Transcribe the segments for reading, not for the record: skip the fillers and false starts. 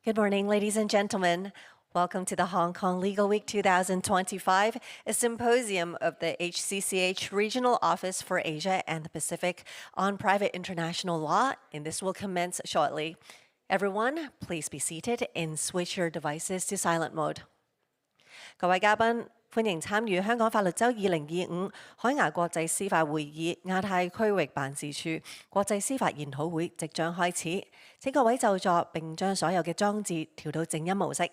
Good morning, ladies and gentlemen. Welcome to the Hong Kong Legal Week 2025, a symposium of the HCCH Regional Office for Asia and the Pacific on private international law, and this will commence shortly. Everyone, please be seated and switch your devices to silent mode. 各位嘉賓，歡迎參與香港法律週2025海牙國際司法會議亞太區域辦事處國際司法研討會即將開始。請各位就座並將所有嘅裝置調到靜音模式。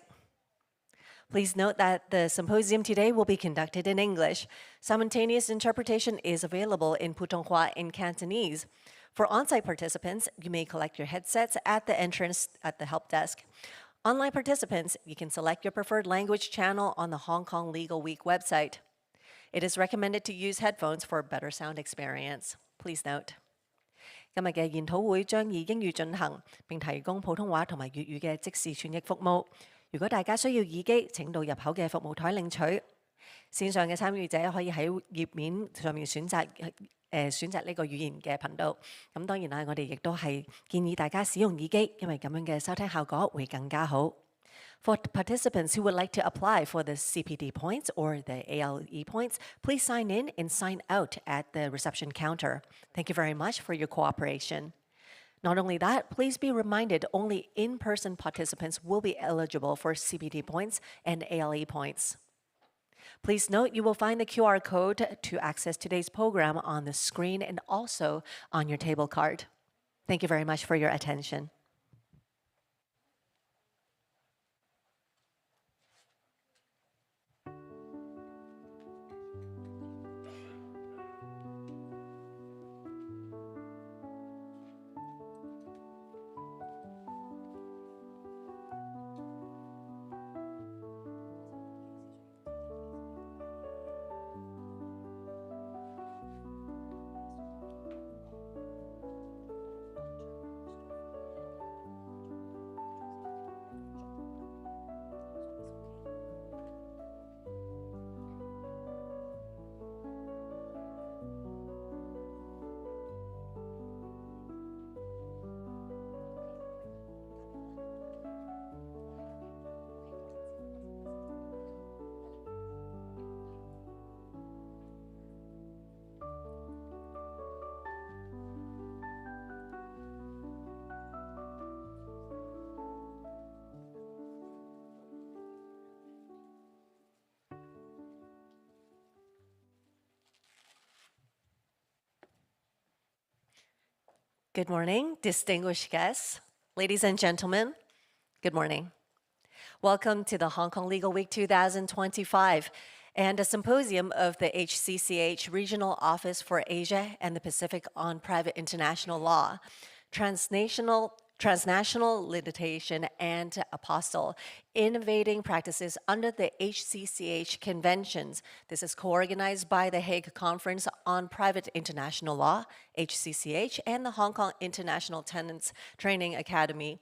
Please note that the symposium today will be conducted in English. Simultaneous interpretation is available in Putonghua and Cantonese. For on-site participants, you may collect your headsets at the entrance at the help desk. Online participants, you can select your preferred language channel on the Hong Kong Legal Week website. It is recommended to use headphones for a better sound experience. Please note. 今日嘅研討會將以英語進行，並提供普通話同埋粵語嘅即時傳譯服務。如果大家需要耳機，請到入口嘅服務台領取。線上嘅參與者可以喺頁面上面選擇呢個語言嘅頻道。咁當然啦，我哋亦都係建議大家使用耳機，因為咁樣嘅收聽效果會更加好。For participants who would like to apply for the CPD points or the ALE points, please sign in and sign out at the reception counter. Thank you very much for your cooperation. Not only that, please be reminded only in-person participants will be eligible for CPD points and ALE points. Please note you will find the QR code to access today's program on the screen and also on your table card. Thank you very much for your attention. Good morning, distinguished guests. Ladies and gentlemen, good morning. Welcome to the Hong Kong Legal Week 2025 and a symposium of the HCCH Regional Office for Asia and the Pacific on Private International Law, Transnational, Litigation, and Apostille, Innovating Practices under the HCCH Conventions. This is co-organized by the Hague Conference on Private International Law, HCCH, and the Hong Kong International Tenants Training Academy.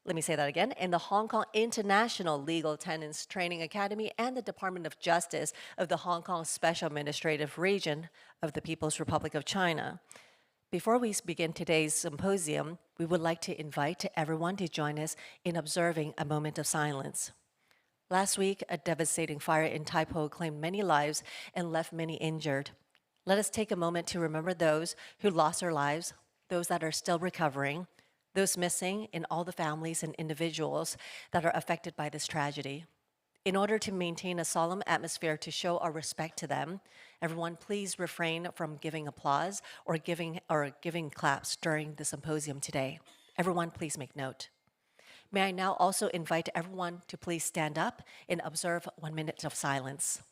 Let me say that again, in the Hong Kong International Legal Tenants Training Academy and the Department of Justice of the Hong Kong Special Administrative Region of the People's Republic of China. Before we begin today's symposium, we would like to invite everyone to join us in observing a moment of silence. Last week, a devastating fire in Tai Po claimed many lives and left many injured. Let us take a moment to remember those who lost their lives, those that are still recovering, those missing, and all the families and individuals that are affected by this tragedy. In order to maintain a solemn atmosphere to show our respect to them, everyone please refrain from giving applause or giving claps during the symposium today. Everyone please make note. May I now also invite everyone to please stand up and observe 1 minute of silence.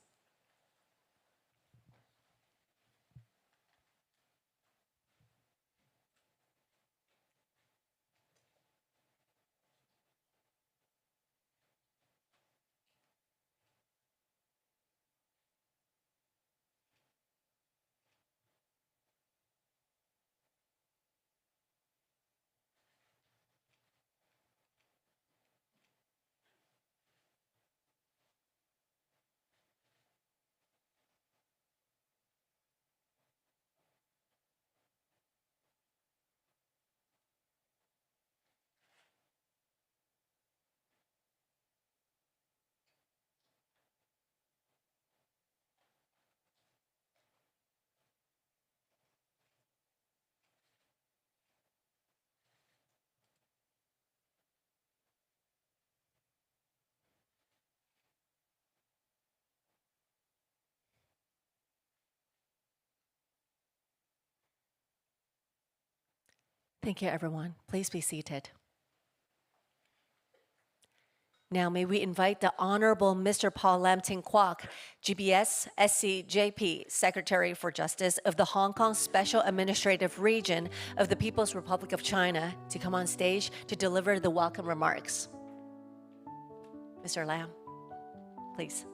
Thank you, everyone. Please be seated. Now, may we invite the Honorable Mr. Paul Lam Ting Kwok, GBS SCJP, Secretary for Justice of the Hong Kong Special Administrative Region of the People's Republic of China, to come on stage to deliver the welcome remarks. Mr. Lam, please.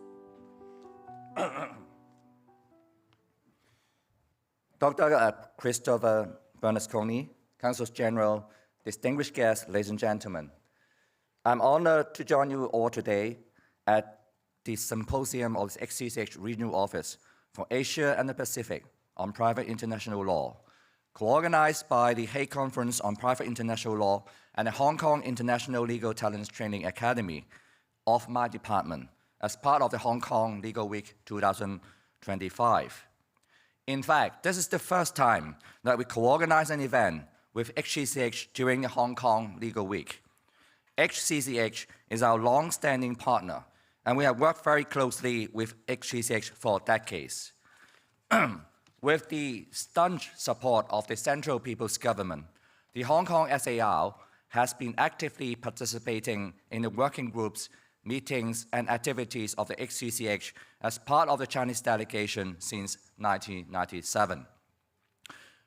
Dr. Christopher Bernasconi, Consul General, distinguished guests, ladies and gentlemen. I'm honored to join you all today at the Symposium of the HCCH Regional Office for Asia and the Pacific on Private International Law, co-organized by the Hague Conference on Private International Law and the Hong Kong International Legal Talents Training Academy of my department as part of the Hong Kong Legal Week 2025. In fact, this is the first time that we co-organize an event with HCCH during the Hong Kong Legal Week. HCCH is our long-standing partner, and we have worked very closely with HCCH for decades. With the staunch support of the Central People's Government, the Hong Kong SAR has been actively participating in the working groups, meetings, and activities of the HCCH as part of the Chinese delegation since 1997.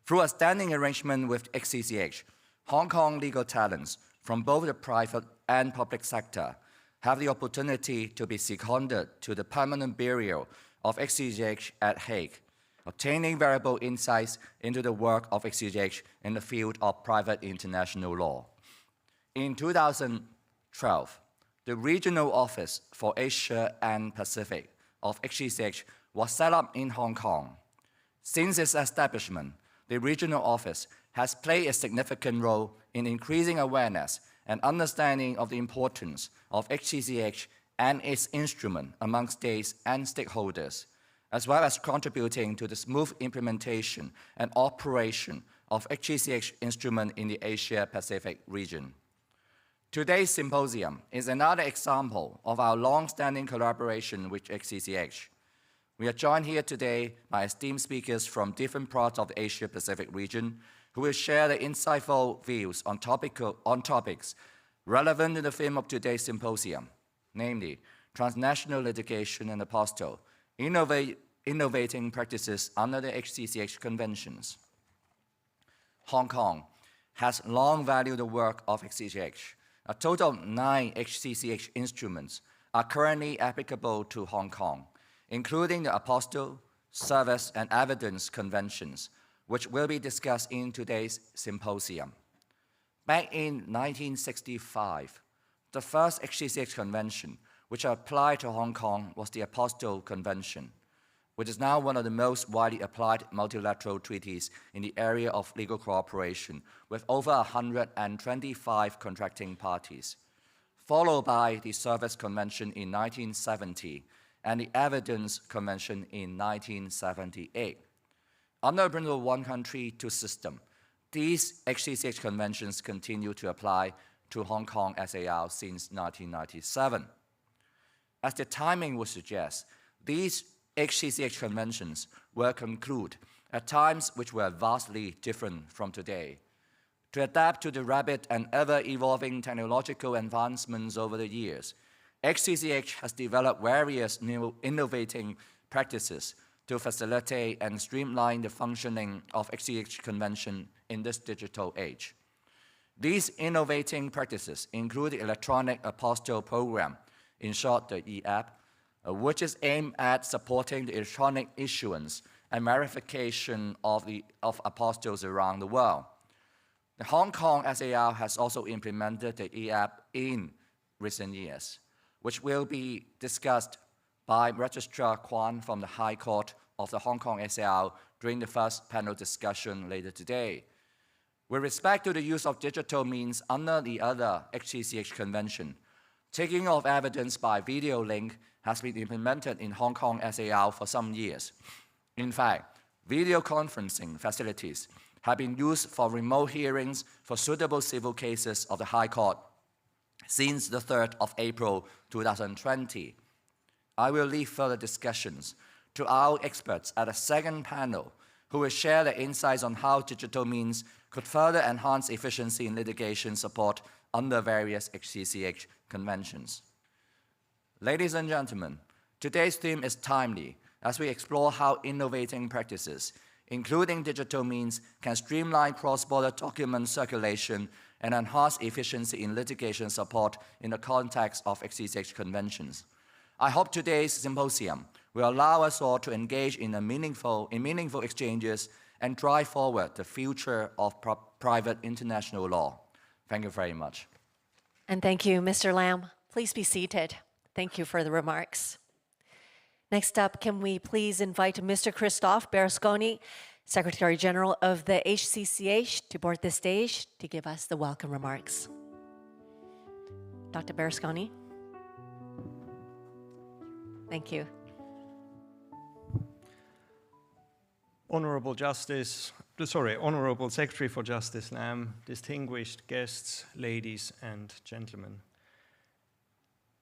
Through a standing arrangement with HCCH, Hong Kong legal talents from both the private and public sector have the opportunity to be seconded to the permanent bureau of HCCH at Hague, obtaining valuable insights into the work of HCCH in the field of private international law. In 2012, the Regional Office for Asia and Pacific of HCCH was set up in Hong Kong. Since its establishment, the Regional Office has played a significant role in increasing awareness and understanding of the importance of HCCH and its instrument among states and stakeholders, as well as contributing to the smooth implementation and operation of HCCH instrument in the Asia-Pacific region. Today's symposium is another example of our long-standing collaboration with HCCH. We are joined here today by esteemed speakers from different parts of the Asia-Pacific region who will share their insightful views on topics relevant to the theme of today's symposium, namely transnational litigation and Apostille, innovating practices under the HCCH conventions. Hong Kong has long valued the work of HCCH. A total of 9 HCCH instruments are currently applicable to Hong Kong, including the Apostille, Service, and Evidence Conventions, which will be discussed in today's symposium. Back in 1965, the first HCCH convention which applied to Hong Kong was the Apostille Convention, which is now one of the most widely applied multilateral treaties in the area of legal cooperation, with over 125 contracting parties, followed by the Service Convention in 1970 and the Evidence Convention in 1978. Under the principle of one country, two system, these HCCH conventions continue to apply to Hong Kong SAR since 1997. As the timing would suggest, these HCCH conventions were concluded at times which were vastly different from today. To adapt to the rapid and ever-evolving technological advancements over the years, HCCH has developed various new innovating practices to facilitate and streamline the functioning of HCCH convention in this digital age. These innovating practices include the Electronic Apostille Program, in short the EAP, which is aimed at supporting the electronic issuance and verification of apostilles around the world. The Hong Kong SAR has also implemented the EAP in recent years, which will be discussed by Registrar Kwan from the High Court of the Hong Kong SAR during the first panel discussion later today. With respect to the use of digital means under the other HCCH convention, taking of evidence by video link has been implemented in Hong Kong SAR for some years. In fact, video conferencing facilities have been used for remote hearings for suitable civil cases of the High Court since the 3rd of April 2020. I will leave further discussions to our experts at a second panel who will share their insights on how digital means could further enhance efficiency in litigation support under various HCCH conventions. Ladies and gentlemen, today's theme is timely as we explore how innovating practices, including digital means, can streamline cross-border document circulation and enhance efficiency in litigation support in the context of HCCH conventions. I hope today's symposium will allow us all to engage in meaningful exchanges and drive forward the future of private international law. Thank you very much. And thank you, Mr. Lam. Please be seated. Thank you for the remarks. Next up, can we please invite Mr. Christophe Berlusconi, Secretary General of the HCCH, to board the stage to give us the welcome remarks. Dr. Berlusconi. Thank you. Honorable Secretary for Justice Lam, distinguished guests, ladies and gentlemen.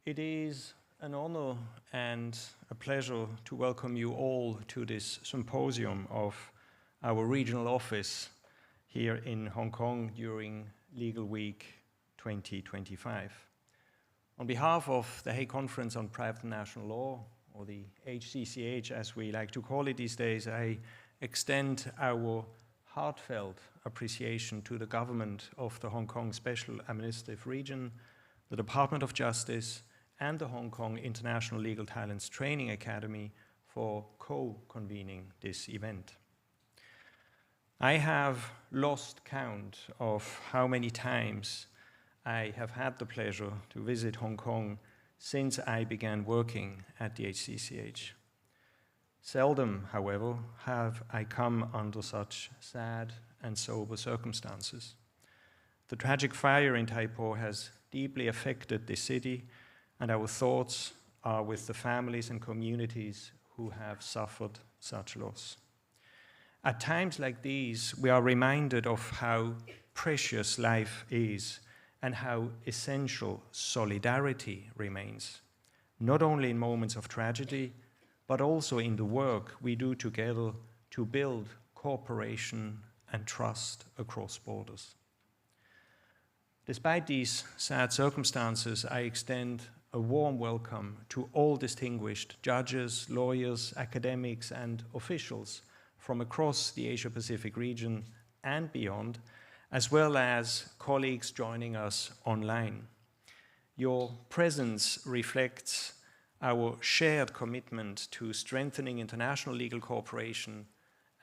It is an honor and a pleasure to welcome you all to this symposium of our regional office here in Hong Kong during Legal Week 2025. On behalf of the Hague Conference on Private National Law, or the HCCH as we like to call it these days, I extend our heartfelt appreciation to the government of the Hong Kong Special Administrative Region, the Department of Justice, and the Hong Kong International Legal Talents Training Academy for co-convening this event. I have lost count of how many times I have had the pleasure to visit Hong Kong since I began working at the HCCH. Seldom, however, have I come under such sad and sober circumstances. The tragic fire in Tai Po has deeply affected the city, and our thoughts are with the families and communities who have suffered such loss. At times like these, we are reminded of how precious life is and how essential solidarity remains, not only in moments of tragedy, but also in the work we do together to build cooperation and trust across borders. Despite these sad circumstances, I extend a warm welcome to all distinguished judges, lawyers, academics, and officials from across the Asia-Pacific region and beyond, as well as colleagues joining us online. Your presence reflects our shared commitment to strengthening international legal cooperation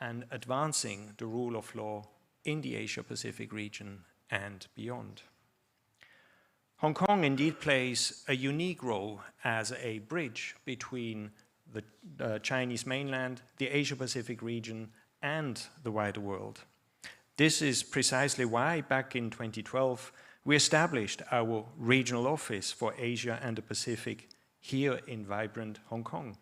and advancing the rule of law in the Asia-Pacific region and beyond. Hong Kong indeed plays a unique role as a bridge between the Chinese mainland, the Asia-Pacific region, and the wider world. This is precisely why, back in 2012, we established our regional office for Asia and the Pacific here in vibrant Hong Kong.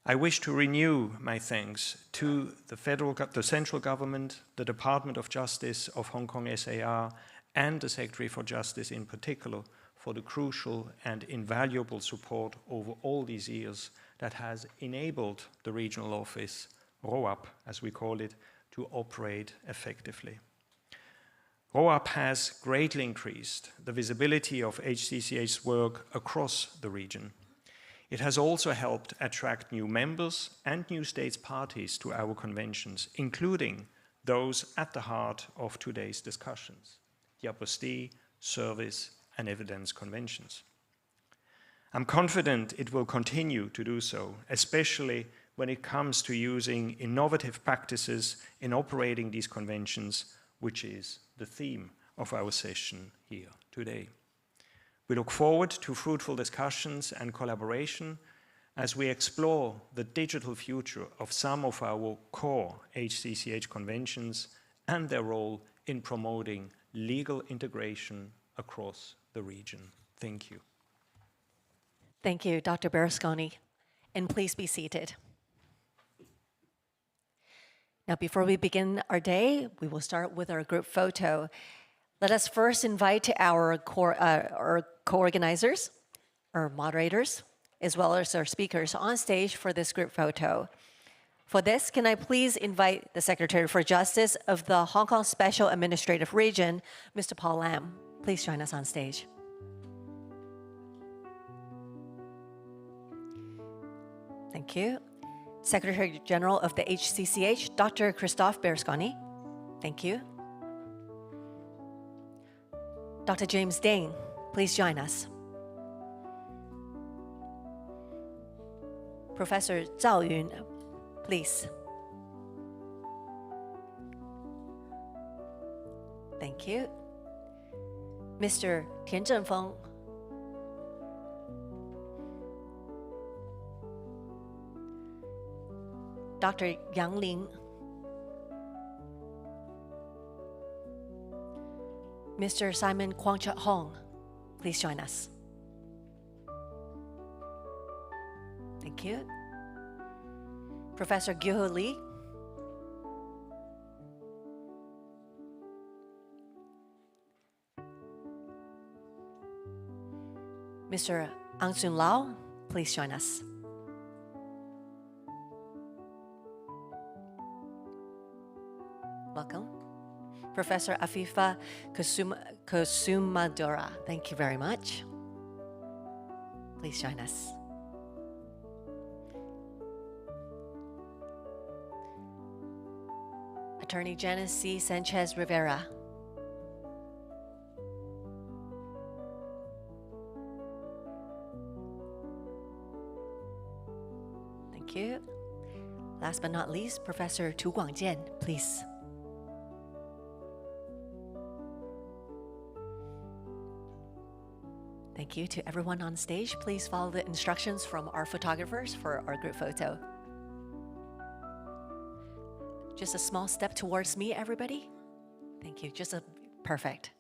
I wish to renew my thanks to the central government, the Department of Justice of Hong Kong SAR, and the Secretary for Justice in particular, for the crucial and invaluable support over all these years that has enabled the regional office, ROAP as we call it, to operate effectively. ROAP has greatly increased the visibility of HCCH's work across the region. It has also helped attract new members and new states parties to our conventions, including those at the heart of today's discussions, the Apostille, Service, and Evidence Conventions. I'm confident it will continue to do so, especially when it comes to using innovative practices in operating these conventions, which is the theme of our session here today. We look forward to fruitful discussions and collaboration as we explore the digital future of some of our core HCCH conventions and their role in promoting legal integration across the region. Thank you. Thank you, Dr. Berlusconi. And please be seated. Now, before we begin our day, we will start with our group photo. Let us first invite our co-organizers, our moderators, as well as our speakers on stage for this group photo. For this, can I please invite the Secretary for Justice of the Hong Kong Special Administrative Region, Mr. Paul Lam. Please join us on stage. Thank you. Secretary General of the HCCH, Dr. Christophe Berlusconi. Thank you. Dr. James Ding, please join us. Professor Zhao Yun, please. Thank you. Mr. Tian Zhenfeng. Dr. Yang Ling. Mr. Simon Kwong Chet Hong, please join us. Thank you. Professor Gyu Lee. Mr. Ang Sun Lau, please join us. Welcome. Professor Afifa Kusumadura, thank you very much. Please join us. Attorney Janice C. Sanchez Rivera. Thank you. Last but not least, Professor Tu Guangjian, please. Thank you to everyone on stage. Please follow the instructions from our photographers for our group photo. Just a small step towards me, everybody. Thank you. Perfect.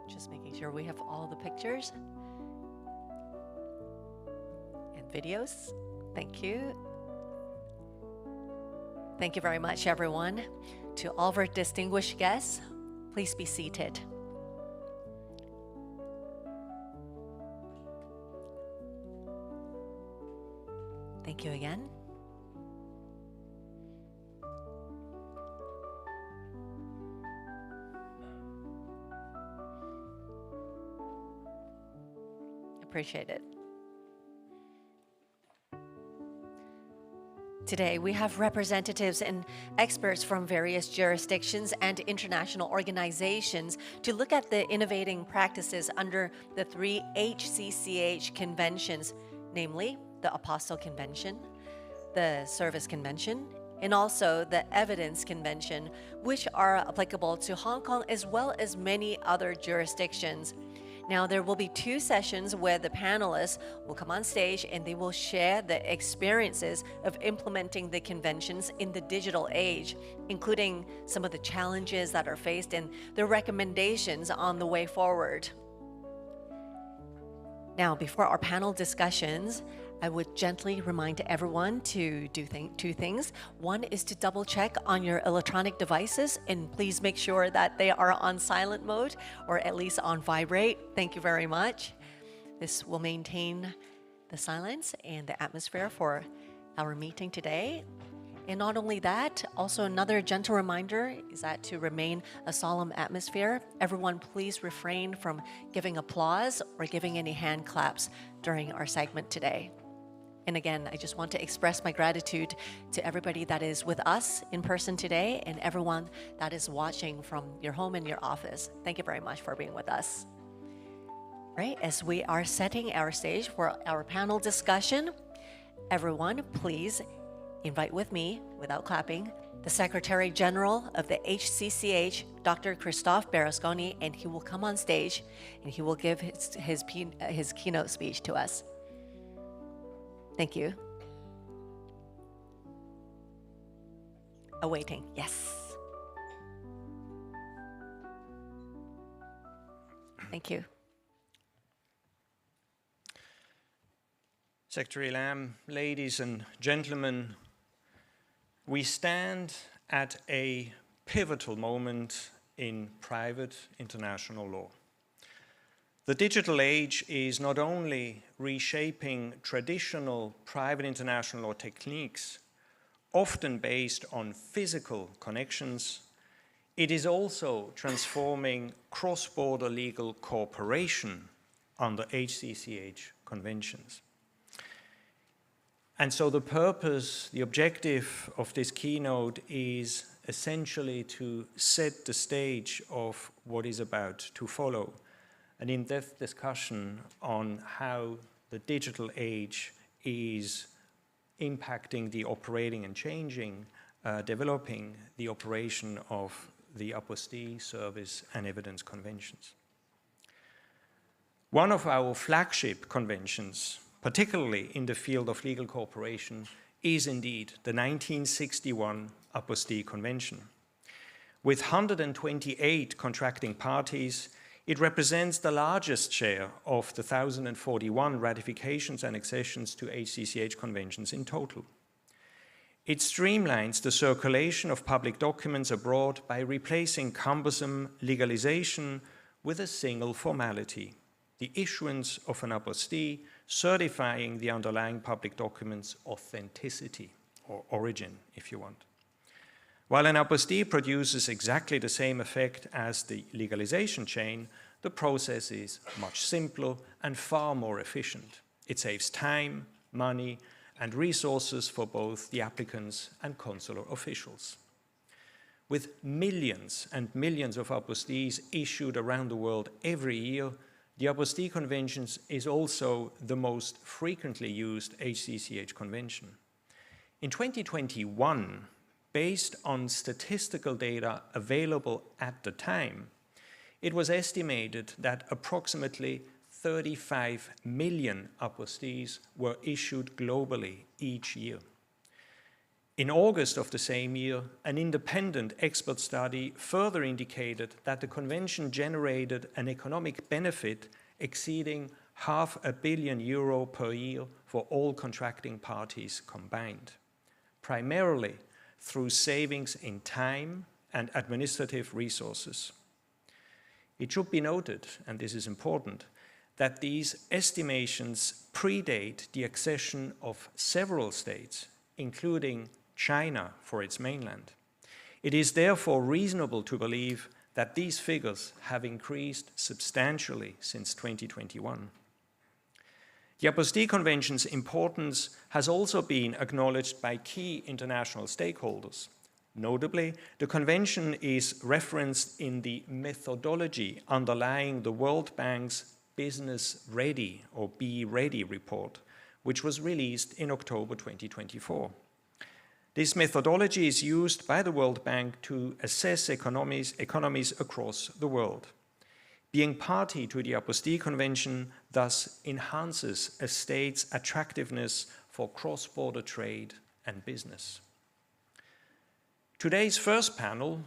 Just making sure we have all the pictures and videos. Thank you. Thank you very much, everyone. To all of our distinguished guests, please be seated. Thank you again. Appreciate it. Today, we have representatives and experts from various jurisdictions and international organizations to look at the innovating practices under the 3 HCCH conventions, namely the Apostille Convention, the Service Convention, and also the Evidence Convention, which are applicable to Hong Kong as well as many other jurisdictions. Now, there will be 2 sessions where the panelists will come on stage and they will share the experiences of implementing the conventions in the digital age, including some of the challenges that are faced and the recommendations on the way forward. Now, before our panel discussions, I would gently remind everyone to do 2 things. One is to double check on your electronic devices and please make sure that they are on silent mode or at least on vibrate. Thank you very much. This will maintain the silence and the atmosphere for our meeting today. And not only that, also another gentle reminder is that to remain a solemn atmosphere, everyone please refrain from giving applause or giving any hand claps during our segment today. And again, I just want to express my gratitude to everybody that is with us in person today and everyone that is watching from your home and your office. Thank you very much for being with us. Right, as we are setting our stage for our panel discussion, everyone please invite with me, without clapping, the Secretary General of the HCCH, Dr. Christophe Berlusconi, and he will come on stage and he will give his keynote speech to us. Thank you. Awaiting, yes. Thank you. Secretary Lamb, ladies and gentlemen, we stand at a pivotal moment in private international law. The digital age is not only reshaping traditional private international law techniques, often based on physical connections, it is also transforming cross-border legal cooperation under HCCH conventions. And so the purpose, the objective of this keynote is essentially to set the stage of what is about to follow, an in-depth discussion on how the digital age is impacting the operating and changing, developing the operation of the Apostille, Service and Evidence Conventions. One of our flagship conventions, particularly in the field of legal cooperation, is indeed the 1961 Apostille Convention. With 128 contracting parties, it represents the largest share of the 1,041 ratifications and accessions to HCCH conventions in total. It streamlines the circulation of public documents abroad by replacing cumbersome legalization with a single formality, the issuance of an apostille certifying the underlying public document's authenticity, or origin, if you want. While an apostille produces exactly the same effect as the legalization chain, the process is much simpler and far more efficient. It saves time, money, and resources for both the applicants and consular officials. With millions and millions of apostilles issued around the world every year, the Apostille Conventions is also the most frequently used HCCH convention. In 2021, based on statistical data available at the time, it was estimated that approximately 35 million apostilles were issued globally each year. In August of the same year, an independent expert study further indicated that the convention generated an economic benefit exceeding €500 million per year for all contracting parties combined, primarily through savings in time and administrative resources. It should be noted, and this is important, that these estimations predate the accession of several states, including China for its mainland. It is therefore reasonable to believe that these figures have increased substantially since 2021. The Apostille Convention's importance has also been acknowledged by key international stakeholders. Notably, the convention is referenced in the methodology underlying the World Bank's Business Ready or Be Ready report, which was released in October 2024. This methodology is used by the World Bank to assess economies across the world. Being party to the Apostille Convention thus enhances a state's attractiveness for cross-border trade and business. Today's first panel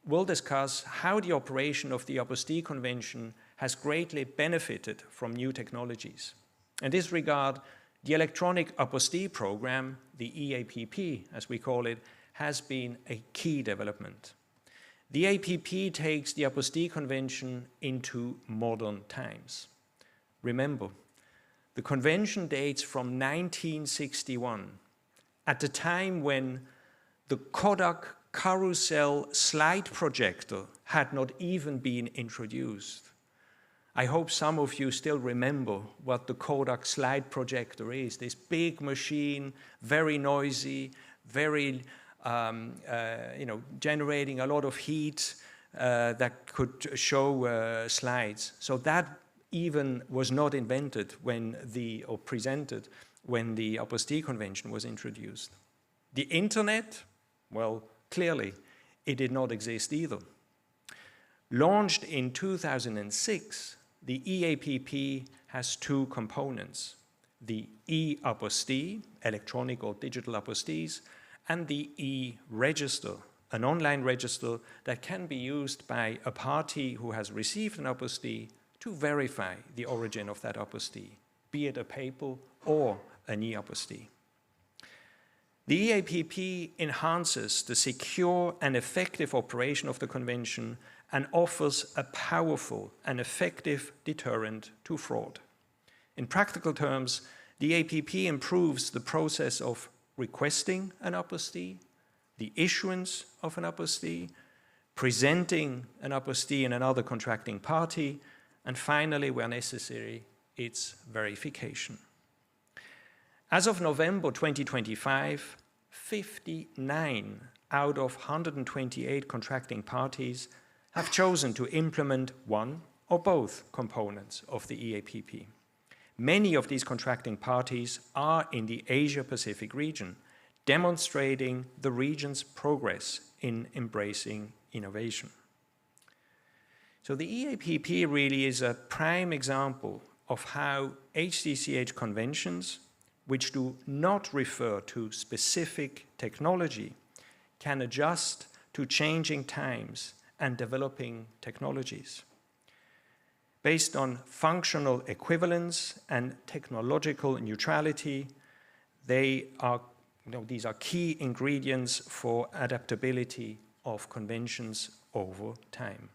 will discuss how the operation of the Apostille Convention has greatly benefited from new technologies. In this regard, the Electronic Apostille Program, the EAPP as we call it, has been a key development. The APP takes the Apostille Convention into modern times. Remember, the convention dates from 1961, at the time when the Kodak carousel slide projector had not even been introduced. I hope some of you still remember what the Kodak slide projector is. This big machine, very noisy, very, generating a lot of heat that could show slides. So that even was not invented or presented when the Apostille Convention was introduced. The internet, well, clearly, it did not exist either. Launched in 2006, the EAPP has two components: the e-apostille, electronic or digital apostilles, and the e-register, an online register that can be used by a party who has received an apostille to verify the origin of that apostille, be it a papal or an e-apostille. The EAPP enhances the secure and effective operation of the Convention and offers a powerful and effective deterrent to fraud. In practical terms, the EAPP improves the process of requesting an apostille, the issuance of an apostille, presenting an apostille in another contracting party, and finally, where necessary, its verification. As of November 2025, 59 out of 128 contracting parties have chosen to implement one or both components of the EAPP. Many of these contracting parties are in the Asia-Pacific region, demonstrating the region's progress in embracing innovation. So the EAPP really is a prime example of how HCCH conventions, which do not refer to specific technology, can adjust to changing times and developing technologies. Based on functional equivalence and technological neutrality, these are key ingredients for adaptability of conventions over time.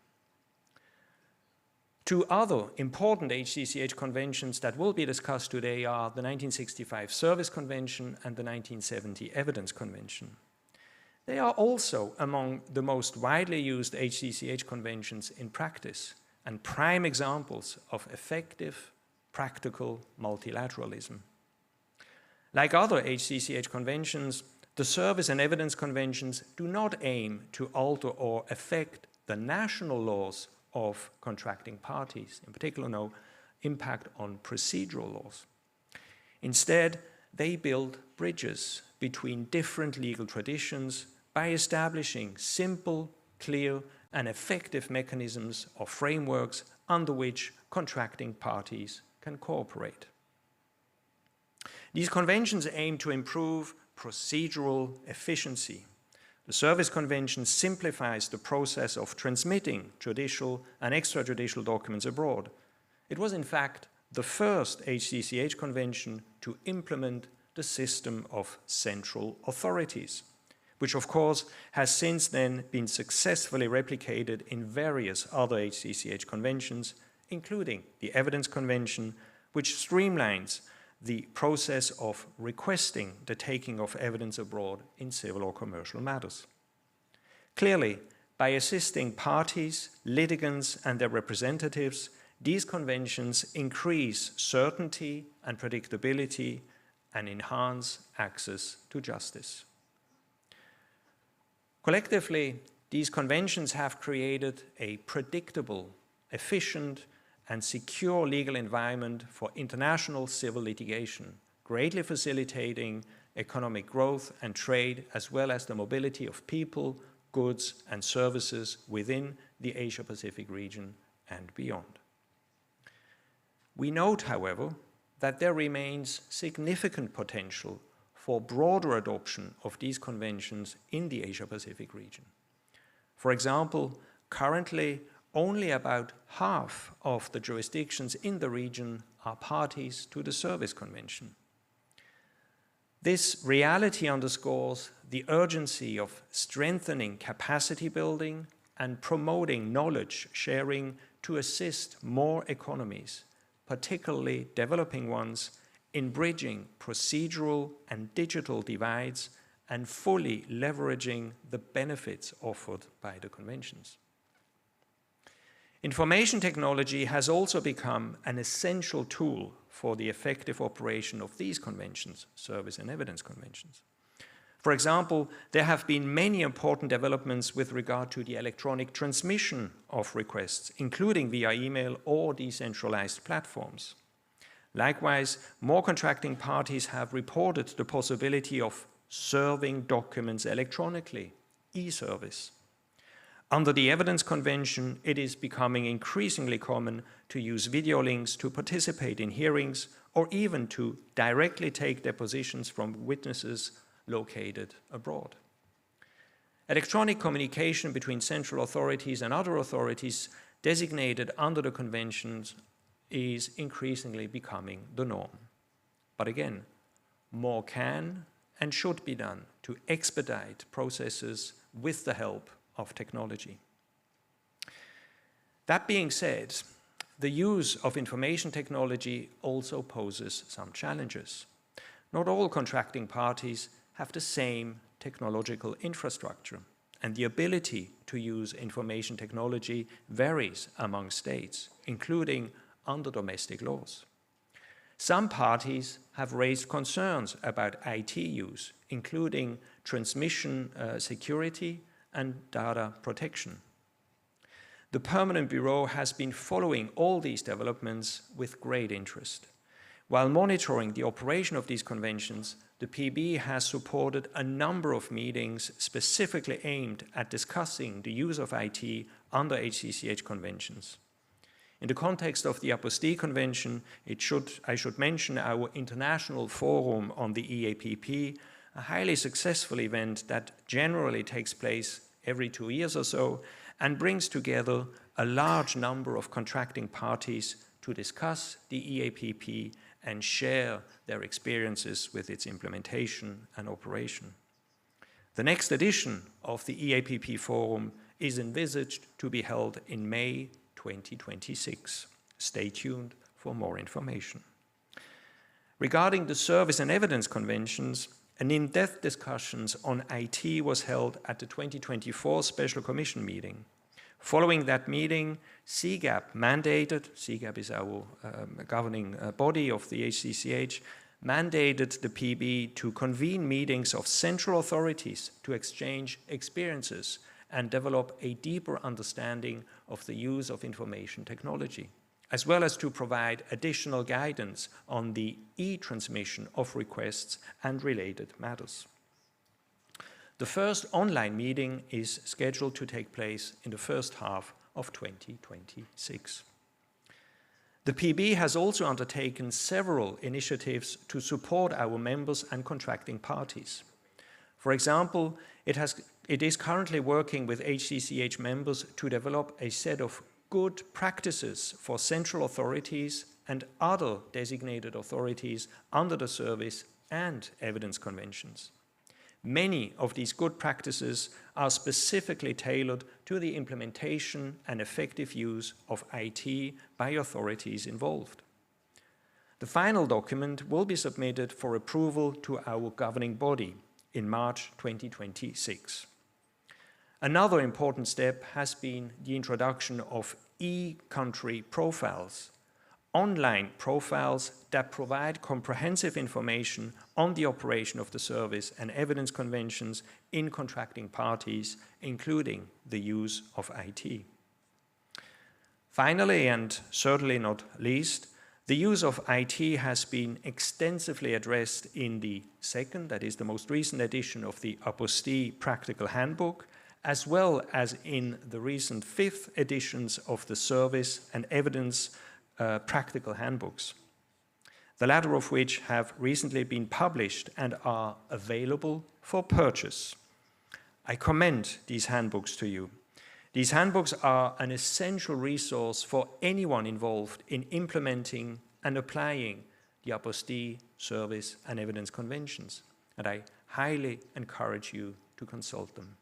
Two other important HCCH conventions that will be discussed today are the 1965 Service Convention and the 1970 Evidence Convention. They are also among the most widely used HCCH conventions in practice and prime examples of effective, practical multilateralism. Like other HCCH conventions, the Service and Evidence Conventions do not aim to alter or affect the national laws of contracting parties, in particular no impact on procedural laws. Instead, they build bridges between different legal traditions by establishing simple, clear, and effective mechanisms or frameworks under which contracting parties can cooperate. These conventions aim to improve procedural efficiency. The Service Convention simplifies the process of transmitting judicial and extrajudicial documents abroad. It was, in fact, the first HCCH convention to implement the system of central authorities, which of course has since then been successfully replicated in various other HCCH conventions, including the Evidence Convention, which streamlines the process of requesting the taking of evidence abroad in civil or commercial matters. Clearly, by assisting parties, litigants, and their representatives, these conventions increase certainty and predictability and enhance access to justice. Collectively, these conventions have created a predictable, efficient, and secure legal environment for international civil litigation, greatly facilitating economic growth and trade, as well as the mobility of people, goods, and services within the Asia-Pacific region and beyond. We note, however, that there remains significant potential for broader adoption of these conventions in the Asia-Pacific region. For example, currently, only about half of the jurisdictions in the region are parties to the Service Convention. This reality underscores the urgency of strengthening capacity building and promoting knowledge sharing to assist more economies, particularly developing ones, in bridging procedural and digital divides and fully leveraging the benefits offered by the conventions. Information technology has also become an essential tool for the effective operation of these conventions, Service and Evidence Conventions. For example, there have been many important developments with regard to the electronic transmission of requests, including via email or decentralized platforms. Likewise, more contracting parties have reported the possibility of serving documents electronically, e-service. Under the Evidence Convention, it is becoming increasingly common to use video links to participate in hearings or even to directly take depositions from witnesses located abroad. Electronic communication between central authorities and other authorities designated under the conventions is increasingly becoming the norm. But again, more can and should be done to expedite processes with the help of technology. That being said, the use of information technology also poses some challenges. Not all contracting parties have the same technological infrastructure, and the ability to use information technology varies among states, including under domestic laws. Some parties have raised concerns about IT use, including transmission security and data protection. The Permanent Bureau has been following all these developments with great interest. While monitoring the operation of these conventions, the PB has supported a number of meetings specifically aimed at discussing the use of IT under HCCH conventions. In the context of the Apostille Convention, I should mention our International Forum on the EAPP, a highly successful event that generally takes place every 2 years or so and brings together a large number of contracting parties to discuss the EAPP and share their experiences with its implementation and operation. The next edition of the EAPP Forum is envisaged to be held in May 2026. Stay tuned for more information. Regarding the Service and Evidence Conventions, an in-depth discussions on IT was held at the 2024 Special Commission meeting. Following that meeting, CGAP mandated, CGAP is our governing body of the HCCH, mandated the PB to convene meetings of central authorities to exchange experiences and develop a deeper understanding of the use of information technology, as well as to provide additional guidance on the e-transmission of requests and related matters. The first online meeting is scheduled to take place in the first half of 2026. The PB has also undertaken several initiatives to support our members and contracting parties. For example, it is currently working with HCCH members to develop a set of good practices for central authorities and other designated authorities under the Service and Evidence Conventions. Many of these good practices are specifically tailored to the implementation and effective use of IT by authorities involved. The final document will be submitted for approval to our governing body in March 2026. Another important step has been the introduction of e-country profiles, online profiles that provide comprehensive information on the operation of the Service and Evidence Conventions in contracting parties, including the use of IT. Finally, and certainly not least, the use of IT has been extensively addressed in the second, that is the most recent edition of the Apostille Practical Handbook, as well as in the recent 5th editions of the Service and Evidence Practical Handbooks, the latter of which have recently been published and are available for purchase. I commend these handbooks to you. These handbooks are an essential resource for anyone involved in implementing and applying the Apostille Service and Evidence Conventions, and I highly encourage you to consult them.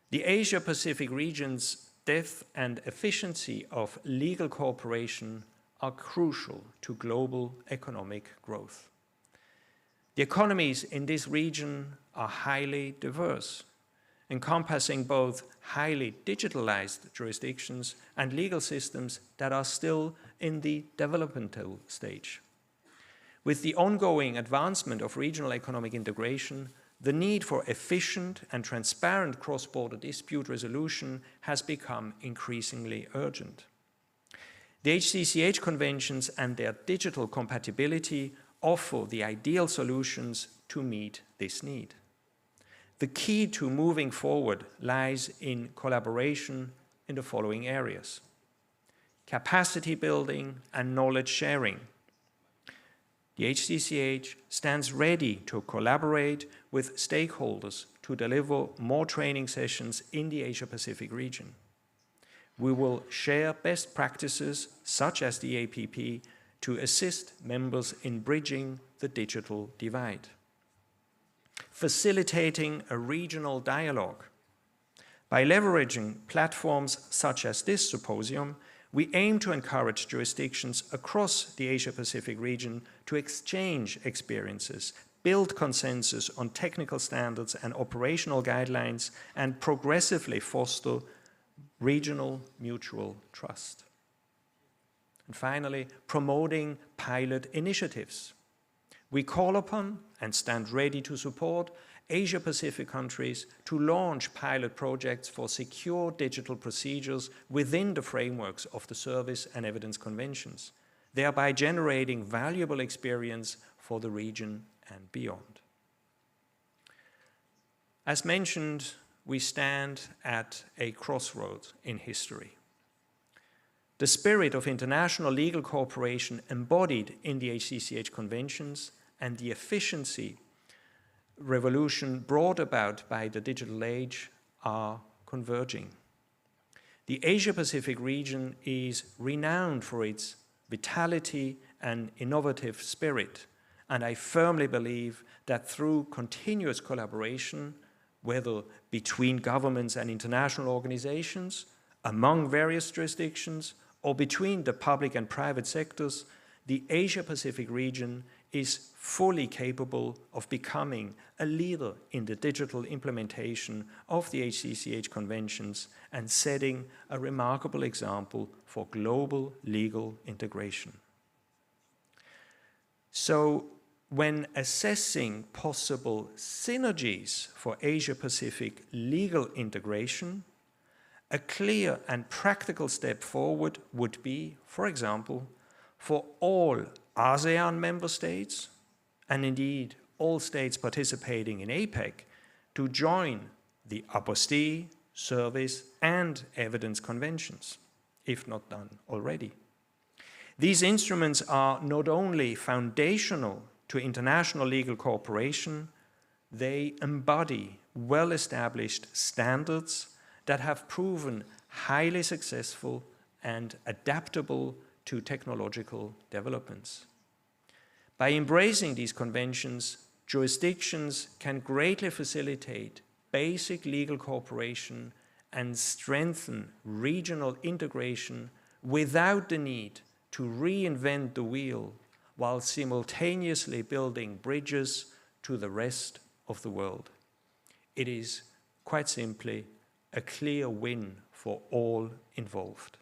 The Asia-Pacific region's depth and efficiency of legal cooperation are crucial to global economic growth. The economies in this region are highly diverse, encompassing both highly digitalized jurisdictions and legal systems that are still in the developmental stage. With the ongoing advancement of regional economic integration, the need for efficient and transparent cross-border dispute resolution has become increasingly urgent. The HCCH conventions and their digital compatibility offer the ideal solutions to meet this need. The key to moving forward lies in collaboration in the following areas: capacity building and knowledge sharing. The HCCH stands ready to collaborate with stakeholders to deliver more training sessions in the Asia-Pacific region. We will share best practices, such as the APP, to assist members in bridging the digital divide. Facilitating a regional dialogue. By leveraging platforms such as this symposium, we aim to encourage jurisdictions across the Asia-Pacific region to exchange experiences, build consensus on technical standards and operational guidelines, and progressively foster regional mutual trust. And finally, promoting pilot initiatives. We call upon and stand ready to support Asia-Pacific countries to launch pilot projects for secure digital procedures within the frameworks of the Service and Evidence Conventions, thereby generating valuable experience for the region and beyond. As mentioned, we stand at a crossroads in history. The spirit of international legal cooperation embodied in the HCCH conventions and the efficiency revolution brought about by the digital age are converging. The Asia-Pacific region is renowned for its vitality and innovative spirit, and I firmly believe that through continuous collaboration, whether between governments and international organizations, among various jurisdictions, or between the public and private sectors, the Asia-Pacific region is fully capable of becoming a leader in the digital implementation of the HCCH conventions and setting a remarkable example for global legal integration. So, when assessing possible synergies for Asia-Pacific legal integration, a clear and practical step forward would be, for example, for all ASEAN member states, and indeed all states participating in APEC, to join the Apostille, Service and Evidence Conventions, if not done already. These instruments are not only foundational to international legal cooperation, they embody well-established standards that have proven highly successful and adaptable to technological developments. By embracing these conventions, jurisdictions can greatly facilitate basic legal cooperation and strengthen regional integration without the need to reinvent the wheel while simultaneously building bridges to the rest of the world. It is quite simply a clear win for all involved.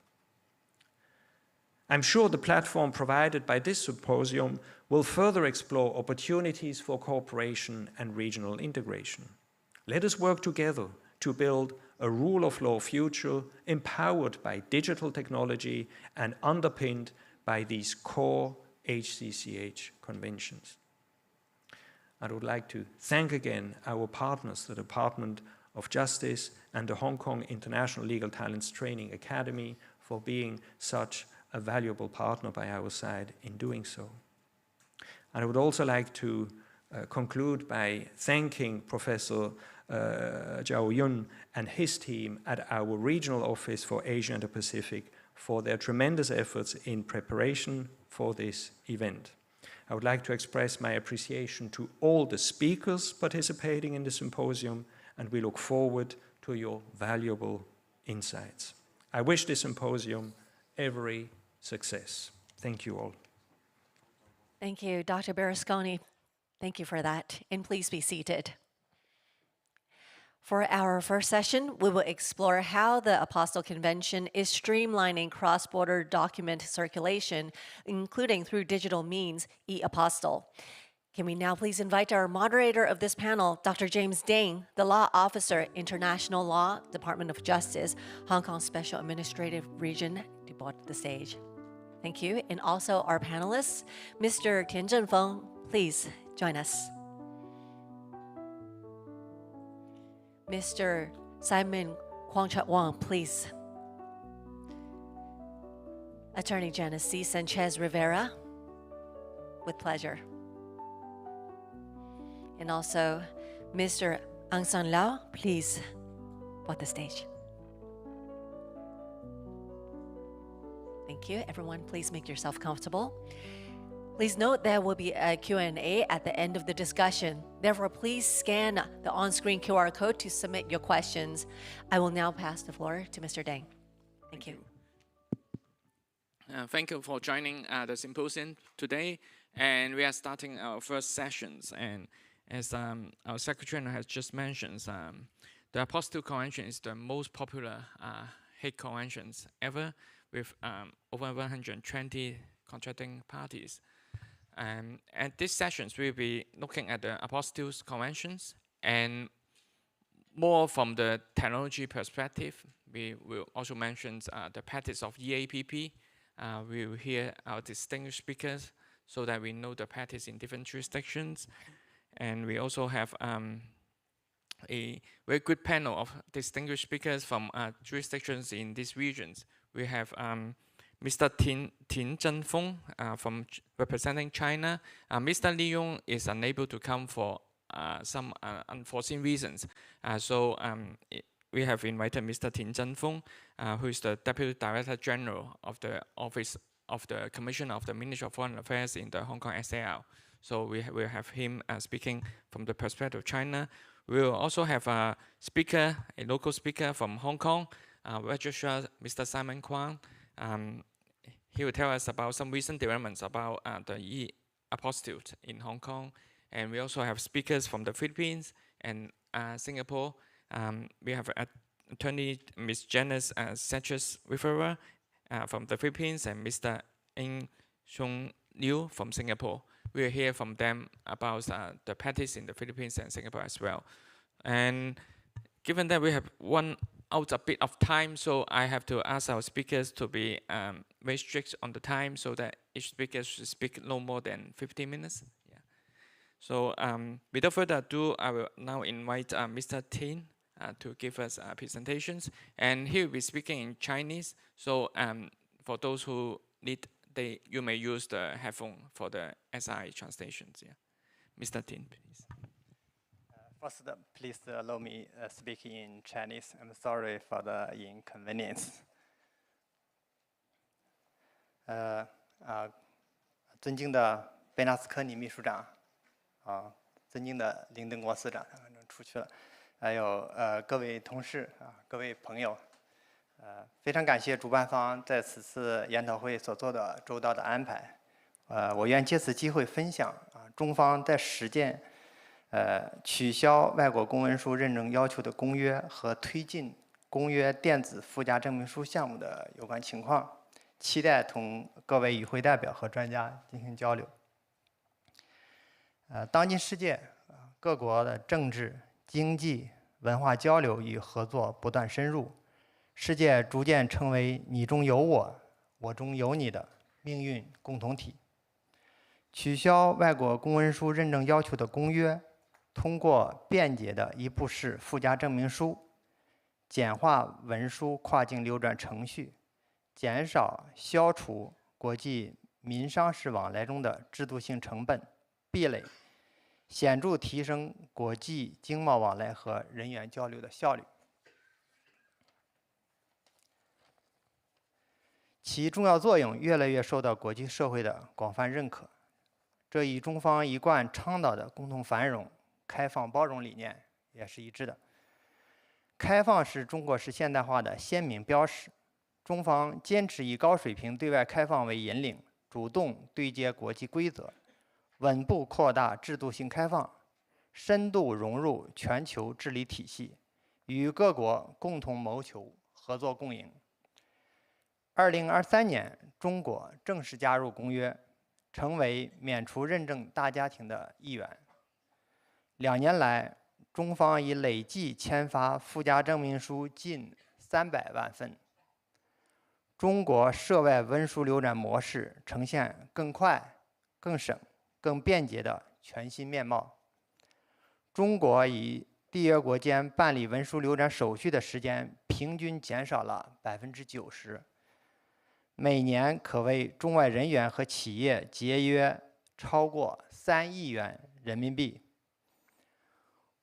I'm sure the platform provided by this symposium will further explore opportunities for cooperation and regional integration. Let us work together to build a rule of law future empowered by digital technology and underpinned by these core HCCH conventions. I would like to thank again our partners, the Department of Justice and the Hong Kong International Legal Talents Training Academy, for being such a valuable partner by our side in doing so. And I would also like to conclude by thanking Professor Zhao Yun and his team at our regional office for Asia and the Pacific for their tremendous efforts in preparation for this event. I would like to express my appreciation to all the speakers participating in the symposium, and we look forward to your valuable insights. I wish this symposium every success. Thank you all. Thank you, Dr. Berlusconi. Thank you for that. And please be seated. For our first session, we will explore how the Apostille Convention is streamlining cross-border document circulation, including through digital means, e-Apostille. Can we now please invite our moderator of this panel, Dr. James Deng, the Law Officer, International Law, Department of Justice, Hong Kong Special Administrative Region, to board the stage. Thank you. And also our panelists, Mr. Tian Zhenfeng, please join us. Mr. Simon Kwong-Chat Wong, please. Attorney Janice C. Sanchez Rivera, with pleasure. And also, Mr. Ang San Lao, please, board the stage. Thank you. Everyone, please make yourself comfortable. Please note there will be a Q&A at the end of the discussion. Therefore, please scan the on-screen QR code to submit your questions. I will now pass the floor to Mr. Deng. Thank you. Thank you for joining the symposium today. And we are starting our first sessions. And as our Secretary has just mentioned, the Apostille Convention is the most popular Hague conventions ever, with over 120 contracting parties. And these sessions we'll be looking at the Apostille conventions, and more from the technology perspective. We will also mention the practice of EAPP. We will hear our distinguished speakers so that we know the practice in different jurisdictions. And we also have a very good panel of distinguished speakers from jurisdictions in these regions. We have Mr. Tin Zhenfeng from representing China. Mr. Li Yong is unable to come for some unforeseen reasons. We have invited Mr. Tin Zhenfeng, who is the Deputy Director General of the Office of the Commissioner of the Ministry of Foreign Affairs in the Hong Kong SAR. So we will have him speaking from the perspective of China. We will also have a speaker, a local speaker from Hong Kong, Registrar Mr. Simon Kwang. He will tell us about some recent developments about the Apostille in Hong Kong. And we also have speakers from the Philippines and Singapore. We have Attorney Ms. Janice Sanchez Rivera from the Philippines, and Mr. Ng Shung Liu from Singapore. We will hear from them about the practice in the Philippines and Singapore as well. And given that we have run out a bit of time, so I have to ask our speakers to be very strict on the time, so that each speaker should speak no more than 15 minutes. Yeah. So without further ado, I will now invite Mr. Tin to give us presentations, and he will be speaking in Chinese. So for those who need, you may use the headphone for the SI translations. Yeah. Mr. Tin, please. First, please allow me speak in Chinese. I'm sorry for the inconvenience. 尊敬的贝纳斯科尼秘书长，尊敬的林登国司长，他可能出去了，还有各位同事各位朋友，非常感谢主办方在此次研讨会所做的周到的安排。我愿借此机会分享中方在实践取消外国公文书认证要求的公约和推进公约电子附加证明书项目的有关情况，期待同各位与会代表和专家进行交流。当今世界各国的政治、经济、文化交流与合作不断深入，世界逐渐成为你中有我，我中有你的命运共同体。取消外国公文书认证要求的公约，通过便捷的一步式附加证明书，简化文书跨境流转程序，减少消除国际民商事往来中的制度性成本、壁垒，显著提升国际经贸往来和人员交流的效率。其重要作用越来越受到国际社会的广泛认可，这与中方一贯倡导的共同繁荣、开放包容理念也是一致的。开放是中国式现代化的鲜明标识，中方坚持以高水平对外开放为引领，主动对接国际规则，稳步扩大制度性开放，深度融入全球治理体系，与各国共同谋求合作共赢。2023年，中国正式加入公约，成为免除认证大家庭的一员。2年来，中方已累计签发附加证明书近300万份。中国涉外文书流转模式呈现更快、更省、更便捷的全新面貌。中国与缔约国间办理文书流转手续的时间平均减少了90%，每年可为中外人员和企业节约超过3亿元人民币。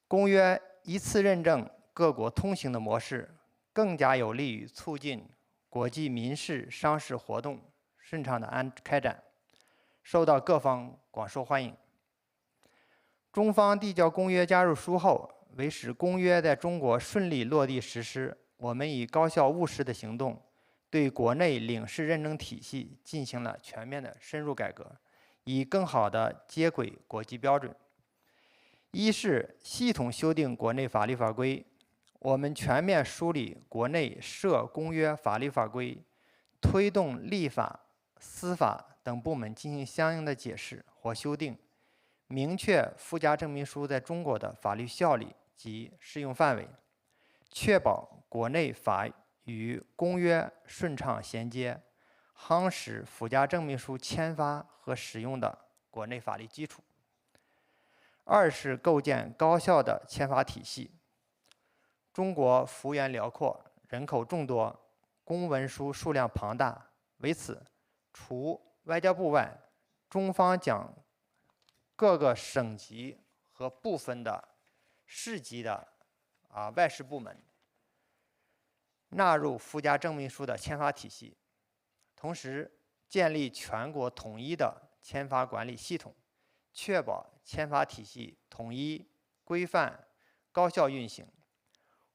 公约一次认证各国通行的模式，更加有利于促进国际民事、商事活动顺畅的开展，受到各方广受欢迎。中方递交公约加入书后，为使公约在中国顺利落地实施，我们以高效务实的行动，对国内领事认证体系进行了全面的深入改革，以更好地接轨国际标准。一是系统修订国内法律法规，我们全面梳理国内涉公约法律法规，推动立法、司法等部门进行相应的解释或修订，明确附加证明书在中国的法律效力及适用范围，确保国内法与公约顺畅衔接，夯实附加证明书签发和使用的国内法律基础。二是构建高效的签发体系。中国幅员辽阔，人口众多，公文书数量庞大，为此，除外交部外，中方将各个省级和部分的市级的外事部门纳入附加证明书的签发体系，同时建立全国统一的签发管理系统，确保签发体系统一、规范、高效运行，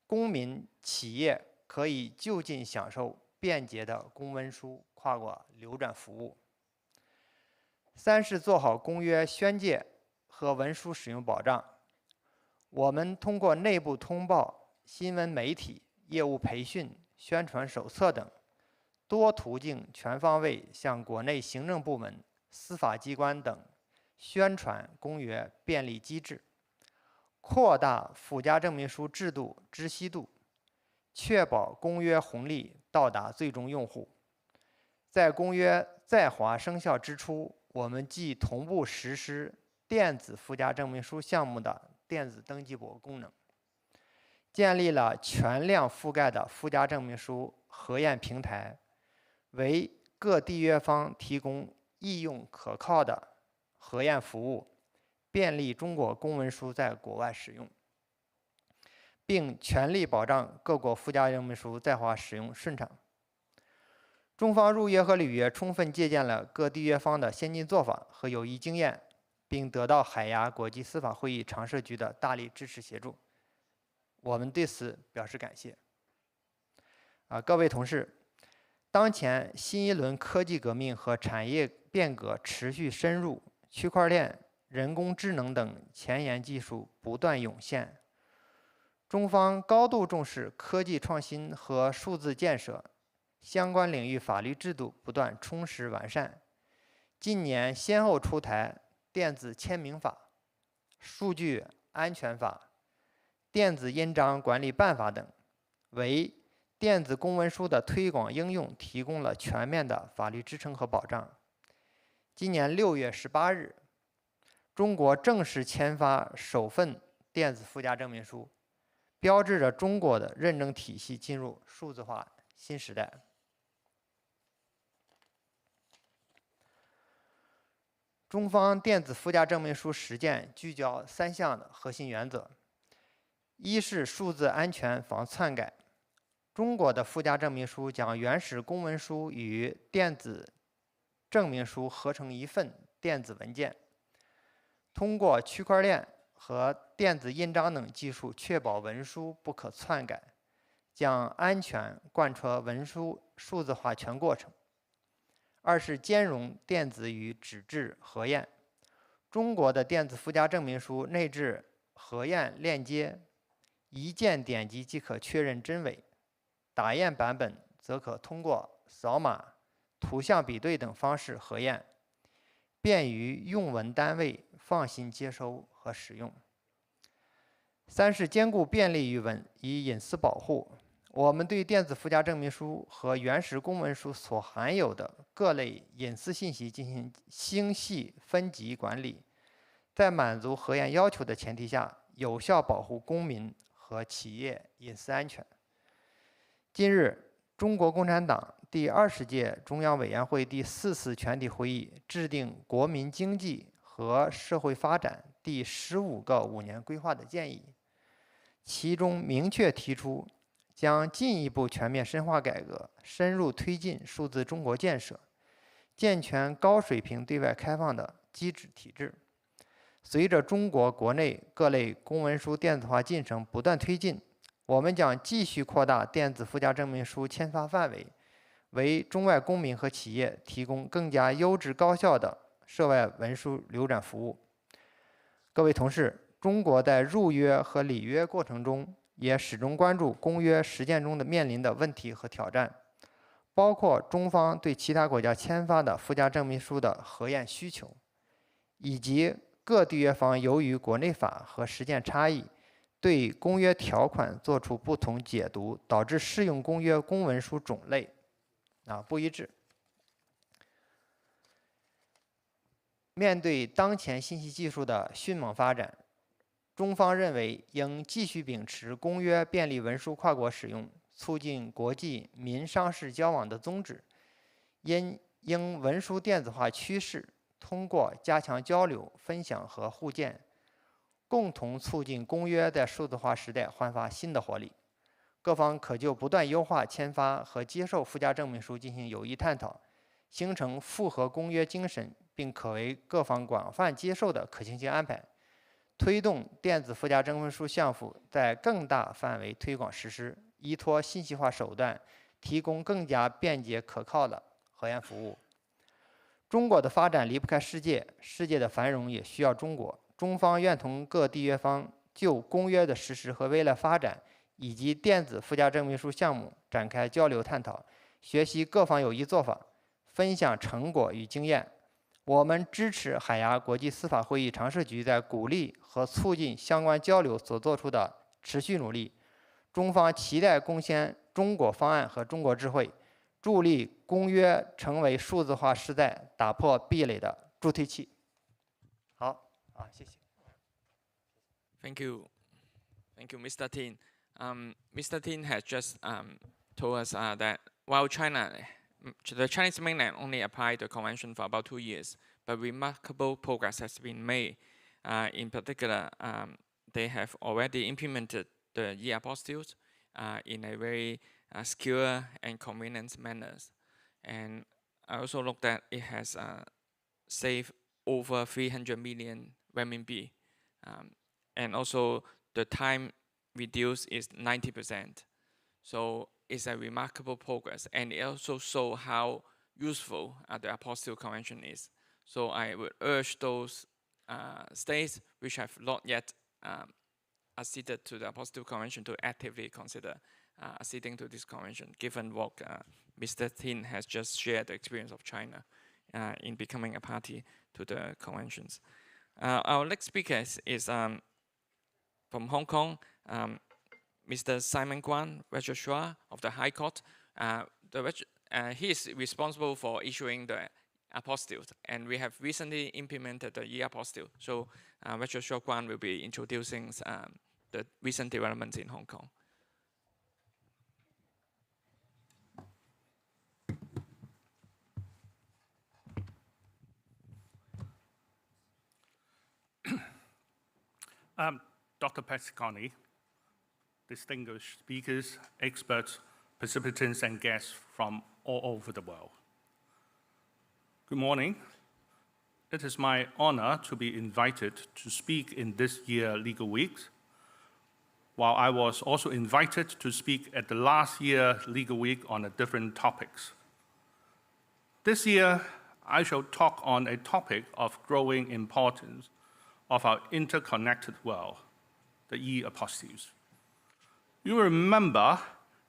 公民、企业可以就近享受便捷的公文书跨国流转服务。三是做好公约宣介和文书使用保障。我们通过内部通报、新闻媒体、业务培训、宣传手册等多途径全方位向国内行政部门、司法机关等宣传公约便利机制，扩大附加证明书制度知悉度，确保公约红利到达最终用户。在公约在华生效之初，我们即同步实施电子附加证明书项目的电子登记簿功能，建立了全量覆盖的附加证明书核验平台，为各缔约方提供易用可靠的核验服务，便利中国公文书在国外使用，并全力保障各国附加证明书在华使用顺畅。中方入约和履约充分借鉴了各缔约方的先进做法和有益经验，并得到海牙国际司法会议常设局的大力支持协助，我们对此表示感谢。各位同事，当前新一轮科技革命和产业变革持续深入，区块链、人工智能等前沿技术不断涌现。中方高度重视科技创新和数字建设，相关领域法律制度不断充实完善。近年先后出台电子签名法、数据安全法、电子印章管理办法等，为电子公文书的推广应用提供了全面的法律支撑和保障。今年6月18日，中国正式签发首份电子附加证明书，标志着中国的认证体系进入数字化新时代。中方电子附加证明书实践聚焦3项的核心原则：一是数字安全防篡改。中国的附加证明书将原始公文书与电子证明书合成一份电子文件，通过区块链和电子印章等技术确保文书不可篡改，将安全贯彻文书数字化全过程。二是兼容电子与纸质核验。中国的电子附加证明书内置核验链接，一键点击即可确认真伪，打印版本则可通过扫码、图像比对等方式核验，便于用文单位放心接收和使用。三是兼顾便利与隐私保护。我们对电子附加证明书和原始公文书所含有的各类隐私信息进行精细分级管理，在满足核验要求的前提下，有效保护公民和企业隐私安全。近日，中国共产党第20届中央委员会第4次全体会议制定国民经济和社会发展第15个5年规划的建议，其中明确提出将进一步全面深化改革，深入推进数字中国建设，健全高水平对外开放的机制体制。随着中国国内各类公文书电子化进程不断推进，我们将继续扩大电子附加证明书签发范围，为中外公民和企业提供更加优质高效的涉外文书流转服务。各位同事，中国在入约和履约过程中，也始终关注公约实践中的面临的问题和挑战，包括中方对其他国家签发的附加证明书的核验需求，以及各缔约方由于国内法和实践差异，对公约条款作出不同解读，导致适用公约公文书种类不一致。面对当前信息技术的迅猛发展，中方认为应继续秉持公约便利文书跨国使用、促进国际民商事交往的宗旨，应文书电子化趋势，通过加强交流、分享和互鉴，共同促进公约在数字化时代焕发新的活力。各方可就不断优化签发和接受附加证明书进行有益探讨，形成符合公约精神并可为各方广泛接受的可行性安排，推动电子附加证明书项目在更大范围推广实施，依托信息化手段，提供更加便捷可靠的核验服务。中国的发展离不开世界，世界的繁荣也需要中国。中方愿同各缔约方就公约的实施和未来发展，以及电子附加证明书项目展开交流探讨，学习各方有益做法，分享成果与经验。我们支持海牙国际司法会议常设局在鼓励和促进相关交流所做出的持续努力。中方期待贡献中国方案和中国智慧，助力公约成为数字化时代打破壁垒的助推器。好，谢谢。Thank you, Mr. Tin. Mr. Tin has just told us that while the Chinese mainland only applied the convention for about 2 years, but remarkable progress has been made. In particular, they have already implemented the e-apostilles in a very secure and convenient manner. And I also looked at it has saved over 300 million renminbi. And also the time reduced is 90%. So it's a remarkable progress, and it also shows how useful the Apostille Convention is. So I would urge those states which have not yet acceded to the Apostille Convention to actively consider acceding to this convention, given what Mr. Tin has just shared the experience of China in becoming a party to the conventions. Our next speaker is from Hong Kong, Mr. Simon Guan, Registrar of the High Court. He is responsible for issuing the apostilles, and we have recently implemented the e-apostille. So Registrar Guan will be introducing the recent developments in Hong Kong. Dr. Pasconi, distinguished speakers, experts, participants, and guests from all over the world. Good morning. It is my honor to be invited to speak in this year's Legal Week, while I was also invited to speak at the last year's Legal Week on different topics. This year, I shall talk on a topic of growing importance of our interconnected world, the e-apostilles. You will remember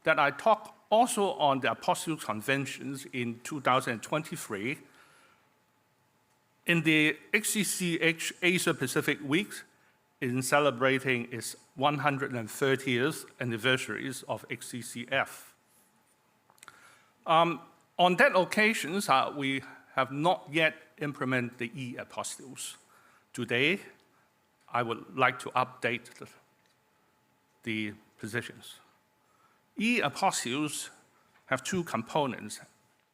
that I talked also on the Apostille Conventions in 2023 in the HCCH Asia Pacific Week in celebrating its 130th anniversary of HCCF. On that occasion, we have not yet implemented the e-apostilles. Today, I would like to update the positions. E-apostilles have two components,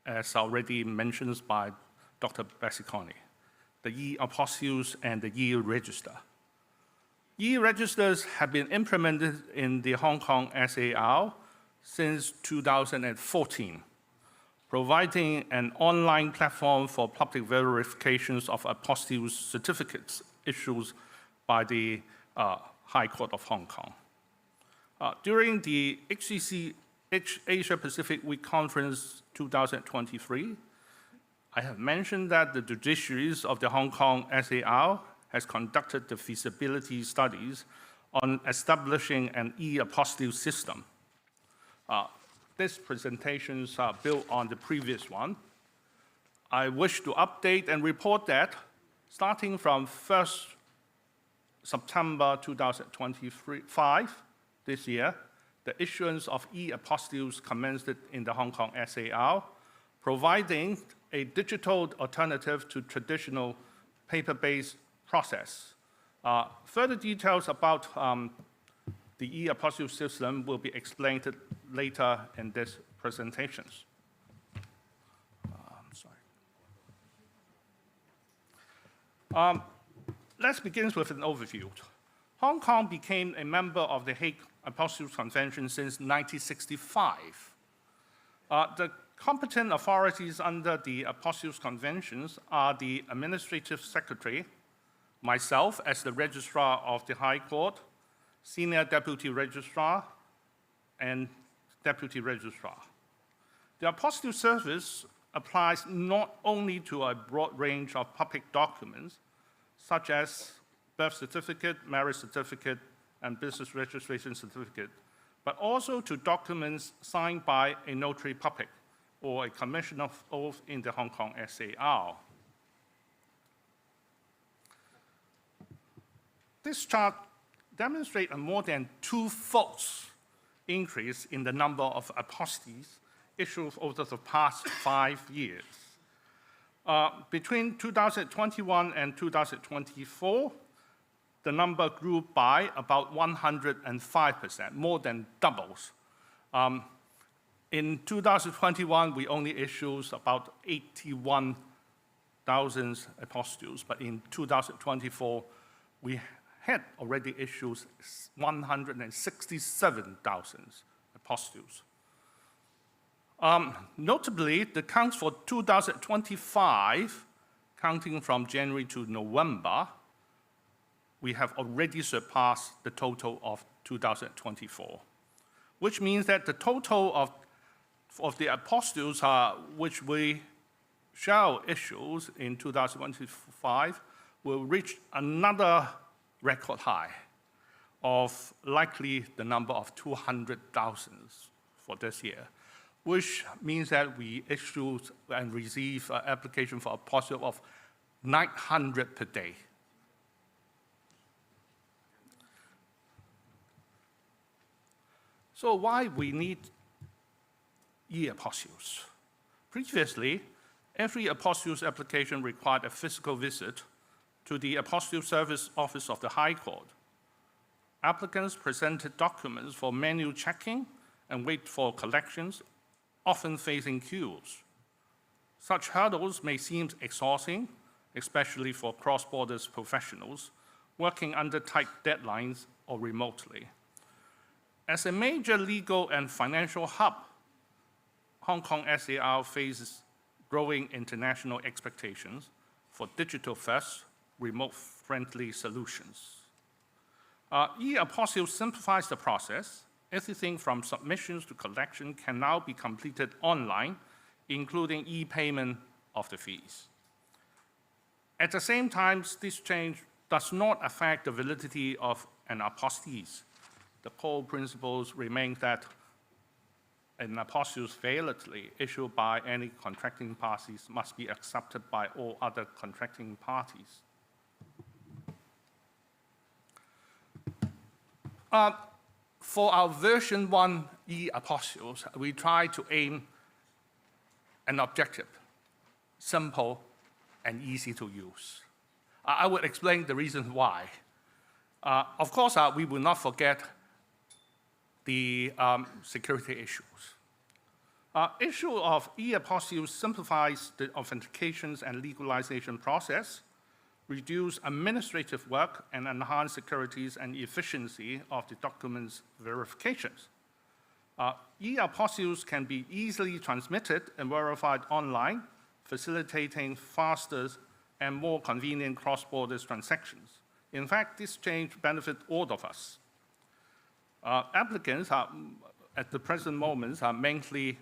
as already mentioned by Dr. Pasconi, the e-apostilles and the e-register. E-registers have been implemented in the Hong Kong SAR since 2014, providing an online platform for public verifications of apostille certificates issued by the High Court of Hong Kong. During the HCCH Asia Pacific Week Conference 2023, I have mentioned that the judiciaries of the Hong Kong SAR has conducted the feasibility studies on establishing an e-apostille system. These presentations are built on the previous one. I wish to update and report that starting from 1st September 2025, this year, the issuance of e-apostilles commenced in the Hong Kong SAR, providing a digital alternative to traditional paper-based process. Further details about the e-apostille system will be explained later in these presentations. Let's begin with an overview. Hong Kong became a member of the Hague Apostille Convention since 1965. The competent authorities under the Apostille Conventions are the Administrative Secretary, myself as the Registrar of the High Court, Senior Deputy Registrar, and Deputy Registrar. The Apostille Service applies not only to a broad range of public documents, such as birth certificate, marriage certificate, and business registration certificate, but also to documents signed by a notary public or a commissioner of oath in the Hong Kong SAR. This chart demonstrates a more than two-fold increase in the number of apostilles issued over the past 5 years. Between 2021 and 2024, the number grew by about 105%, more than doubles. In 2021, we issued issued about 81,000 apostilles, but in 2024, we had already issued 167,000 apostilles. Notably, the counts for 2025, counting from January to November, we have already surpassed the total of 2024, which means that the total of the apostilles which we shall issue in 2025 will reach another record high of likely the number of 200,000 for this year, which means that we issue and receive an application for apostille of 900 per day. So why we need e-apostilles? Previously, every apostille's application required a physical visit to the Apostille Service Office of the High Court. Applicants presented documents for manual checking and wait for collections, often facing queues. Such hurdles may seem exhausting, especially for cross-border professionals working under tight deadlines or remotely. As a major legal and financial hub, Hong Kong SAR faces growing international expectations for digital-first, remote-friendly solutions. E-apostille simplifies the process. Everything from submissions to collection can now be completed online, including e-payment of the fees. At the same time, this change does not affect the validity of an apostille. The core principles remain that an apostille validly issued by any contracting parties must be accepted by all other contracting parties. For our version 1 e-apostilles, we try to aim an objective, simple, and easy to use. I will explain the reason why. Of course, we will not forget the security issues. Issue of e-apostilles simplifies the authentications and legalization process, reduce administrative work, and enhance securities and efficiency of the documents verifications. E-apostilles can be easily transmitted and verified online, facilitating faster and more convenient cross-border transactions. In fact, this change benefits all of us. Applicants at the present moment are mainly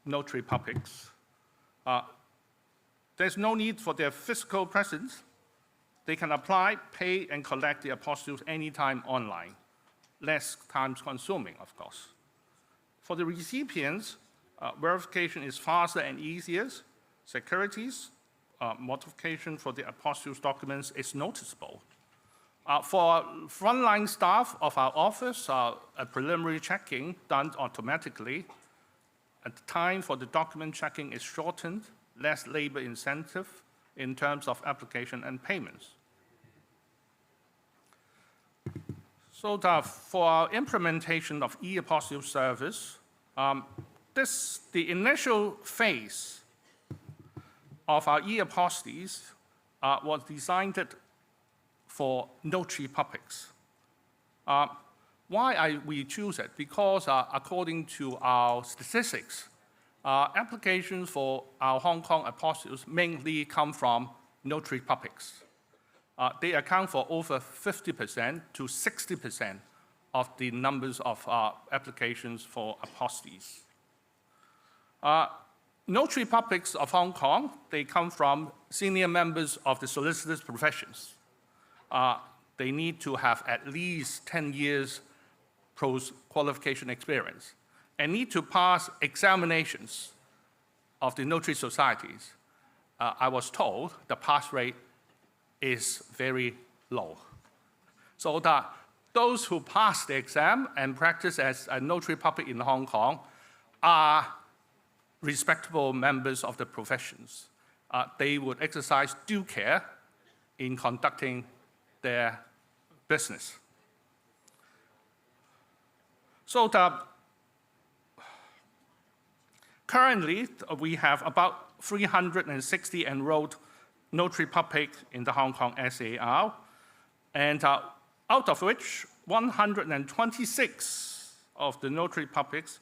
notary publics. There's no need for their physical presence. They can apply, pay, and collect the apostilles anytime online. Less time-consuming, of course. For the recipients, verification is faster and easier. Securities, modification for the apostilles documents is noticeable. For frontline staff of our office, a preliminary checking done automatically. And the time for the document checking is shortened, less labor incentive in terms of application and payments. So for our implementation of e-apostille service, the initial phase of our e-apostilles was designed for notary publics. Why we choose it? Because according to our statistics, applications for our Hong Kong apostilles mainly come from notary publics. They account for over 50% to 60% of the numbers of applications for apostilles. Notary publics of Hong Kong, they come from senior members of the solicitors' professions. They need to have at least 10 years post-qualification experience and need to pass examinations of the notary societies. I was told the pass rate is very low. So that those who pass the exam and practice as a notary public in Hong Kong are respectable members of the professions. They would exercise due care in conducting their business. So currently, we have about 360 enrolled notary public in the Hong Kong SAR, and out of which 126 of the notary publics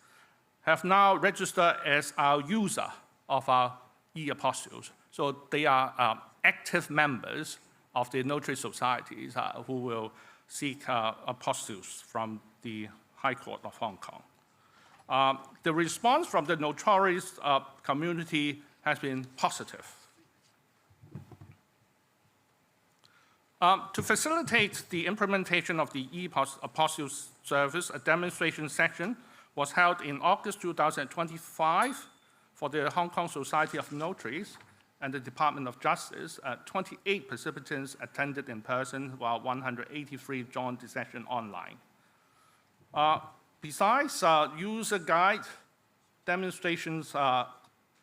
have now registered as our user of our e-apostilles. So they are active members of the notary societies who will seek apostilles from the High Court of Hong Kong. The response from the notaries community has been positive. To facilitate the implementation of the e-apostille service, a demonstration session was held in August 2025 for the Hong Kong Society of Notaries and the Department of Justice. 28 participants attended in person, while 183 joined the session online. Besides user guide, demonstrations,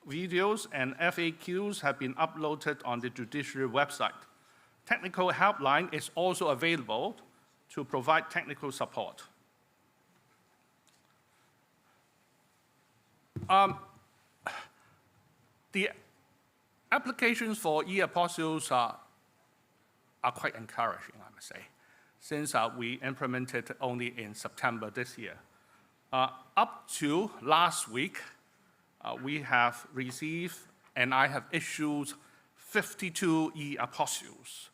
videos, and FAQs have been uploaded on the judiciary website. Technical helpline is also available to provide technical support. The applications for e-apostilles are quite encouraging, I must say, since we implemented only in September this year. Up to last week, we have received and I have issued 52 e-apostilles.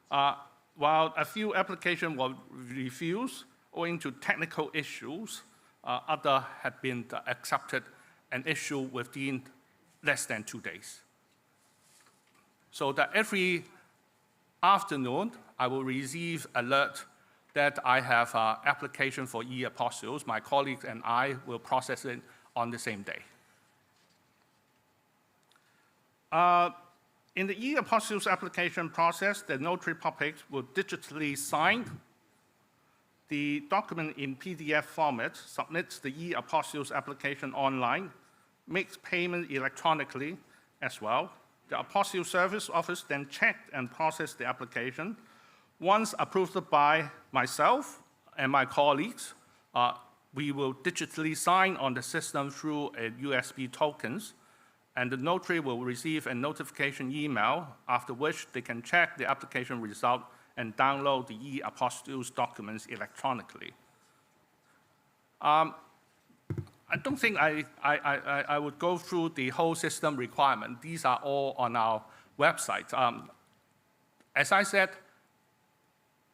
While a few applications were refused owing to technical issues, others have been accepted and issued within less than 2 days. So that every afternoon, I will receive alert that I have an application for e-apostilles. My colleagues and I will process it on the same day. In the e-apostilles application process, the notary public will digitally sign the document in PDF format, submits the e-apostilles application online, makes payment electronically as well. The apostille service office then checked and processed the application. Once approved by myself and my colleagues, we will digitally sign on the system through a USB tokens, and the notary will receive a notification email, after which they can check the application result and download the e-apostilles documents electronically. I don't think I would go through the whole system requirement. These are all on our website. As I said,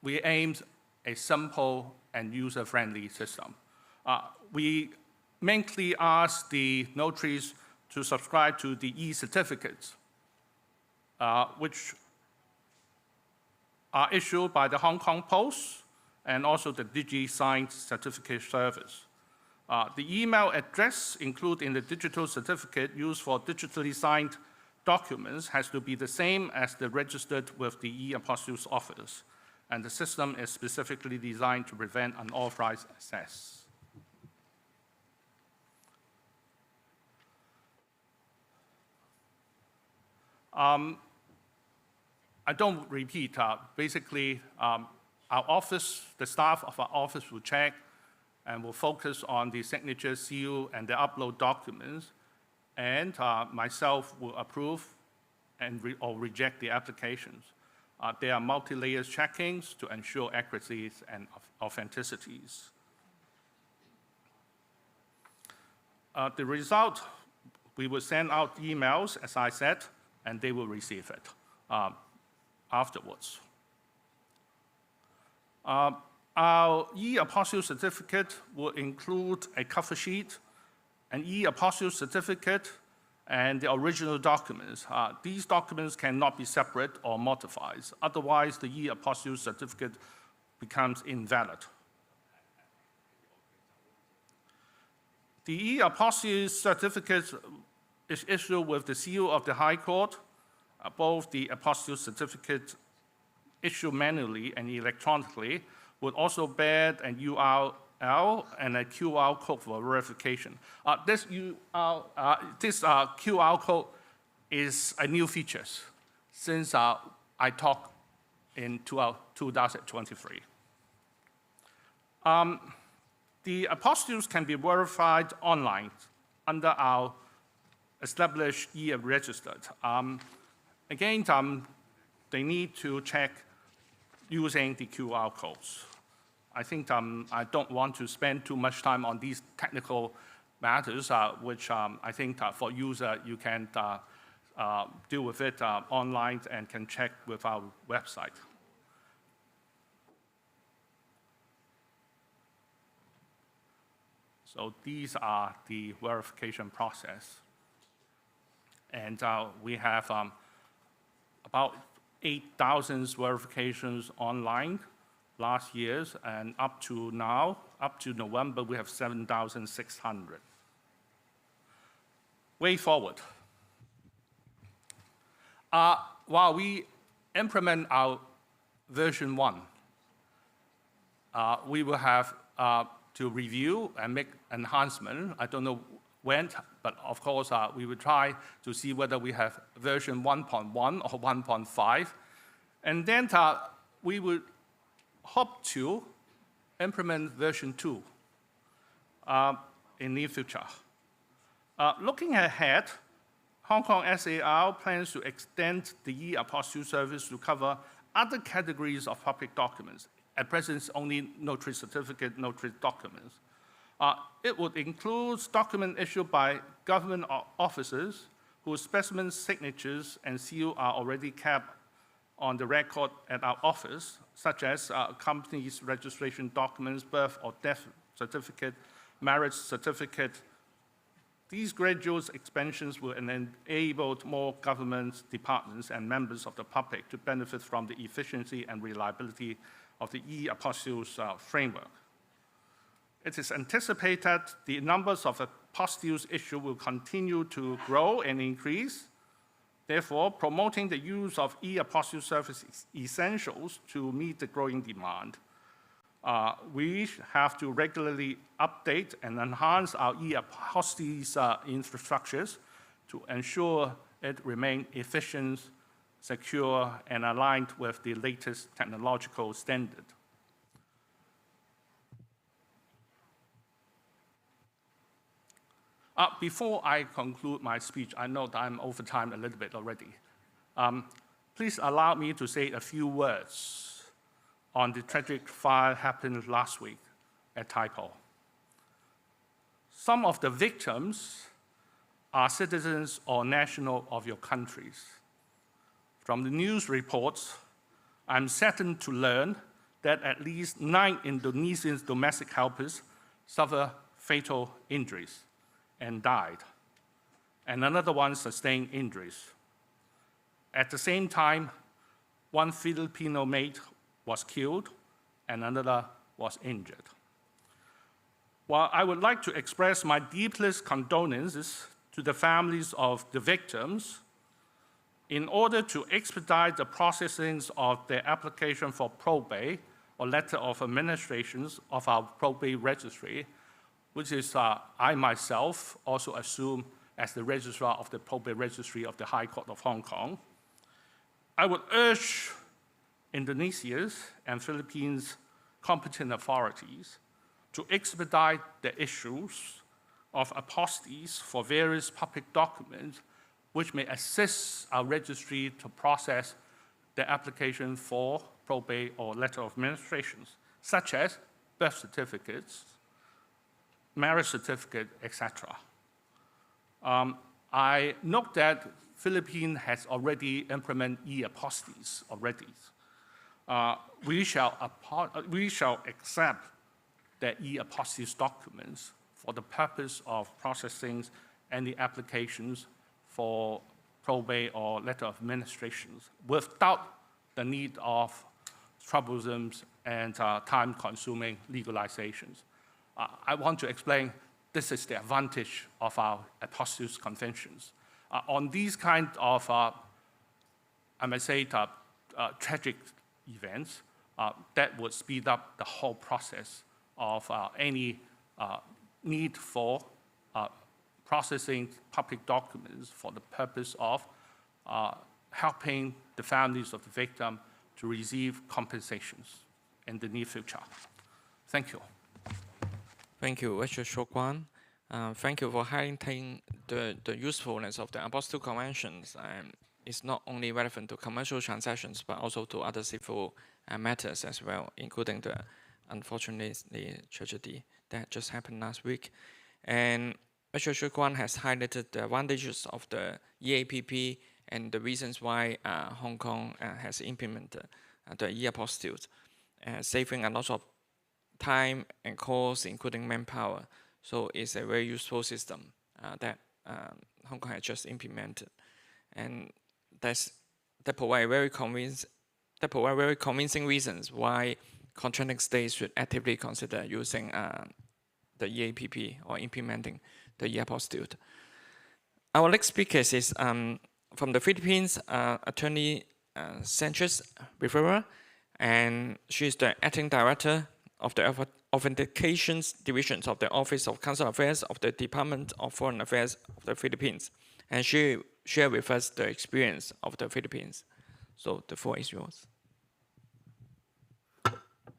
we aimed a simple and user-friendly system. We mainly ask the notaries to subscribe to the e-certificates, which are issued by the Hong Kong Post and also the DigiSign certificate service. The email address included in the digital certificate used for digitally signed documents has to be the same as the registered with the e-Apostille's office, and the system is specifically designed to prevent unauthorized access. I don't repeat. Basically, our office, the staff of our office will check and will focus on the signature, seal, and the upload documents, and myself will approve and or reject the applications. There are multi-layers checkings to ensure accuracies and authenticities. The result, we will send out emails, as I said, and they will receive it afterwards. Our e-Apostille certificate will include a cover sheet, an e-Apostille certificate, and the original documents. These documents cannot be separate or modified. Otherwise, the e-Apostille certificate becomes invalid. The e-Apostille certificate is issued with the seal of the High Court. Both the Apostille certificate issued manually and electronically would also bear an URL and a QR code for verification. This QR code is a new feature since I talked in 2023. The apostilles can be verified online under our established e-registered. Again, they need to check using the QR codes. I think I don't want to spend too much time on these technical matters, which I think for user, you can deal with it online and can check with our website. So these are the verification process. And we have about 8,000 verifications online last year, and up to now, up to November, we have 7,600. Way forward. While we implement our version 1, we will have to review and make enhancement. I don't know when, but of course, we will try to see whether we have version 1.1 or 1.5. And then we will hope to implement version 2 in near future. Looking ahead, Hong Kong SAR plans to extend the e-Apostille service to cover other categories of public documents. At present, only notary certificate, notary documents. It would include documents issued by government officers whose specimen signatures and seal are already kept on the record at our office, such as companies' registration documents, birth or death certificate, marriage certificate. These gradual expansions will enable more government departments and members of the public to benefit from the efficiency and reliability of the e-Apostille's framework. It is anticipated the numbers of apostilles issued will continue to grow and increase. Therefore, promoting the use of e-Apostille service is essential to meet the growing demand. We have to regularly update and enhance our e-Apostille's infrastructures to ensure it remains efficient, secure, and aligned with the latest technological standard. Before I conclude my speech, I know that I'm over time a little bit already. Please allow me to say a few words on the tragic fire happened last week at Tai Po. some of the victims are citizens or national of your countries. From the news reports, I'm saddened to learn that at least 9 Indonesian domestic helpers suffered fatal injuries and died, and another one sustained injuries. At the same time, one Filipino maid was killed and another was injured. While I would like to express my deepest condolences to the families of the victims, in order to expedite the processing of their application for probate or letter of administrations of our probate registry, which is I myself also assume as the registrar of the probate registry of the High Court of Hong Kong, I would urge Indonesia's and Philippines' competent authorities to expedite the issues of apostilles for various public documents which may assist our registry to process the application for probate or letter of administrations, such as birth certificates, marriage certificate, etc. I note that Philippines has already implemented e-apostilles already. We shall accept the e-apostilles documents for the purpose of processing any applications for probate or letter of administrations without the need of troublesome and time-consuming legalizations. I want to explain this is the advantage of our apostilles conventions. On these kind of, I might say, tragic events, that would speed up the whole process of any need for processing public documents for the purpose of helping the families of the victim to receive compensations in the near future. Thank you. Thank you, Mr. Shokwan. Thank you for highlighting the usefulness of the Apostille Conventions. It's not only relevant to commercial transactions, but also to other civil matters as well, including the, unfortunately, tragedy that just happened last week. And Mr. Shokwan has highlighted the advantages of the EAPP and the reasons why Hong Kong has implemented the e-apostilles, saving a lot of time and cost, including manpower. So it's a very useful system that Hong Kong has just implemented, and that provide very convincing reasons why contracting states should actively consider using the EAPP or implementing the e-apostille. Our next speaker is from the Philippines, Attorney Sanchez Rivera, and she is the acting director of the Authentications Divisions of the Office of Consular Affairs of the Department of Foreign Affairs of the Philippines. And she shared with us the experience of the Philippines. So the floor is yours.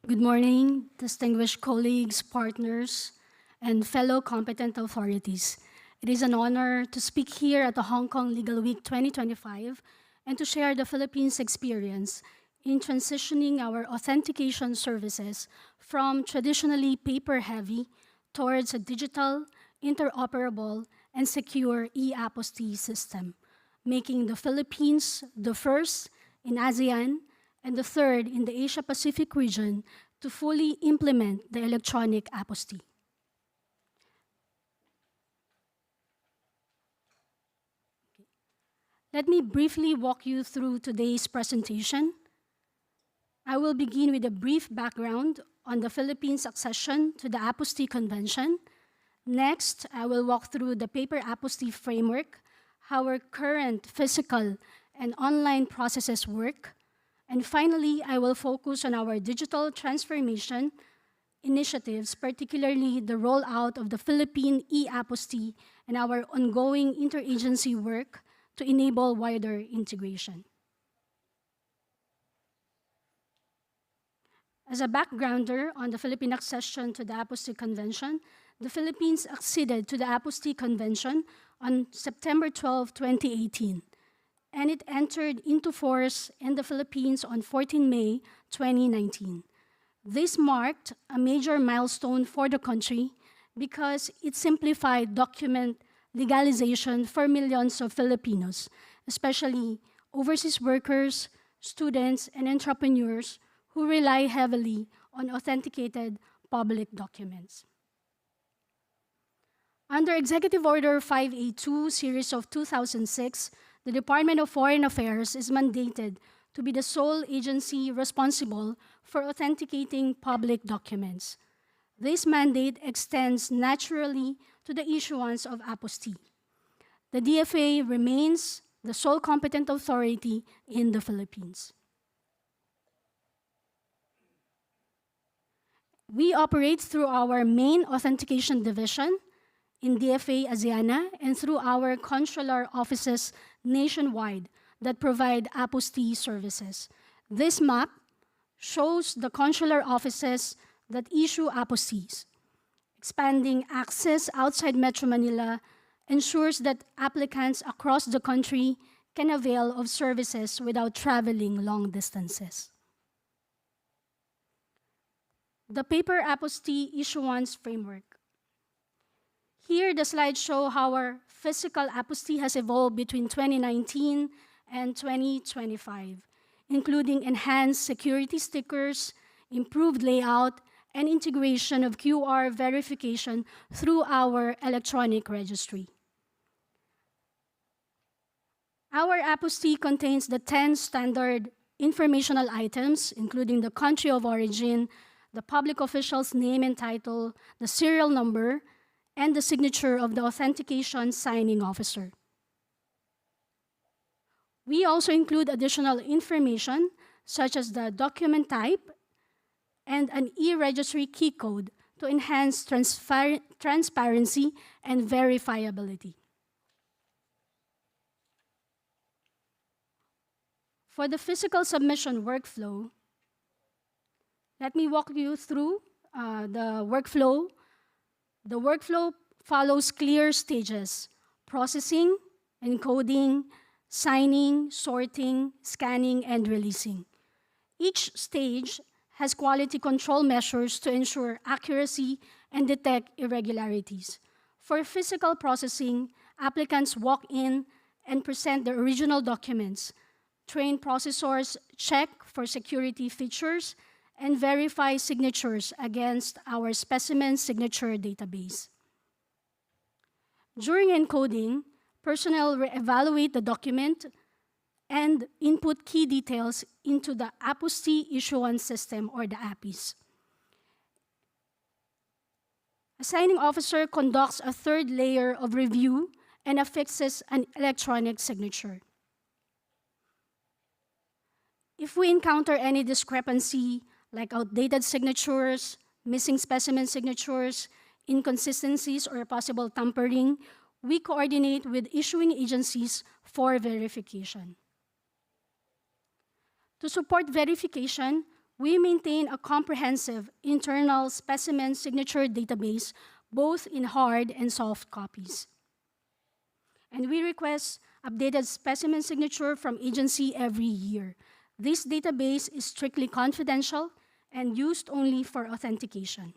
Good morning, distinguished colleagues, partners, and fellow competent authorities. It is an honor to speak here at the Hong Kong Legal Week 2025 and to share the Philippines' experience in transitioning our authentication services from traditionally paper-heavy towards a digital, interoperable, and secure e-apostille system, making the Philippines the first in ASEAN and the third in the Asia-Pacific region to fully implement the electronic apostille. Let me briefly walk you through today's presentation. I will begin with a brief background on the Philippines' accession to the Apostille Convention. Next, I will walk through the paper apostille framework, how our current physical and online processes work. And finally, I will focus on our digital transformation initiatives, particularly the rollout of the Philippine e-apostille and our ongoing interagency work to enable wider integration. As a backgrounder on the Philippine accession to the Apostille Convention, the Philippines acceded to the Apostille Convention on September 12, 2018, and it entered into force in the Philippines on 14 May 2019. This marked a major milestone for the country because it simplified document legalization for millions of Filipinos, especially overseas workers, students, and entrepreneurs who rely heavily on authenticated public documents. Under Executive Order 582, Series of 2006, the Department of Foreign Affairs is mandated to be the sole agency responsible for authenticating public documents. This mandate extends naturally to the issuance of apostille. The DFA remains the sole competent authority in the Philippines. We operate through our main authentication division in DFA Asiana and through our consular offices nationwide that provide apostille services. This map shows the consular offices that issue apostilles. Expanding access outside Metro Manila ensures that applicants across the country can avail of services without traveling long distances. The paper apostille issuance framework. Here, the slides show how our physical apostille has evolved between 2019 and 2025, including enhanced security stickers, improved layout, and integration of QR verification through our electronic registry. Our apostille contains the 10 standard informational items, including the country of origin, the public official's name and title, the serial number, and the signature of the authentication signing officer. We also include additional information, such as the document type and an e-registry key code to enhance transparency and verifiability. For the physical submission workflow, let me walk you through the workflow. The workflow follows clear stages: processing, encoding, signing, sorting, scanning, and releasing. Each stage has quality control measures to ensure accuracy and detect irregularities. For physical processing, applicants walk in and present the original documents. Trained processors check for security features and verify signatures against our specimen signature database. During encoding, personnel evaluate the document and input key details into the apostille issuance system, or the APIS. A signing officer conducts a third layer of review and affixes an electronic signature. If we encounter any discrepancy, like outdated signatures, missing specimen signatures, inconsistencies, or possible tampering, we coordinate with issuing agencies for verification. To support verification, we maintain a comprehensive internal specimen signature database, both in hard and soft copies. And we request updated specimen signature from agency every year. This database is strictly confidential and used only for authentication.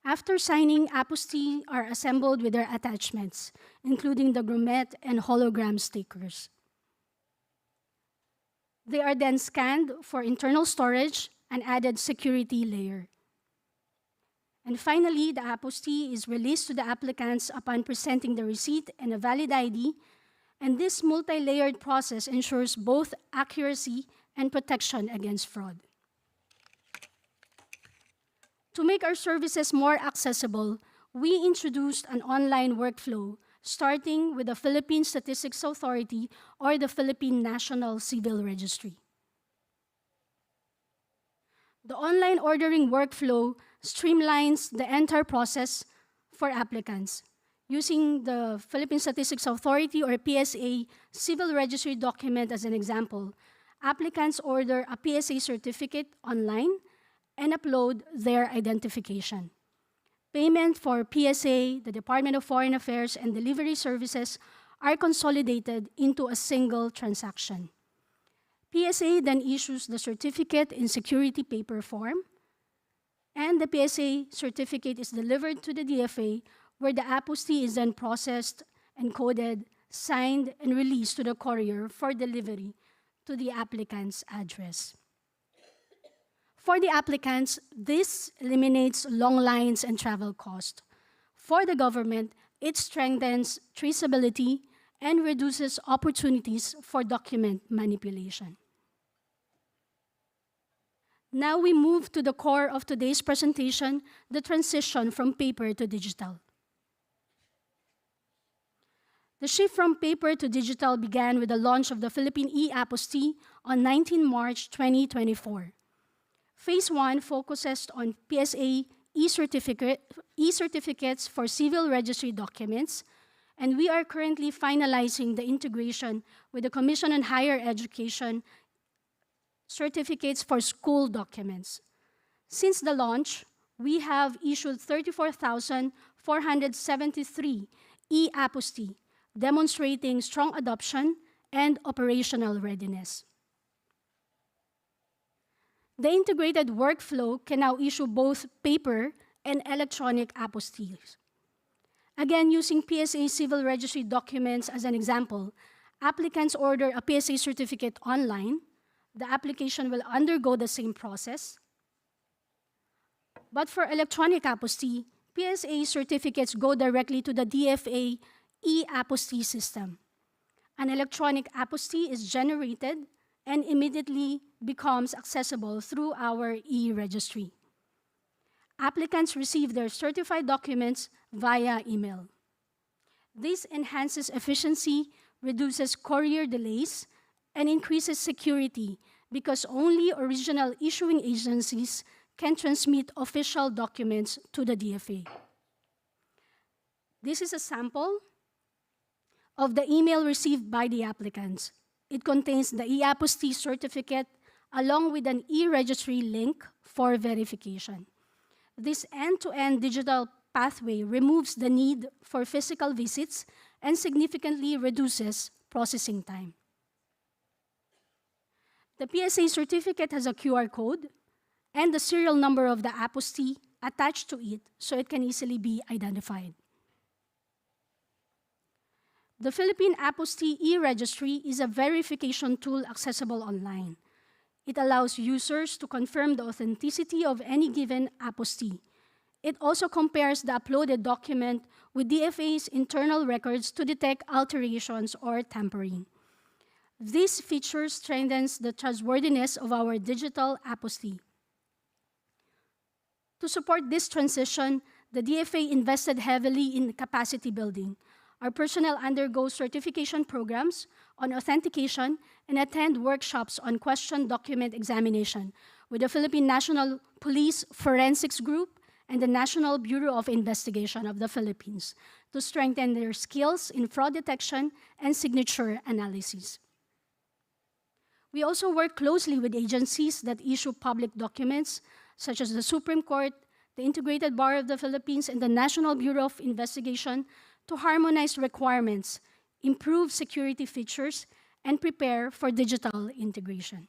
After signing, apostilles are assembled with their attachments, including the grommet and hologram stickers. They are then scanned for internal storage and added security layer. And finally, the apostille is released to the applicants upon presenting the receipt and a valid ID, and this multi-layered process ensures both accuracy and protection against fraud. To make our services more accessible, we introduced an online workflow, starting with the Philippine Statistics Authority or the Philippine National Civil Registry. The online ordering workflow streamlines the entire process for applicants. Using the Philippine Statistics Authority or PSA Civil Registry document as an example, applicants order a PSA certificate online and upload their identification. Payment for PSA, the Department of Foreign Affairs, and delivery services are consolidated into a single transaction. PSA then issues the certificate in security paper form. and the PSA certificate is delivered to the DFA, where the apostille is then processed, encoded, signed, and released to the courier for delivery to the applicant's address. For the applicants, this eliminates long lines and travel cost. For the government, it strengthens traceability and reduces opportunities for document manipulation. Now we move to the core of today's presentation, the transition from paper to digital. The shift from paper to digital began with the launch of the Philippine e-Apostille on 19 March 2024. Phase 1 focuses on PSA e-certificates for civil registry documents, and we are currently finalizing the integration with the Commission on Higher Education certificates for school documents. Since the launch, we have issued 34,473 e-Apostille, demonstrating strong adoption and operational readiness. The integrated workflow can now issue both paper and electronic apostilles. Again, using PSA civil registry documents as an example, applicants order a PSA certificate online. The application will undergo the same process. But for electronic apostille, PSA certificates go directly to the DFA e-Apostille system. An electronic apostille is generated and immediately becomes accessible through our e-registry. Applicants receive their certified documents via email. This enhances efficiency, reduces courier delays, and increases security because only original issuing agencies can transmit official documents to the DFA. This is a sample of the email received by the applicants. It contains the e-Apostille certificate along with an e-registry link for verification. This end-to-end digital pathway removes the need for physical visits and significantly reduces processing time. The PSA certificate has a QR code and the serial number of the apostille attached to it so it can easily be identified. The Philippine Apostille e-registry is a verification tool accessible online. It allows users to confirm the authenticity of any given apostille. It also compares the uploaded document with DFA's internal records to detect alterations or tampering. This feature strengthens the trustworthiness of our digital apostille. To support this transition, the DFA invested heavily in capacity building. Our personnel undergo certification programs on authentication and attend workshops on question document examination with the Philippine National Police Forensics Group and the National Bureau of Investigation of the Philippines to strengthen their skills in fraud detection and signature analysis. We also work closely with agencies that issue public documents, such as the Supreme Court, the Integrated Bar of the Philippines, and the National Bureau of Investigation to harmonize requirements, improve security features, and prepare for digital integration.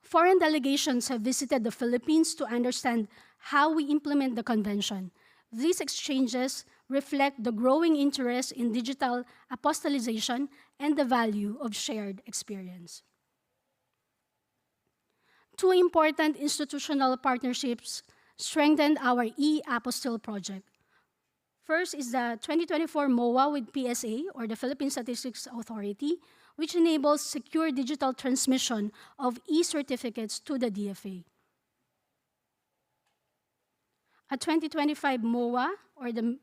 Foreign delegations have visited the Philippines to understand how we implement the convention. These exchanges reflect the growing interest in digital apostillization and the value of shared experience. Two important institutional partnerships strengthened our e-Apostille project. First is the 2024 MOA with PSA, or the Philippine Statistics Authority, which enables secure digital transmission of e-certificates to the DFA. A 2025 MOA, or the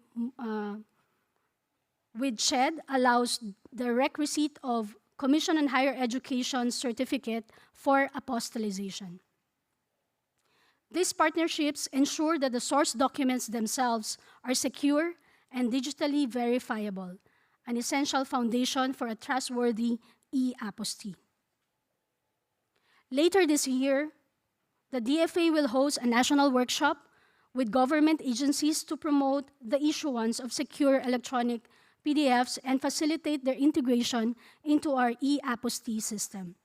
with CHED, allows direct receipt of Commission on Higher Education certificate for apostillization. These partnerships ensure that the source documents themselves are secure and digitally verifiable, an essential foundation for a trustworthy e-Apostille. Later this year, the DFA will host a national workshop with government agencies to promote the issuance of secure electronic PDFs and facilitate their integration into our e-Apostille system.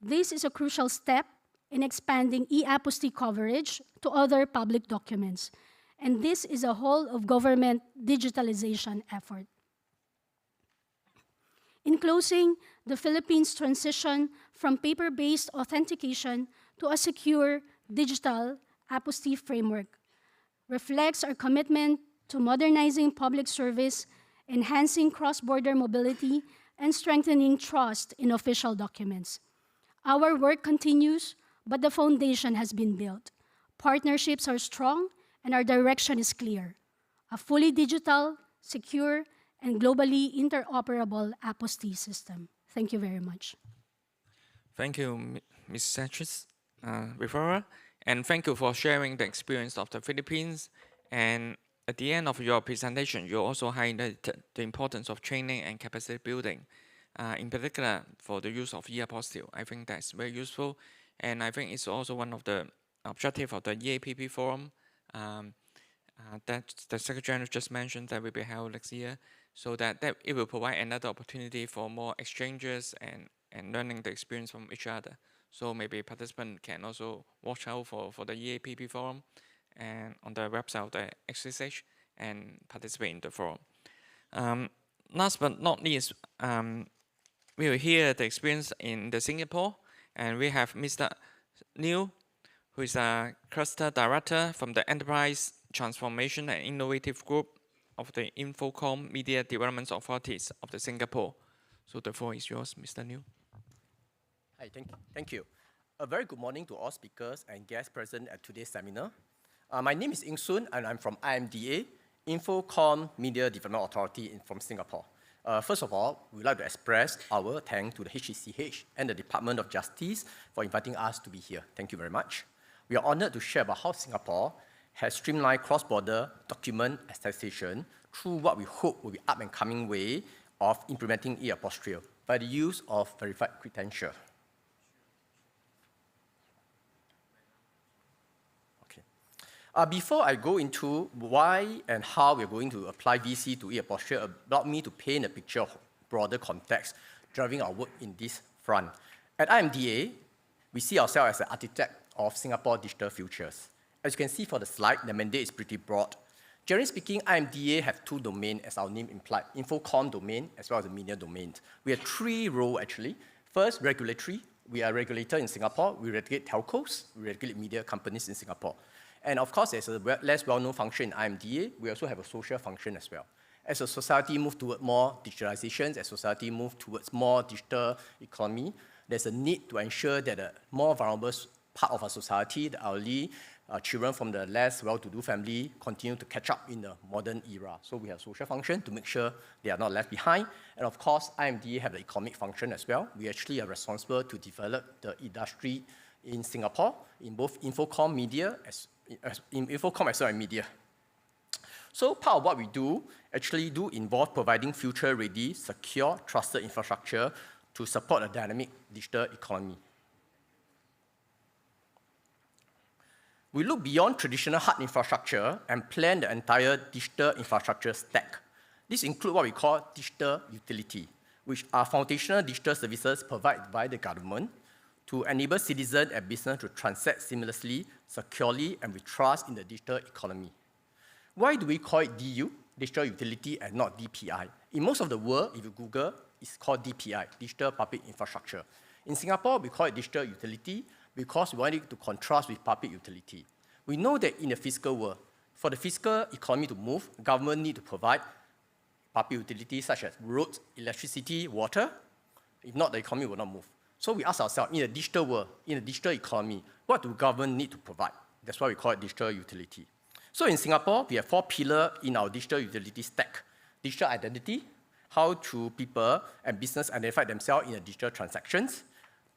This is a crucial step in expanding e-apostille coverage to other public documents. And this is a whole of government digitalization effort. In closing, the Philippines' transition from paper-based authentication to a secure digital apostille framework reflects our commitment to modernizing public service, enhancing cross-border mobility, and strengthening trust in official documents. Our work continues, but the foundation has been built. Partnerships are strong, and our direction is clear: a fully digital, secure, and globally interoperable apostille system. Thank you very much. Thank you, Ms. Sanchez Rivera, and thank you for sharing the experience of the Philippines. And at the end of your presentation, you also highlighted the importance of training and capacity building, in particular for the use of e-apostille. I think that's very useful, and I think it's also one of the objectives of the EAPP forum that the Secretary General just mentioned that will be held next year, so that it will provide another opportunity for more exchanges and learning the experience from each other. So maybe participants can also watch out for the EAPP forum and on the website of the HCCH and participate in the forum. Last but not least, we will hear the experience in the Singapore, and we have Mr. Liu, who is a cluster director from the Enterprise Transformation and Innovative Group of the Infocom Media Development Authorities of the Singapore. So the floor is yours, Mr. Liu. Hi, thank you. A very good morning to all speakers and guests present at today's seminar. My name is Ing Soon, and I'm from IMDA, Infocom Media Development Authority from Singapore. First of all, we'd like to express our thanks to the HCCH and the Department of Justice for inviting us to be here. Thank you very much. We are honored to share about how Singapore has streamlined cross-border document attestation through what we hope will be up-and-coming way of implementing e-apostille by the use of verified credential. Before I go into why and how we're going to apply VC to e-apostille, allow me to paint a picture of broader context driving our work in this front. At IMDA, we see ourselves as the architect of Singapore digital futures. As you can see for the slide, the mandate is pretty broad. Generally speaking, IMDA have two domains, as our name implied, Infocom domain as well as the media domain. We have three roles, actually. First, regulatory. We are a regulator in Singapore. We regulate telcos. We regulate media companies in Singapore. And of course, there's a less well-known function in IMDA. We also have a social function as well. As a society moves toward more digitalization, as society moves towards more digital economy, there's a need to ensure that a more vulnerable part of our society, the elderly, children from the less well-to-do family, continue to catch up in the modern era. So we have social function to make sure they are not left behind. And of course, IMDA have the economic function as well. We actually are responsible to develop the industry in Singapore, in both Infocom media, in Infocom as well as media. So part of what we do actually do involve providing future-ready, secure, trusted infrastructure to support a dynamic digital economy. We look beyond traditional hard infrastructure and plan the entire digital infrastructure stack. This includes what we call digital utility, which are foundational digital services provided by the government to enable citizens and business to transact seamlessly, securely, and with trust in the digital economy. Why do we call it DU, digital utility, and not DPI? In most of the world, if you Google, it's called DPI, digital public infrastructure. In Singapore, we call it digital utility because we want it to contrast with public utility. We know that in the physical world, for the physical economy to move, government need to provide public utilities such as roads, electricity, water. If not, the economy will not move. So we ask ourselves, in the digital world, in the digital economy, what do government need to provide? That's why we call it digital utility. So in Singapore, we have 4 pillars in our digital utility stack. Digital identity, how do people and business identify themselves in the digital transactions.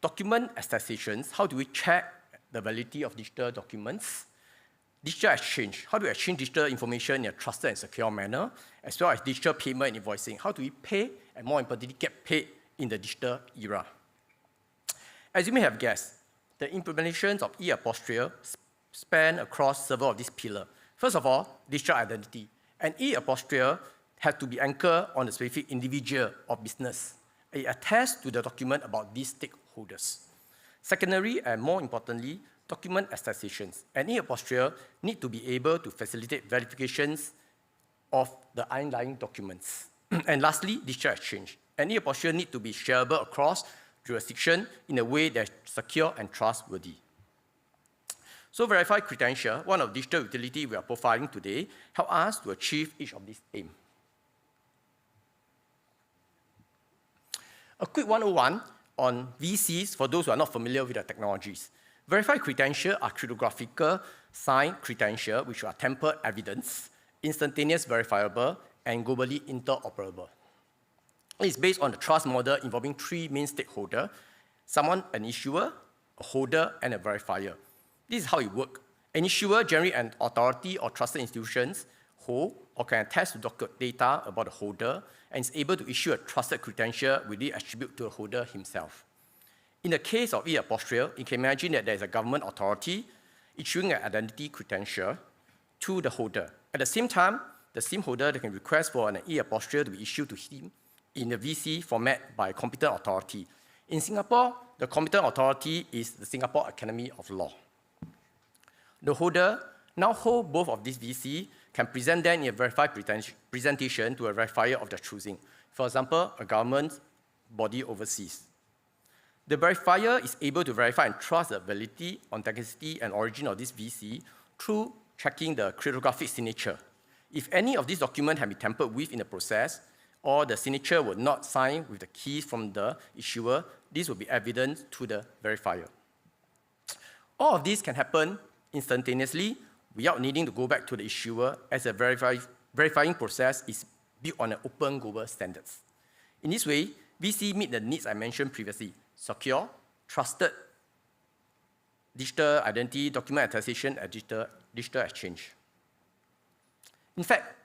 Document attestations, how do we check the validity of digital documents. Digital exchange, how do we exchange digital information in a trusted and secure manner, as well as digital payment and invoicing, how do we pay, and more importantly, get paid in the digital era. As you may have guessed, the implementations of e-apostille span across several of these pillars. First of all, digital identity. An e-apostille has to be anchored on a specific individual or business. It attests to the document about these stakeholders. Secondary, and more importantly, document attestations. An e-apostille need to be able to facilitate verifications of the underlying documents. And lastly, digital exchange. An e-apostille need to be shareable across jurisdiction in a way that's secure and trustworthy. So verified credential, one of digital utility we are profiling today, help us to achieve each of these aims. A quick 101 on VCs for those who are not familiar with the technologies. Verified credential are cryptographical signed credential which are tamper evidence, instantaneous verifiable, and globally interoperable. It is based on the trust model involving three main stakeholders: someone, an issuer, a holder, and a verifier. This is how it works. An issuer, generally an authority or trusted institutions, hold or can attest to document data about the holder and is able to issue a trusted credential with the attribute to the holder himself. In the case of e-apostille, you can imagine that there is a government authority issuing an identity credential to the holder. At the same time, the same holder can request for an e-apostille to be issued to him in the VC format by a competent authority. In Singapore, the competent authority is the Singapore Academy of Law. The holder now hold both of these VC, can present them in a verified presentation to a verifier of their choosing. For example, a government body overseas. The verifier is able to verify and trust the validity, authenticity, and origin of this VC through checking the cryptographic signature. If any of these documents have been tampered with in the process, or the signature were not signed with the keys from the issuer, this will be evident to the verifier. All of this can happen instantaneously without needing to go back to the issuer, as a verifying process is built on an open global standards. In this way, VC meet the needs I mentioned previously: secure, trusted, digital identity, document attestation, and digital exchange. In fact,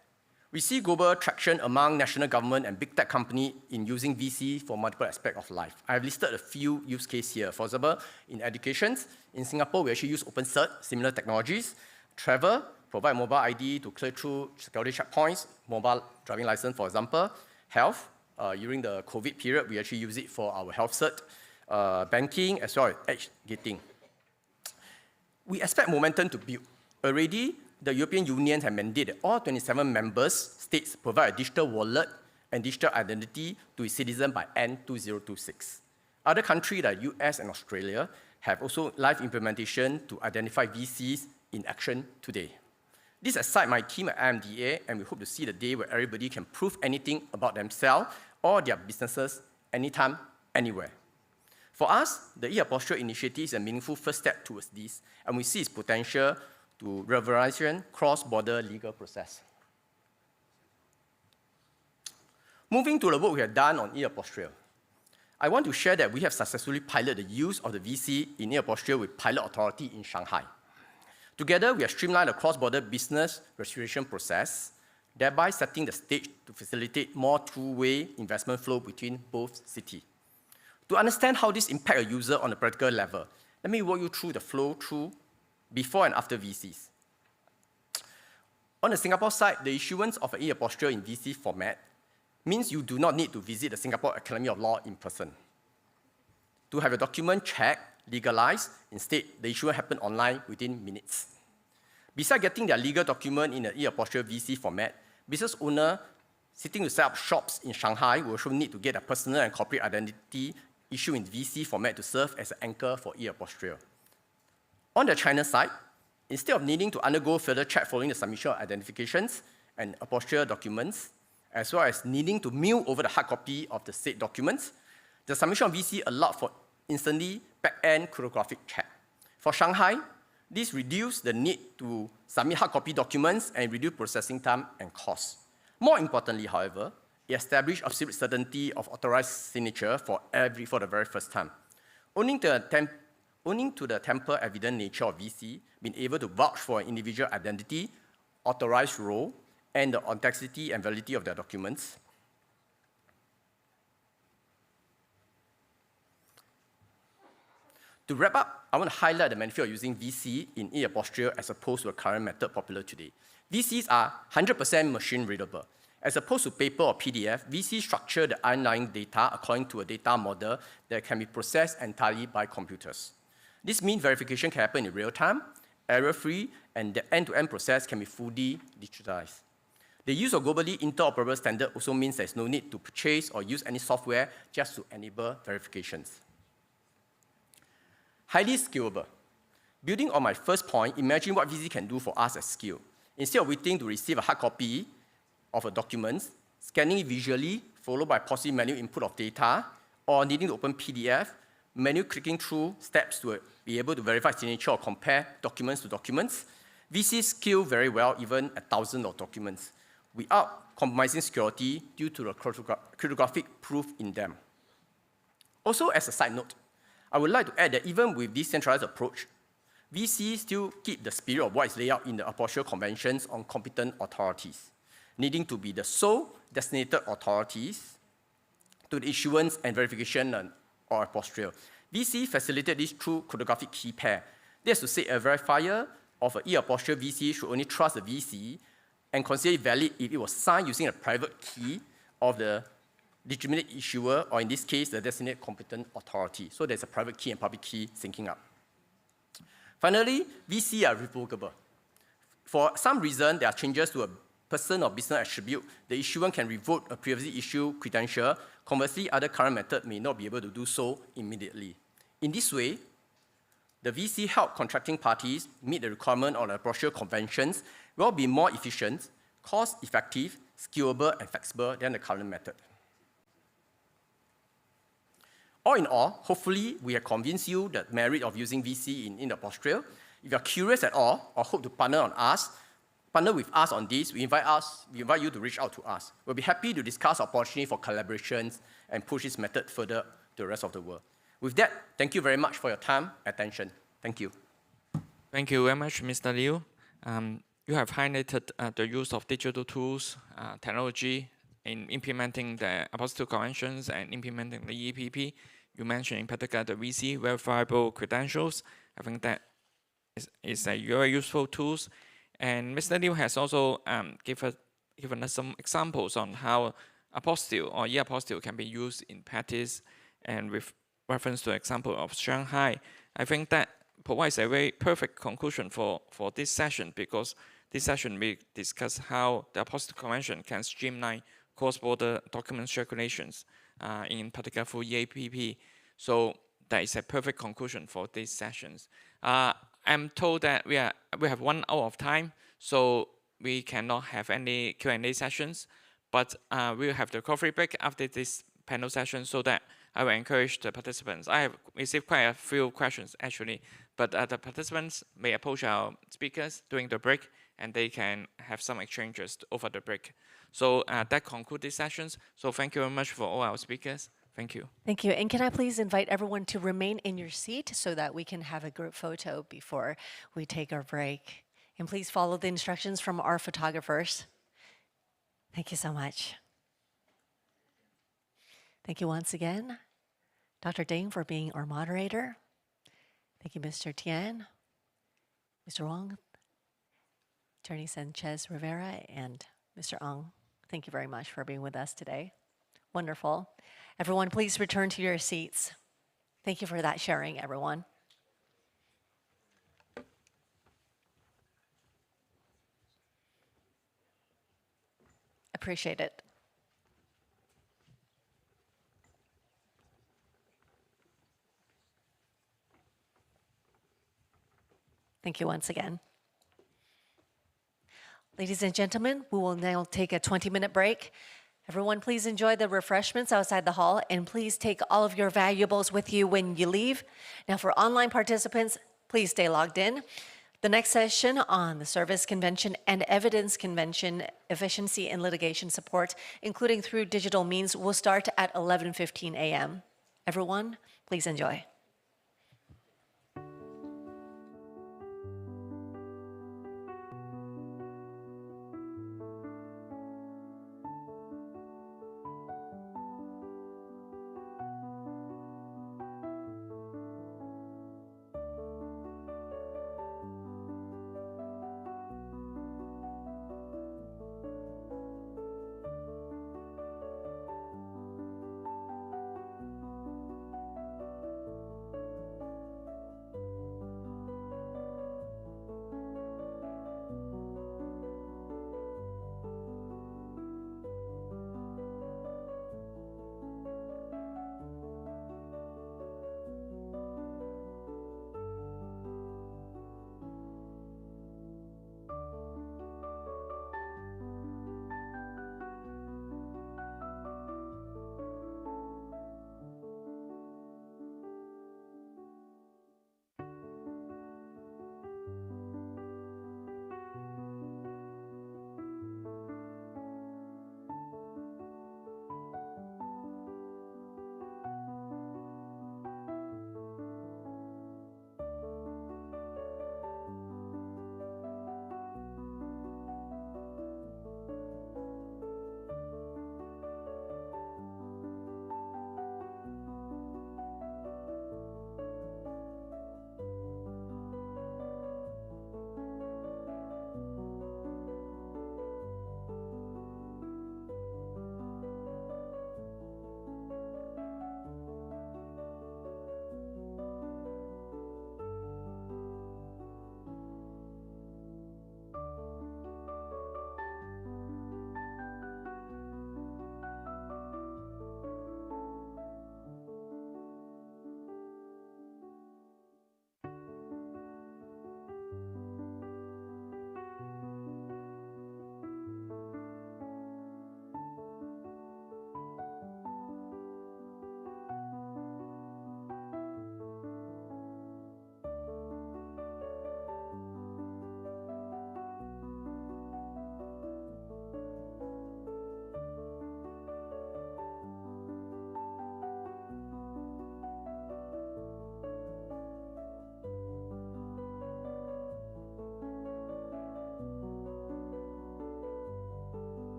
we see global traction among national government and big tech companies in using VC for multiple aspects of life. I have listed a few use cases here. For example, in education, in Singapore, we actually use OpenCert, similar technologies. Travel, provide mobile ID to clear through security checkpoints, mobile driving license, for example. Health, during the COVID period, we actually use it for our health cert. Banking, as well as edge gating. We expect momentum to build. Already, the European Union has mandated all 27 member states provide a digital wallet and digital identity to its citizens by end 2026. Other countries like US and Australia have also live implementation to identify VCs in action today. This aside my team at IMDA, and we hope to see the day where everybody can prove anything about themselves or their businesses anytime, anywhere. For us, the e-apostille initiative is a meaningful first step towards this, and we see its potential to revolutionize cross-border legal process. Moving to the work we have done on e-apostille, I want to share that we have successfully piloted the use of the VC in e-apostille with pilot authority in Shanghai. Together, we have streamlined the cross-border business registration process, thereby setting the stage to facilitate more two-way investment flow between both cities. To understand how this impacts a user on a practical level, let me walk you through the flow through before and after VCs. On the Singapore side, the issuance of an e-apostille in VC format means you do not need to visit the Singapore Academy of Law in person. To have a document checked, legalized, instead, the issuance happens online within minutes. Besides getting their legal document in an e-apostille VC format, business owners seeking to set up shops in Shanghai will also need to get a personal and corporate identity issued in VC format to serve as an anchor for e-apostille. On the China side, instead of needing to undergo further check following the submission of identifications and apostille documents, as well as needing to mail over the hard copy of the said documents, the submission of VC allowed for instantly back-end cryptographic check. For Shanghai, this reduced the need to submit hard copy documents and reduce processing time and cost. More importantly, however, it established absolute certainty of authorized signature for the very first time. Owing to the temper evident nature of VC, being able to vouch for an individual identity, authorized role, and the authenticity and validity of their documents. To wrap up, I want to highlight the benefit of using VC in e-apostille as opposed to the current method popular today. VCs are 100% machine readable, As opposed to paper or PDF, VC structure the underlying data according to a data model that can be processed entirely by computers. This means verification can happen in real time, error-free, and the end-to-end process can be fully digitalized. The use of globally interoperable standard also means there's no need to purchase or use any software just to enable verifications. Highly scalable. Building on my first point, imagine what VC can do for us at scale. Instead of waiting to receive a hard copy of a document, scanning it visually, followed by possibly manual input of data, or needing to open PDF, manual clicking through steps to be able to verify signature or compare documents to documents, VC scale very well, even 1,000 of documents, without compromising security due to the cryptographic proof in them. Also, as a side note, I would like to add that even with this centralized approach, VC still keep the spirit of what is laid out in the Apostille Conventions on competent authorities, needing to be the sole designated authorities to the issuance and verification or apostille. VC facilitated this through cryptographic key pair. That's to say, a verifier of an e-apostille VC should only trust the VC and consider it valid if it was signed using a private key of the legitimate issuer, or in this case, the designated competent authority. So there's a private key and public key syncing up. Finally, VC are revocable. For some reason, there are changes to a person or business attribute. The issuer can revoke a previously issued credential. Conversely, other current method may not be able to do so immediately. In this way, the VC help contracting parties meet the requirement of the Apostille Conventions will be more efficient, cost-effective, scalable, and flexible than the current method. All in all, hopefully, we have convinced you the merit of using VC in the apostille. If you're curious at all or hope to partner with us on this, we invite you to reach out to us. We'll be happy to discuss opportunity for collaborations and push this method further to the rest of the world. With that, thank you very much for your time and attention. Thank you. Thank you very much, Mr. Liu. You have highlighted the use of digital tools, technology in implementing the Apostille Conventions and implementing the EPP. You mentioned in particular the VC, verifiable credentials. I think that is a very useful tools. And Mr. Liu has also given us some examples on how apostille or e-apostille can be used in practice, and with reference to the example of Shanghai. I think that provides a very perfect conclusion for this session, because this session we discuss how the Apostille Convention can streamline cross-border document circulations, in particular for EAPP. So that is a perfect conclusion for these sessions. I'm told that we have 1 hour of time, so we cannot have any Q&A sessions, but we'll have the coffee break after this panel session, so that I will encourage the participants. I have received quite a few questions actually, but the participants may approach our speakers during the break, and they can have some exchanges over the break. So that concludes these sessions. So thank you very much for all our speakers. Thank you. Thank you. And can I please invite everyone to remain in your seat so that we can have a group photo before we take our break. And please follow the instructions from our photographers. Thank you so much. Thank you once again, Dr. Ding, for being our moderator. Thank you, Mr. Tian, Mr. Wong, Attorney Sanchez Rivera, and Mr. Ong. Thank you very much for being with us today. Wonderful. Everyone, please return to your seats. Thank you for that sharing, everyone. Appreciate it. Thank you once again. Ladies and gentlemen, we will now take a 20-minute break. Everyone, please enjoy the refreshments outside the hall, and please take all of your valuables with you when you leave. Now, for online participants, please stay logged in. The next session on the Service Convention and Evidence Convention Efficiency and Litigation Support, including through digital means, will start at 11:15 a.m. Everyone, please enjoy.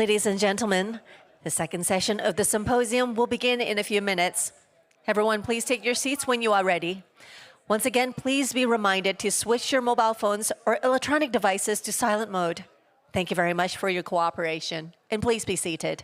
Ladies and gentlemen, the second session of the symposium will begin in a few minutes. Everyone, please take your seats when you are ready. Once again, please be reminded to switch your mobile phones or electronic devices to silent mode. Thank you very much for your cooperation, and please be seated.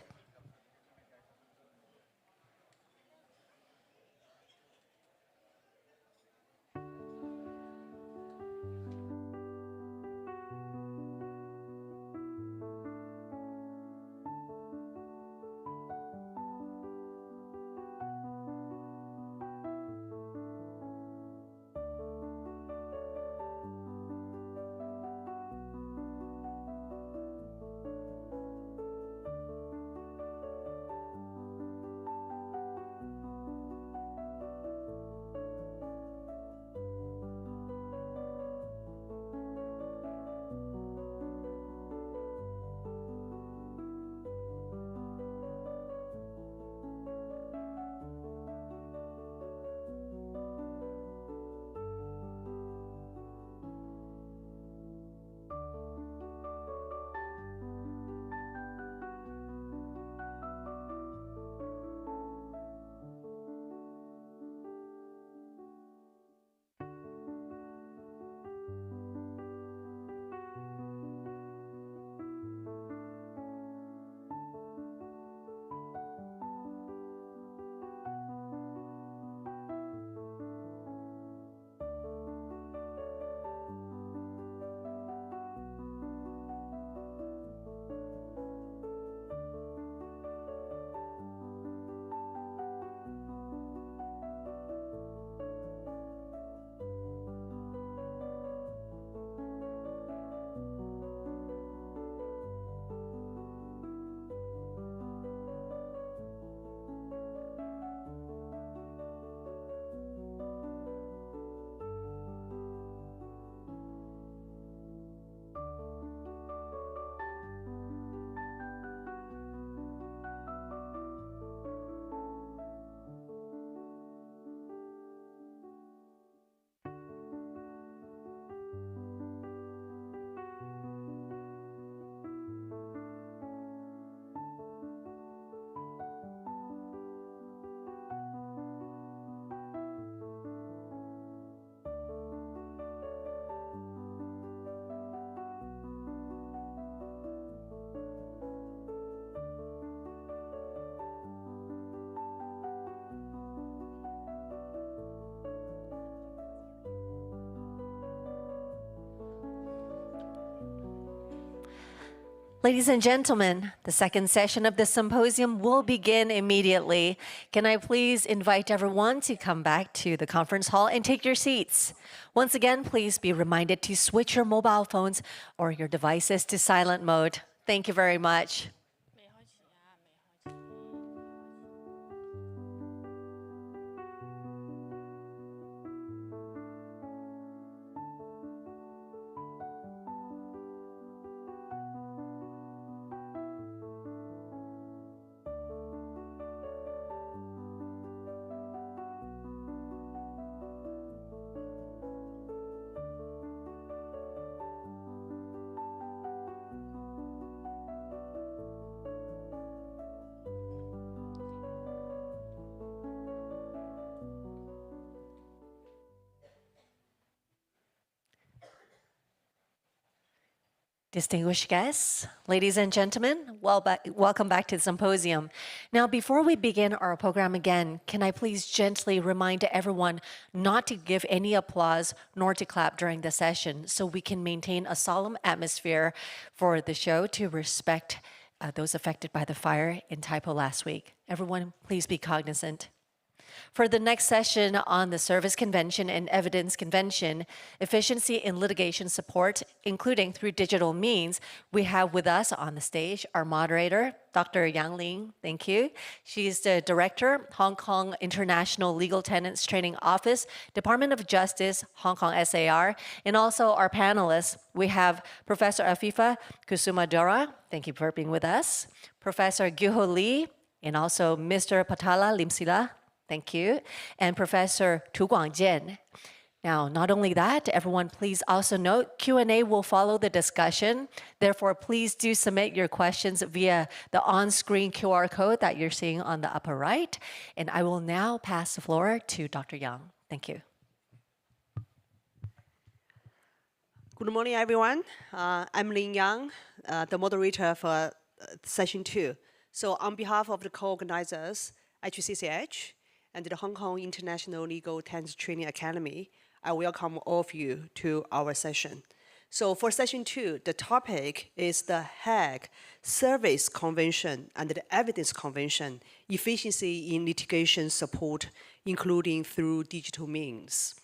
Ladies and gentlemen, the second session of the symposium will begin immediately. Can I please invite everyone to come back to the conference hall and take your seats? Once again, please be reminded to switch your mobile phones or your devices to silent mode. Thank you very much. Distinguished guests, ladies and gentlemen, welcome back to the symposium. Now, before we begin our program again, can I please gently remind everyone not to give any applause nor to clap during the session so we can maintain a solemn atmosphere for the show to respect those affected by the fire in Taipo last week. Everyone, please be cognizant. For the next session on the Service Convention and Evidence Convention, Efficiency in Litigation Support, including through digital means, we have with us on the stage our moderator, Dr. Yang Ling. Thank you. She's the Director, Hong Kong International Legal Tenants Training Office, Department of Justice, Hong Kong SAR, and also our panelists. We have Professor Afifa Kusumadora. Thank you for being with us. Professor Gyuho Lee, and also Mr. Patala Limsila. Thank you. And Professor Tu Guangjian. Now, not only that, everyone please also note Q&A will follow the discussion. Therefore, please do submit your questions via the on-screen QR code that you're seeing on the upper right. And I will now pass the floor to Dr. Yang. Thank you. Good morning, everyone. I'm Lin Yang, the moderator for session 2. So on behalf of the co-organizers, HCCH, and the Hong Kong International Legal Tennis Training Academy, I welcome all of you to our session. So for session 2, the topic is the Hague Service Convention and the Evidence Convention, efficiency in litigation support, including through digital means.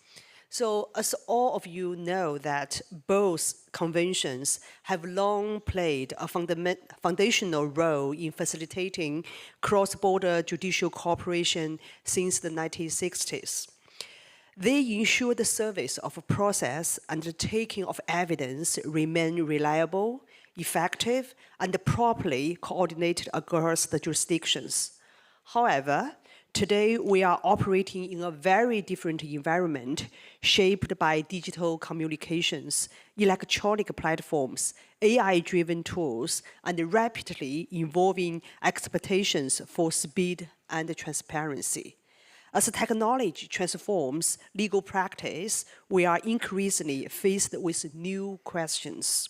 So as all of you know that both conventions have long played a foundational role in facilitating cross-border judicial cooperation since the 1960s. They ensure the service of a process and the taking of evidence remain reliable, effective, and properly coordinated across the jurisdictions. However, today we are operating in a very different environment shaped by digital communications, electronic platforms, AI-driven tools, and rapidly evolving expectations for speed and transparency. As technology transforms legal practice, we are increasingly faced with new questions.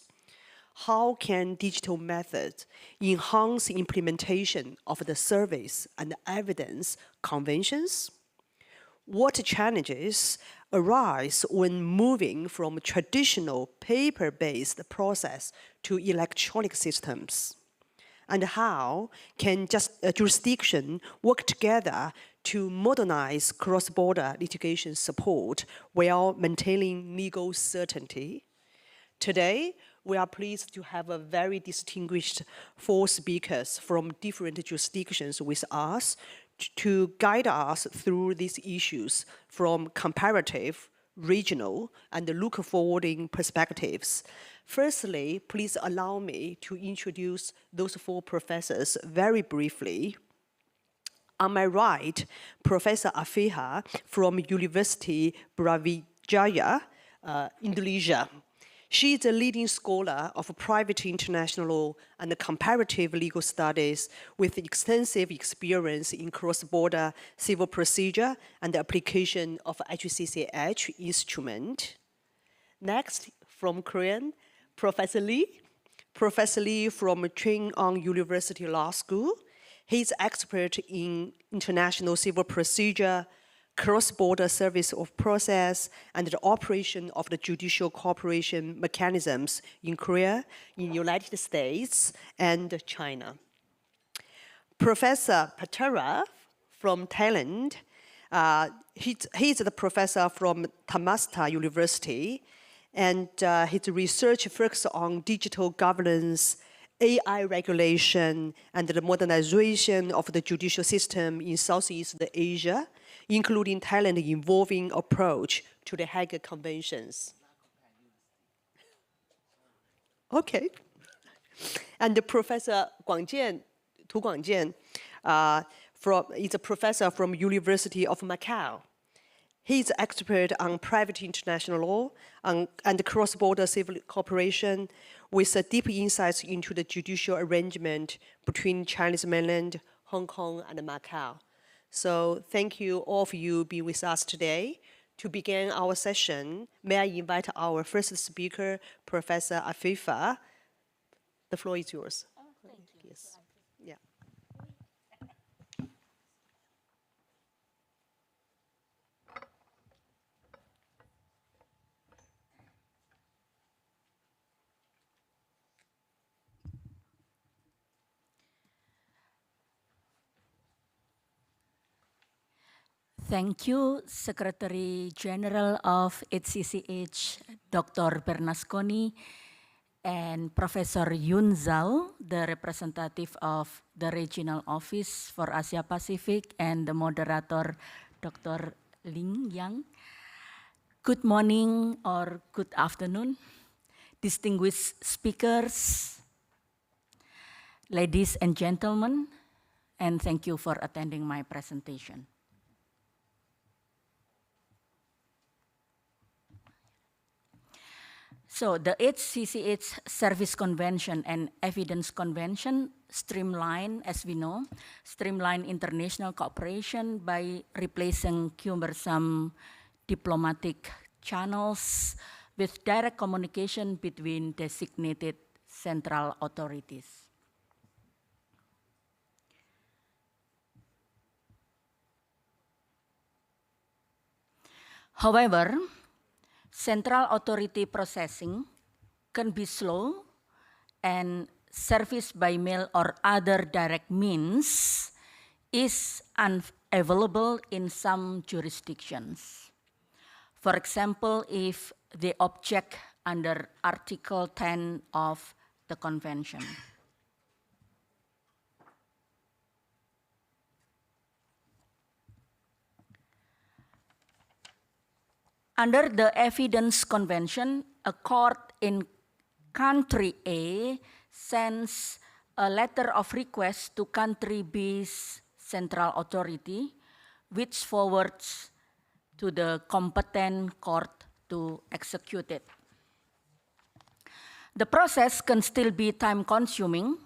How can digital methods enhance implementation of the service and evidence conventions? What challenges arise when moving from traditional paper-based process to electronic systems? And how can jurisdiction work together to modernize cross-border litigation support while maintaining legal certainty? Today, we are pleased to have a very distinguished 4 speakers from different jurisdictions with us to guide us through these issues from comparative, regional, and look-forwarding perspectives. Firstly, please allow me to introduce those 4 professors very briefly. On my right, Professor Afiha from University Brawijaya, Indonesia. She is a leading scholar of private international law and comparative legal studies with extensive experience in cross-border civil procedure and the application of HCCH instrument. Next, from Korean, Professor Lee. Professor Lee from Chung-Ang University Law School. He's expert in international civil procedure, cross-border service of process, and the operation of the judicial cooperation mechanisms in Korea, in United States, and China. Professor Patara from Thailand, he's the professor from Thammasat University, and his research focuses on digital governance, AI regulation, and the modernization of the judicial system in Southeast Asia, including Thailand's evolving approach to the Hague Conventions. Okay. And Professor Guangjian, Tu Guangjian, is a professor from University of Macau. He's expert on private international law and cross-border civil cooperation with deep insights into the judicial arrangement between Chinese mainland, Hong Kong, and Macau. So thank you all of you being with us today. To begin our session, may I invite our first speaker, Professor Afifa. The floor is yours. Oh, thank you. Yes. Yeah. Thank you, Secretary General of HCCH, Dr. Bernasconi, and Professor Yun Zhao, the representative of the Regional Office for Asia Pacific, and the moderator, Dr. Lin Yang. Good morning or good afternoon, distinguished speakers, ladies and gentlemen, and thank you for attending my presentation. So the HCCH Service Convention and Evidence Convention streamline, as we know, streamline international cooperation by replacing cumbersome diplomatic channels with direct communication between designated central authorities. However, central authority processing can be slow, and service by mail or other direct means is unavailable in some jurisdictions. For example, if they object under Article 10 of the Convention. Under the Evidence Convention, a court in country A sends a letter of request to country B's central authority, which forwards to the competent court to execute it. The process can still be time-consuming,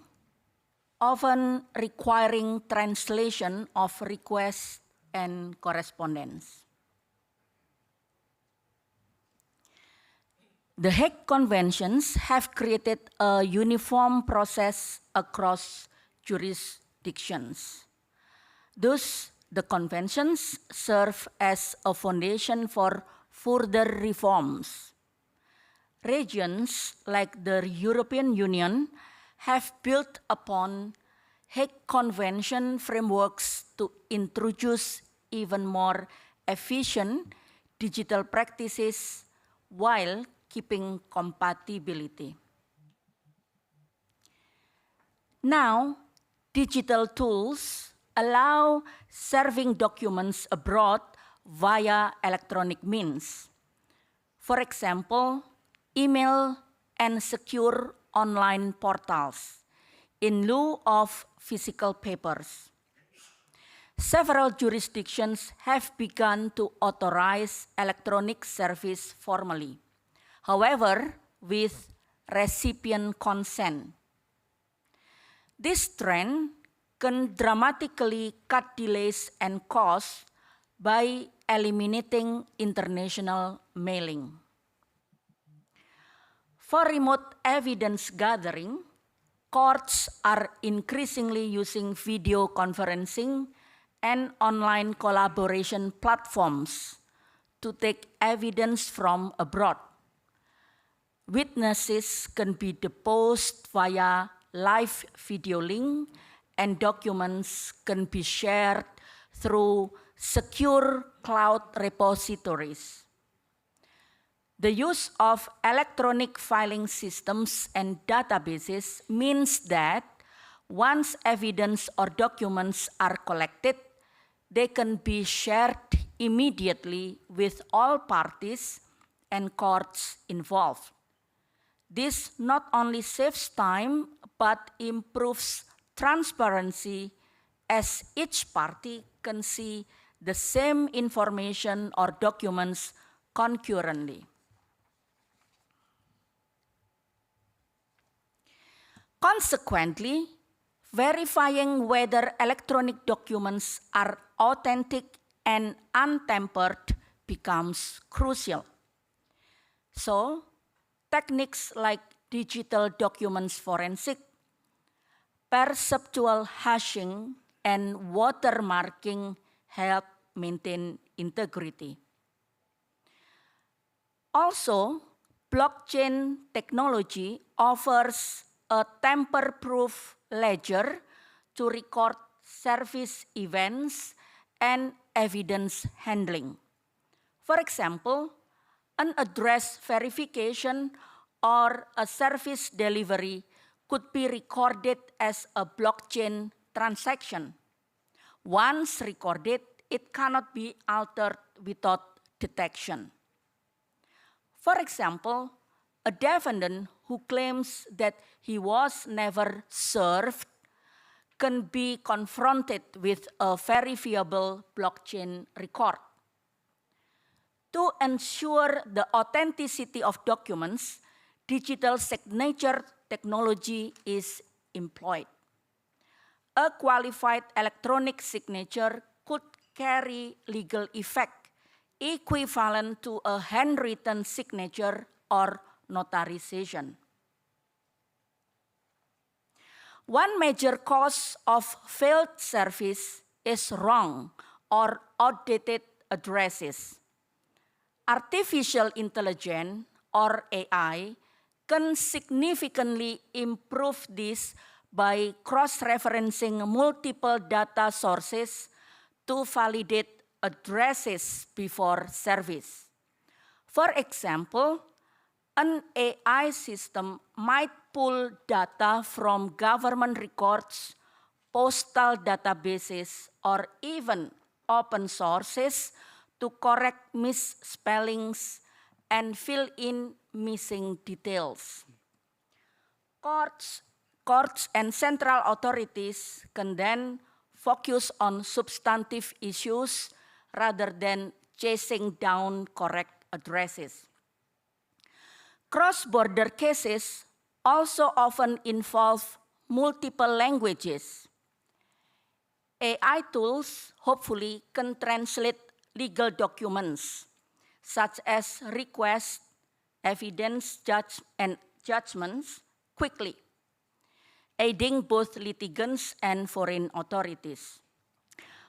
often requiring translation of requests and correspondence. The Hague Conventions have created a uniform process across jurisdictions. Thus, the conventions serve as a foundation for further reforms. Regions like the European Union have built upon Hague Convention frameworks to introduce even more efficient digital practices while keeping compatibility. Now, digital tools allow serving documents abroad via electronic means. For example, email and secure online portals in lieu of physical papers. Several jurisdictions have begun to authorize electronic service formally, however, with recipient consent. This trend can dramatically cut delays and costs by eliminating international mailing. For remote evidence gathering, courts are increasingly using video conferencing and online collaboration platforms to take evidence from abroad. Witnesses can be deposed via live video link, and documents can be shared through secure cloud repositories. The use of electronic filing systems and databases means that once evidence or documents are collected, they can be shared immediately with all parties and courts involved. This not only saves time, but improves transparency as each party can see the same information or documents concurrently. Consequently, verifying whether electronic documents are authentic and untampered becomes crucial. So, techniques like digital documents forensic, perceptual hashing, and watermarking help maintain integrity. Also, blockchain technology offers a tamper-proof ledger to record service events and evidence handling. For example, an address verification or a service delivery could be recorded as a blockchain transaction. Once recorded, it cannot be altered without detection. For example, a defendant who claims that he was never served can be confronted with a verifiable blockchain record. To ensure the authenticity of documents, digital signature technology is employed. A qualified electronic signature could carry legal effect equivalent to a handwritten signature or notarization. One major cause of failed service is wrong or outdated addresses. Artificial intelligence, or AI, can significantly improve this by cross-referencing multiple data sources to validate addresses before service. For example, an AI system might pull data from government records, postal databases, or even open sources to correct misspellings and fill in missing details. Courts and central authorities can then focus on substantive issues rather than chasing down correct addresses. Cross-border cases also often involve multiple languages. AI tools hopefully can translate legal documents, such as requests, evidence, and judgments quickly, aiding both litigants and foreign authorities.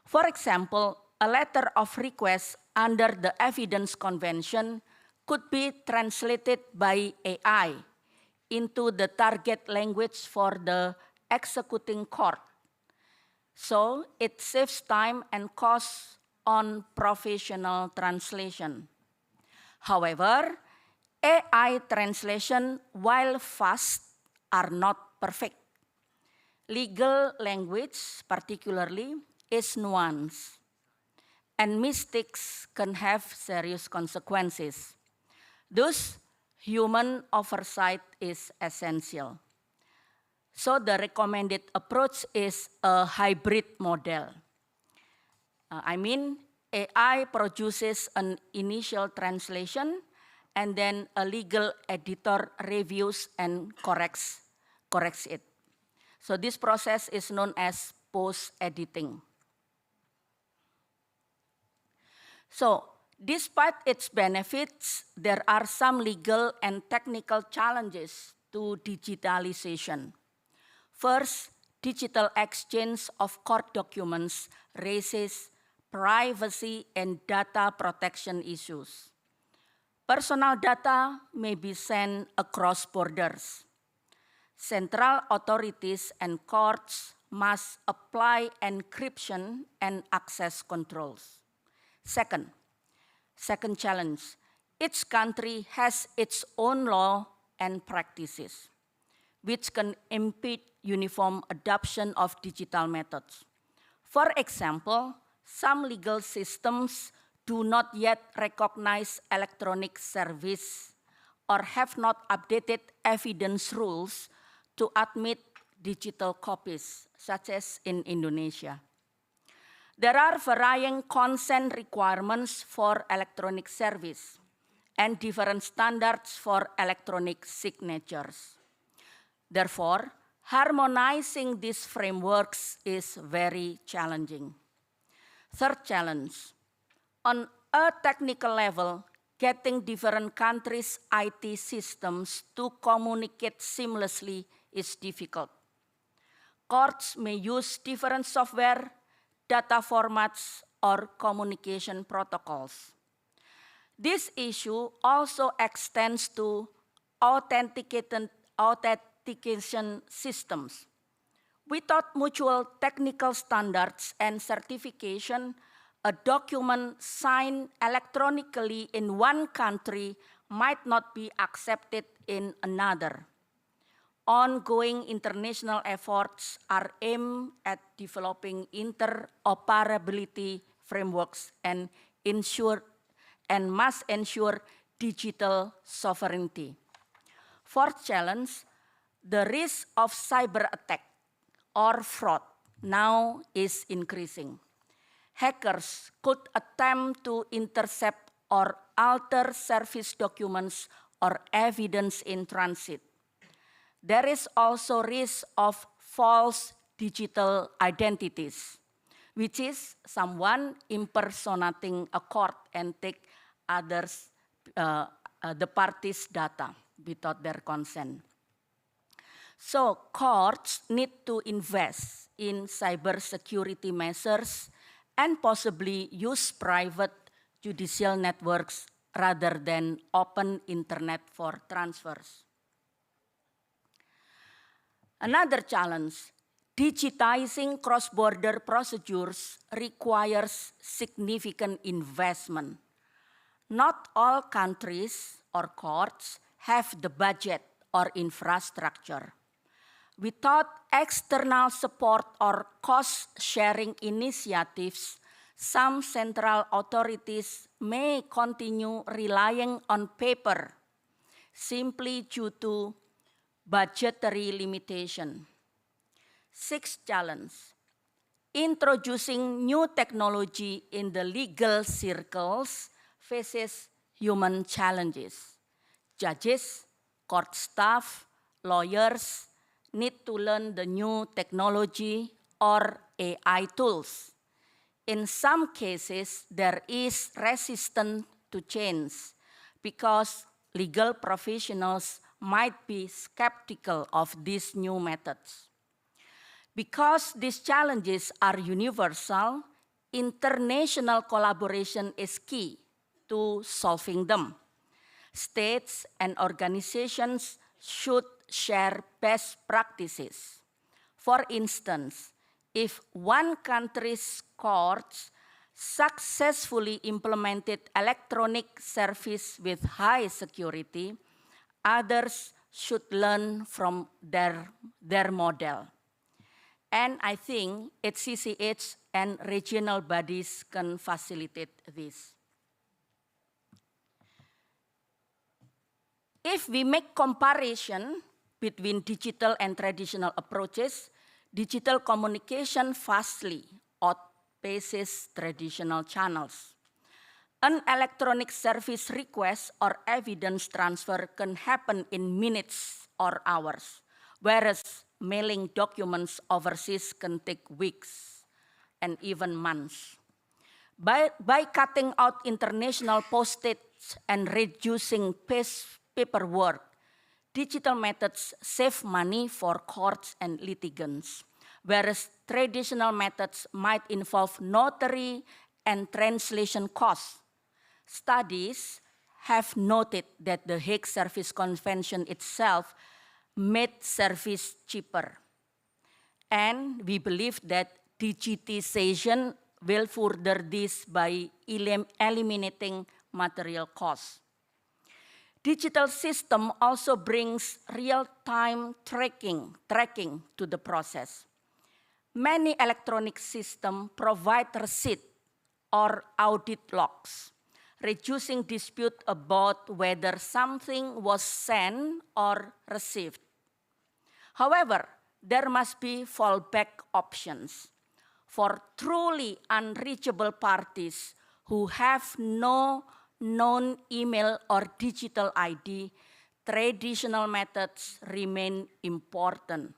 For example, a letter of request under the Evidence Convention could be translated by AI into the target language for the executing court. So it saves time and costs on professional translation. However, AI translation, while fast, are not perfect. Legal language, particularly, is nuanced, and mistakes can have serious consequences. Thus, human oversight is essential. So the recommended approach is a hybrid model. AI produces an initial translation, and then a legal editor reviews and corrects it. So this process is known as post-editing. So despite its benefits, there are some legal and technical challenges to digitalization. First, digital exchange of court documents raises privacy and data protection issues. Personal data may be sent across borders. Central authorities and courts must apply encryption and access controls. Second challenge, each country has its own law and practices, which can impede uniform adoption of digital methods. For example, some legal systems do not yet recognize electronic service or have not updated evidence rules to admit digital copies, such as in Indonesia. There are varying consent requirements for electronic service and different standards for electronic signatures. Therefore, harmonizing these frameworks is very challenging. Third challenge, on a technical level, getting different countries' IT systems to communicate seamlessly is difficult. Courts may use different software, data formats, or communication protocols. This issue also extends to authentication systems. Without mutual technical standards and certification, a document signed electronically in one country might not be accepted in another. Ongoing international efforts are aimed at developing interoperability frameworks and must ensure digital sovereignty. Fourth challenge, the risk of cyber attack or fraud now is increasing. Hackers could attempt to intercept or alter service documents or evidence in transit. There is also risk of false digital identities, which is someone impersonating a court and take others, the parties' data without their consent. So courts need to invest in cybersecurity measures and possibly use private judicial networks rather than open internet for transfers. Another challenge, digitizing cross-border procedures requires significant investment. Not all countries or courts have the budget or infrastructure. Without external support or cost-sharing initiatives, some central authorities may continue relying on paper simply due to budgetary limitation. Sixth challenge, introducing new technology in the legal circles faces human challenges. Judges, court staff, lawyers need to learn the new technology or AI tools. In some cases, there is resistance to change because legal professionals might be skeptical of these new methods. Because these challenges are universal, international collaboration is key to solving them. States and organizations should share best practices. For instance, if one country's courts successfully implemented electronic service with high security, others should learn from their model. And I think HCCH and regional bodies can facilitate this. If we make comparison between digital and traditional approaches, digital communication vastly outpaces traditional channels. An electronic service request or evidence transfer can happen in minutes or hours, whereas mailing documents overseas can take weeks and even months. By cutting out international postage and reducing paperwork, digital methods save money for courts and litigants, whereas traditional methods might involve notary and translation costs. Studies have noted that the Hague Service Convention itself made service cheaper. And we believe that digitization will further this by eliminating material costs. Digital system also brings real-time tracking to the process. Many electronic systems provide receipt or audit logs, reducing dispute about whether something was sent or received. However, there must be fallback options. For truly unreachable parties who have no known email or digital ID, traditional methods remain important.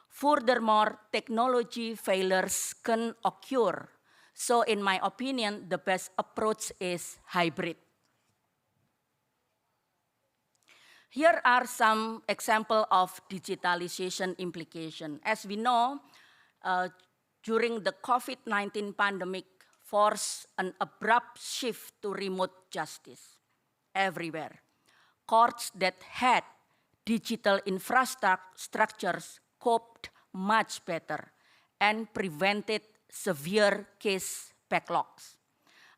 Furthermore, technology failures can occur. So in my opinion, the best approach is hybrid. Here are some examples of digitalization implication. As we know, during the COVID-19 pandemic, forced an abrupt shift to remote justice everywhere. Courts that had digital infrastructures coped much better and prevented severe case backlogs.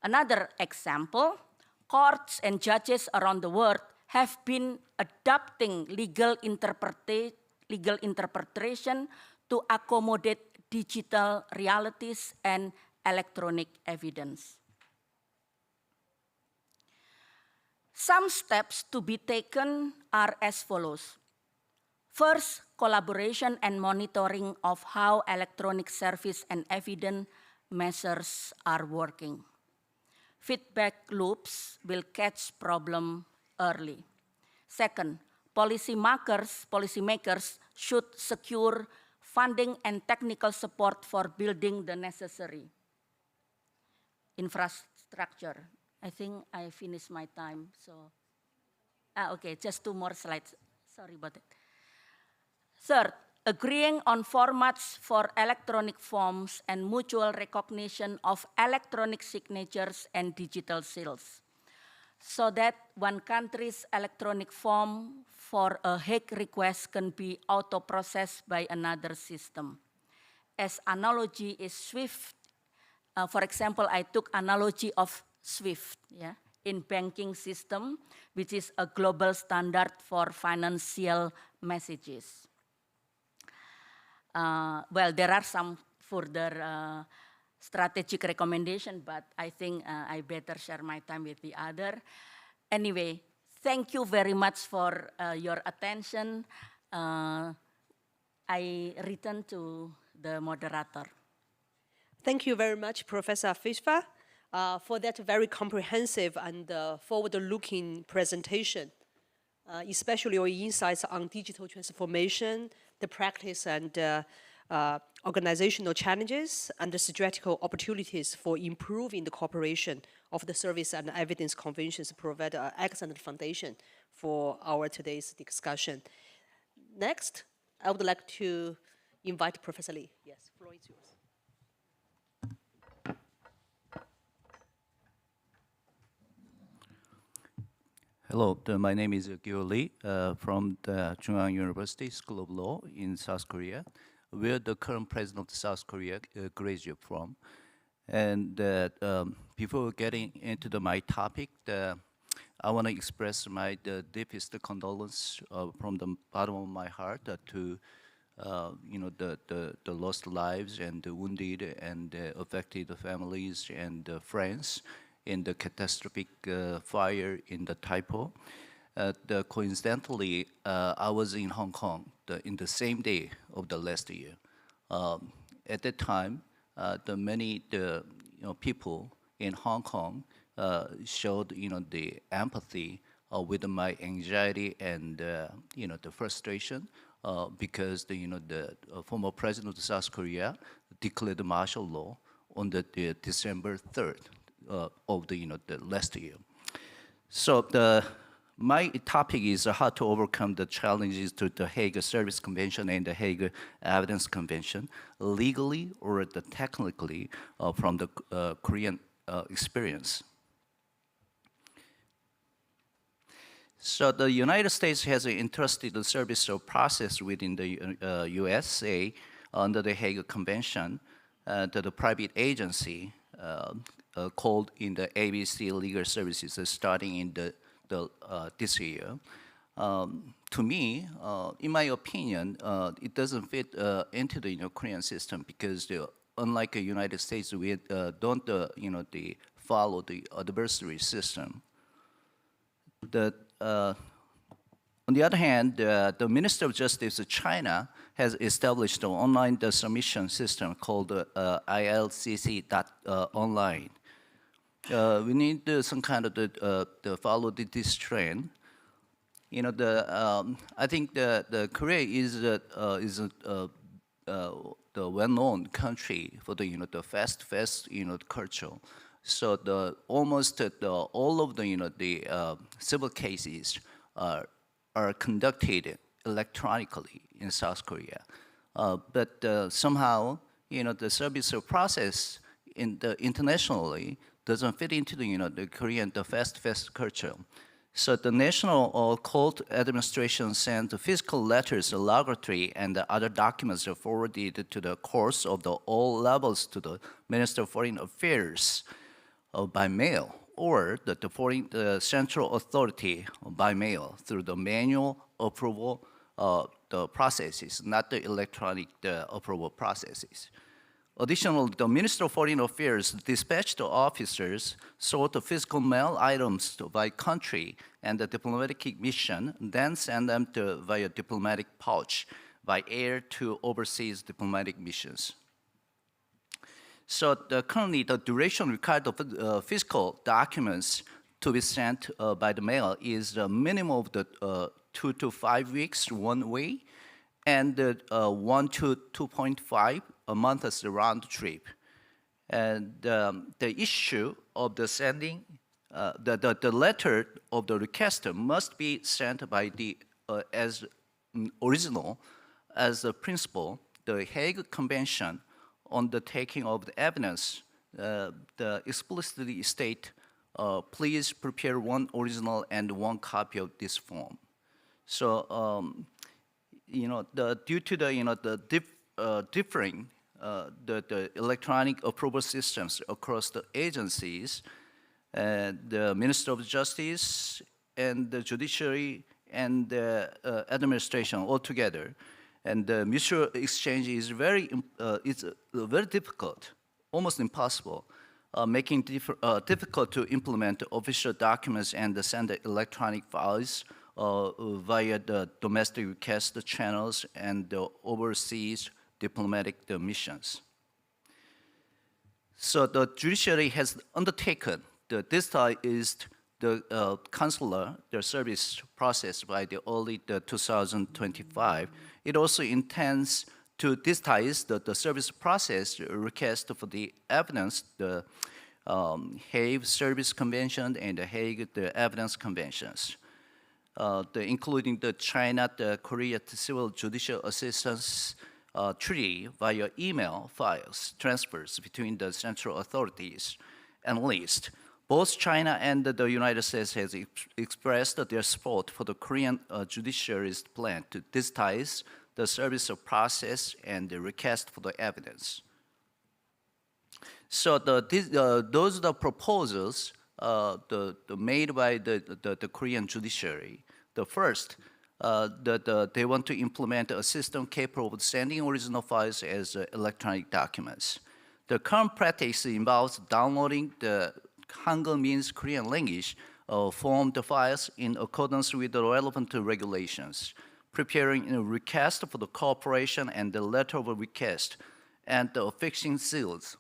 Another example, courts and judges around the world have been adapting legal interpretation to accommodate digital realities and electronic evidence. Some steps to be taken are as follows. First, collaboration and monitoring of how electronic service and evidence measures are working. Feedback loops will catch problem early. Second, policymakers should secure funding and technical support for building the necessary infrastructure. I think I finished my time, so. Okay, just 2 more slides. Sorry about it. Third, agreeing on formats for electronic forms and mutual recognition of electronic signatures and digital seals, so that one country's electronic form for a Hague request can be auto-processed by another system. As analogy is SWIFT, for example, I took analogy of SWIFT, yeah, in banking system, which is a global standard for financial messages. Well, there are some further strategic recommendation, but I think I better share my time with the other. Anyway, thank you very much for your attention. I return to the moderator. Thank you very much, Professor Fishfa, for that very comprehensive and forward-looking presentation, especially your insights on digital transformation, the practice and organizational challenges, and the strategic opportunities for improving the cooperation of the service and evidence conventions provide an excellent foundation for our today's discussion. Next, I would like to invite Professor Lee. Yes, floor is yours. Hello, my name is Gyo Lee from the Chungang University School of Law in South Korea, where the current president of South Korea graduated from. And before getting into my topic, I want to express my deepest condolence from the bottom of my heart to the lost lives and the wounded and affected families and friends in the catastrophic fire in the Taipo. Coincidentally, I was in Hong Kong in the same day of the last year. At that time, many people in Hong Kong showed the empathy with my anxiety and the frustration because the former president of South Korea declared martial law on the December 3rd. Of the last year. So my topic is how to overcome the challenges to the Hague Service Convention and the Hague Evidence Convention legally or technically from the Korean experience. So the United States has entrusted the service of process within the USA under the Hague Convention to the private agency called in the ABC Legal Services starting in this year. To me, in my opinion, it doesn't fit into the Korean system because unlike the United States, we don't follow the adversary system. On the other hand, the Minister of Justice of China has established an online submission system called ILCC.online. We need some kind of to follow this trend. I think the Korea is the well-known country for the fast culture. So almost all of the civil cases are conducted electronically in South Korea. But somehow, the service process internationally doesn't fit into the Korean fast culture. So the National Court Administration sent physical letters, logatory, and other documents forwarded to the courts of all levels to the Minister of Foreign Affairs by mail, or the central authority by mail through the manual approval the processes, not the electronic approval processes. Additionally, the Minister of Foreign Affairs dispatched officers sort the physical mail items by country and the diplomatic mission, then send them via diplomatic pouch by air to overseas diplomatic missions. So currently, the duration required of physical documents to be sent by the mail is a minimum of the 2 to 5 weeks one way, and 1 to 2.5 a month as the round trip. And the issue of the sending, the letter of the requester must be sent by the as original as the principle. The Hague Convention on the taking of the evidence, the explicitly state, please prepare one original and one copy of this form. So, due to the differing the electronic approval systems across the agencies, the Minister of Justice and the Judiciary and the administration all together, and the mutual exchange is very difficult, almost impossible, making difficult to implement official documents and send the electronic files via the domestic request channels and the overseas diplomatic missions. So the judiciary has undertaken the digitized the consular, the service process by the early 2025. It also intends to digitize the service process request for the evidence, the Hague Service Convention and the Hague the Evidence Conventions, including the China, the Korea Civil Judicial Assistance Treaty via email files transfers between the central authorities. And least, both China and the United States has expressed their support for the Korean judiciary's plan to digitize the service of process and the request for the evidence. So those are the proposals made by the Korean judiciary. The first, they want to implement a system capable of sending original files as electronic documents. The current practice involves downloading the Hangul means Korean language formed files in accordance with the relevant regulations, preparing a request for the cooperation and the letter of request, and affixing seals.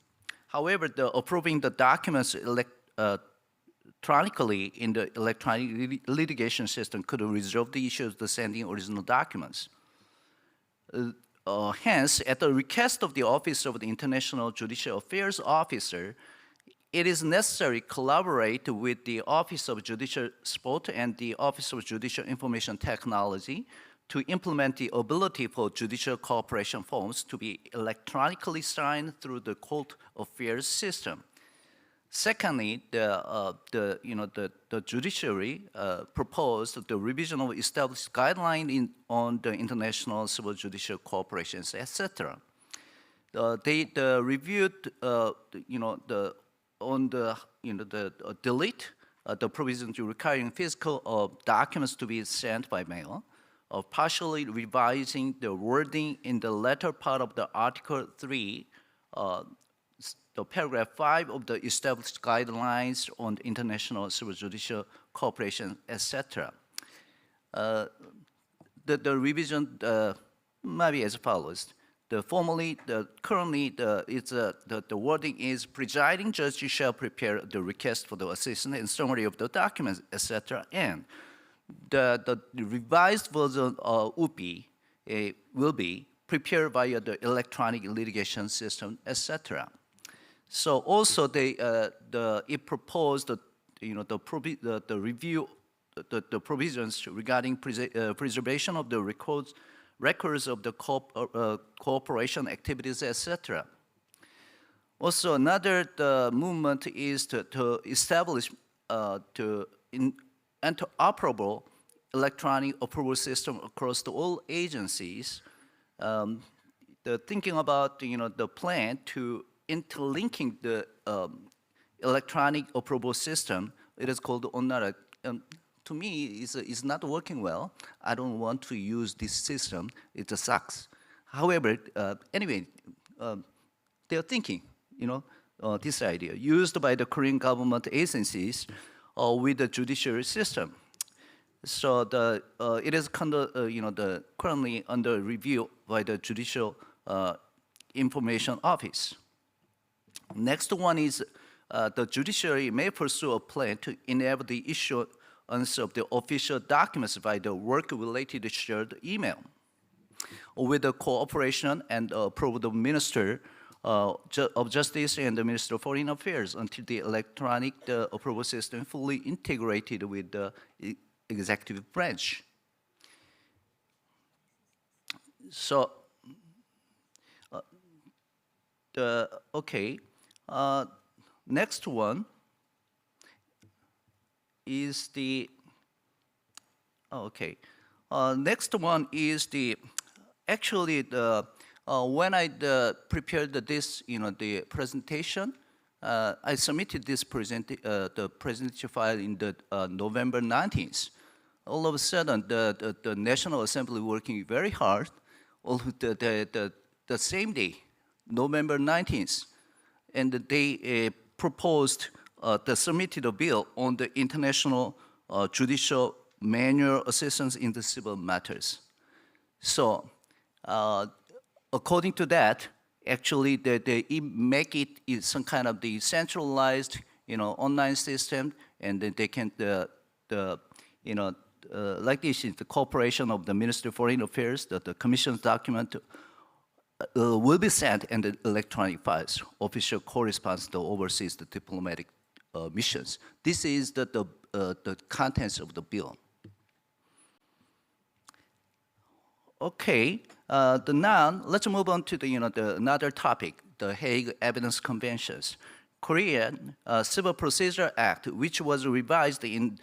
However, approving the documents electronically in the electronic litigation system could resolve the issue of the sending original documents. Hence, at the request of the Office of the International Judicial Affairs Officer, it is necessary to collaborate with the Office of Judicial Support and the Office of Judicial Information Technology to implement the ability for judicial cooperation forms to be electronically signed through the court affairs system. Secondly, the judiciary proposed the revision of established guidelines on the international civil judicial cooperations, etc. They reviewed, delete the provision to requiring physical documents to be sent by mail, partially revising the wording in the latter part of the Article 3, the paragraph 5 of the established guidelines on international civil judicial cooperation, etc. The revision might be as follows. Currently, the wording is presiding judge shall prepare the request for the assistance and summary of the documents, etc. And the revised version of UPI will be prepared via the electronic litigation system, etc. So also it proposed the review the provisions regarding preservation of the records of the cooperation activities, etc. Also, another movement is to establish interoperable electronic approval system across all agencies. Thinking about the plan to interlinking the electronic approval system, it is called ONNARA. To me, it's not working well. I don't want to use this system. It sucks. However, anyway, they're thinking, this idea used by the Korean government agencies with the judiciary system. So it is currently under review by the Judicial Information Office. Next one is the judiciary may pursue a plan to enable the issuance of the official documents by the work-related shared email. With the cooperation and approval of the Minister of Justice and the Minister of Foreign Affairs until the electronic approval system fully integrated with the executive branch. So, next one is the, next one is the, actually the, when I prepared this, the presentation, I submitted this the presentation file in the November 19th. All of a sudden, the National Assembly working very hard. All the same day, November 19th, and they proposed the submitted a bill on the international judicial manual assistance in the civil matters. So, according to that, actually, they make it some kind of the centralized, online system, and then they can like this is the cooperation of the Ministry of Foreign Affairs, that the Commission's document will be sent in the electronic files. Official corresponds to overseas the diplomatic missions. This is the contents of the bill. Okay, now let's move on to the another topic, the Hague Evidence Conventions. Korean Civil Procedure Act, which was revised in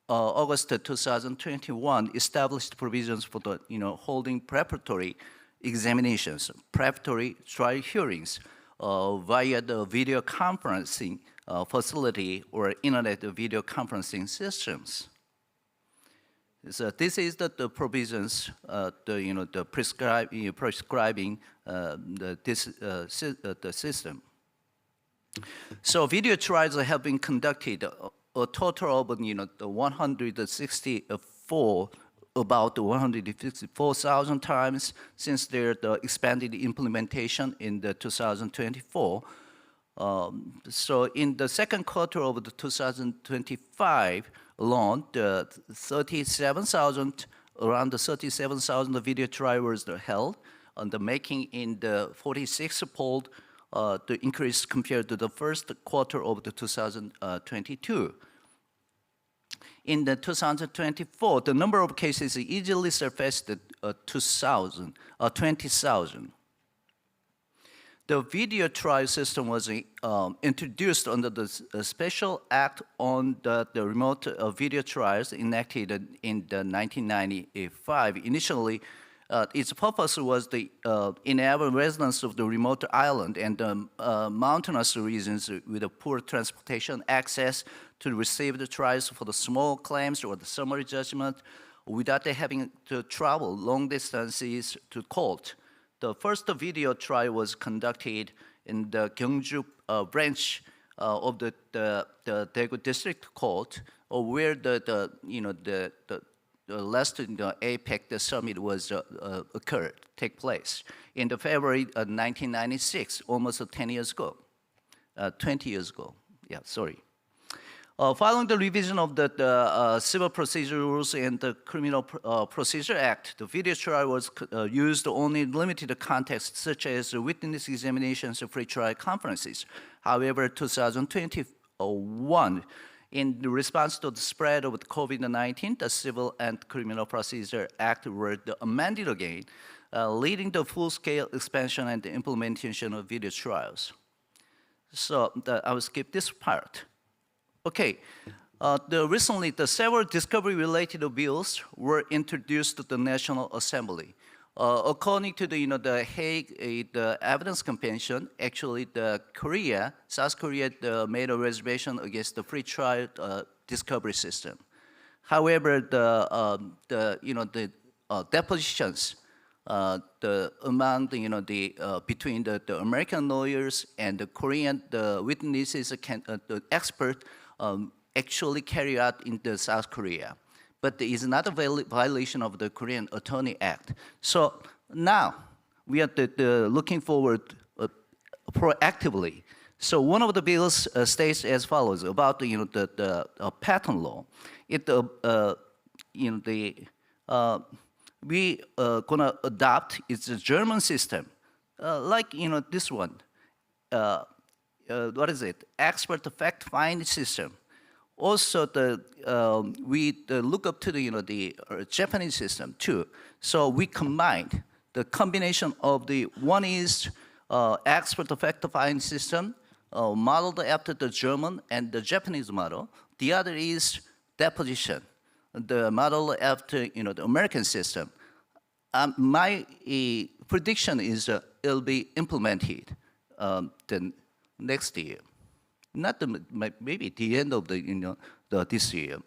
August 2021, established provisions for the holding preparatory examinations, preparatory trial hearings via the video conferencing facility or internet video conferencing systems. So this is the provisions, the prescribing the system. So video trials have been conducted a total of 164, about 154,000 times since their expanded implementation in the 2024. So in the second quarter of the 2025 alone, the 37,000, around the 37,000 video trials were held, and the making in the 46-fold the increase compared to the first quarter of the 2022. In the 2024, the number of cases easily surpassed 20,000. The video trial system was introduced under the Special Act on the Remote Video Trials enacted in the 1995. Initially, its purpose was to enable residents of the remote island and mountainous regions with a poor transportation access to receive the trials for the small claims or the summary judgment without having to travel long distances to court. The first video trial was conducted in the Gyeongju branch of the Daegu District Court, where the last APEC the summit was take place in the February 1996, almost 10 years ago, 20 years ago. Yeah, sorry. Following the revision of the Civil Procedure Rules and the Criminal Procedure Act, the video trial was used only in limited contexts, such as witness examinations and pre-trial conferences. However, 2021, in response to the spread of COVID-19, the Civil and Criminal Procedure Act were amended again, leading to full-scale expansion and implementation of video trials. So I will skip this part. Okay, recently the several discovery-related bills were introduced to the National Assembly. According to the Hague the Evidence Convention, actually South Korea made a reservation against the free trial discovery system. However, the depositions, among between the American lawyers and the Korean witnesses, the expert actually carry out in the South Korea. But it is not a violation of the Korean Attorney Act. So now we are looking forward proactively. So one of the bills states as follows about the patent law. We gonna adopt it's a German system, like this one. What is it? Expert fact-finding system. Also, we look up to the Japanese system too. So we combined the combination of the one is expert fact-finding system modeled after the German and the Japanese model. The other is deposition, the model after the American system. My prediction is it'll be implemented the next year, not maybe the end of this year.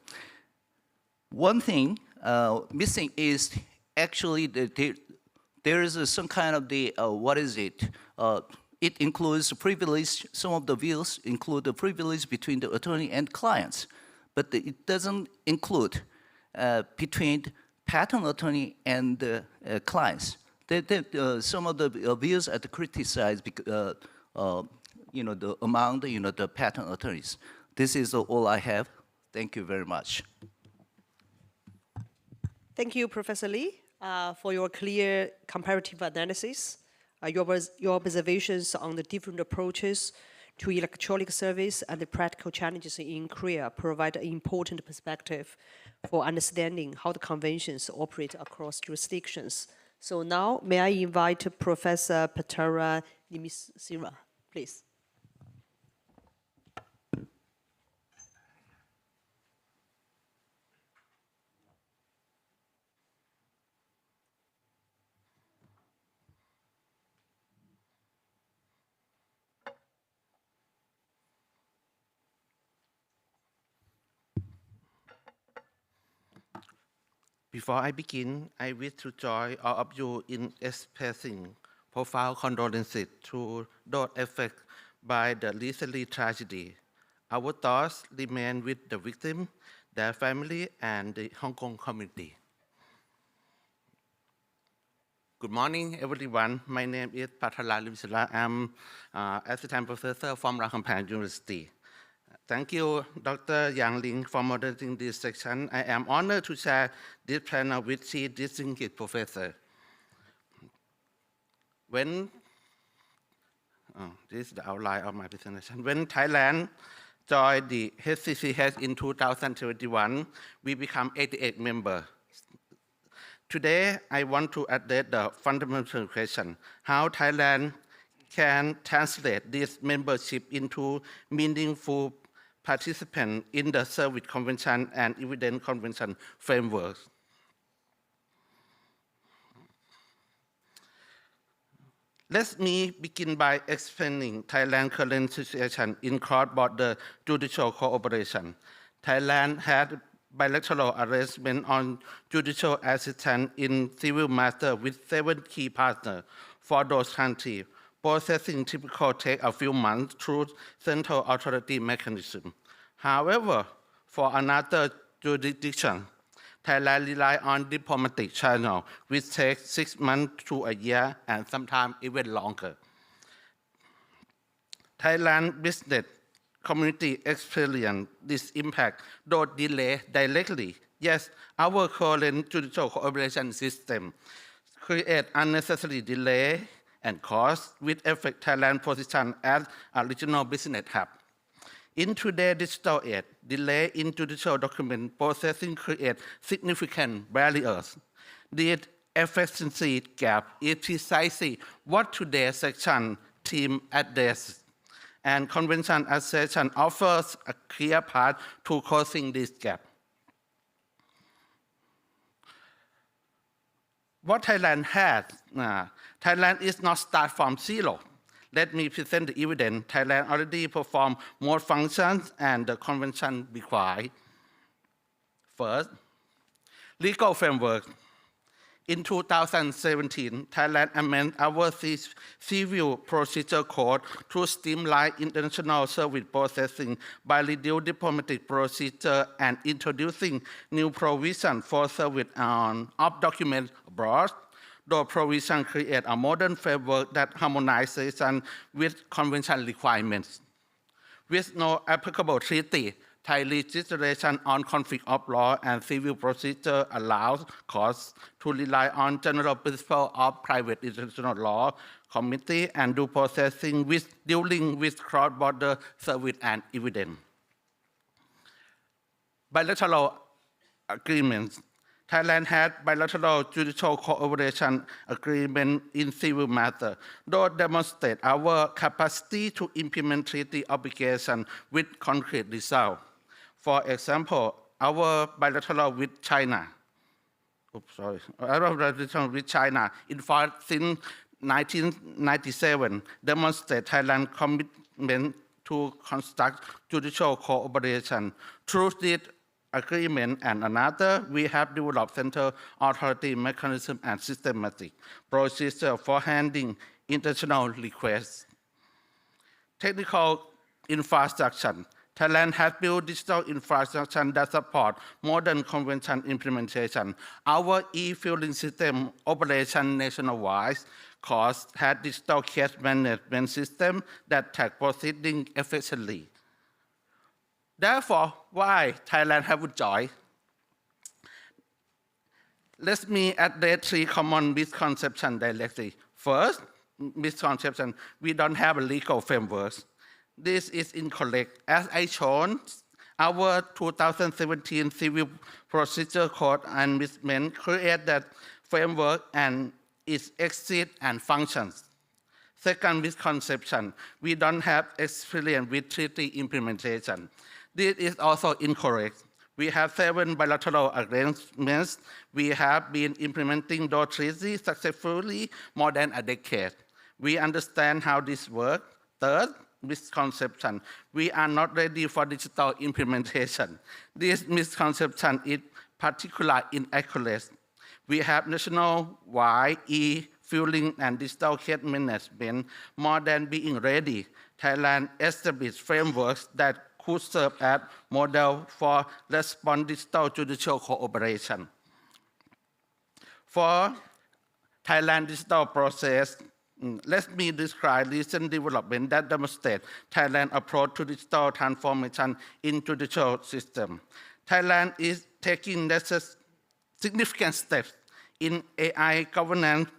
One thing missing is actually there is some kind of the what is it? It includes privilege. Some of the bills include the privilege between the attorney and clients, but it doesn't include between patent attorney and clients. Some of the bills are criticized because among the patent attorneys. This is all I have. Thank you very much. Thank you, Professor Lee, for your clear comparative analysis. Your observations on the different approaches to electronic service and the practical challenges in Korea provide an important perspective for understanding how the conventions operate across jurisdictions. So now, may I invite Professor Patara Nimisira, please. Before I begin, I wish to join all of you in expressing profound condolences to those affected by the recent tragedy. Our thoughts remain with the victim, their family, and the Hong Kong community. Good morning, everyone. My name is Patara Nimisira. I'm assistant professor from Rangchampang University. Thank you, Dr. Yang Ling, for moderating this section. I am honored to share this panel with the distinguished professor. This is the outline of my presentation. When Thailand joined the HCCH in 2021, we became 88 members. Today, I want to address the fundamental question, how Thailand can translate this membership into meaningful participant in the Service Convention and Evidence Convention frameworks. Let me begin by explaining Thailand's current situation in cross-border judicial cooperation. Thailand had bilateral arrangement on judicial assistance in civil matters with 7 key partners for those countries. Processing typically takes a few months through central authority mechanism. However, for another jurisdiction, Thailand relies on diplomatic channels, which takes 6 months to a year and sometimes even longer. Thailand business community experience this impact, though delay directly. Yes, our current judicial cooperation system creates unnecessary delay and cost, which affect Thailand's position as a regional business hub. In today's digital age, delay in judicial document processing creates significant barriers. This efficiency gap is precisely what today's section team addresses, and convention accession offers a clear path to closing this gap. What Thailand has, Thailand is not start from zero. Let me present the evidence. Thailand already performed more functions and the convention required. First, legal framework. In 2017, Thailand amended our civil procedure code to streamline international service processing by reducing diplomatic procedure and introducing new provisions for service of documents abroad. The provision creates a modern framework that harmonizes with convention requirements. with no applicable treaty. Thai legislation on conflict of law and civil procedure allows courts to rely on general principle of private international law, committee, and due processing with dealing with cross-border service and evidence. Bilateral agreements. Thailand had bilateral judicial cooperation agreement in civil matters, though demonstrate our capacity to implement treaty obligations with concrete results. For example, our bilateral with China, our bilateral with China, in fact, since 1997, demonstrate Thailand's commitment to conduct judicial cooperation. Through this agreement and another, we have developed central authority mechanism and systematic procedure for handling international requests. Technical infrastructure. Thailand has built digital infrastructure that support modern convention implementation. Our e-filing system operation nationwide. Courts had digital case management system that track proceedings efficiently. Therefore, why Thailand haven't joined? Let me address 3 common misconceptions directly. First, misconception, we don't have a legal framework. This is incorrect. As I shown, our 2017 Civil Procedure Code amendment created that framework and its exit and functions. Second misconception, we don't have experience with treaty implementation. This is also incorrect. We have 7 bilateral agreements. We have been implementing those treaties successfully more than a decade. We understand how this works. Third misconception, we are not ready for digital implementation. This misconception is particularly inaccurate. We have national-wide e-filing and digital case management more than being ready. Thailand established frameworks that could serve as model for responsive digital judicial cooperation. For Thailand digital process, let me describe recent development that demonstrate Thailand's approach to digital transformation in judicial system. Thailand is taking significant steps in AI governance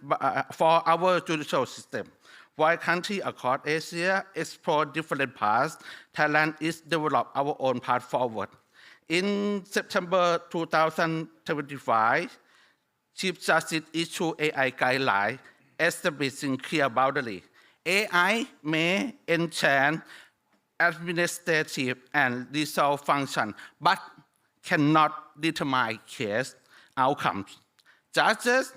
for our judicial system. While countries across Asia explore different paths, Thailand is developing our own path forward. In September 2025, Chief Justice issued AI guidelines establishing clear boundaries. AI may enhance administrative and legal functions, but cannot determine case outcomes. Judges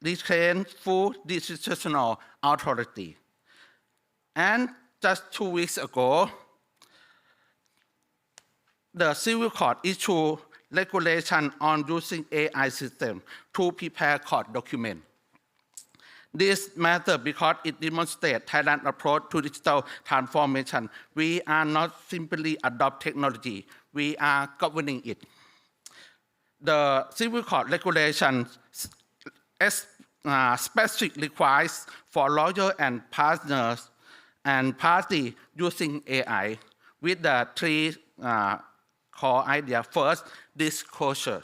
retain full decisional authority. And just 2 weeks ago, the Civil Court issued regulation on using AI system to prepare court documents. This matters because it demonstrates Thailand's approach to digital transformation. We are not simply adopting technology, we are governing it. The Civil Court regulation specifically requires for lawyers and partners and parties using AI with the 3 core ideas. First, disclosure.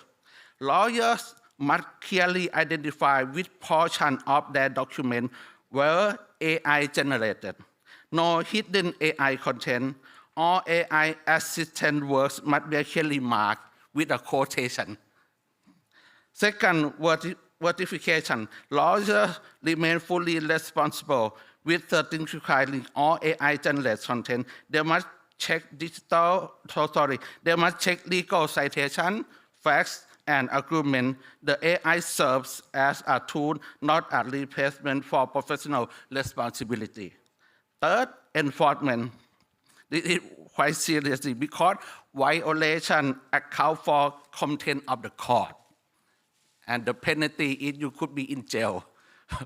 Lawyers must clearly identify which portion of their document were AI generated. No hidden AI content. All AI assistant works must be clearly marked with a quotation. Second, verification. Lawyers remain fully responsible with certifying all AI generated content. They must check legal citation, facts, and agreement. The AI serves as a tool, not a replacement for professional responsibility. Third, enforcement. This is quite seriously because violation account for content of the court. And the penalty is you could be in jail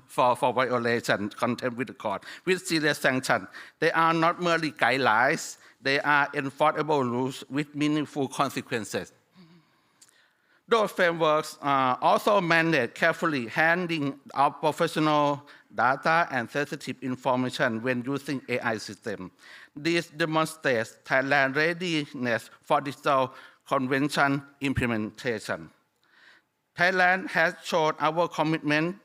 for violation content with the court with serious sanction. They are not merely guidelines, they are enforceable rules with meaningful consequences. Those frameworks also mandate carefully handling of professional data and sensitive information when using AI systems. This demonstrates Thailand's readiness for digital convention implementation. Thailand has shown our commitment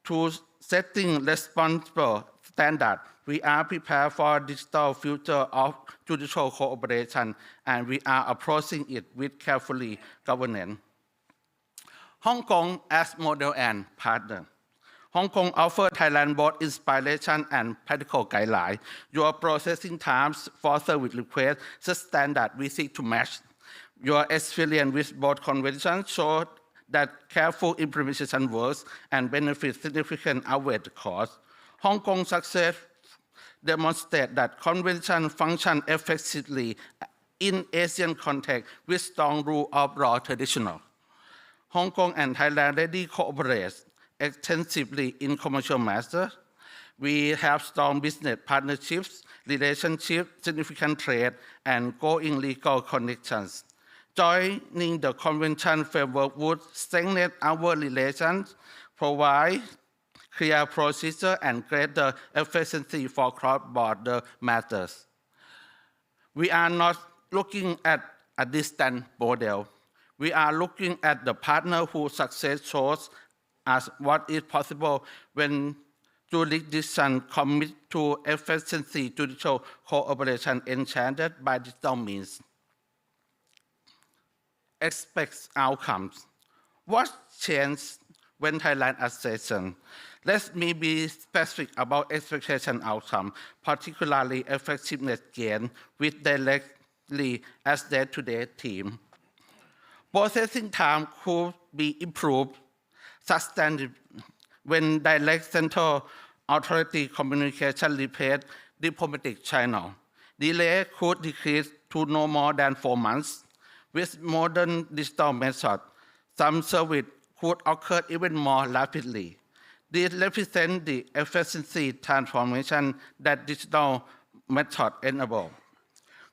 to setting responsible standards. We are prepared for digital future of judicial cooperation, and we are approaching it with carefully governance. Hong Kong as model and partner. Hong Kong offers Thailand both inspiration and practical guidelines. Your processing times for service requests set standard we seek to match. Your experience with both conventions show that careful implementation works and benefits significant outweigh the cost. Hong Kong's success demonstrates that conventions function effectively in Asian context with strong rule of law traditional. Hong Kong and Thailand already cooperate extensively in commercial matters. We have strong business partnerships, relationships, significant trade, and growing legal connections. Joining the convention framework would strengthen our relations, provide clear procedure, and greater efficiency for cross-border matters. We are not looking at a distant model. We are looking at the partner whose success shows us what is possible when jurisdictions commit to efficiency judicial cooperation enchanted by digital means. Expects outcomes. What changed when Thailand accession? Let me be specific about expectation outcome, particularly effectiveness gain with directly as day-to-day team. Processing time could be improved substantially when direct central authority communication replaced diplomatic channel. Delay could decrease to no more than 4 months. With modern digital methods, some service could occur even more rapidly. This represents the efficiency transformation that digital methods enable.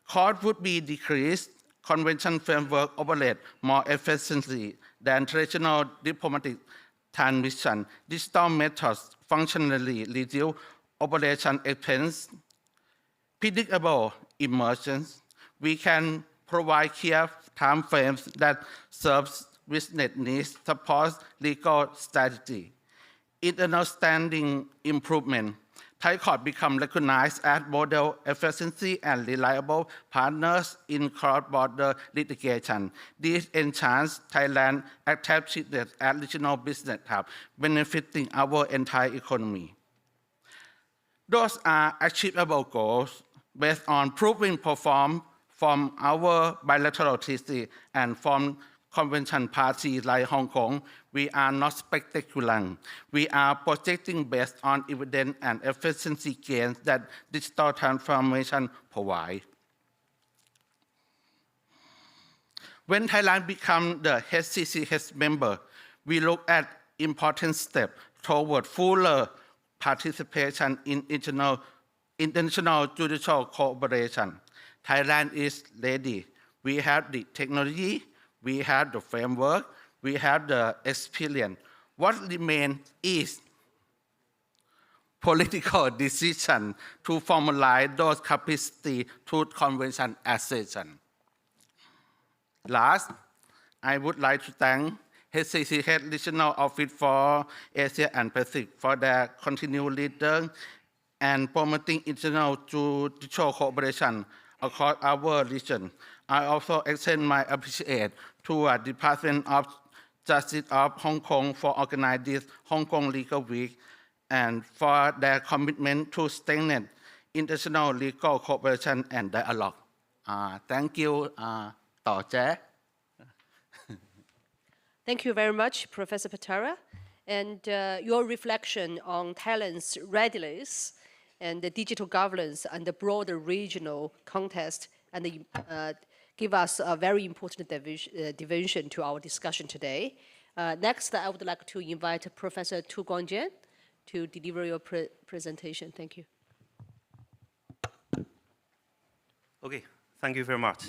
Cost would be decreased. Convention framework operate more efficiently than traditional diplomatic transmission. Digital methods functionally reduce operation expense. Predictable emergence. We can provide clear time frames that serves business needs, supports legal strategy. Internal standing improvement. Thai court become recognized as model efficiency and reliable partners in cross-border litigation. This enhances Thailand's attractiveness as regional business hub, benefiting our entire economy. Those are achievable goals based on proven performance from our bilateral treaty and from convention parties like Hong Kong. We are not spectacular. We are projecting based on evidence and efficiency gains that digital transformation provides. When Thailand becomes the HCCH member, we look at important steps toward fuller participation in international judicial cooperation. Thailand is ready. We have the technology, we have the framework, we have the experience. What remains is political decision to formalize those capacity through convention accession. Last, I would like to thank HCCH Regional Office for Asia and Pacific for their continued leadership and promoting international judicial cooperation across our region. I also extend my appreciation to the Department of Justice of Hong Kong for organizing this Hong Kong Legal Week and for their commitment to strengthen international legal cooperation and dialogue. Thank you. Thank you very much, Professor Patara. And your reflection on Thailand's readiness and the digital governance and the broader regional context and give us a very important dimension to our discussion today. Next, I would like to invite Professor Tu Guangjian to deliver your presentation. Thank you. Okay, thank you very much.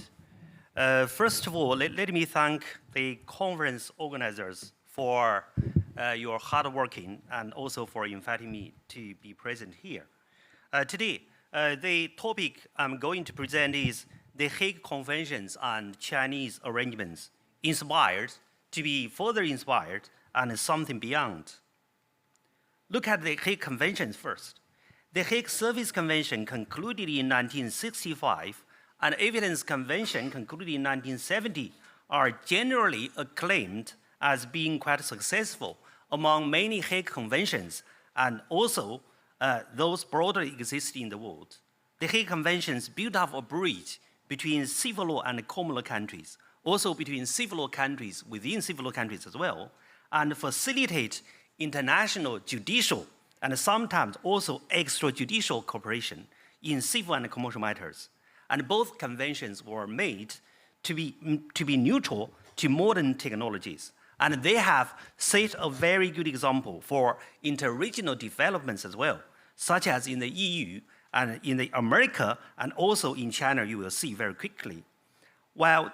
First of all, let me thank the conference organizers for your hard working and also for inviting me to be present here. Today, the topic I'm going to present is the Hague Conventions and Chinese arrangements, inspired to be further inspired and something beyond. Look at the Hague Conventions first. The Hague Service Convention concluded in 1965 and Evidence Convention concluded in 1970 are generally acclaimed as being quite successful among many Hague Conventions and also those broadly exist in the world. The Hague Conventions built up a bridge between civil law and common law countries, also between civil law countries within civil law countries as well, and facilitate international judicial and sometimes also extrajudicial cooperation in civil and commercial matters. And both conventions were made to be neutral to modern technologies. And they have set a very good example for interregional developments as well, such as in the EU and in the America and also in China, you will see very quickly. While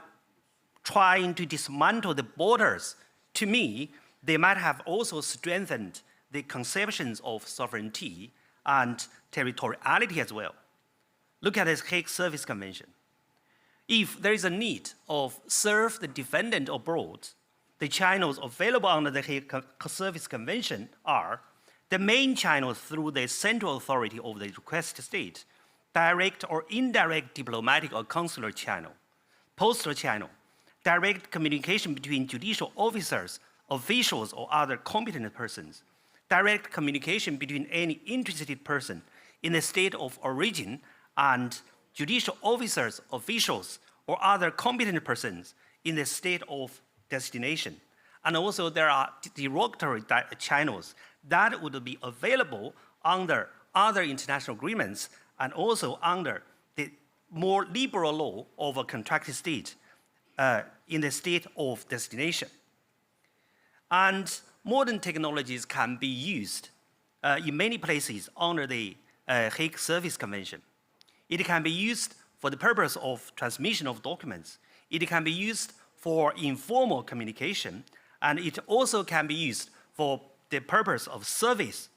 trying to dismantle the borders, to me, they might have also strengthened the conceptions of sovereignty and territoriality as well. Look at this Hague Service Convention. If there is a need of serve the defendant abroad, the channels available under the Hague Service Convention are the main channels through the central authority of the request state, direct or indirect diplomatic or consular channel, postal channel, direct communication between judicial officers, officials, or other competent persons, direct communication between any interested person in the state of origin and judicial officers, officials, or other competent persons in the state of destination. And also there are derogatory channels that would be available under other international agreements and also under the more liberal law of a contracted state in the state of destination. And modern technologies can be used in many places under the Hague Service Convention. It can be used for the purpose of transmission of documents. It can be used for informal communication, and it also can be used for the purpose of service.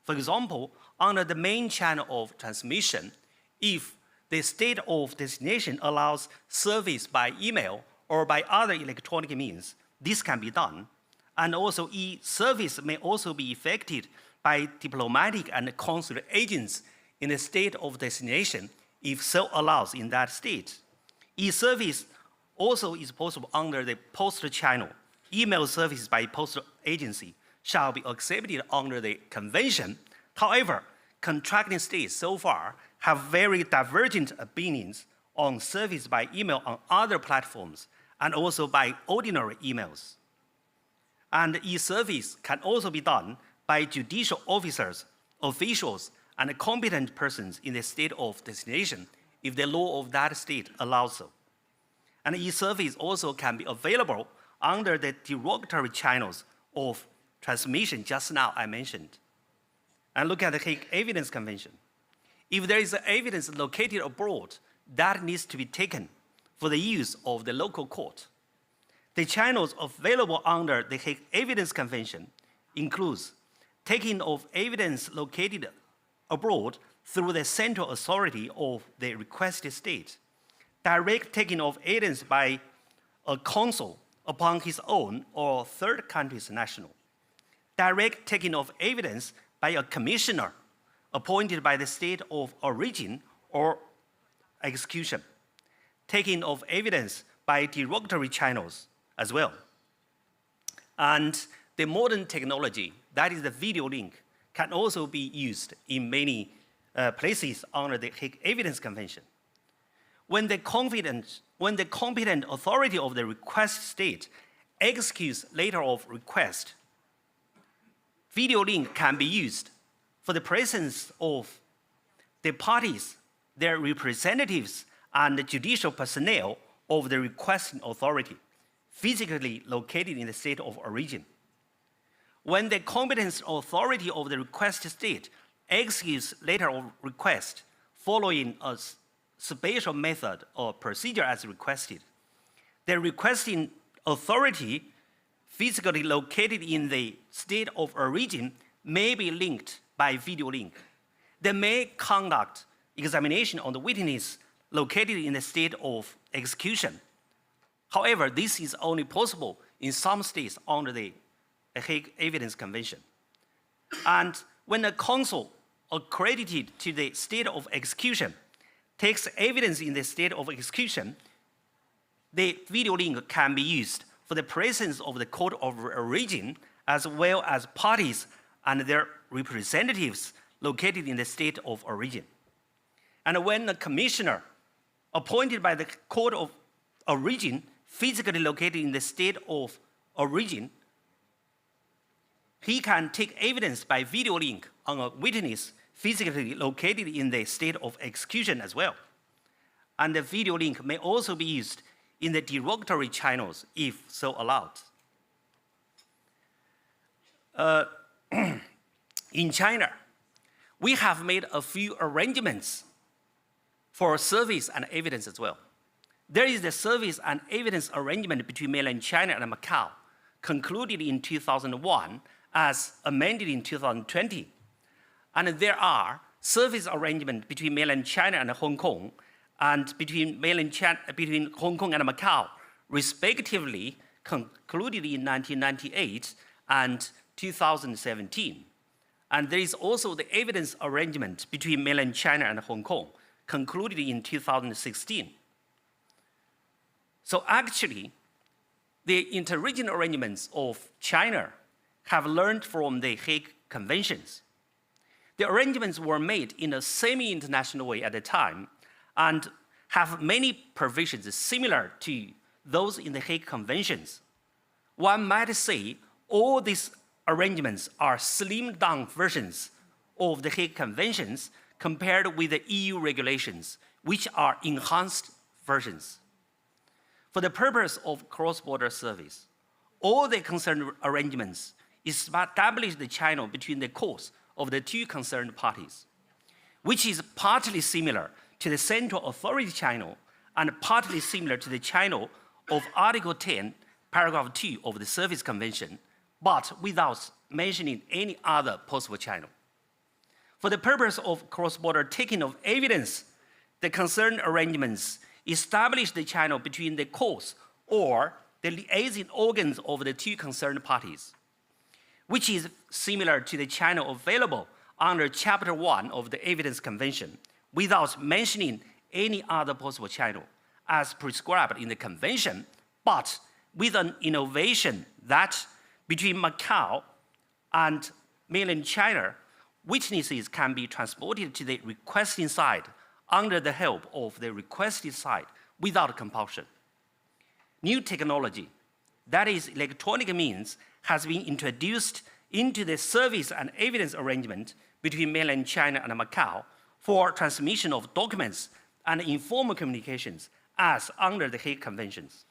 For example, under the main channel of transmission, if the state of destination allows service by email or by other electronic means, this can be done. And also e-service may also be effected by diplomatic and consular agents in the state of destination if so allows in that state. E-service also is possible under the postal channel. Email service by postal agency shall be accepted under the convention. However, contracting states so far have very divergent opinions on service by email on other platforms and also by ordinary emails. And e-service can also be done by judicial officers, officials, and competent persons in the state of destination if the law of that state allows so. And e-service also can be available under the derogatory channels of transmission just now I mentioned. And look at the Hague Evidence Convention. If there is evidence located abroad, that needs to be taken for the use of the local court. The channels available under the Hague Evidence Convention includes taking of evidence located abroad through the central authority of the requested state, direct taking of evidence by a consul upon his own or third country's national, direct taking of evidence by a commissioner appointed by the state of origin or execution, taking of evidence by derogatory channels as well. And the modern technology, that is the video link, can also be used in many places under the Hague Evidence Convention. When the competent authority of the request state executes letter of request, video link can be used for the presence of the parties, their representatives, and the judicial personnel of the requesting authority, physically located in the state of origin. When the competent authority of the request state executes letter of request following a special method or procedure as requested, the requesting authority physically located in the state of origin may be linked by video link. They may conduct examination on the witness located in the state of execution. However, this is only possible in some states under the Hague Evidence Convention. And when a counsel accredited to the state of execution takes evidence in the state of execution, the video link can be used for the presence of the court of origin as well as parties and their representatives located in the state of origin. And when a commissioner appointed by the court of origin physically located in the state of origin, he can take evidence by video link on a witness physically located in the state of execution as well. And the video link may also be used in the derogatory channels if so allowed. In China, we have made a few arrangements for service and evidence as well. There is the service and evidence arrangement between mainland China and Macau, concluded in 2001 as amended in 2020. And there are service arrangements between mainland China and Hong Kong and between Hong Kong and Macau, respectively, concluded in 1998 and 2017. And there is also the evidence arrangement between mainland China and Hong Kong, concluded in 2016. So actually, the interregional arrangements of China have learned from the Hague Conventions. The arrangements were made in a semi-international way at the time and have many provisions similar to those in the Hague Conventions. One might say all these arrangements are slimmed down versions of the Hague Conventions compared with the EU regulations, which are enhanced versions. For the purpose of cross-border service, all the concerned arrangements establish the channel between the courts of the two concerned parties, which is partly similar to the Central Authority channel and partly similar to the channel of Article 10, Paragraph 2 of the Service Convention, but without mentioning any other possible channel. For the purpose of cross-border taking of evidence, the concerned arrangements establish the channel between the courts or the liaising organs of the two concerned parties, which is similar to the channel available under Chapter 1 of the Evidence Convention, without mentioning any other possible channel as prescribed in the convention, but with an innovation that between Macau and mainland China, witnesses can be transported to the requesting side under the help of the requested side without compulsion. New technology, that is electronic means, has been introduced into the service and evidence arrangement between mainland China and Macau for transmission of documents and informal communications as under the Hague Conventions.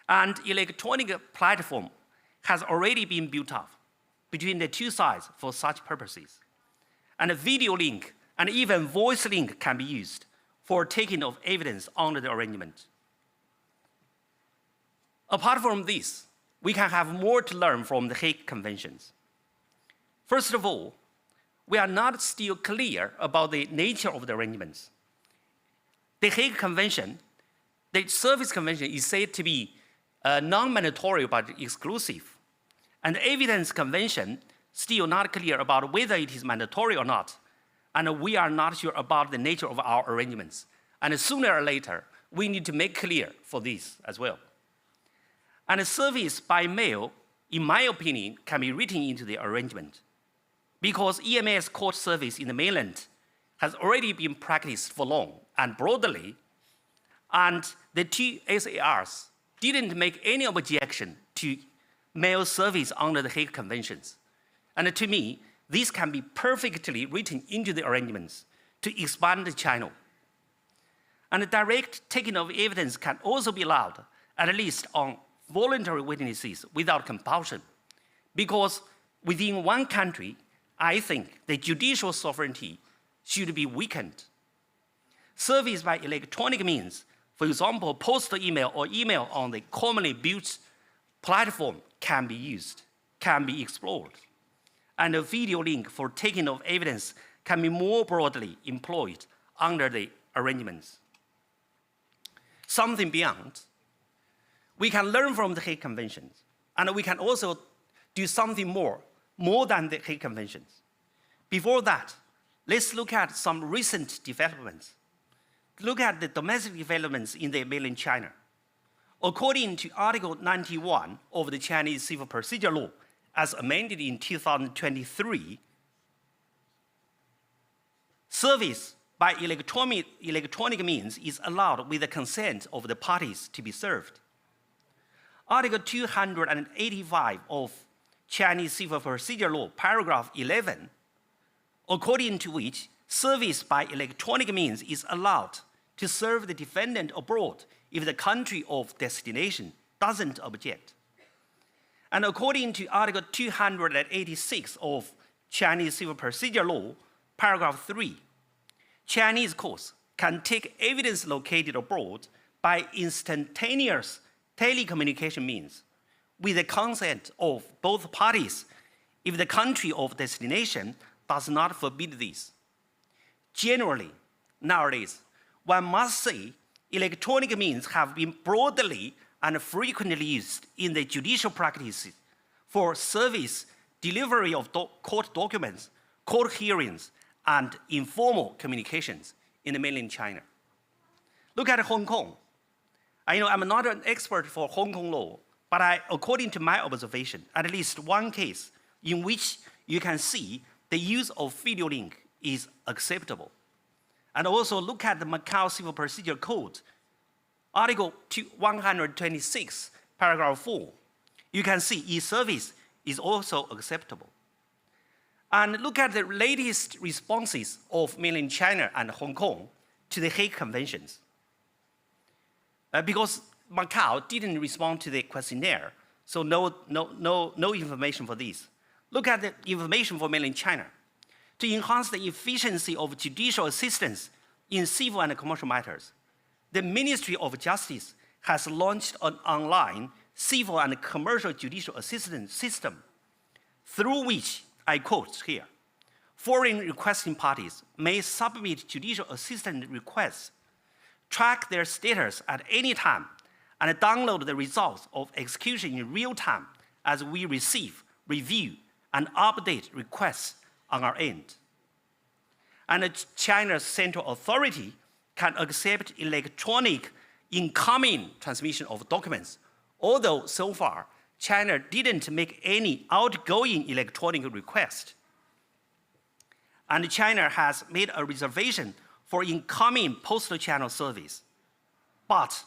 And electronic platform has already been built up between the two sides for such purposes. And a video link and even voice link can be used for taking of evidence under the arrangement. Apart from this, we can have more to learn from the Hague Conventions. First of all, we are not still clear about the nature of the arrangements. The Hague Convention, the Service Convention, is said to be non-mandatory but exclusive. And the Evidence Convention, still not clear about whether it is mandatory or not. And we are not sure about the nature of our arrangements. And sooner or later, we need to make clear for this as well. And service by mail, in my opinion, can be written into the arrangement, because EMS court service in the mainland has already been practiced for long and broadly, and the two SARs didn't make any objection to mail service under the Hague Conventions. And to me, this can be perfectly written into the arrangements to expand the channel. And direct taking of evidence can also be allowed, at least on voluntary witnesses without compulsion, because within one country, I think the judicial sovereignty should be weakened. Service by electronic means For example, postal email or email on the commonly built platform can be used, can be explored. And a video link for taking of evidence can be more broadly employed under the arrangements. Something beyond. We can learn from the Hague Conventions, and we can also do something more than the Hague Conventions. Before that, let's look at some recent developments. Look at the domestic developments in the mainland China. According to Article 91 of the Chinese Civil Procedure Law, as amended in 2023, service by electronic means is allowed with the consent of the parties to be served. Article 285 of Chinese Civil Procedure Law, paragraph 11, according to which service by electronic means is allowed to serve the defendant abroad if the country of destination doesn't object. And according to Article 286 of Chinese Civil Procedure Law, paragraph 3, Chinese courts can take evidence located abroad by instantaneous telecommunication means with the consent of both parties if the country of destination does not forbid this. Generally, nowadays, one must say electronic means have been broadly and frequently used in the judicial practice for service, delivery of court documents, court hearings, and informal communications in the mainland China. Look at Hong Kong. I know I'm not an expert for Hong Kong law, but according to my observation, at least one case in which you can see the use of video link is acceptable. And also look at the Macau Civil Procedure Code, Article 126, paragraph 4. You can see e-service is also acceptable. And look at the latest responses of mainland China and Hong Kong to the Hague Conventions. Because Macau didn't respond to the questionnaire, so no information for this. Look at the information for mainland China. To enhance the efficiency of judicial assistance in civil and commercial matters, the Ministry of Justice has launched an online civil and commercial judicial assistance system through which, I quote here, foreign requesting parties may submit judicial assistance requests, track their status at any time, and download the results of execution in real time as we receive, review, and update requests on our end. And China's central authority can accept electronic incoming transmission of documents, although so far, China didn't make any outgoing electronic request. And China has made a reservation for incoming postal channel service, but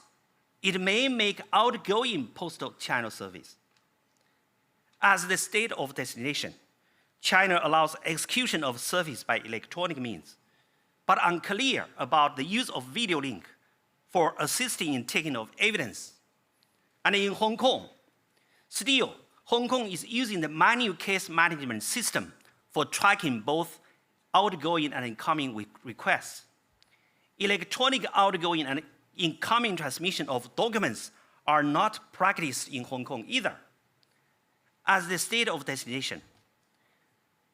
it may make outgoing postal channel service. As the state of destination, China allows execution of service by electronic means, but unclear about the use of video link for assisting in taking of evidence. And in Hong Kong, still, Hong Kong is using the manual case management system for tracking both outgoing and incoming requests. Electronic outgoing and incoming transmission of documents are not practiced in Hong Kong either. As the state of destination,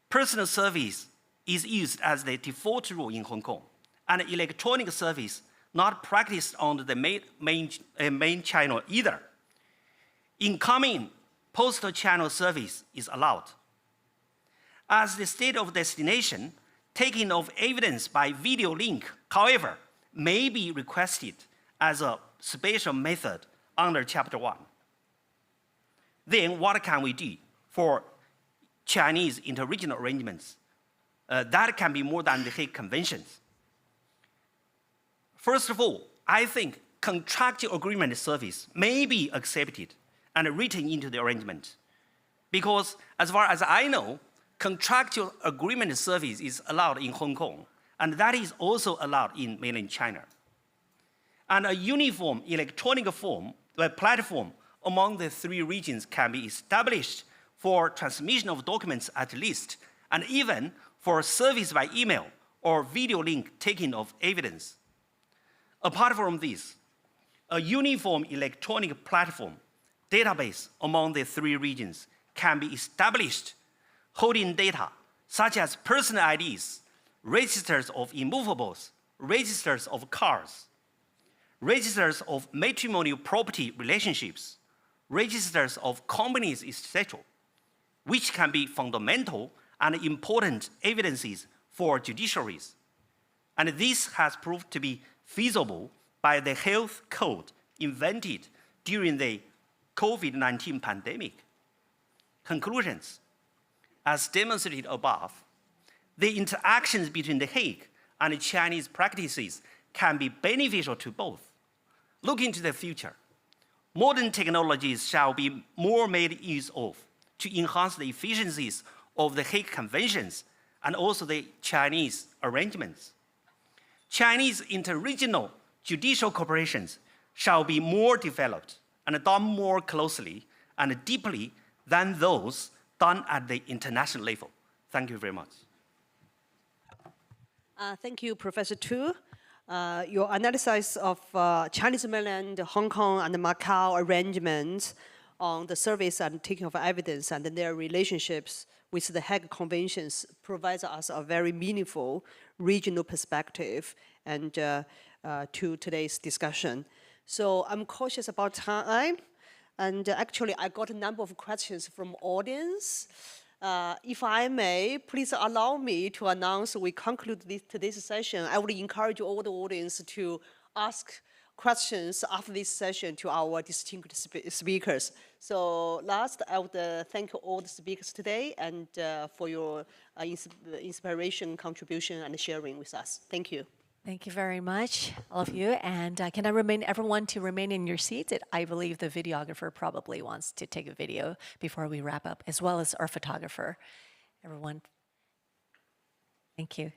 personal service is used as the default rule in Hong Kong, and electronic service not practiced on the main channel either. Incoming postal channel service is allowed. As the state of destination, taking of evidence by video link, however, may be requested as a special method under Chapter 1. Then what can we do for Chinese interregional arrangements? That can be more than the Hague Conventions. First of all, I think contractual agreement service may be accepted and written into the arrangement. Because as far as I know, contractual agreement service is allowed in Hong Kong, and that is also allowed in mainland China. And a uniform electronic platform among the three regions can be established for transmission of documents at least, and even for service by email or video link taking of evidence. Apart from this, A uniform electronic platform database among the three regions can be established holding data such as person IDs, registers of immovables, registers of cars, registers of matrimonial property relationships, registers of companies, etc., which can be fundamental and important evidences for judiciaries. And this has proved to be feasible by the health code invented during the COVID-19 pandemic. Conclusions. As demonstrated above, the interactions between The Hague and Chinese practices can be beneficial to both. Looking to the future, modern technologies shall be more made use of to enhance the efficiencies of the Hague Conventions and also the Chinese arrangements. Chinese interregional judicial cooperations shall be more developed and done more closely and deeply than those done at the international level. Thank you very much. Thank you, Professor Tu. Your analysis of Chinese mainland, Hong Kong, and Macau arrangements on the service and taking of evidence and their relationships with the Hague Conventions provides us a very meaningful regional perspective and to today's discussion. So I'm cautious about time, and actually I got a number of questions from audience. If I may, please allow me to announce we conclude today's session. I would encourage all the audience to ask questions after this session to our distinguished speakers. So last, I would thank all the speakers today and for your inspiration, contribution, and sharing with us. Thank you. Thank you very much, all of you. And can I remind everyone to remain in your seats? I believe the videographer probably wants to take a video before we wrap up, as well as our photographer. Everyone, thank you.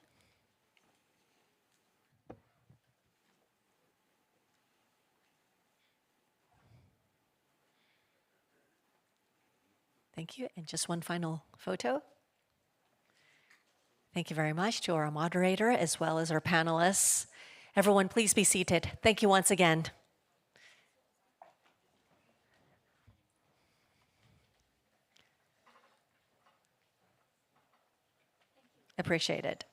Thank you. And just one final photo. Thank you very much to our moderator as well as our panelists. Everyone, please be seated. Thank you once again. Appreciate it.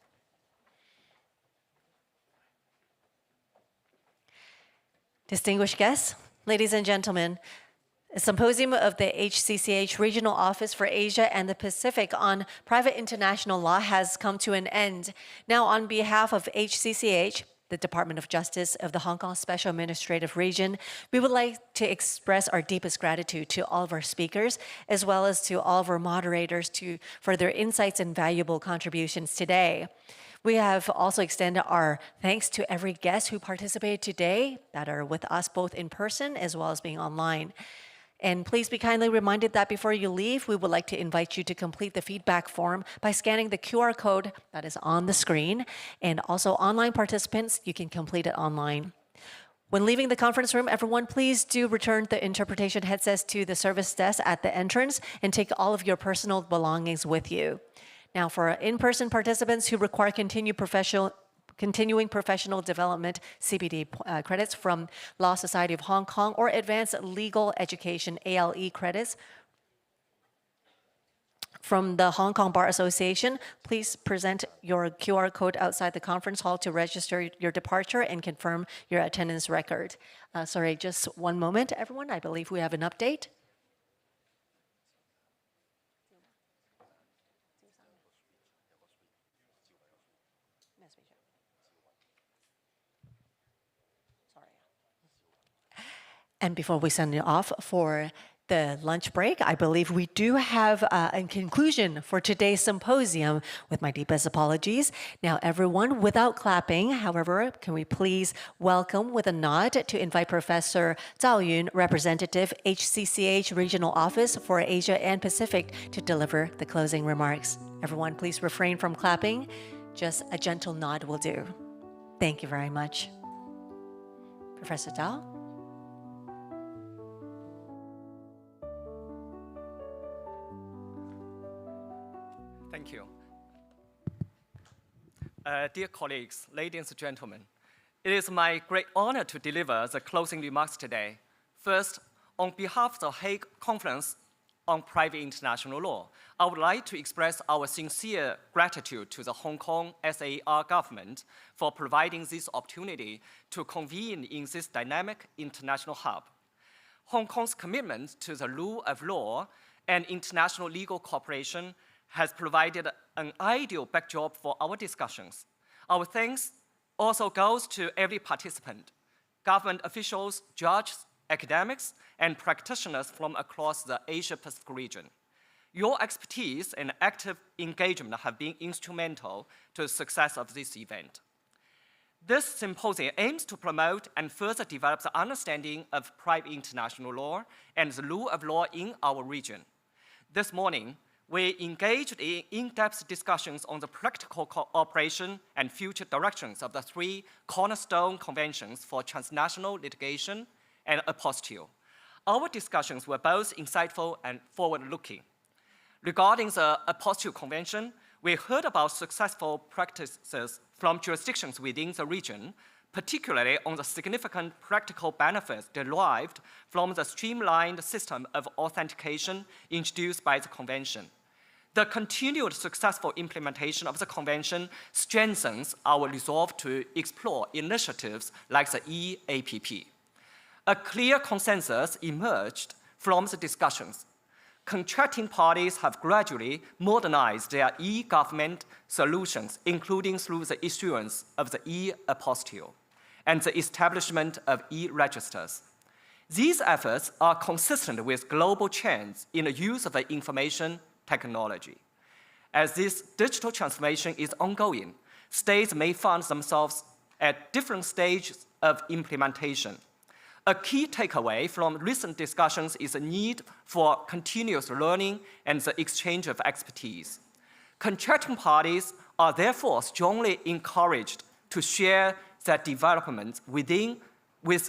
Distinguished guests, ladies and gentlemen, a symposium of the HCCH Regional Office for Asia and the Pacific on private international law has come to an end. Now, on behalf of HCCH, the Department of Justice of the Hong Kong Special Administrative Region, we would like to express our deepest gratitude to all of our speakers, as well as to all of our moderators for their insights and valuable contributions today. We have also extended our thanks to every guest who participated today that are with us both in person as well as being online. And please be kindly reminded that before you leave, we would like to invite you to complete the feedback form by scanning the QR code that is on the screen. And also online participants, you can complete it online. When leaving the conference room, everyone, please do return the interpretation headsets to the service desk at the entrance and take all of your personal belongings with you. Now, for in-person participants who require continuing professional development CPD credits from Law Society of Hong Kong or Advanced Legal Education ALE credits from the Hong Kong Bar Association, please present your QR code outside the conference hall to register your departure and confirm your attendance record. Sorry, just one moment, everyone. I believe we have an update. And before we send you off for the lunch break, I believe we do have a conclusion for today's symposium with my deepest apologies. Now, everyone, without clapping, however, can we please welcome with a nod to invite Professor Zhao Yun, representative HCCH Regional Office for Asia and Pacific, to deliver the closing remarks. Everyone, please refrain from clapping. Just a gentle nod will do. Thank you very much. Professor Zhao? Thank you. Dear colleagues, ladies and gentlemen, It is my great honor to deliver the closing remarks today. First, on behalf of the Hague Conference on Private International Law, I would like to express our sincere gratitude to the Hong Kong SAR government for providing this opportunity to convene in this dynamic international hub. Hong Kong's commitment to the rule of law and international legal cooperation has provided an ideal backdrop for our discussions. Our thanks also goes to every participant, government officials, judges, academics, and practitioners from across the Asia-Pacific region. Your expertise and active engagement have been instrumental to the success of this event. This symposium aims to promote and further develop the understanding of private international law and the rule of law in our region. This morning, we engaged in in-depth discussions on the practical cooperation and future directions of the 3 cornerstone conventions for transnational litigation and Apostille. Our discussions were both insightful and forward-looking. Regarding the Apostille Convention, we heard about successful practices from jurisdictions within the region, particularly on the significant practical benefits derived from the streamlined system of authentication introduced by the Convention. The continued successful implementation of the Convention strengthens our resolve to explore initiatives like the EAPP. A clear consensus emerged from the discussions. Contracting parties have gradually modernized their e-government solutions, including through the issuance of the e-apostille and the establishment of e-registers. These efforts are consistent with global trends in the use of information technology. As this digital transformation is ongoing, states may find themselves at different stages of implementation. A key takeaway from recent discussions is the need for continuous learning and the exchange of expertise. Contracting parties are therefore strongly encouraged to share their developments with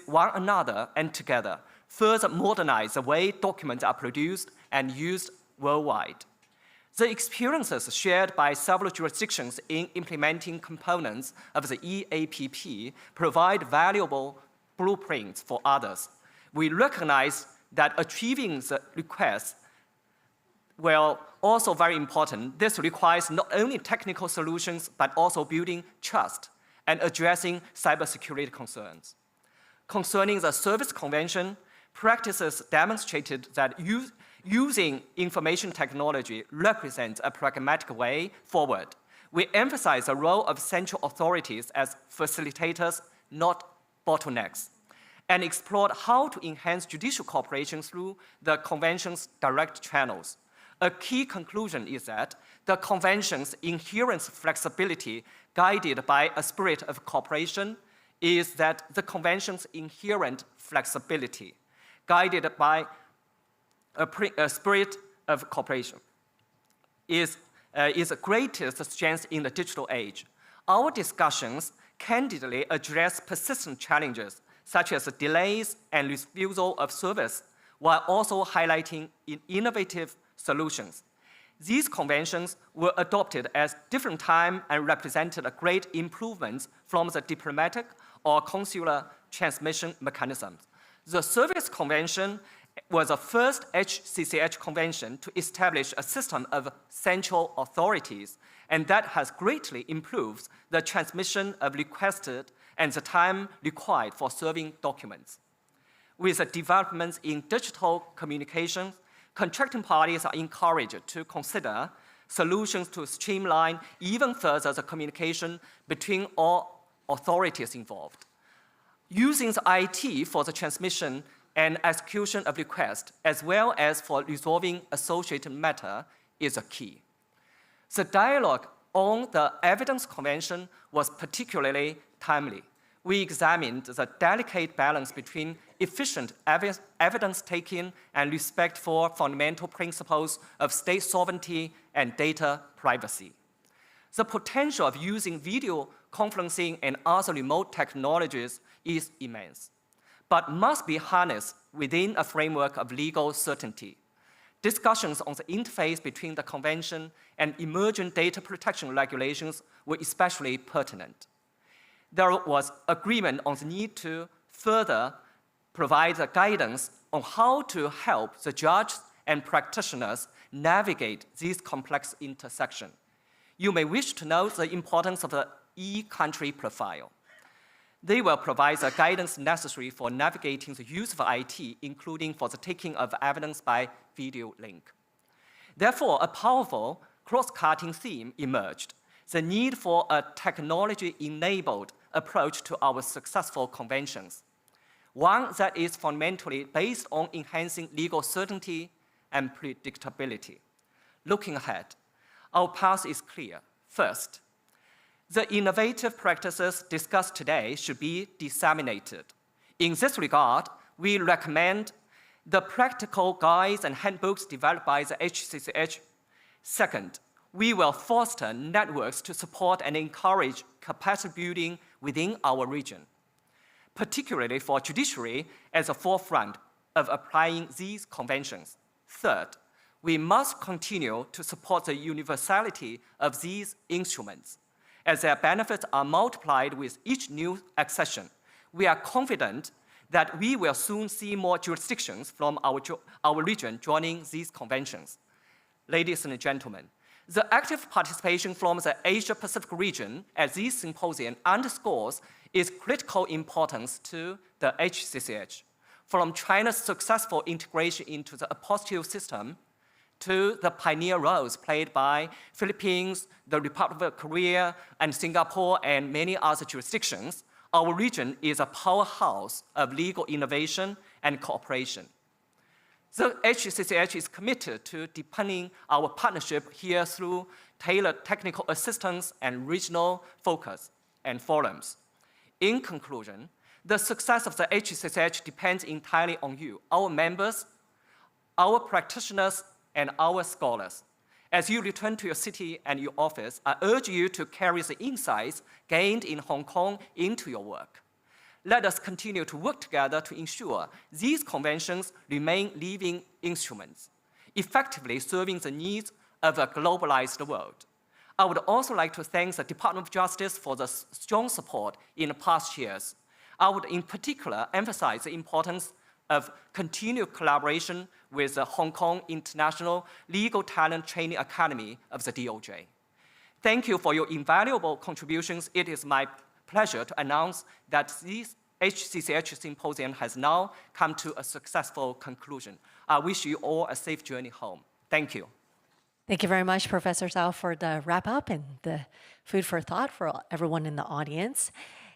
one another and together, further modernize the way documents are produced and used worldwide. The experiences shared by several jurisdictions in implementing components of the EAPP provide valuable blueprints for others. We recognize that achieving the request, well, also very important. This requires not only technical solutions, but also building trust and addressing cybersecurity concerns. Concerning the Service Convention, practices demonstrated that using information technology represents a pragmatic way forward. We emphasize the role of central authorities as facilitators, not bottlenecks, and explored how to enhance judicial cooperation through the Convention's direct channels. A key conclusion is that the Convention's inherent flexibility, guided by a spirit of cooperation, is that the Convention's inherent flexibility, guided by a spirit of cooperation, is the greatest strength in the digital age. Our discussions candidly address persistent challenges, such as delays and refusal of service, while also highlighting innovative solutions. These conventions were adopted at different times and represented a great improvement from the diplomatic or consular transmission mechanisms. The Service Convention was the first HCCH convention to establish a system of central authorities, and that has greatly improved the transmission of requested and the time required for serving documents. With the developments in digital communications, contracting parties are encouraged to consider solutions to streamline even further the communication between all authorities involved. Using the IT for the transmission and execution of requests, as well as for resolving associated matter, is a key. The dialogue on the Evidence Convention was particularly timely. We examined the delicate balance between efficient evidence-taking and respect for fundamental principles of state sovereignty and data privacy. The potential of using video conferencing and other remote technologies is immense, but must be harnessed within a framework of legal certainty. Discussions on the interface between the Convention and emerging data protection regulations were especially pertinent. there was agreement on the need to further provide the guidance on how to help the judges and practitioners navigate this complex intersection. You may wish to know the importance of the e-country profile. They will provide the guidance necessary for navigating the use of IT, including for the taking of evidence by video link. Therefore, a powerful cross-cutting theme emerged: the need for a technology-enabled approach to our successful conventions, one that is fundamentally based on enhancing legal certainty and predictability. Looking ahead, our path is clear. First, the innovative practices discussed today should be disseminated. In this regard, we recommend the practical guides and handbooks developed by the HCCH. Second, we will foster networks to support and encourage capacity building within our region, particularly for judiciary as a forefront of applying these conventions. Third, we must continue to support the universality of these instruments. As their benefits are multiplied with each new accession, we are confident that we will soon see more jurisdictions from our region joining these conventions. Ladies and gentlemen, the active participation from the Asia-Pacific region at this symposium underscores its critical importance to the HCCH. From China's successful integration into the Apostille system to the pioneer roles played by Philippines, the Republic of Korea, and Singapore, and many other jurisdictions, our region is a powerhouse of legal innovation and cooperation. The HCCH is committed to deepening our partnership here through tailored technical assistance and regional focus and forums. In conclusion, the success of the HCCH depends entirely on you, our members, our practitioners, and our scholars. As you return to your city and your office, I urge you to carry the insights gained in Hong Kong into your work. Let us continue to work together to ensure these conventions remain living instruments, effectively serving the needs of a globalized world. I would also like to thank the Department of Justice for the strong support in the past years. I would in particular emphasize the importance of continued collaboration with the Hong Kong International Legal Talent Training Academy of the DOJ. Thank you for your invaluable contributions. It is my pleasure to announce that this HCCH Symposium has now come to a successful conclusion. I wish you all a safe journey home. Thank you. Thank you very much, Professor Zhao, for the wrap-up and the food for thought for everyone in the audience.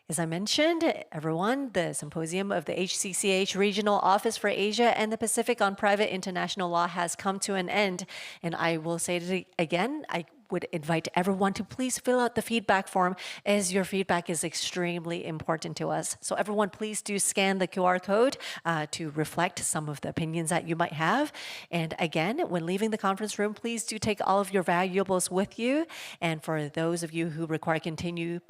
As I mentioned, everyone, the Symposium of the HCCH Regional Office for Asia and the Pacific on Private International Law has come to an end. And I will say it again, I would invite everyone to please fill out the feedback form, as your feedback is extremely important to us. So everyone, please do scan the QR code to reflect some of the opinions that you might have. And again, when leaving the conference room, please do take all of your valuables with you. And for those of you who require continuing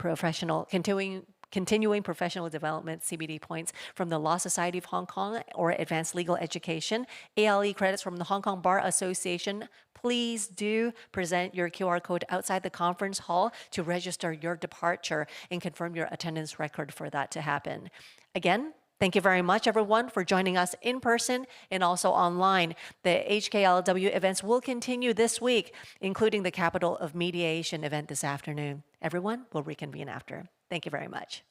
professional development, CBD points from the Law Society of Hong Kong or advanced legal education, ALE credits from the Hong Kong Bar Association, please do present your QR code outside the conference hall to register your departure and confirm your attendance record for that to happen. Again, thank you very much, everyone, for joining us in person and also online. The HKLW events will continue this week, including the Capital of Mediation event this afternoon. Everyone will reconvene after. Thank you very much.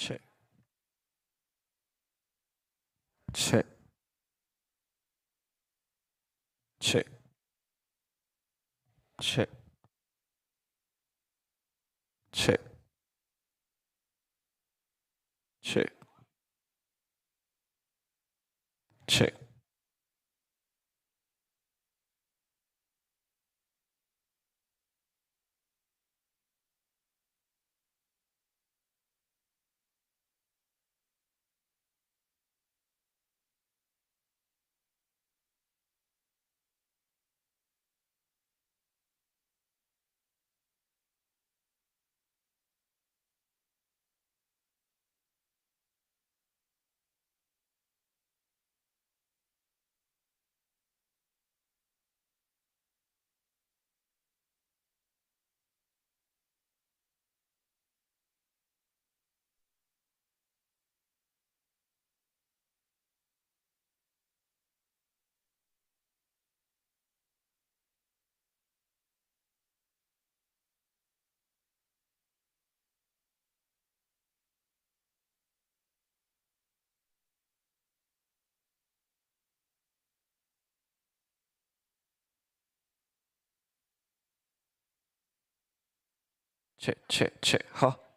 check, check, check, check, check, check, check. check，好。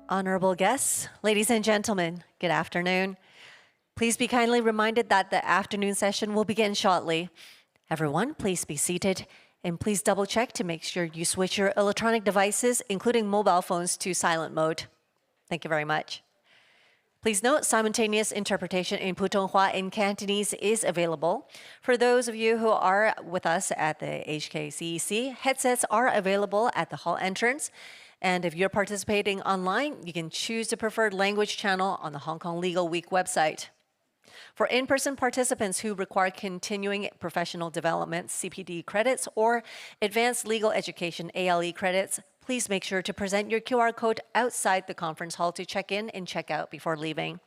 Honorable guests, ladies and gentlemen, good afternoon. Please be kindly reminded that the afternoon session will begin shortly. Everyone, please be seated and please double check to make sure you switch your electronic devices, including mobile phones, to silent mode. Thank you very much. Please note, simultaneous interpretation in Putonghua and Cantonese is available. For those of you who are with us at the HCCH, headsets are available at the hall entrance. And if you're participating online, you can choose the preferred language channel on the Hong Kong Legal Week website. For in-person participants who require continuing professional development, CPD credits, or advanced legal education, ALE credits, please make sure to present your QR code outside the conference hall to check in and check out before leaving.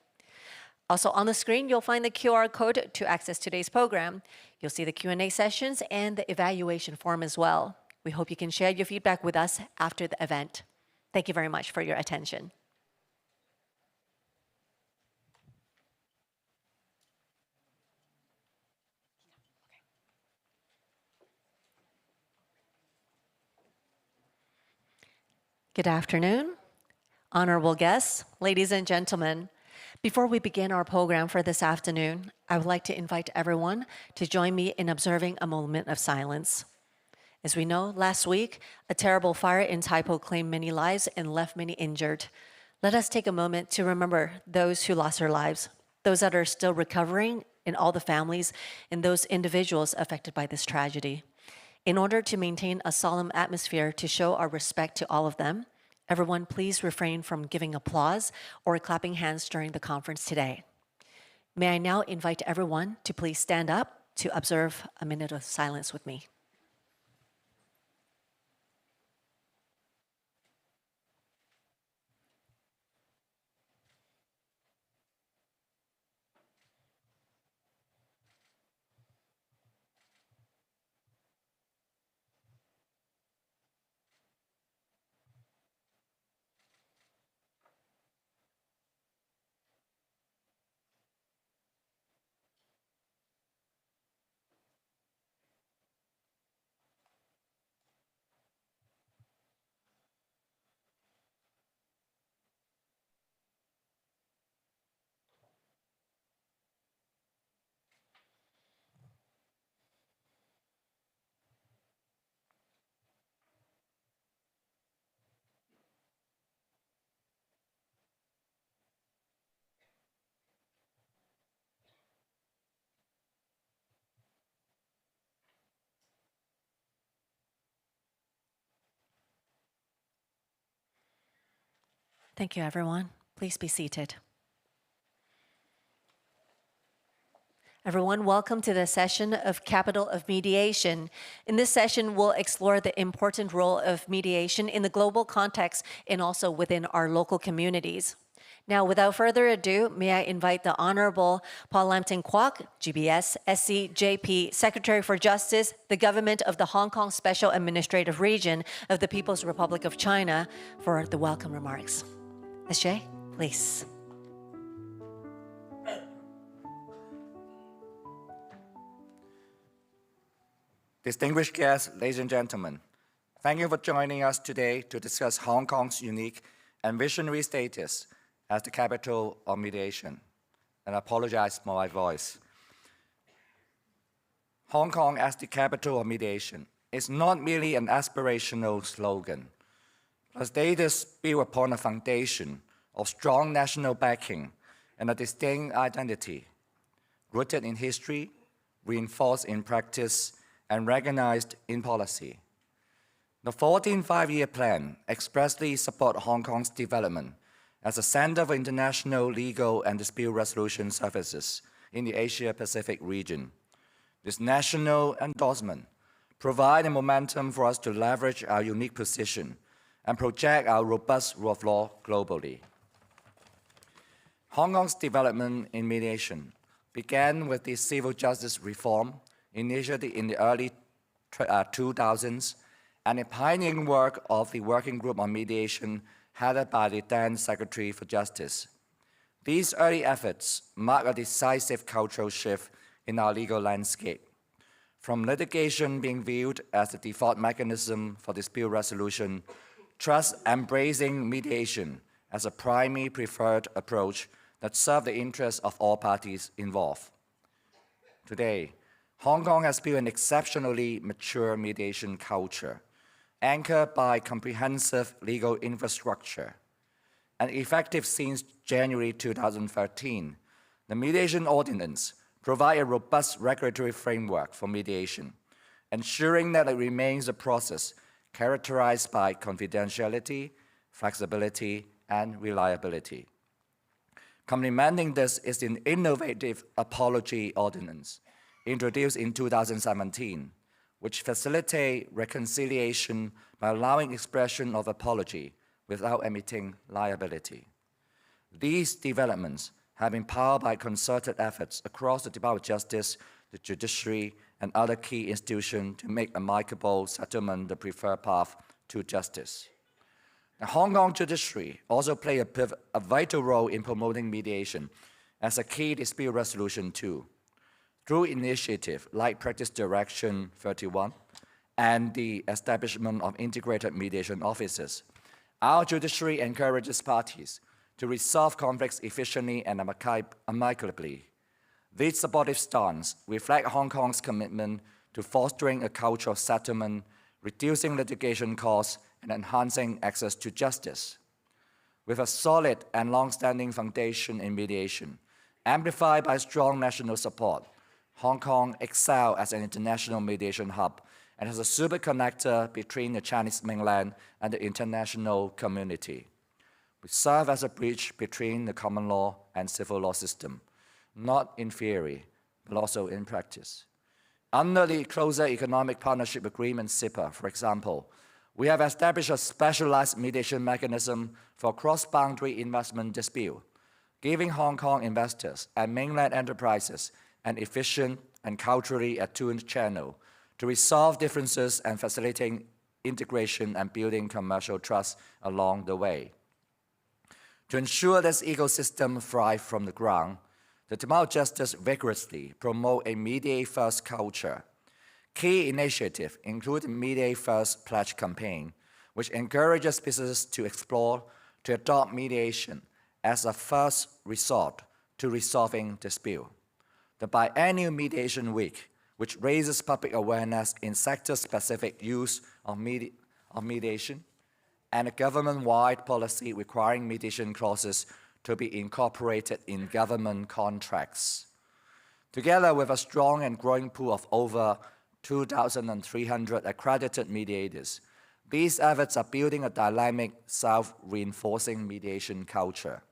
Also on the screen, you'll find the QR code to access today's program. You'll see the Q&A sessions and the evaluation form as well. We hope you can share your feedback with us after the event. Thank you very much for your attention. Good afternoon, honorable guests, ladies and gentlemen. Before we begin our program for this afternoon, I would like to invite everyone to join me in observing a moment of silence. As we know, last week, a terrible fire in Taipo claimed many lives and left many injured. Let us take a moment to remember those who lost their lives, those that are still recovering, and all the families and those individuals affected by this tragedy. In order to maintain a solemn atmosphere to show our respect to all of them, everyone please refrain from giving applause or clapping hands during the conference today. May I now invite everyone to please stand up to observe a minute of silence with me. Thank you, everyone. Please be seated. Everyone, welcome to the session of Capital of Mediation. In this session, we'll explore the important role of mediation in the global context and also within our local communities. Now, without further ado, may I invite the Honorable Paul Lambton Kwok, GBS, SC, JP, Secretary for Justice, the Government of the Hong Kong Special Administrative Region of the People's Republic of China, for the welcome remarks. SJ, please. Distinguished guests, ladies and gentlemen, thank you for joining us today to discuss Hong Kong's unique and visionary status as the capital of mediation. And I apologize for my voice. Hong Kong as the capital of mediation is not merely an aspirational slogan. A status built upon a foundation of strong national backing and a distinct identity, rooted in history, reinforced in practice, and recognized in policy. The 14th Five-Year Plan expressly supports Hong Kong's development as a center for international legal and dispute resolution services in the Asia-Pacific region. This national endorsement provides a momentum for us to leverage our unique position and project our robust rule of law globally. Hong Kong's development in mediation began with the civil justice reform initiated in the early 2000s and the pioneering work of the Working Group on Mediation headed by the then Secretary for Justice. These early efforts mark a decisive cultural shift in our legal landscape, from litigation being viewed as the default mechanism for dispute resolution, thus embracing mediation as a primary preferred approach that serves the interests of all parties involved. Today, Hong Kong has built an exceptionally mature mediation culture, anchored by comprehensive legal infrastructure. And effective since January 2013, the Mediation Ordinance provides a robust regulatory framework for mediation, ensuring that it remains a process characterized by confidentiality, flexibility, and reliability. Complementing this is the innovative Apology Ordinance, introduced in 2017, which facilitates reconciliation by allowing expression of apology without admitting liability. These developments have been powered by concerted efforts across the Department of Justice, the judiciary, and other key institutions to make amicable settlement the preferred path to justice. The Hong Kong judiciary also plays a vital role in promoting mediation as a key dispute resolution tool. Through initiatives like Practice Direction 31 and the establishment of integrated mediation offices, our judiciary encourages parties to resolve conflicts efficiently and amicably. This supportive stance reflects Hong Kong's commitment to fostering a culture of settlement, reducing litigation costs, and enhancing access to justice. With a solid and long-standing foundation in mediation, amplified by strong national support, Hong Kong excels as an international mediation hub and as a super connector between the Chinese mainland and the international community. We serve as a bridge between the common law and civil law system, not in theory, but also in practice. Under the Closer Economic Partnership Agreement, CEPA, for example, we have established a specialized mediation mechanism for cross-boundary investment dispute, giving Hong Kong investors and mainland enterprises an efficient and culturally attuned channel to resolve differences and facilitating integration and building commercial trust along the way. To ensure this ecosystem thrives from the ground, the Department of Justice vigorously promotes a mediate-first culture. Key initiatives include the Mediate First Pledge campaign, which encourages businesses to explore to adopt mediation as a first resort to resolving dispute. The biennial Mediation Week, which raises public awareness in sector-specific use of mediation, and a government-wide policy requiring mediation clauses to be incorporated in government contracts. Together with a strong and growing pool of over 2,300 accredited mediators, these efforts are building a dynamic, self-reinforcing mediation culture.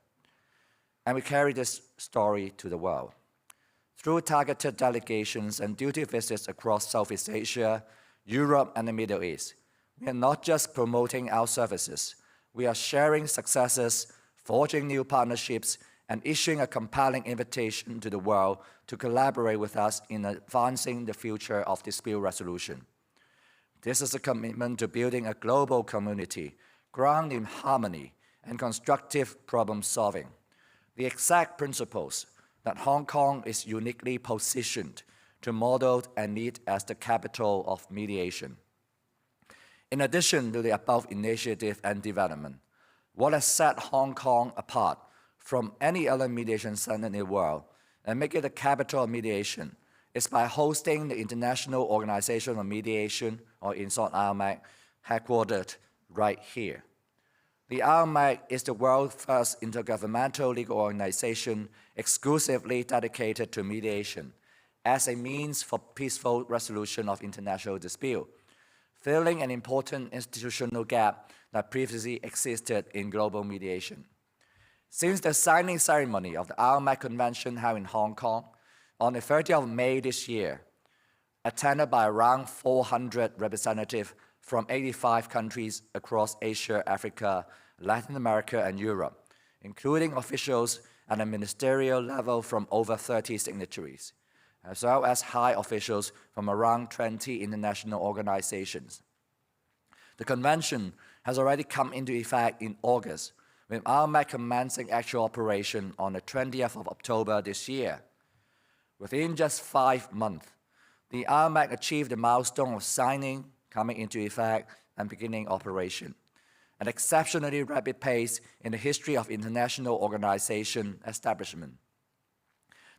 And we carry this story to the world. Through targeted delegations and duty visits across Southeast Asia, Europe, and the Middle East, we are not just promoting our services, we are sharing successes, forging new partnerships, and issuing a compelling invitation to the world to collaborate with us in advancing the future of dispute resolution. This is a commitment to building a global community grounded in harmony and constructive problem solving, the exact principles that Hong Kong is uniquely positioned to model and lead as the capital of mediation. In addition to the above initiative and development, what has set Hong Kong apart from any other mediation center in the world and make it the capital of mediation is by hosting the International Organization of Mediation, or in short IOMAC, headquartered right here. The IOMAC is the world's first intergovernmental legal organization exclusively dedicated to mediation as a means for peaceful resolution of international dispute, filling an important institutional gap that previously existed in global mediation. Since the signing ceremony of the ROAP Convention held in Hong Kong on the 30th of May this year, attended by around 400 representatives from 85 countries across Asia, Africa, Latin America, and Europe, including officials at a ministerial level from over 30 signatories, as well as high officials from around 20 international organizations. The convention has already come into effect in August, with ROAP commencing actual operation on the 20th of October this year. Within just 5 months, the ROAP achieved the milestone of signing, coming into effect, and beginning operation. an exceptionally rapid pace in the history of international organization establishment.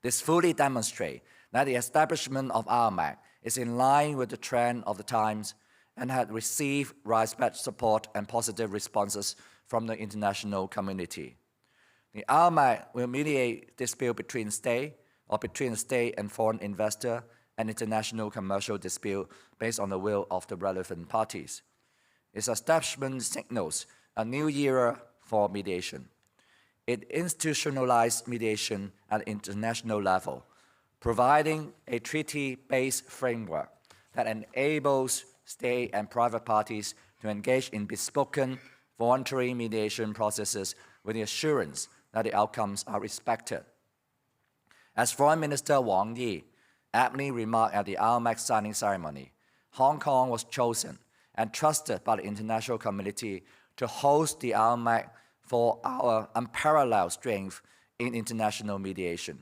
This fully demonstrates that the establishment of RMAC is in line with the trend of the times and had received widespread support and positive responses from the international community. The RMAC will mediate dispute between state or between a state and foreign investor and international commercial dispute based on the will of the relevant parties. Its establishment signals a new era for mediation. It institutionalized mediation at the international level, providing a treaty-based framework that enables state and private parties to engage in bespoken, voluntary mediation processes with the assurance that the outcomes are respected. As Foreign Minister Wang Yi aptly remarked at the RMAC signing ceremony, Hong Kong was chosen and trusted by the international community to host the RMAC for our unparalleled strength in international mediation,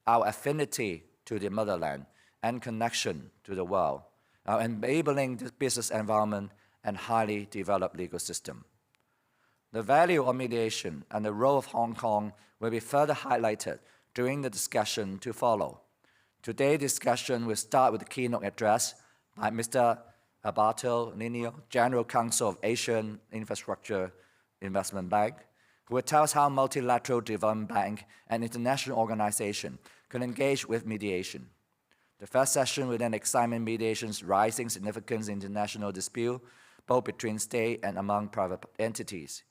our affinity to the motherland and connection to the world, our enabling business environment and highly developed legal system. The value of mediation and the role of Hong Kong will be further highlighted during the discussion to follow. Today's discussion will start with the keynote address by Mr. Apostille, General Counsel of Asian Infrastructure Investment Bank, who will tell us how multilateral development bank and international organization can engage with mediation. The first session will then examine mediation's rising significance in international dispute, both between state and among private entities,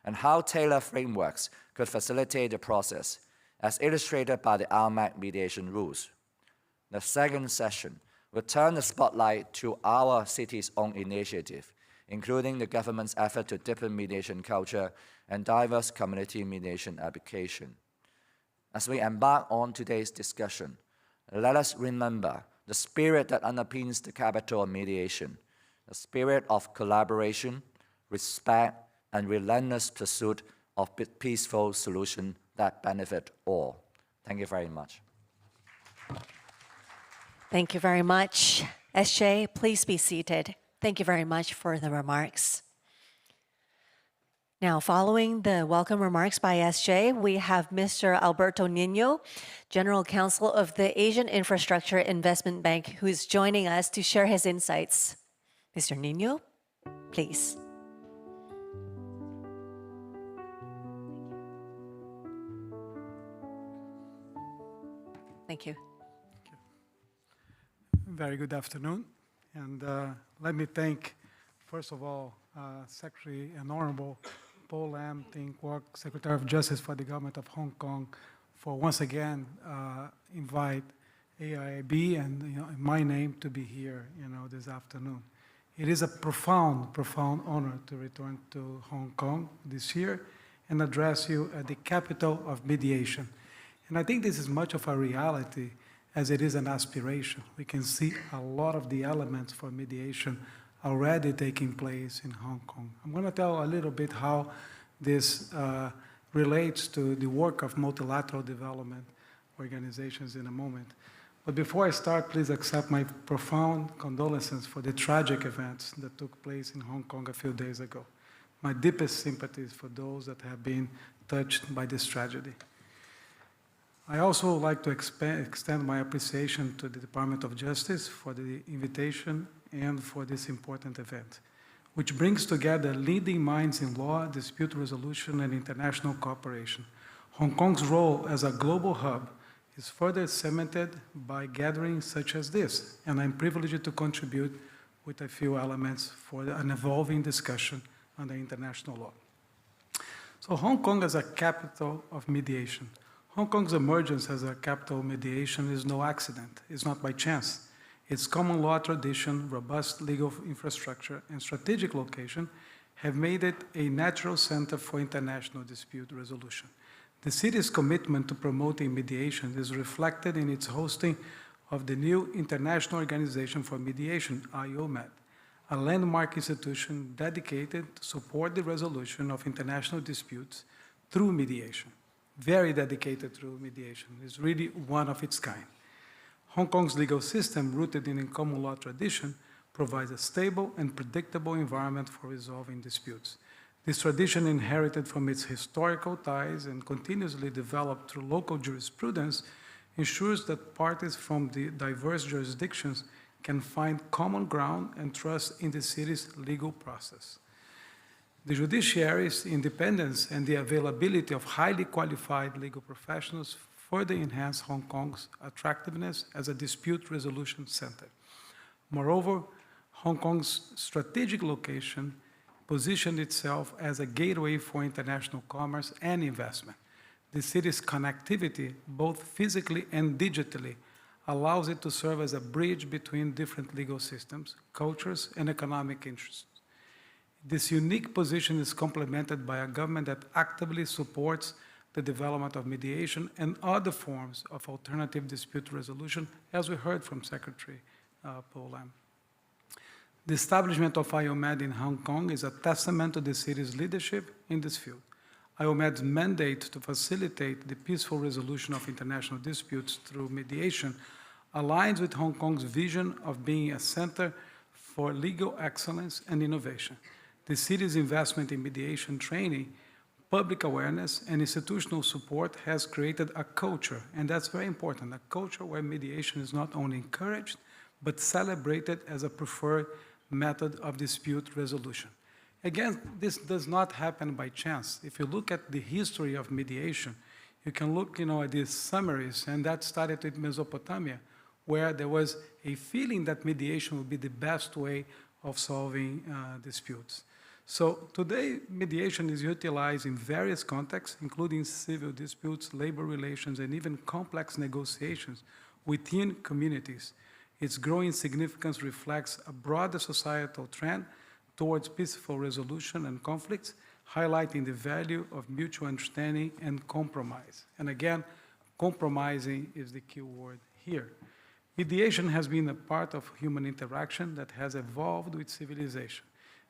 and how tailored frameworks could facilitate the process, as illustrated by the RMAC mediation rules. The second session will turn the spotlight to our city's own initiative, including the government's effort to deepen mediation culture and diverse community mediation application. As we embark on today's discussion, let us remember the spirit that underpins the capital of mediation, the spirit of collaboration, respect, and relentless pursuit of peaceful solutions that benefit all. Thank you very much. Thank you very much. SJ, please be seated. Thank you very much for the remarks. Now, following the welcome remarks by SJ, we have Mr. Alberto Nino, General Counsel of the Asian Infrastructure Investment Bank, who is joining us to share his insights. Mr. Nino, please. Thank you. Very good afternoon. And let me thank, first of all, Secretary and Honorable Paul Lam, Ting Kwok, Secretary of Justice for the Government of Hong Kong, for once again invite AIIB and my name to be here, this afternoon. It is a profound, profound honor to return to Hong Kong this year and address you at the capital of mediation. And I think this is much of a reality as it is an aspiration. We can see a lot of the elements for mediation already taking place in Hong Kong. I'm going to tell a little bit how this relates to the work of multilateral development organizations in a moment. But before I start, please accept my profound condolences for the tragic events that took place in Hong Kong a few days ago. My deepest sympathies for those that have been touched by this tragedy. I also would like to extend my appreciation to the Department of Justice for the invitation and for this important event, which brings together leading minds in law, dispute resolution, and international cooperation. Hong Kong's role as a global hub is further cemented by gatherings such as this, and I'm privileged to contribute with a few elements for an evolving discussion on the international law. So Hong Kong as a capital of mediation. Hong Kong's emergence as a capital of mediation is no accident. It's not by chance. Its common law tradition, robust legal infrastructure, and strategic location have made it a natural center for international dispute resolution. The city's commitment to promoting mediation is reflected in its hosting of the new International Organization for Mediation, IOMED, a landmark institution dedicated to support the resolution of international disputes through mediation. Very dedicated through mediation. It's really one of its kind. Hong Kong's legal system, rooted in a common law tradition, provides a stable and predictable environment for resolving disputes. This tradition, inherited from its historical ties and continuously developed through local jurisprudence, ensures that parties from the diverse jurisdictions can find common ground and trust in the city's legal process. The judiciary's independence and the availability of highly qualified legal professionals further enhance Hong Kong's attractiveness as a dispute resolution center. Moreover, Hong Kong's strategic location positioned itself as a gateway for international commerce and investment. The city's connectivity, both physically and digitally, allows it to serve as a bridge between different legal systems, cultures, and economic interests. This unique position is complemented by a government that actively supports the development of mediation and other forms of alternative dispute resolution, as we heard from Secretary Paul Lam. The establishment of IOMED in Hong Kong is a testament to the city's leadership in this field. IOMED's mandate to facilitate the peaceful resolution of international disputes through mediation aligns with Hong Kong's vision of being a center for legal excellence and innovation. The city's investment in mediation training, public awareness, and institutional support has created a culture, and that's very important, a culture where mediation is not only encouraged, but celebrated as a preferred method of dispute resolution. Again, this does not happen by chance. If you look at the history of mediation, you can look at these summaries, and that started with Mesopotamia, where there was a feeling that mediation would be the best way of solving disputes. So today, mediation is utilized in various contexts, including civil disputes, labor relations, and even complex negotiations within communities. Its growing significance reflects a broader societal trend towards peaceful resolution and conflicts, highlighting the value of mutual understanding and compromise. And again, compromising is the key word here. Mediation has been a part of human interaction that has evolved with civilization.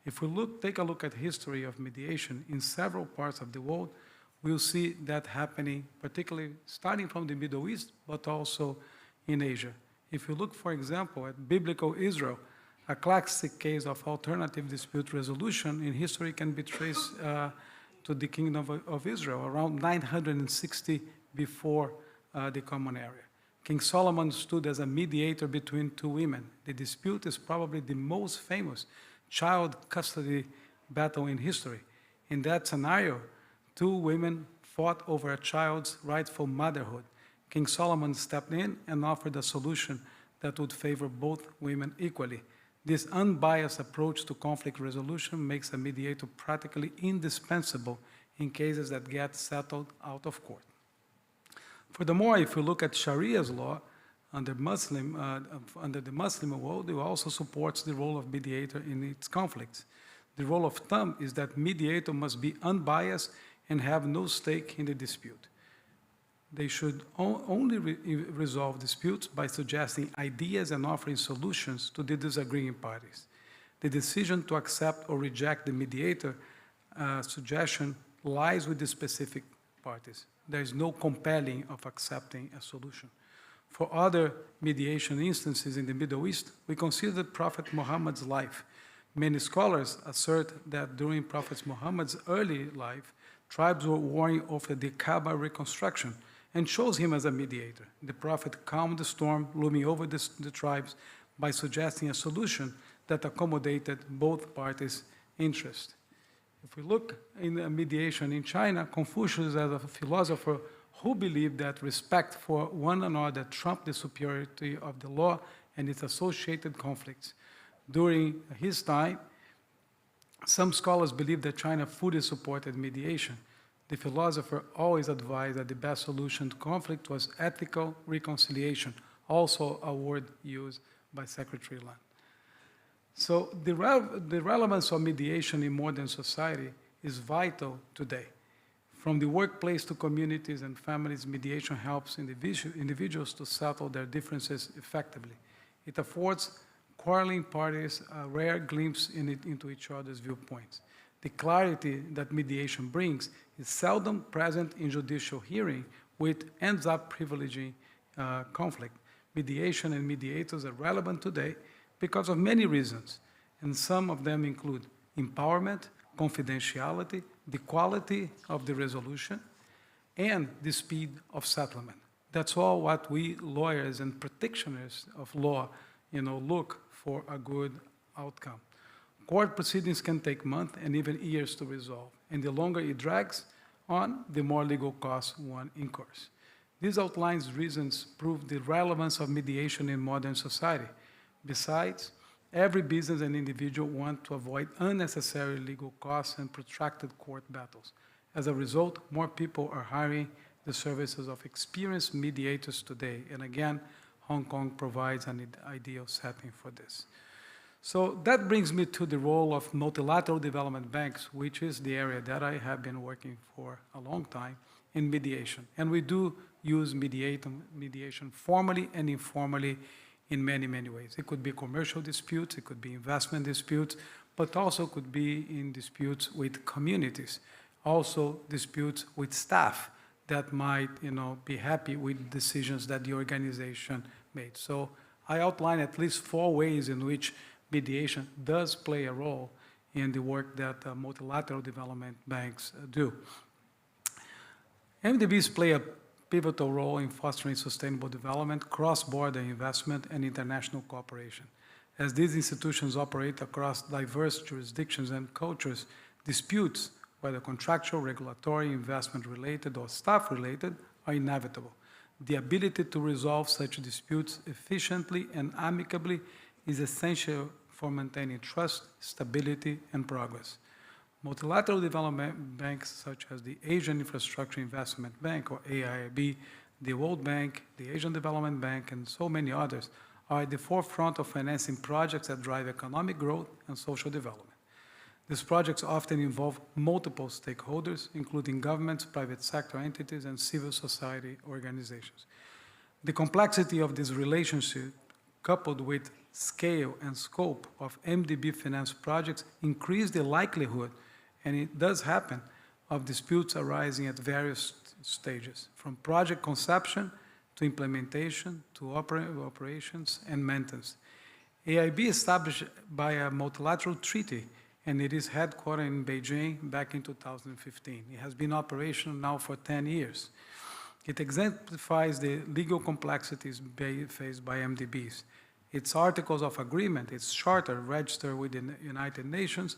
If we take a look at history of mediation in several parts of the world, we'll see that happening, particularly starting from the Middle East, but also in Asia. If you look, for example, at biblical Israel, a classic case of alternative dispute resolution in history can be traced to the Kingdom of Israel, around 960 before the Common Era. King Solomon stood as a mediator between two women. The dispute is probably the most famous child custody battle in history. In that scenario, two women fought over a child's rightful motherhood. King Solomon stepped in and offered a solution that would favor both women equally. This unbiased approach to conflict resolution makes a mediator practically indispensable in cases that get settled out of court. Furthermore, if you look at Sharia's law, under the Muslim world, it also supports the role of mediator in its conflicts. The rule of thumb is that mediator must be unbiased and have no stake in the dispute. They should only resolve disputes by suggesting ideas and offering solutions to the disagreeing parties. The decision to accept or reject the mediator suggestion lies with the specific parties. There is no compelling of accepting a solution. For other mediation instances in the Middle East, we consider Prophet Muhammad's life. Many scholars assert that during Prophet Muhammad's early life, tribes were warring over the Kaaba reconstruction and chose him as a mediator. The Prophet calmed the storm looming over the tribes by suggesting a solution that accommodated both parties' interests. If we look in mediation in China, Confucius, as a philosopher who believed that respect for one another trumped the superiority of the law and its associated conflicts. During his time, some scholars believe that China fully supported mediation. The philosopher always advised that the best solution to conflict was ethical reconciliation, also a word used by Secretary Lam. So the relevance of mediation in modern society is vital today. From the workplace to communities and families, mediation helps individuals to settle their differences effectively. It affords quarreling parties a rare glimpse into each other's viewpoints. The clarity that mediation brings is seldom present in judicial hearing, which ends up privileging conflict. Mediation and mediators are relevant today because of many reasons, and some of them include empowerment, confidentiality, the quality of the resolution, and the speed of settlement. That's all what we lawyers and practitioners of law, look for a good outcome. Court proceedings can take months and even years to resolve, and the longer it drags on, the more legal costs one incurs. These outlines reasons prove the relevance of mediation in modern society. Besides, every business and individual want to avoid unnecessary legal costs and protracted court battles. As a result, more people are hiring the services of experienced mediators today. And again, Hong Kong provides an ideal setting for this. So that brings me to the role of multilateral development banks, which is the area that I have been working for a long time in mediation. And we do use mediation formally and informally in many, many ways. It could be commercial disputes, it could be investment disputes, but also could be in disputes with communities, also disputes with staff that might, be happy with decisions that the organization made. So I outline at least 4 ways in which mediation does play a role in the work that multilateral development banks do. MDBs play a pivotal role in fostering sustainable development, cross-border investment, and international cooperation. As these institutions operate across diverse jurisdictions and cultures, disputes, whether contractual, regulatory, investment-related, or staff-related, are inevitable. The ability to resolve such disputes efficiently and amicably is essential for maintaining trust, stability, and progress. Multilateral development banks such as the Asian Infrastructure Investment Bank, or AIIB, the World Bank, the Asian Development Bank, and so many others are at the forefront of financing projects that drive economic growth and social development. These projects often involve multiple stakeholders, including governments, private sector entities, and civil society organizations. The complexity of this relationship, coupled with scale and scope of MDB financed projects, increase the likelihood, and it does happen, of disputes arising at various stages, from project conception to implementation to operations and maintenance. AIB is established by a multilateral treaty, and it is headquartered in Beijing back in 2015. It has been operational now for 10 years. It exemplifies the legal complexities faced by MDBs. Its articles of agreement, its charter registered with the United Nations,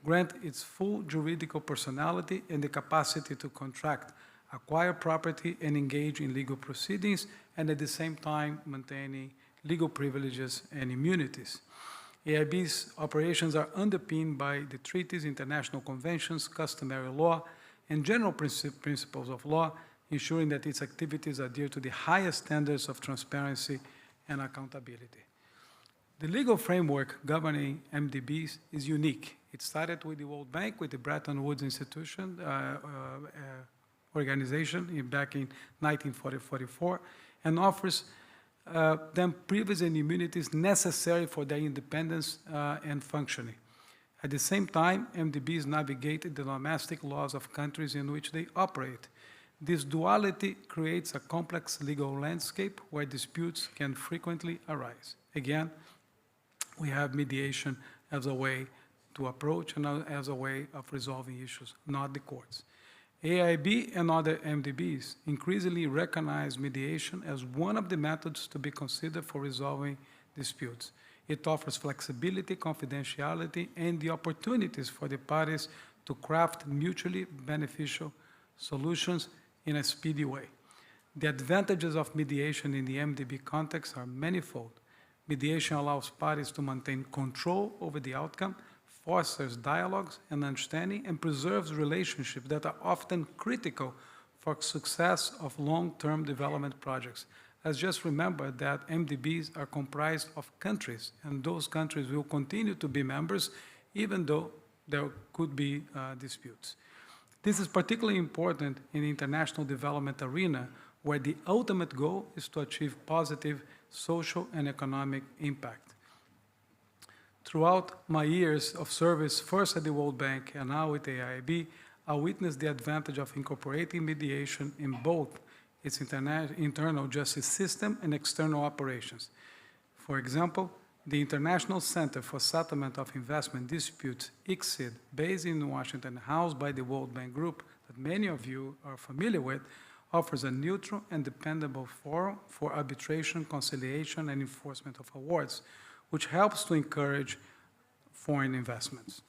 grant its full juridical personality and the capacity to contract, acquire property, and engage in legal proceedings, and at the same time maintaining legal privileges and immunities. AIB's operations are underpinned by the treaties, international conventions, customary law, and general principles of law, ensuring that its activities adhere to the highest standards of transparency and accountability. The legal framework governing MDBs is unique. It started with the World Bank, with the Bretton Woods Institution organization back in 1944, and offers them privileges and immunities necessary for their independence and functioning. At the same time, MDBs navigate the domestic laws of countries in which they operate. This duality creates a complex legal landscape where disputes can frequently arise. Again, we have mediation as a way to approach and as a way of resolving issues, not the courts. AIB and other MDBs increasingly recognize mediation as one of the methods to be considered for resolving disputes. It offers flexibility, confidentiality, and the opportunities for the parties to craft mutually beneficial solutions in a speedy way. The advantages of mediation in the MDB context are manifold. Mediation allows parties to maintain control over the outcome, fosters dialogues and understanding, and preserves relationships that are often critical for success of long-term development projects. Let's just remember that MDBs are comprised of countries, and those countries will continue to be members even though there could be disputes. This is particularly important in the international development arena, where the ultimate goal is to achieve positive social and economic impact. Throughout my years of service, first at the World Bank and now with AIIB, I witnessed the advantage of incorporating mediation in both its internal justice system and external operations. For example, The International Center for Settlement of Investment Disputes, ICSID, based in Washington, housed by the World Bank Group that many of you are familiar with, offers a neutral and dependable forum for arbitration, conciliation, and enforcement of awards, which helps to encourage foreign investments.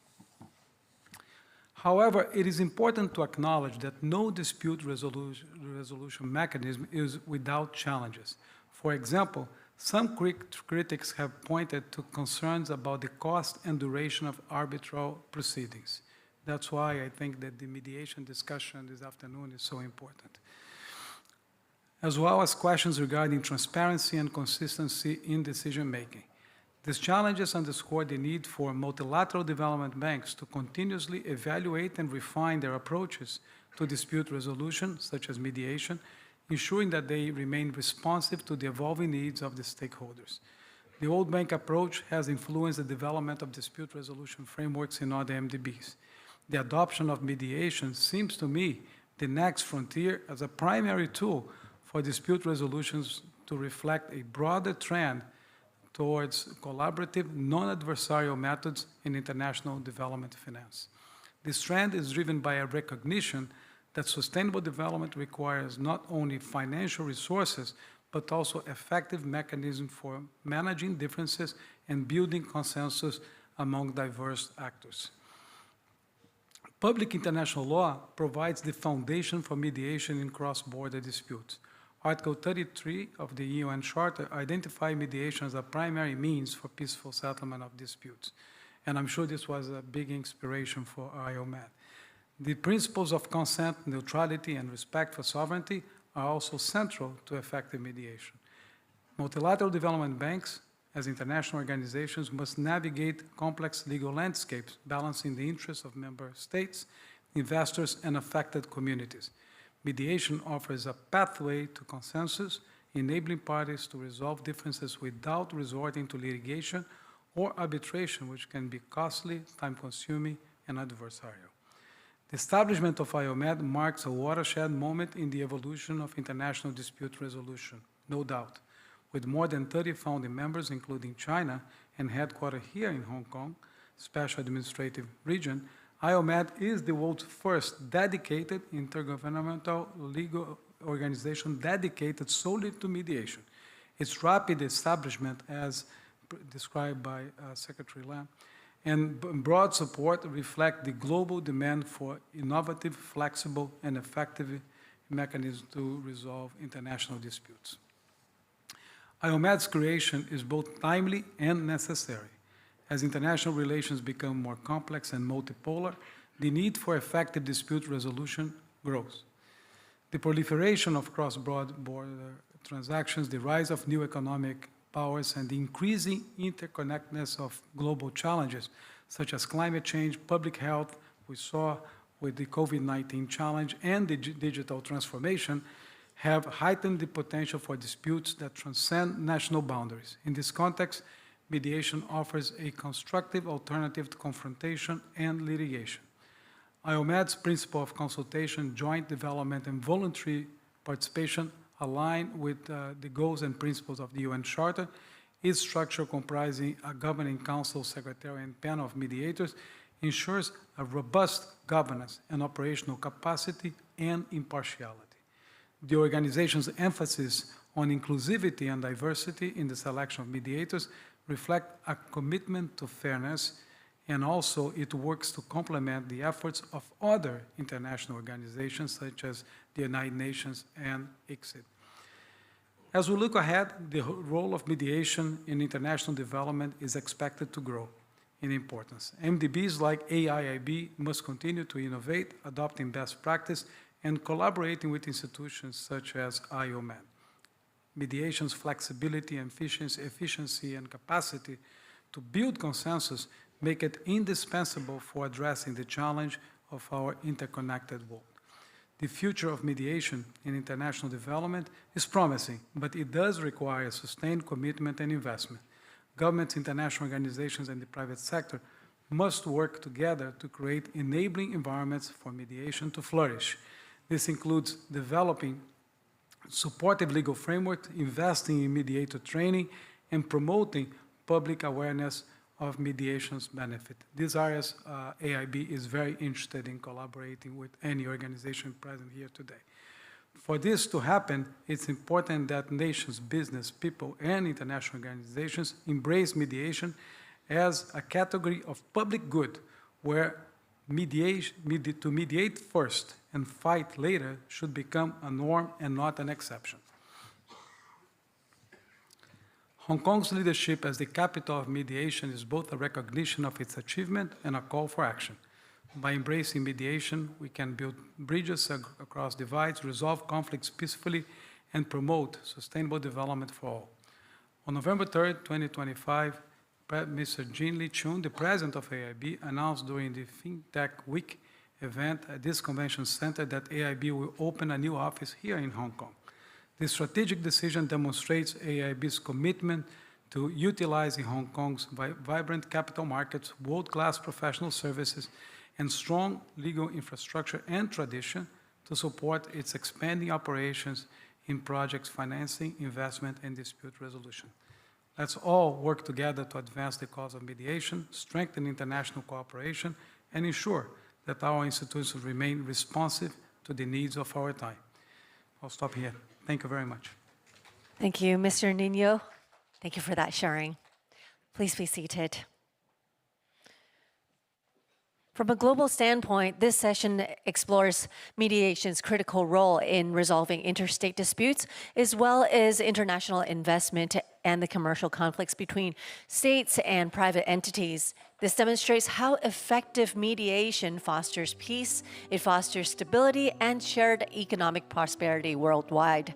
However, it is important to acknowledge that no dispute resolution mechanism is without challenges. For example, some critics have pointed to concerns about the cost and duration of arbitral proceedings. That's why I think that the mediation discussion this afternoon is so important, as well as questions regarding transparency and consistency in decision-making. These challenges underscore the need for multilateral development banks to continuously evaluate and refine their approaches to dispute resolution, such as mediation, ensuring that they remain responsive to the evolving needs of the stakeholders. The World Bank approach has influenced the development of dispute resolution frameworks in other MDBs. The adoption of mediation seems to me the next frontier as a primary tool for dispute resolutions to reflect a broader trend towards collaborative, non-adversarial methods in international development finance. This trend is driven by a recognition that sustainable development requires not only financial resources, but also effective mechanisms for managing differences and building consensus among diverse actors. Public international law provides the foundation for mediation in cross-border disputes. Article 33 of the UN Charter identifies mediation as a primary means for peaceful settlement of disputes. And I'm sure this was a big inspiration for IOMAT. The principles of consent, neutrality, and respect for sovereignty are also central to effective mediation. Multilateral development banks, as international organizations, must navigate complex legal landscapes, balancing the interests of member states, investors, and affected communities. Mediation offers a pathway to consensus, enabling parties to resolve differences without resorting to litigation or arbitration, which can be costly, time-consuming, and adversarial. The establishment of IOMAT marks a watershed moment in the evolution of international dispute resolution, no doubt. With more than 30 founding members, including China, and headquartered here in Hong Kong, Special Administrative Region, IOMAT is the world's first dedicated intergovernmental legal organization dedicated solely to mediation. Its rapid establishment, as described by Secretary Lam, and broad support reflect the global demand for innovative, flexible, and effective mechanisms to resolve international disputes. IOMAT's creation is both timely and necessary. As international relations become more complex and multipolar, the need for effective dispute resolution grows. The proliferation of cross-border transactions, the rise of new economic powers, and the increasing interconnectedness of global challenges, such as climate change, public health, we saw with the COVID-19 challenge, and the digital transformation, have heightened the potential for disputes that transcend national boundaries. In this context, mediation offers a constructive alternative to confrontation and litigation. IOMAT's principle of consultation, joint development, and voluntary participation align with the goals and principles of the UN Charter. Its structure, comprising a governing council, secretary, and panel of mediators, ensures a robust governance and operational capacity and impartiality. The organization's emphasis on inclusivity and diversity in the selection of mediators reflect a commitment to fairness, and also it works to complement the efforts of other international organizations such as the United Nations and ICSID. As we look ahead, the role of mediation in international development is expected to grow in importance. MDBs like AIIB must continue to innovate, adopting best practice, and collaborating with institutions such as IOMAT. Mediation's flexibility, efficiency, and capacity to build consensus make it indispensable for addressing the challenge of our interconnected world. The future of mediation in international development is promising, but it does require sustained commitment and investment. Governments, international organizations, and the private sector must work together to create enabling environments for mediation to flourish. This includes developing supportive legal frameworks, investing in mediator training, and promoting public awareness of mediation's benefit. These areas, AIB is very interested in collaborating with any organization present here today. For this to happen, it's important that nations, business, people, and international organizations embrace mediation as a category of public good, where to mediate first and fight later should become a norm and not an exception. Hong Kong's leadership as the capital of mediation is both a recognition of its achievement and a call for action. By embracing mediation, we can build bridges across divides, resolve conflicts peacefully, and promote sustainable development for all. On November 3rd, 2025, Mr. Jin Li-Chun, the president of AIB, announced during the FinTech Week event at this convention center that AIB will open a new office here in Hong Kong. This strategic decision demonstrates AIB's commitment to utilizing Hong Kong's vibrant capital markets, world-class professional services, and strong legal infrastructure and tradition to support its expanding operations in projects financing, investment, and dispute resolution. Let's all work together to advance the cause of mediation, strengthen international cooperation, and ensure that our institutions remain responsive to the needs of our time. I'll stop here. Thank you very much. Thank you, Mr. Nino. Thank you for that sharing. Please be seated. From a global standpoint, this session explores mediation's critical role in resolving interstate disputes, as well as international investment and the commercial conflicts between states and private entities. This demonstrates how effective mediation fosters peace, it fosters stability, and shared economic prosperity worldwide.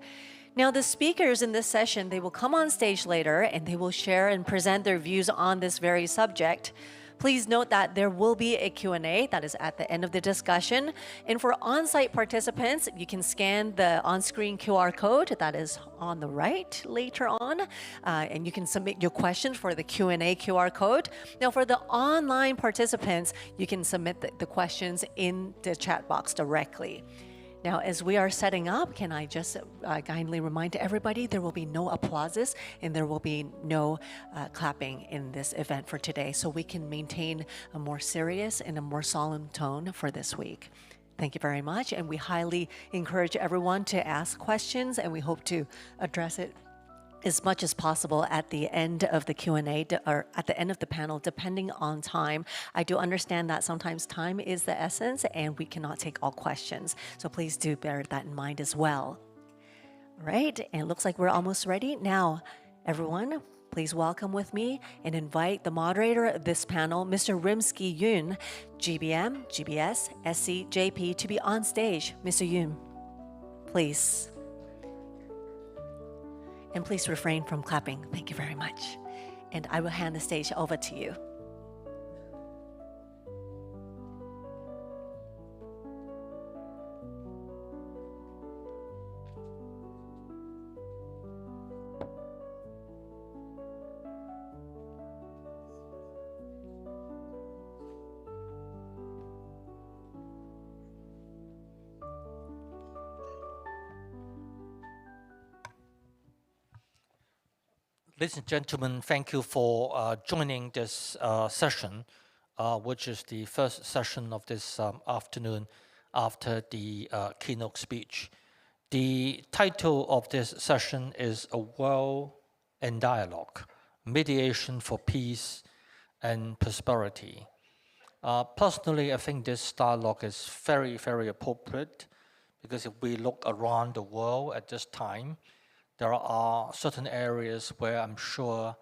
Now, the speakers in this session, they will come on stage later and they will share and present their views on this very subject. Please note that there will be a Q&A that is at the end of the discussion. And for on-site participants, you can scan the on-screen QR code that is on the right later on, and you can submit your questions for the Q&A QR code. Now, for the online participants, you can submit the questions in the chat box directly. Now, as we are setting up, can I just kindly remind everybody there will be no applauses and there will be no clapping in this event for today, so we can maintain a more serious and a more solemn tone for this week. Thank you very much, and we highly encourage everyone to ask questions, and we hope to address it as much as possible at the end of the Q&A or at the end of the panel, depending on time. I do understand that sometimes time is the essence and we cannot take all questions. So please do bear that in mind as well. All right, and it looks like we're almost ready. Now, everyone, please welcome with me and invite the moderator of this panel, Mr. Rimsky-Yun, GBM, GBS, SC, JP, to be on stage. Mr. Yun, please. And please refrain from clapping. Thank you very much. And I will hand the stage over to you. Ladies and gentlemen, thank you for joining this session, which is the first session of this afternoon after the keynote speech. The title of this session is A World in Dialogue, Mediation for Peace and Prosperity. Personally, I think this dialogue is very, very appropriate, because if we look around the world at this time, there are certain areas where I'm sure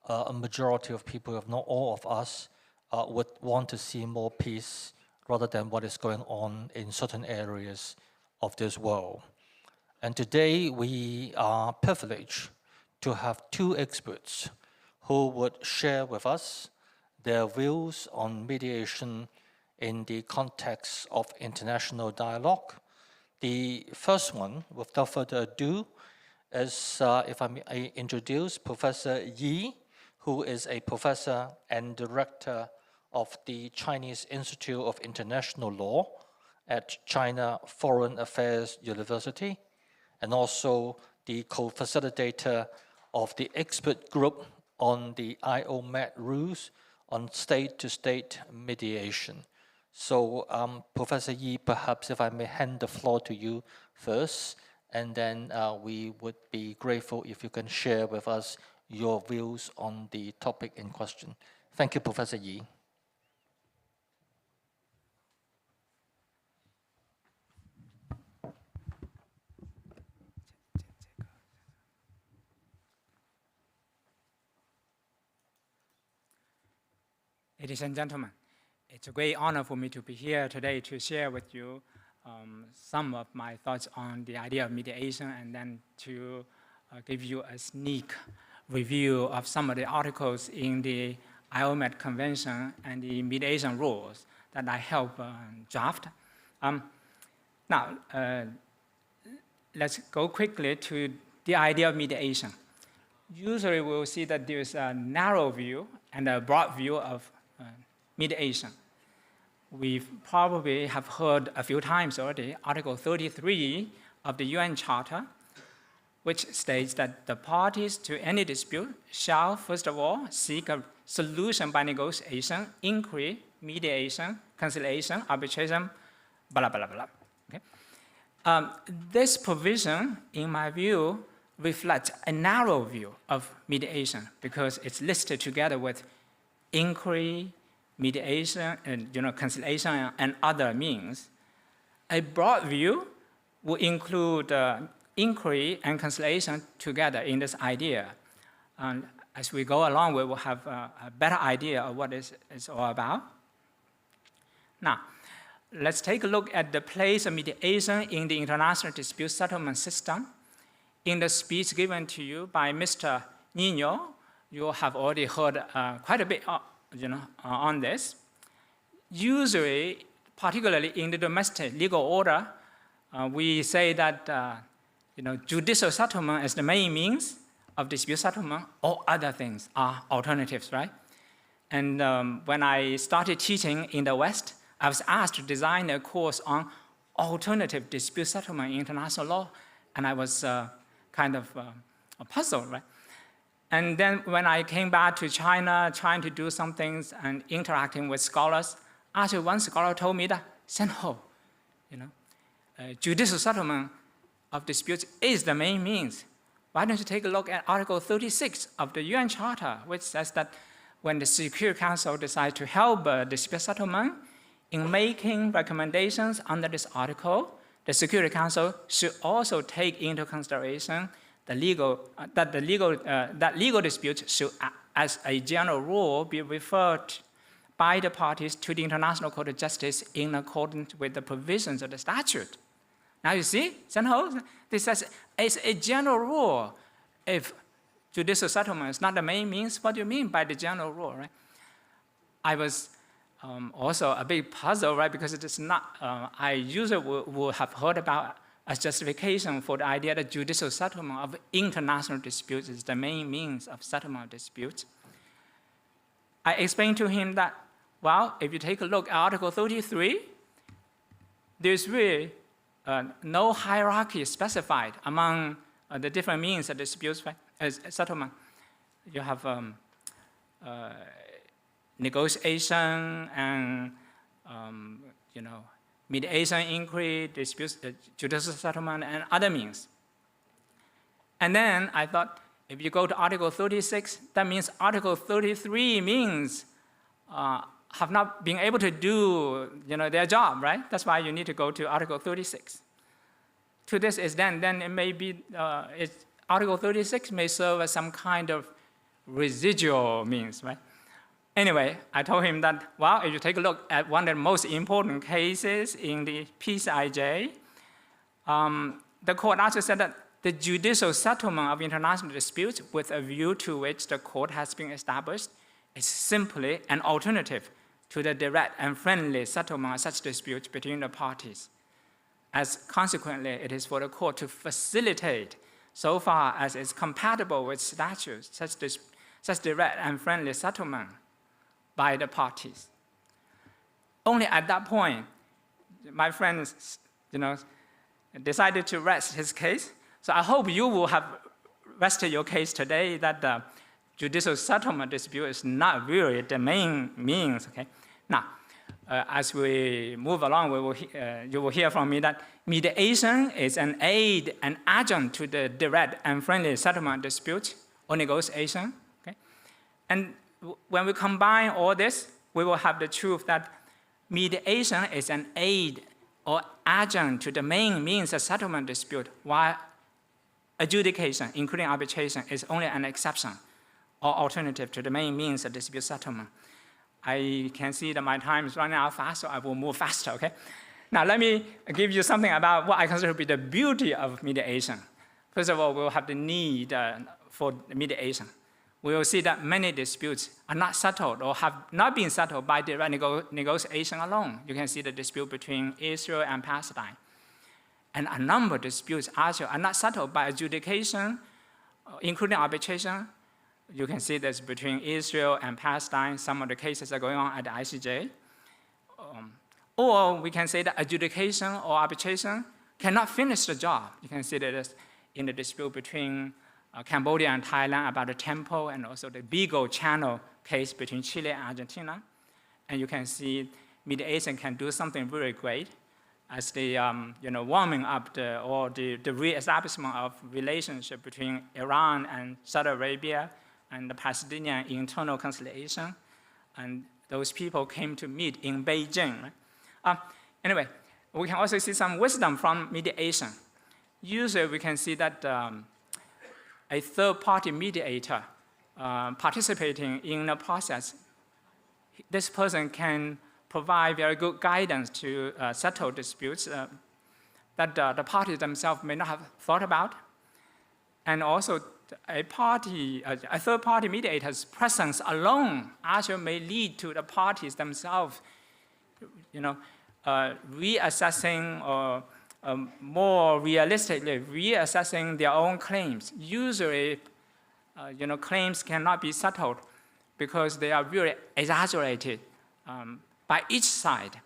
a majority of people, if not all of us, would want to see more peace rather than what is going on in certain areas of this world. And today we are privileged to have two experts who would share with us their views on mediation in the context of international dialogue. The first one, without further ado, is, if I may introduce, Professor Yi, who is a professor and director of the Chinese Institute of International Law at China Foreign Affairs University, and also the co-facilitator of the expert group on the IOMED rules on state-to-state mediation. So Professor Yi, perhaps if I may hand the floor to you first, and then we would be grateful if you can share with us your views on the topic in question. Thank you, Professor Yi. Ladies and gentlemen, it's a great honor for me to be here today to share with you some of my thoughts on the idea of mediation, and then to give you a sneak review of some of the articles in the IOMED Convention and the mediation rules that I helped draft. Now, let's go quickly to the idea of mediation. Usually we'll see that there's a narrow view and a broad view of mediation. We probably have heard a few times already Article 33 of the UN Charter, which states that the parties to any dispute shall, first of all, seek a solution by negotiation, inquiry, mediation, conciliation, arbitration, blah, blah, blah. Okay? This provision, in my view, reflects a narrow view of mediation because it's listed together with inquiry, mediation, and conciliation, and other means. A broad view will include inquiry and conciliation together in this idea. And as we go along, we will have a better idea of what it's all about. Now, let's take a look at the place of mediation in the international dispute settlement system. In the speech given to you by Mr. Nino, you have already heard quite a bit on this. Usually, particularly in the domestic legal order, we say that judicial settlement is the main means of dispute settlement. All other things are alternatives, right? And when I started teaching in the West, I was asked to design a course on alternative dispute settlement in international law, and I was kind of puzzled, right? And then when I came back to China, trying to do some things and interacting with scholars, actually one scholar told me that, Senho, judicial settlement of disputes is the main means. Why don't you take a look at Article 36 of the UN Charter, which says that when the Security Council decides to help dispute settlement, in making recommendations under this article, the Security Council should also take into consideration that legal disputes should, as a general rule, be referred by the parties to the International Court of Justice in accordance with the provisions of the statute. Now you see, this says it's a general rule. If judicial settlement is not the main means, what do you mean by the general rule, right? I was also a bit puzzled, right, because it is not, I usually would have heard about a justification for the idea that judicial settlement of international disputes is the main means of settlement of disputes. I explained to him that, well, if you take a look at Article 33, there's really no hierarchy specified among the different means of disputes settlement. You have negotiation and mediation, inquiry, disputes, judicial settlement, and other means. And then I thought, if you go to Article 36, that means Article 33 means have not been able to do their job, right? That's why you need to go to Article 36. To this is then it may be, Article 36 may serve as some kind of residual means, right? Anyway, I told him that, well, if you take a look at one of the most important cases in the PCIJ, the court actually said that the judicial settlement of international disputes with a view to which the court has been established is simply an alternative to the direct and friendly settlement of such disputes between the parties. As consequently, it is for the court to facilitate, so far as it's compatible with statutes, such direct and friendly settlement by the parties. Only at that point, my friend decided to rest his case. So I hope you will have rested your case today that judicial settlement dispute is not really the main means. Okay. Now, as we move along, you will hear from me that mediation is an aid and adjunct to the direct and friendly settlement dispute or negotiation. Okay? And when we combine all this, we will have the truth that mediation is an aid or adjunct to the main means of settlement dispute, while adjudication, including arbitration, is only an exception or alternative to the main means of dispute settlement. I can see that my time is running out fast, so I will move faster, okay? Now let me give you something about what I consider to be the beauty of mediation. First of all, we'll have the need for mediation. We will see that many disputes are not settled or have not been settled by direct negotiation alone. You can see the dispute between Israel and Palestine. And a number of disputes actually are not settled by adjudication, including arbitration. You can see this between Israel and Palestine. Some of the cases are going on at the ICJ. Or we can say that adjudication or arbitration cannot finish the job. You can see that in the dispute between Cambodia and Thailand about the temple, and also the Beagle Channel case between Chile and Argentina. And you can see mediation can do something very great as the warming up the reestablishment of relationship between Iran and Saudi Arabia and the Palestinian internal conciliation. And those people came to meet in Beijing. Right? Anyway, we can also see some wisdom from mediation. Usually we can see that a third-party mediator participating in the process, this person can provide very good guidance to settle disputes that the parties themselves may not have thought about. And also a third-party mediator's presence alone actually may lead to the parties themselves reassessing or more realistically reassessing their own claims. Usually, claims cannot be settled because they are really exaggerated by each side.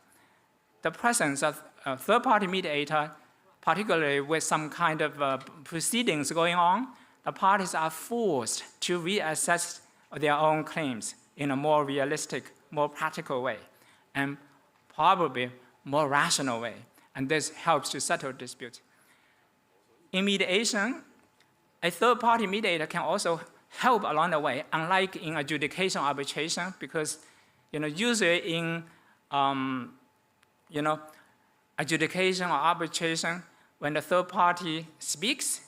The presence of a third-party mediator, particularly with some kind of proceedings going on, the parties are forced to reassess their own claims in a more realistic, more practical way, and probably more rational way. And this helps to settle disputes. In mediation, a third-party mediator can also help along the way, unlike in adjudication or arbitration, because usually in adjudication or arbitration, when the third party speaks,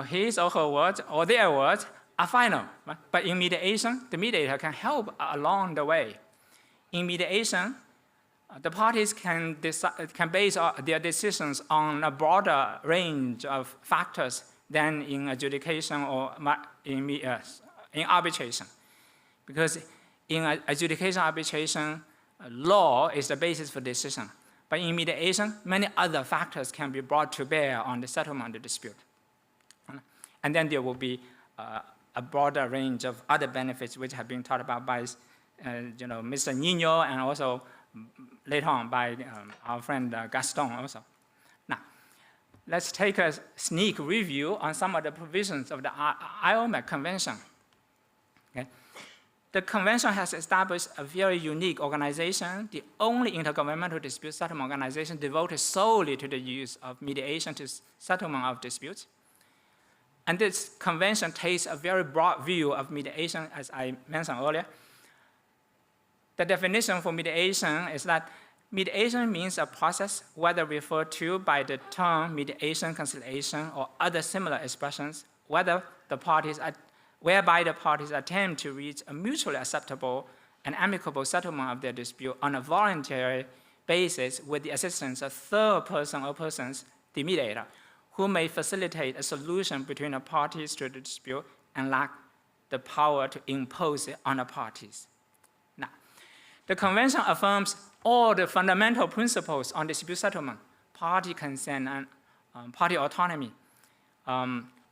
his or her words or their words are final. Right? But in mediation, the mediator can help along the way. In mediation, the parties can base their decisions on a broader range of factors than in adjudication or in arbitration. Because in adjudication arbitration, law is the basis for decision. But in mediation, many other factors can be brought to bear on the settlement of the dispute. And then there will be a broader range of other benefits which have been taught about by Mr. Nino, and also later on by our friend Gaston also. Now, let's take a sneak review on some of the provisions of the IOMEC Convention. Okay? The convention has established a very unique organization, the only intergovernmental dispute settlement organization devoted solely to the use of mediation to settlement of disputes. And this convention takes a very broad view of mediation, as I mentioned earlier. The definition for mediation is that mediation means a process, whether referred to by the term mediation, conciliation, or other similar expressions, whereby the parties attempt to reach a mutually acceptable and amicable settlement of their dispute on a voluntary basis with the assistance of third person or persons, the mediator, who may facilitate a solution between the parties to the dispute and lack the power to impose it on the parties. Now, the convention affirms all the fundamental principles on dispute settlement: party consent and party autonomy,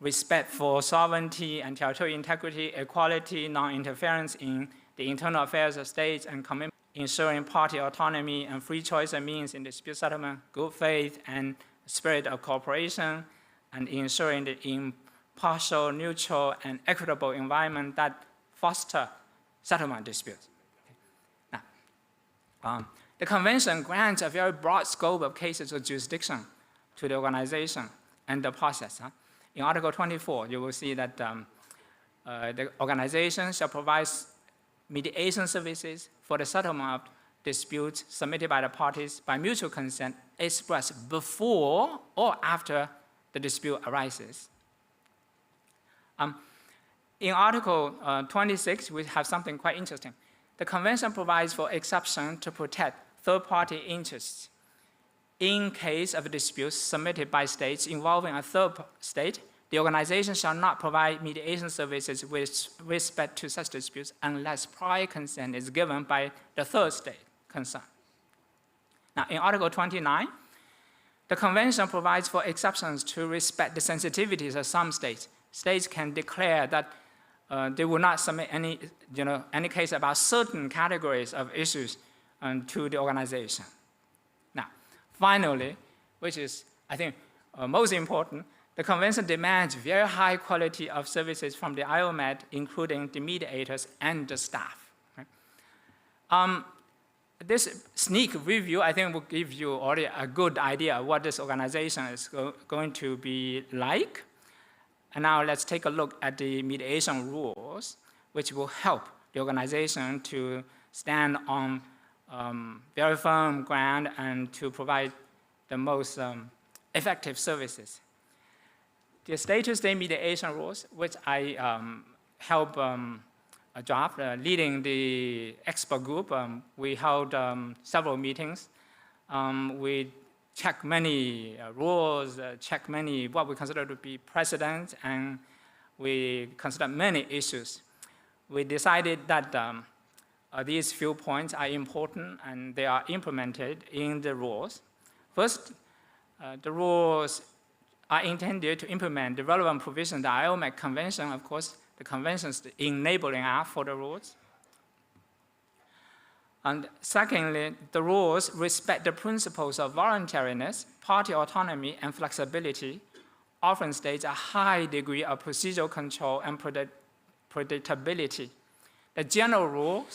respect for sovereignty and territorial integrity, equality, non-interference in the internal affairs of states, and commitment ensuring party autonomy and free choice of means in dispute settlement, good faith and spirit of cooperation, and ensuring the partial, neutral, and equitable environment that foster settlement disputes. Now, the convention grants a very broad scope of cases of jurisdiction to the organization and the process. In Article 24, you will see that the organization shall provide mediation services for the settlement of disputes submitted by the parties by mutual consent expressed before or after the dispute arises. In Article 26, we have something quite interesting. The Convention provides for exception to protect third-party interests in case of disputes submitted by states involving a third state. The organization shall not provide mediation services with respect to such disputes unless prior consent is given by the third state concerned. Now, in Article 29, the Convention provides for exceptions to respect the sensitivities of some states. States can declare that they will not submit any case about certain categories of issues to the organization. Now, finally, which is, I think, most important, the Convention demands very high quality of services from the IOMED, including the mediators and the staff. Right? This sneak review, I think, will give you already a good idea of what this organization is going to be like. And now let's take a look at the mediation rules, which will help the organization to stand on very firm ground and to provide the most effective services. The state-to-state mediation rules, which I help draft, leading the expert group, we held several meetings. We check many rules, check many what we consider to be precedents, and we consider many issues. We decided that these few points are important and they are implemented in the rules. First, the rules are intended to implement the relevant provisions, the IOMEC Convention, of course, the Convention's enabling act for the rules. And secondly, the rules respect the principles of voluntariness, party autonomy, and flexibility, offering states a high degree of procedural control and predictability. The general rule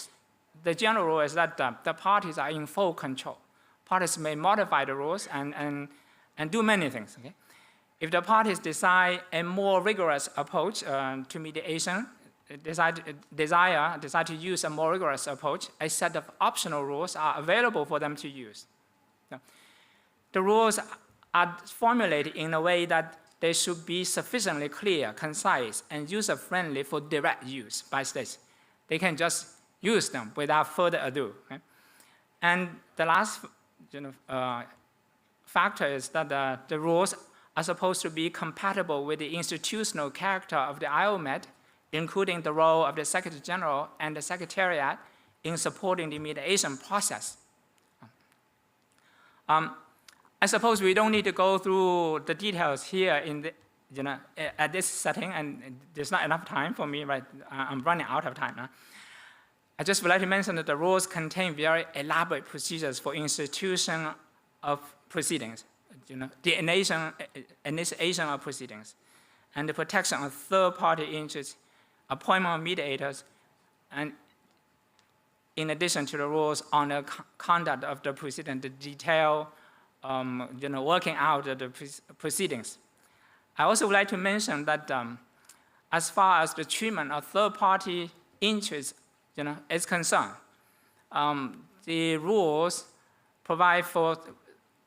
is that the parties are in full control. Parties may modify the rules and do many things. Okay? If the parties decide a more rigorous approach to mediation, decide to use a more rigorous approach, a set of optional rules are available for them to use. Now, the rules are formulated in a way that they should be sufficiently clear, concise, and user-friendly for direct use by states. They can just use them without further ado. Okay? And the last factor is that the rules are supposed to be compatible with the institutional character of the IOMED, including the role of the Secretary General and the Secretariat in supporting the mediation process. I suppose we don't need to go through the details here in the, at this setting, and there's not enough time for me, right? I'm running out of time now. I just would like to mention that the rules contain very elaborate procedures for institution of proceedings, the initiation of proceedings, and the protection of third-party interests, appointment of mediators, and in addition to the rules on the conduct of the proceeding, the detail, working out of the proceedings. I also would like to mention that as far as the treatment of third-party interests, is concerned, the rules provide for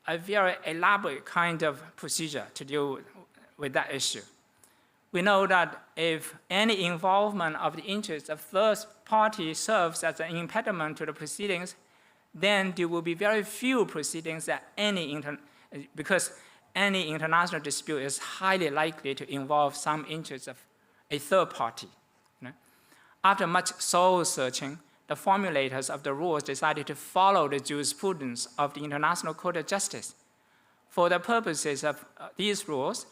a very elaborate kind of procedure to deal with that issue. We know that if any involvement of the interests of third party serves as an impediment to the proceedings, then there will be very few proceedings that because any international dispute is highly likely to involve some interests of a third party. After much soul searching, the formulators of the rules decided to follow the jurisprudence of the International Court of Justice. For the purposes of these rules,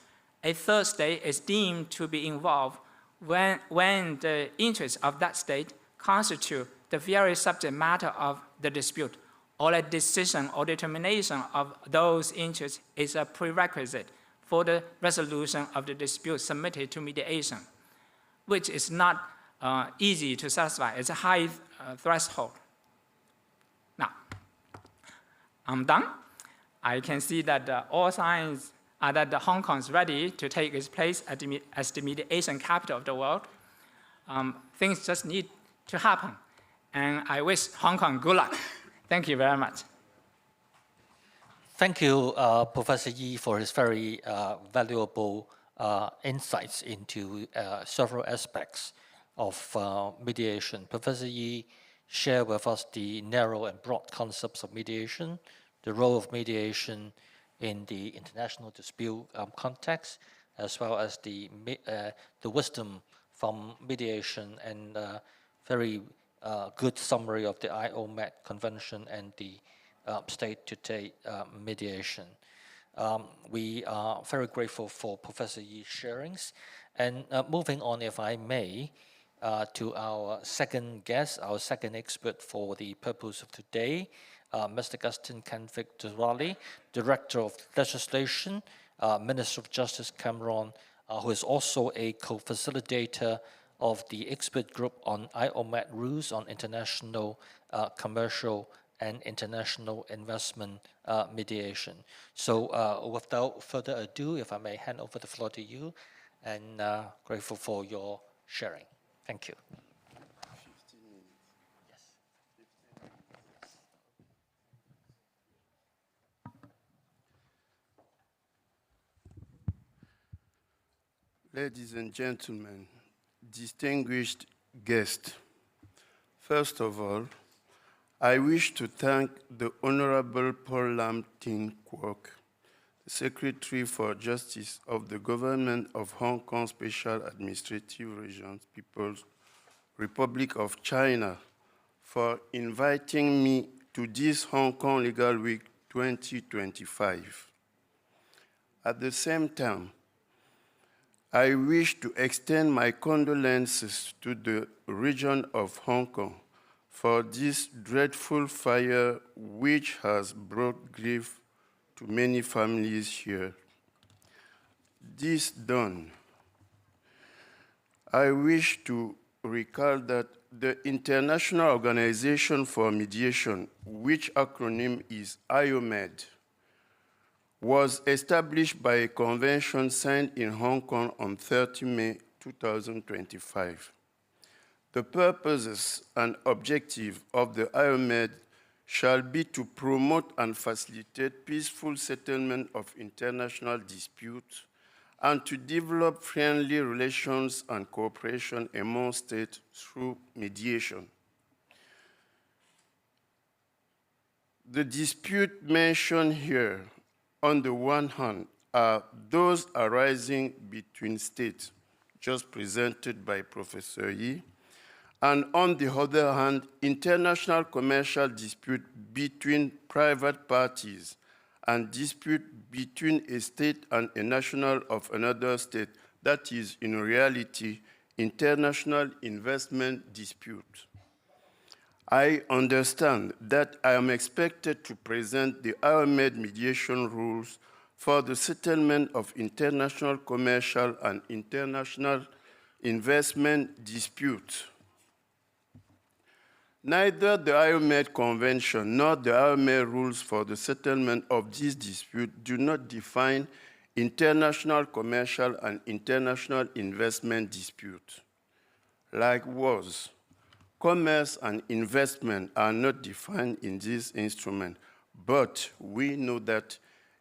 a third state is deemed to be involved when the interests of that state constitute the very subject matter of the dispute, or a decision or determination of those interests is a prerequisite for the resolution of the dispute submitted to mediation, which is not easy to satisfy. It's a high threshold. Now, I'm done. I can see that all signs are that Hong Kong is ready to take its place as the mediation capital of the world. Things just need to happen. And I wish Hong Kong good luck. Thank you very much. Thank you, Professor Yi, for his very valuable insights into several aspects of mediation. Professor Yi shared with us the narrow and broad concepts of mediation, the role of mediation in the international dispute context, as well as the wisdom from mediation, and very good summary of the IOMED Convention and the state-to-state mediation. We are very grateful for Professor Yi's sharings. And moving on, if I may, to our second guest, our second expert for the purpose of today, Mr. Augustin Canvic-Durali, Director of Legislation, Minister of Justice Cameron, who is also a co-facilitator of the expert group on IOMED rules on international commercial and international investment mediation. So without further ado, if I may hand over the floor to you, and grateful for your sharing. Thank you. 15 minutes. Yes. 15 minutes. Ladies and gentlemen, distinguished guests, first of all, I wish to thank the Honorable Paul Lam Tin Kwok, the Secretary for Justice of the Government of Hong Kong Special Administrative Region, People's Republic of China, for inviting me to this Hong Kong Legal Week 2025. At the same time, I wish to extend my condolences to the region of Hong Kong for this dreadful fire which has brought grief to many families here. This done, I wish to recall that the International Organization for Mediation, which acronym is IOMED, was established by a convention signed in Hong Kong on 30 May 2025. The purposes and objective of the IOMED shall be to promote and facilitate peaceful settlement of international disputes and to develop friendly relations and cooperation among states through mediation. The disputes mentioned here, on the one hand, are those arising between states, just presented by Professor Yi, and on the other hand, international commercial dispute between private parties and dispute between a state and a national of another state, that is, in reality, international investment dispute. I understand that I am expected to present the IOMED mediation rules for the settlement of international commercial and international investment disputes. Neither the IOMED Convention nor the IOMED rules for the settlement of this dispute do not define international commercial and international investment dispute. Likewise, commerce and investment are not defined in this instrument, but we know that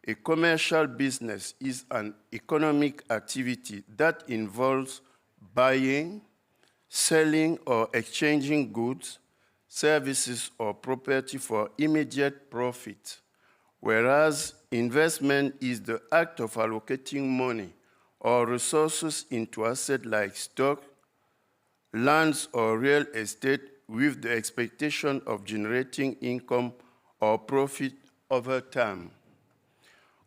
a commercial business is an economic activity that involves buying, selling, or exchanging goods, services, or property for immediate profit, whereas investment is the act of allocating money or resources into assets like stock, lands, or real estate with the expectation of generating income or profit over time.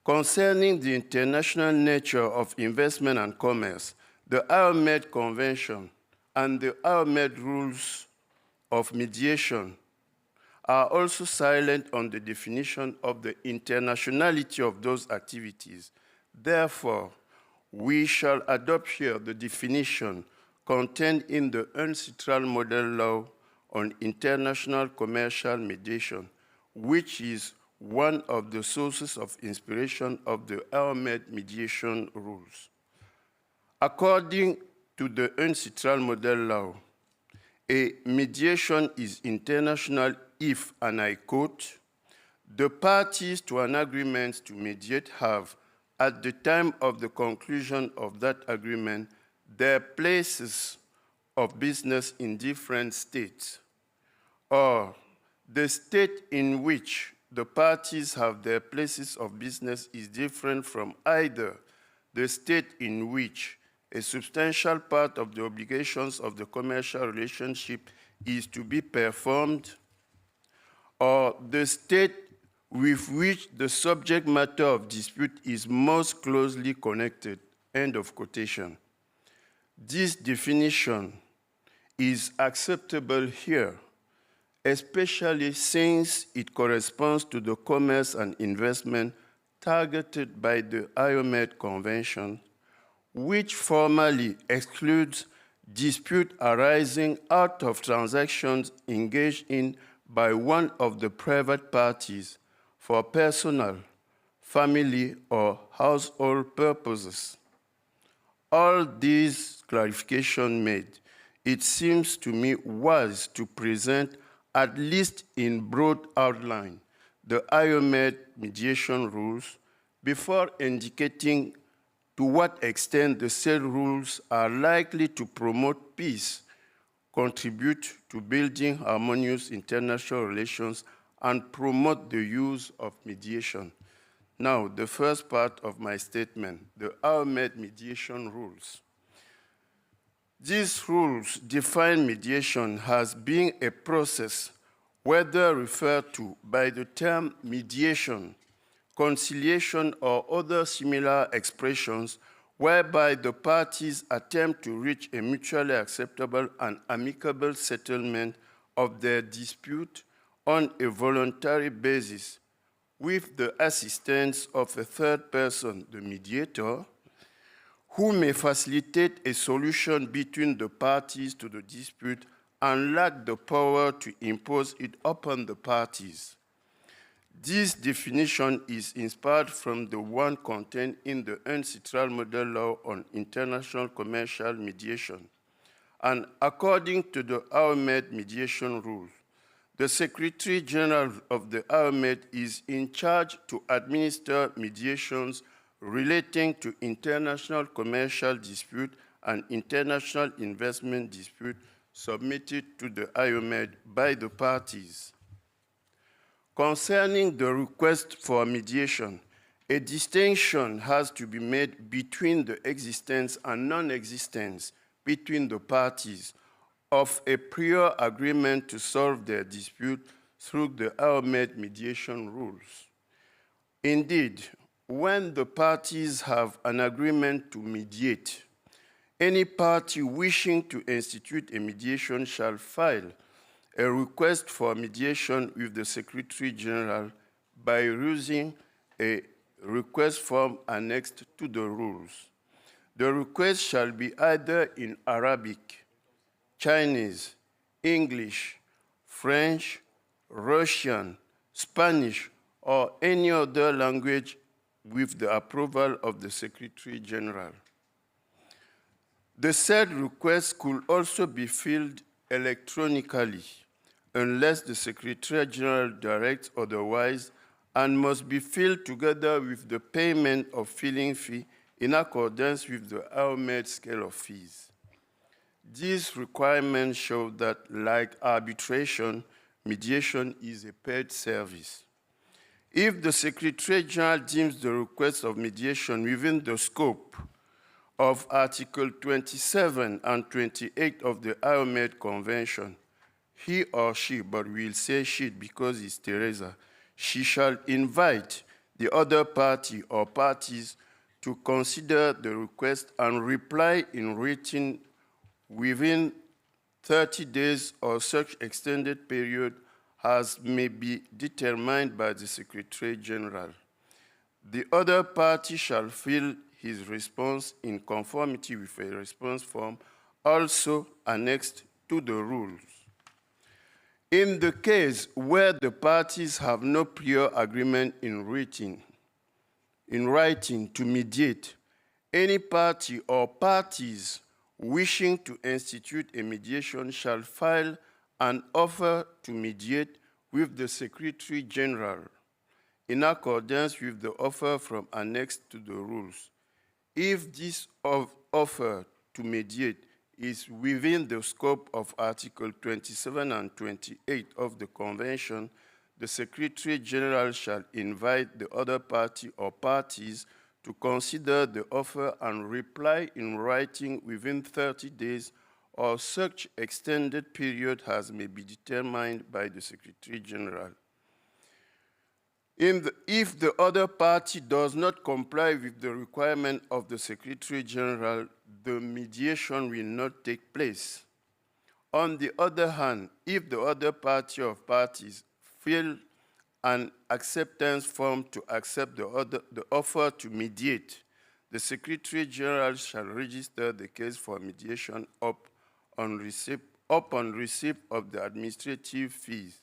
Concerning the international nature of investment and commerce, the IOMED Convention and the IOMED rules of mediation are also silent on the definition of the internationality of those activities, Therefore, we shall adopt here the definition contained in the UNCITRAL Model Law on International Commercial Mediation, which is one of the sources of inspiration of the ROAP mediation rules. According to the UNCITRAL Model Law, a mediation is international if, and I quote, the parties to an agreement to mediate have, at the time of the conclusion of that agreement, their places of business in different states, or the state in which the parties have their places of business is different from either the state in which a substantial part of the obligations of the commercial relationship is to be performed, or the state with which the subject matter of dispute is most closely connected, end of quotation. This definition is acceptable here, especially since it corresponds to the commerce and investment targeted by the ROAP Convention, which formally excludes dispute arising out of transactions engaged in by one of the private parties for personal, family, or household purposes. All these clarifications made, it seems to me wise to present, at least in broad outline, the ROAP mediation rules before indicating to what extent the said rules are likely to promote peace, contribute to building harmonious international relations, and promote the use of mediation. Now, the first part of my statement, the ROAP mediation rules. These rules define mediation as being a process, whether referred to by the term mediation, conciliation, or other similar expressions, whereby the parties attempt to reach a mutually acceptable and amicable settlement of their dispute on a voluntary basis with the assistance of a third person, the mediator, who may facilitate a solution between the parties to the dispute and lack the power to impose it upon the parties. This definition is inspired from the one contained in the UNCITRAL Model Law on International Commercial Mediation. And according to the ROAP mediation rules, the Secretary General of the ROAP is in charge to administer mediations relating to international commercial dispute and international investment dispute submitted to the ROAP by the parties. Concerning the request for mediation, a distinction has to be made between the existence and non-existence between the parties of a prior agreement to solve their dispute through the ROAP mediation rules. Indeed, when the parties have an agreement to mediate, any party wishing to institute a mediation shall file a request for mediation with the Secretary General by using a request form annexed to the rules. The request shall be either in Arabic, Chinese, English, French, Russian, Spanish, or any other language with the approval of the Secretary General. The said request could also be filled electronically, unless the Secretary General directs otherwise, and must be filled together with the payment of filing fee in accordance with the ROAP scale of fees. These requirements show that, like arbitration, mediation is a paid service. If the Secretary General deems the request of mediation within the scope of Article 27 and 28 of the ROAP Convention, he or she, but we'll say she because it's Teresa, she shall invite the other party or parties to consider the request and reply in writing within 30 days or such extended period as may be determined by the Secretary General. The other party shall fill his response in conformity with a response form also annexed to the rules. In the case where the parties have no prior agreement in writing to mediate, any party or parties wishing to institute a mediation shall file an offer to mediate with the Secretary General in accordance with the offer from Annex to the rules. If this offer to mediate is within the scope of Article 27 and 28 of the Convention, the Secretary General shall invite the other party or parties to consider the offer and reply in writing within 30 days or such extended period as may be determined by the Secretary General. If the other party does not comply with the requirement of the Secretary General, the mediation will not take place. On the other hand, if the other party or parties fill an acceptance form to accept the offer to mediate, the Secretary General shall register the case for mediation upon receipt of the administrative fees.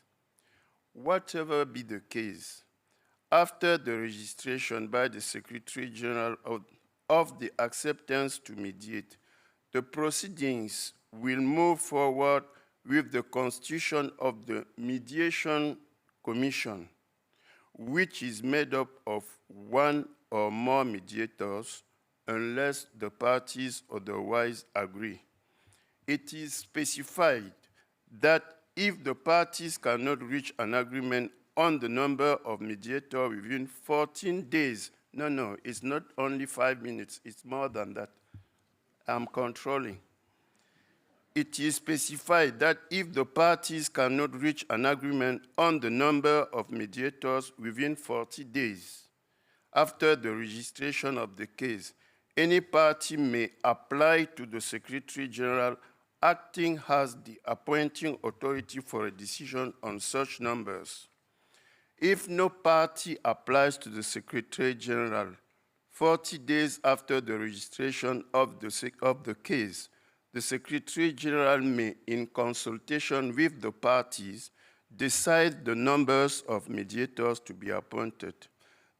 Whatever be the case, after the registration by the Secretary General of the acceptance to mediate, the proceedings will move forward with the constitution of the Mediation Commission, which is made up of one or more mediators unless the parties otherwise agree. It is specified that if the parties cannot reach an agreement on the number of mediators within 14 days, no, it's not only 5 minutes, it's more than that. I'm controlling. It is specified that if the parties cannot reach an agreement on the number of mediators within 40 days after the registration of the case, any party may apply to the Secretary General acting as the appointing authority for a decision on such numbers. If no party applies to the Secretary General 40 days after the registration of the case, the Secretary General may, in consultation with the parties, decide the numbers of mediators to be appointed.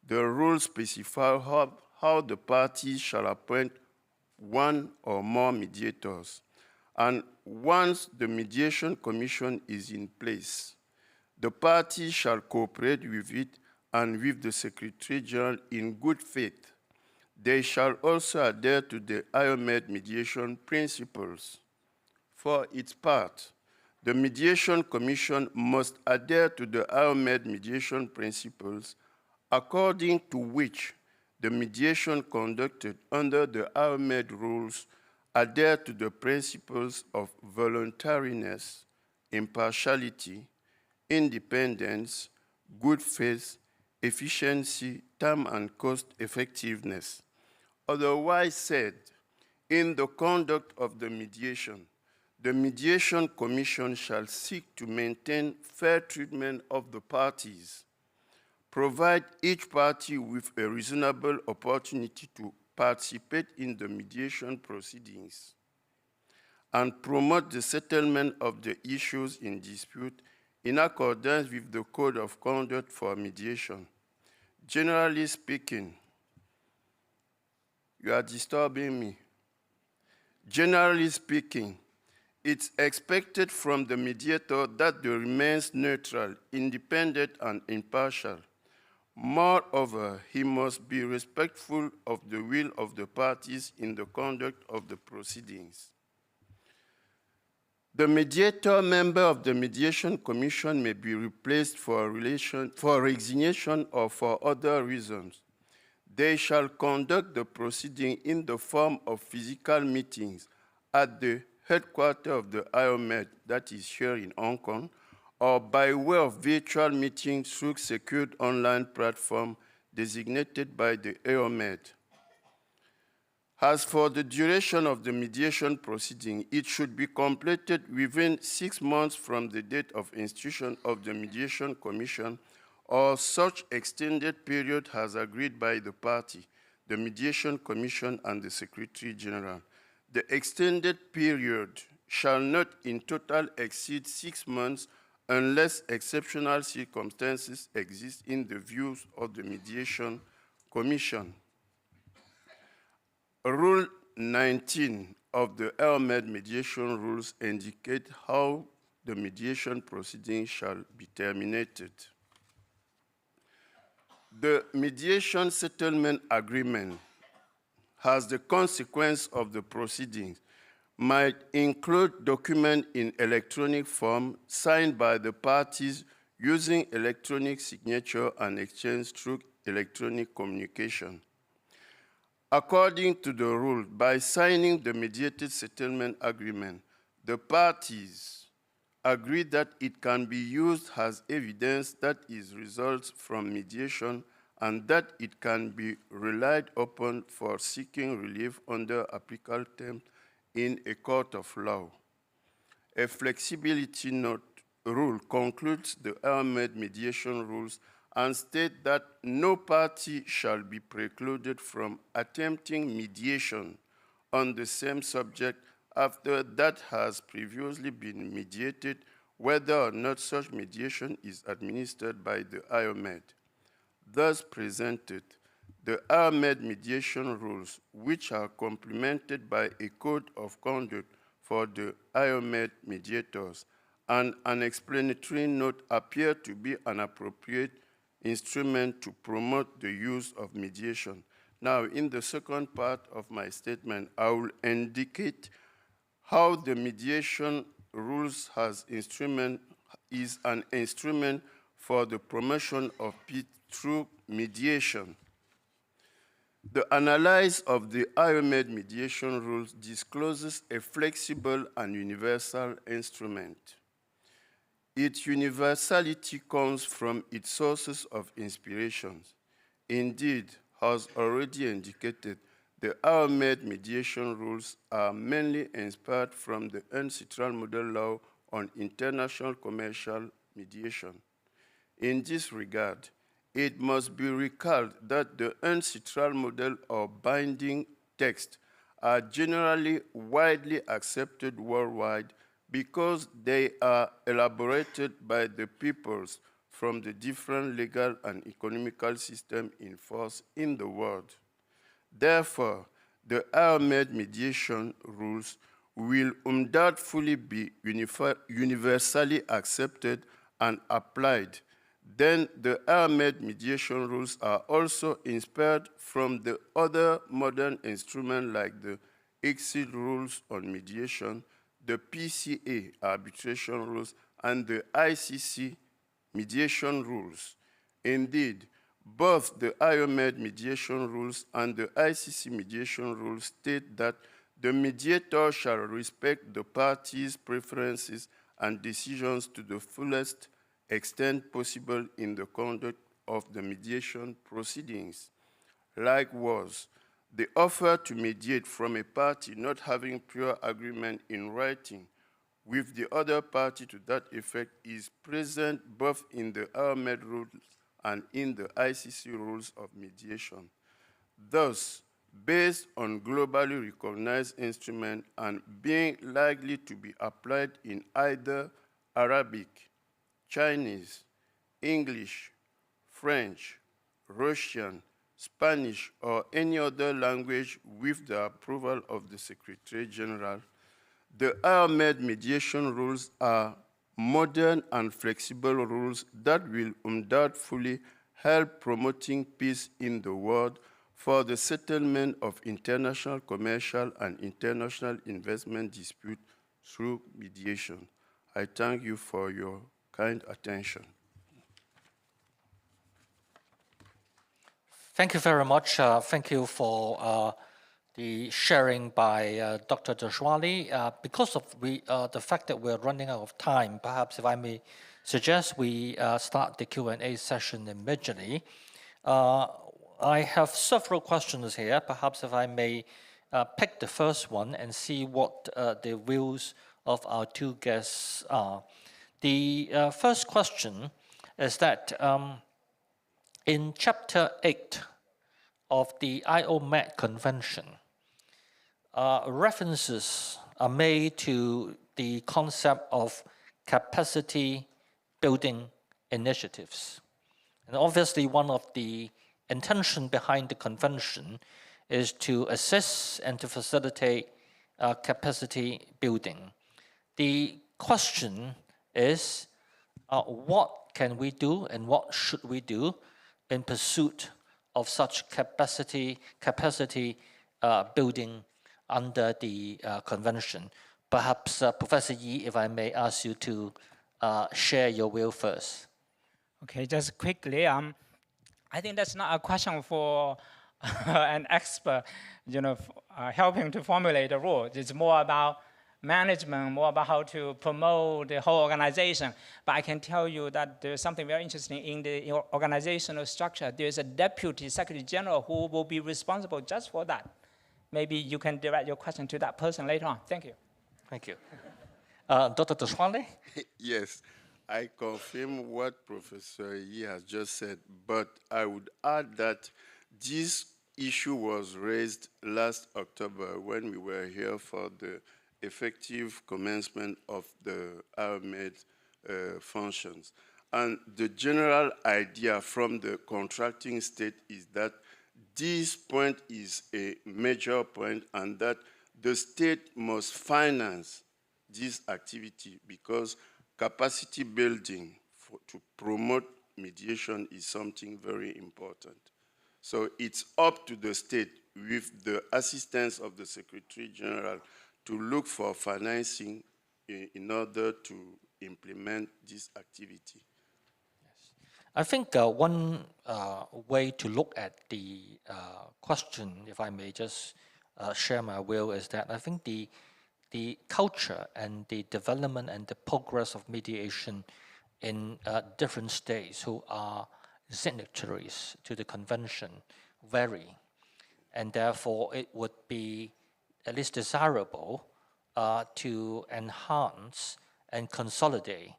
The rules specify how the parties shall appoint one or more mediators. And once the Mediation Commission is in place, the parties shall cooperate with it and with the Secretary General in good faith. They shall also adhere to the IOMED mediation principles. For its part, the Mediation Commission must adhere to the IOMED mediation principles, according to which the mediation conducted under the IOMED rules adhere to the principles of voluntariness, impartiality, independence, good faith, efficiency, time and cost effectiveness. Otherwise said, in the conduct of the Mediation Commission shall seek to maintain fair treatment of the parties, provide each party with a reasonable opportunity to participate in the mediation proceedings, and promote the settlement of the issues in dispute in accordance with the Code of Conduct for Mediation. Generally speaking, you are disturbing me. Generally speaking, it's expected from the mediator that he remains neutral, independent, and impartial. Moreover, he must be respectful of the will of the parties in the conduct of the proceedings. The mediator member of the Mediation Commission may be replaced for resignation or for other reasons. They shall conduct the proceeding in the form of physical meetings at the headquarters of the IOMED, that is here in Hong Kong, or by way of virtual meetings through secured online platform designated by the IOMED. As for the duration of the mediation proceeding, it should be completed within 6 months from the date of institution of the Mediation Commission or such extended period as agreed by the party, the Mediation Commission, and the Secretary General. The extended period shall not in total exceed 6 months unless exceptional circumstances exist in the views of the Mediation Commission. Rule 19 of the ELMED mediation rules indicate how the mediation proceedings shall be terminated. The mediation settlement agreement as the consequence of the proceedings might include documents in electronic form signed by the parties using electronic signature and exchange through electronic communication. According to the rule, by signing the mediated settlement agreement, the parties agree that it can be used as evidence that is results from mediation and that it can be relied upon for seeking relief under applicable terms in a court of law. A flexibility note rule concludes the ELMED mediation rules and states that no party shall be precluded from attempting mediation on the same subject after that has previously been mediated, whether or not such mediation is administered by the ELMED. Thus presented, the ELMED mediation rules, which are complemented by a code of conduct for the ELMED mediators, and an explanatory note appear to be an appropriate instrument to promote the use of mediation. Now, in the second part of my statement, I will indicate how the mediation rules is an instrument for the promotion of peace through mediation. The analysis of the ELMED mediation rules discloses a flexible and universal instrument. Its universality comes from its sources of inspiration. Indeed, as already indicated, the ELMED mediation rules are mainly inspired from the UNCITRAL model law on international commercial mediation. In this regard, it must be recalled that the UNCITRAL model or binding text are generally widely accepted worldwide because they are elaborated by the peoples from the different legal and economical systems in force in the world. Therefore, the ELMED mediation rules will undoubtedly be universally accepted and applied. Then the ELMED mediation rules are also inspired from the other modern instruments like the ICSID rules on mediation, the PCA arbitration rules, and the ICC mediation rules. Indeed, both the ELMED mediation rules and the ICC mediation rules state that the mediator shall respect the parties' preferences and decisions to the fullest extent possible in the conduct of the mediation proceedings. Likewise, the offer to mediate from a party not having prior agreement in writing with the other party to that effect is present both in the ELMED rules and in the ICC rules of mediation. Thus, based on globally recognized instruments and being likely to be applied in either Arabic, Chinese, English, French, Russian, Spanish, or any other language with the approval of the Secretary General, the ELMED mediation rules are modern and flexible rules that will undoubtedly help promoting peace in the world for the settlement of international commercial and international investment disputes through mediation. I thank you for your kind attention. Thank you very much. Thank you for the sharing by Dr. Deshwani. Because of the fact that we're running out of time, perhaps if I may suggest we start the Q&A session immediately. I have several questions here. Perhaps if I may pick the first one and see what the views of our two guests are. The first question is that In Chapter 8 of the IOMED Convention, references are made to the concept of capacity building initiatives. And obviously one of the intention behind the convention is to assist and to facilitate capacity building. The question is, what can we do and what should we do in pursuit of such capacity building under the convention? Perhaps Professor Yi, if I may ask you to share your view first. Okay, just quickly, I think that's not a question for an expert, helping to formulate a rule. It's more about management, more about how to promote the whole organization. But I can tell you that there's something very interesting in the organizational structure. There's a deputy secretary general who will be responsible just for that. Maybe you can direct your question to that person later on. Thank you. Thank you. Dr. Deshwande? Yes, I confirm what Professor Yi has just said, but I would add that this issue was raised last October when we were here for the effective commencement of the ROAP functions. And the general idea from the contracting state is that this point is a major point and that the state must finance this activity because capacity building to promote mediation is something very important. So it's up to the state with the assistance of the Secretary General to look for financing in order to implement this activity. I think one way to look at the question, if I may just share my view, is that I think the culture and the development and the progress of mediation in different states who are signatories to the convention vary. And therefore, it would be at least desirable to enhance and consolidate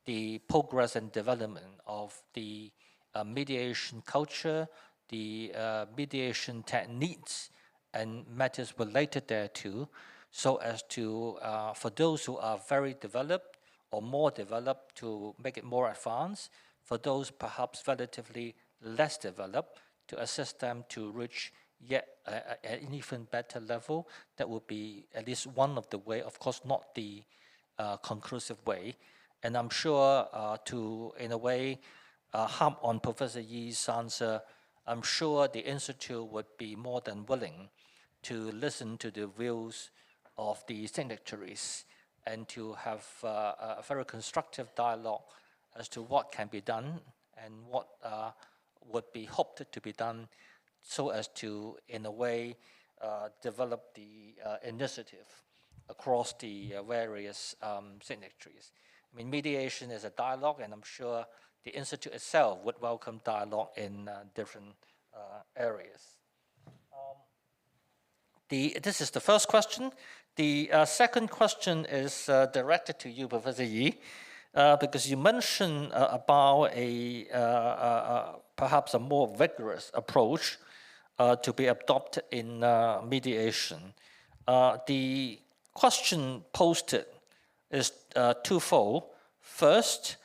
the progress and development of the mediation culture, the mediation techniques, and matters related thereto, so as to, for those who are very developed or more developed, to make it more advanced, for those perhaps relatively less developed, to assist them to reach yet an even better level. That would be at least one of the way, of course not the conclusive way. And I'm sure to, in a way, harp on Professor Yi's answer, I'm sure the Institute would be more than willing to listen to the views of the signatories and to have a very constructive dialogue as to what can be done and what would be hoped to be done so as to, in a way, develop the initiative across the various signatories. I mean, mediation is a dialogue, and I'm sure the Institute itself would welcome dialogue in different areas. This is the first question. The second question is directed to you, Professor Yi, because you mentioned about perhaps a more vigorous approach to be adopted in mediation. The question posted is twofold. First,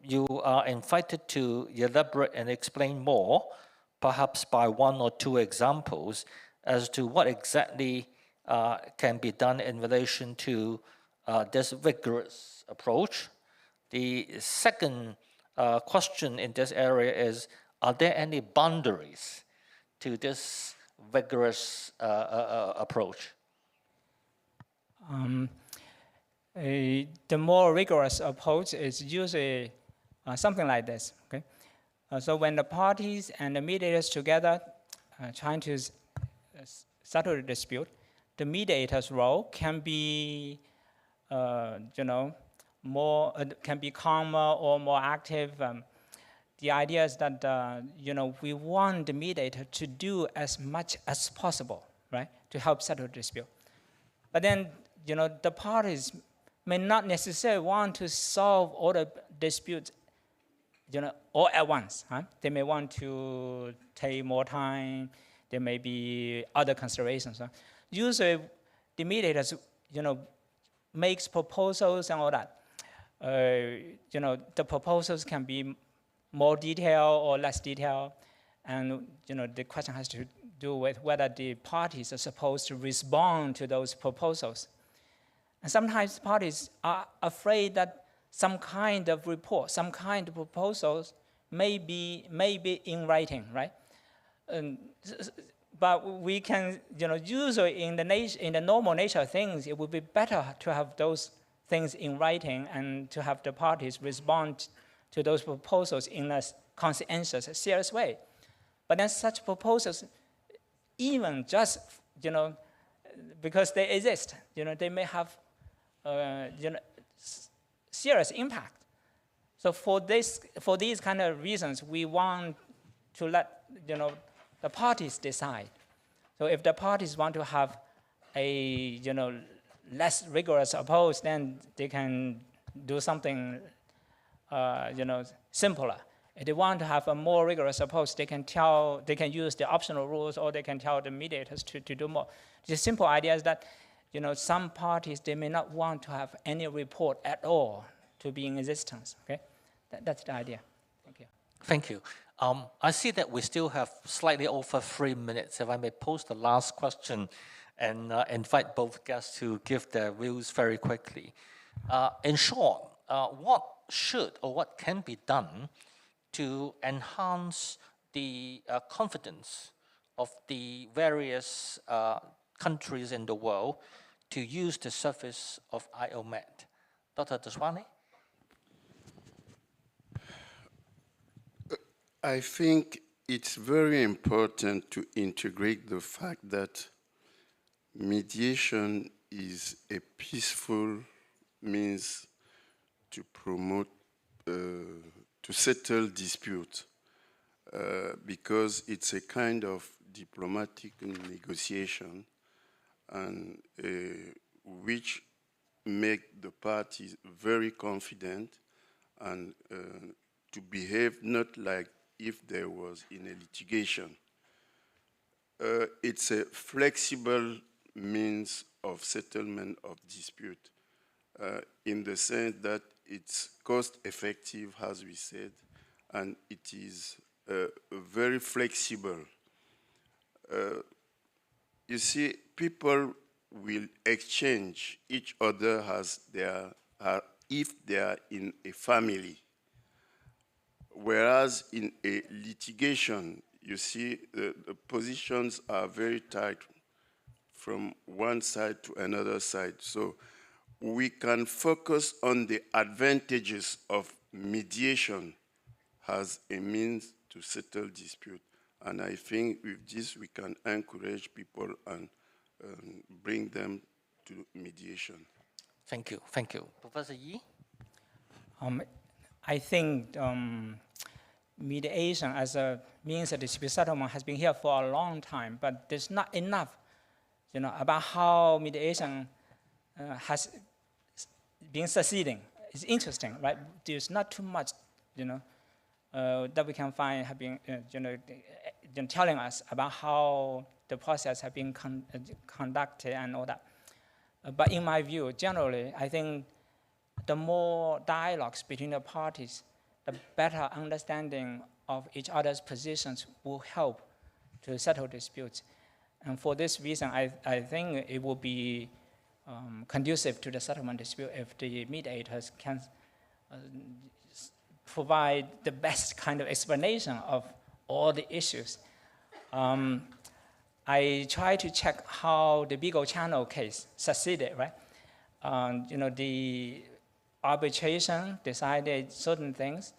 you are invited to elaborate and explain more, perhaps by one or two examples, as to what exactly can be done in relation to this vigorous approach. The second question in this area is, are there any boundaries to this vigorous approach? The more rigorous approach is usually something like this. Okay, so when the parties and the mediators together trying to settle the dispute, the mediator's role can be, more can be calmer or more active. The idea is that we want the mediator to do as much as possible, right, to help settle the dispute. But then, the parties may not necessarily want to solve all the disputes all at once. Huh? They may want to take more time. There may be other considerations. Huh? Usually, the mediators, makes proposals and all that. The proposals can be more detailed or less detailed, and the question has to do with whether the parties are supposed to respond to those proposals. And sometimes parties are afraid that some kind of report, some kind of proposals may be in writing, right? But we can, usually in the normal nature of things, it would be better to have those things in writing and to have the parties respond to those proposals in a conscientious, serious way. But then such proposals, even just, because they exist, they may have, serious impact. So for these kind of reasons, we want to let, the parties decide. So if the parties want to have a, less rigorous approach, then they can do something, simpler. If they want to have a more rigorous approach, they can use the optional rules, or they can tell the mediators to do more. The simple idea is that, some parties, they may not want to have any report at all to be in existence, okay? That's the idea. Thank you. Thank you. I see that we still have slightly over 3 minutes. If I may pose the last question and invite both guests to give their views very quickly. In short, what should or what can be done to enhance the confidence of the various countries in the world to use the service of IOMED? Dr. Daswani? I think it's very important to integrate the fact that mediation is a peaceful means to promote, to settle disputes, because it's a kind of diplomatic negotiation, and which make the parties very confident and to behave not like if there was in a litigation. It's a flexible means of settlement of dispute in the sense that it's cost effective, as we said, and it is very flexible. You see, people will exchange each other as if they are in a family. Whereas in a litigation, you see, the positions are very tight from one side to another side. So we can focus on the advantages of mediation as a means to settle dispute. And I think with this, we can encourage people and bring them to mediation. Thank you. Thank you. Professor Yi? I think mediation as a means of dispute settlement has been here for a long time, but there's not enough, about how mediation has been succeeding. It's interesting, right? There's not too much, that we can find have been, telling us about how the process has been conducted and all that. But in my view, generally, I think the more dialogues between the parties, the better understanding of each other's positions will help to settle disputes. And for this reason, I think it will be conducive to the settlement dispute if the mediators can provide the best kind of explanation of all the issues. I tried to check how the Beagle Channel case succeeded, right? The arbitration decided certain things,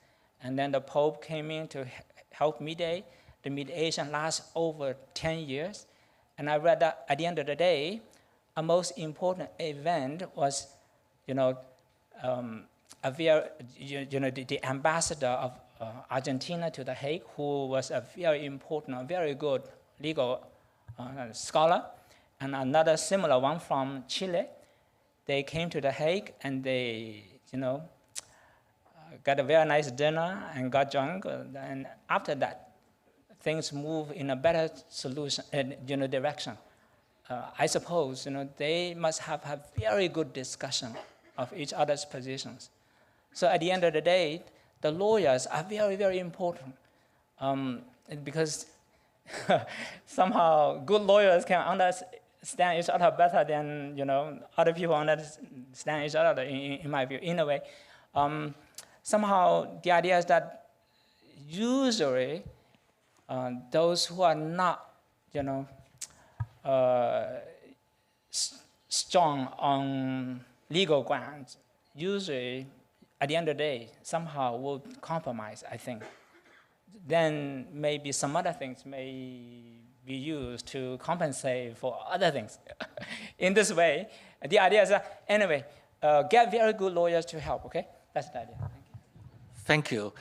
and then the Pope came in to help mediate. The mediation lasts over 10 years. And I read that at the end of the day, a most important event was, the ambassador of Argentina to The Hague, who was a very important, very good legal scholar, and another similar one from Chile. They came to The Hague and they, got a very nice dinner and got drunk. And after that, things move in a better solution, direction. I suppose, they must have had very good discussion of each other's positions. So at the end of the day, the lawyers are very, very important because somehow good lawyers can understand each other better than other people understand each other. In my view, in a way, somehow the idea is that usually those who are not, strong on legal grounds, usually at the end of the day, somehow will compromise, I think. Then maybe some other things may be used to compensate for other things. In this way, the idea is that, anyway, get very good lawyers to help, okay? That's the idea. Thank you.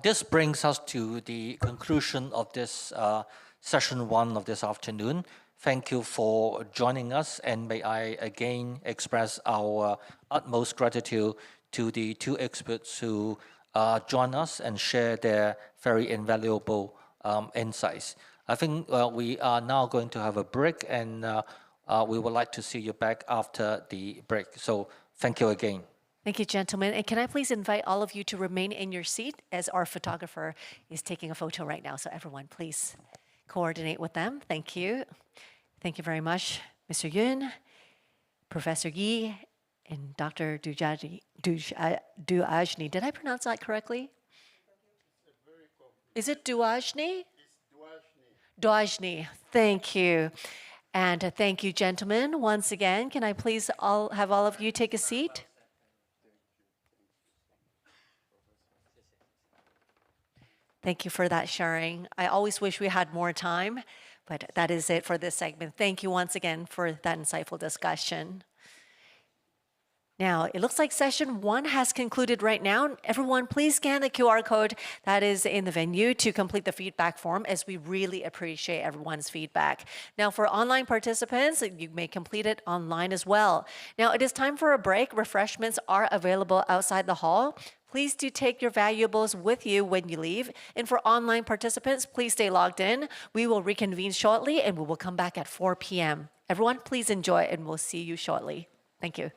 This brings us to the conclusion of this session 1 of this afternoon. Thank you for joining us, and may I again express our utmost gratitude to the 2 experts who join us and share their very invaluable insights. I think we are now going to have a break, and we would like to see you back after the break. So thank you again. Thank you, gentlemen. And can I please invite all of you to remain in your seat as our photographer is taking a photo right now. So everyone, please coordinate with them. Thank you. Thank you very much, Mr. Yun, Professor Yi, and Dr. Duajni. Did I pronounce that correctly? Is it Duajni? Duajni. Thank you. And thank you, gentlemen. Once again, can I please have all of you take a seat? Thank you for that sharing. I always wish we had more time, but that is it for this segment. Thank you once again for that insightful discussion. Now, it looks like session 1 has concluded right now. Everyone, please scan the QR code that is in the venue to complete the feedback form, as we really appreciate everyone's feedback. Now, for online participants, you may complete it online as well. Now, it is time for a break. Refreshments are available outside the hall. Please do take your valuables with you when you leave. And for online participants, please stay logged in. We will reconvene shortly, and we will come back at 4 p.m. Everyone, please enjoy, and we'll see you shortly. Thank you.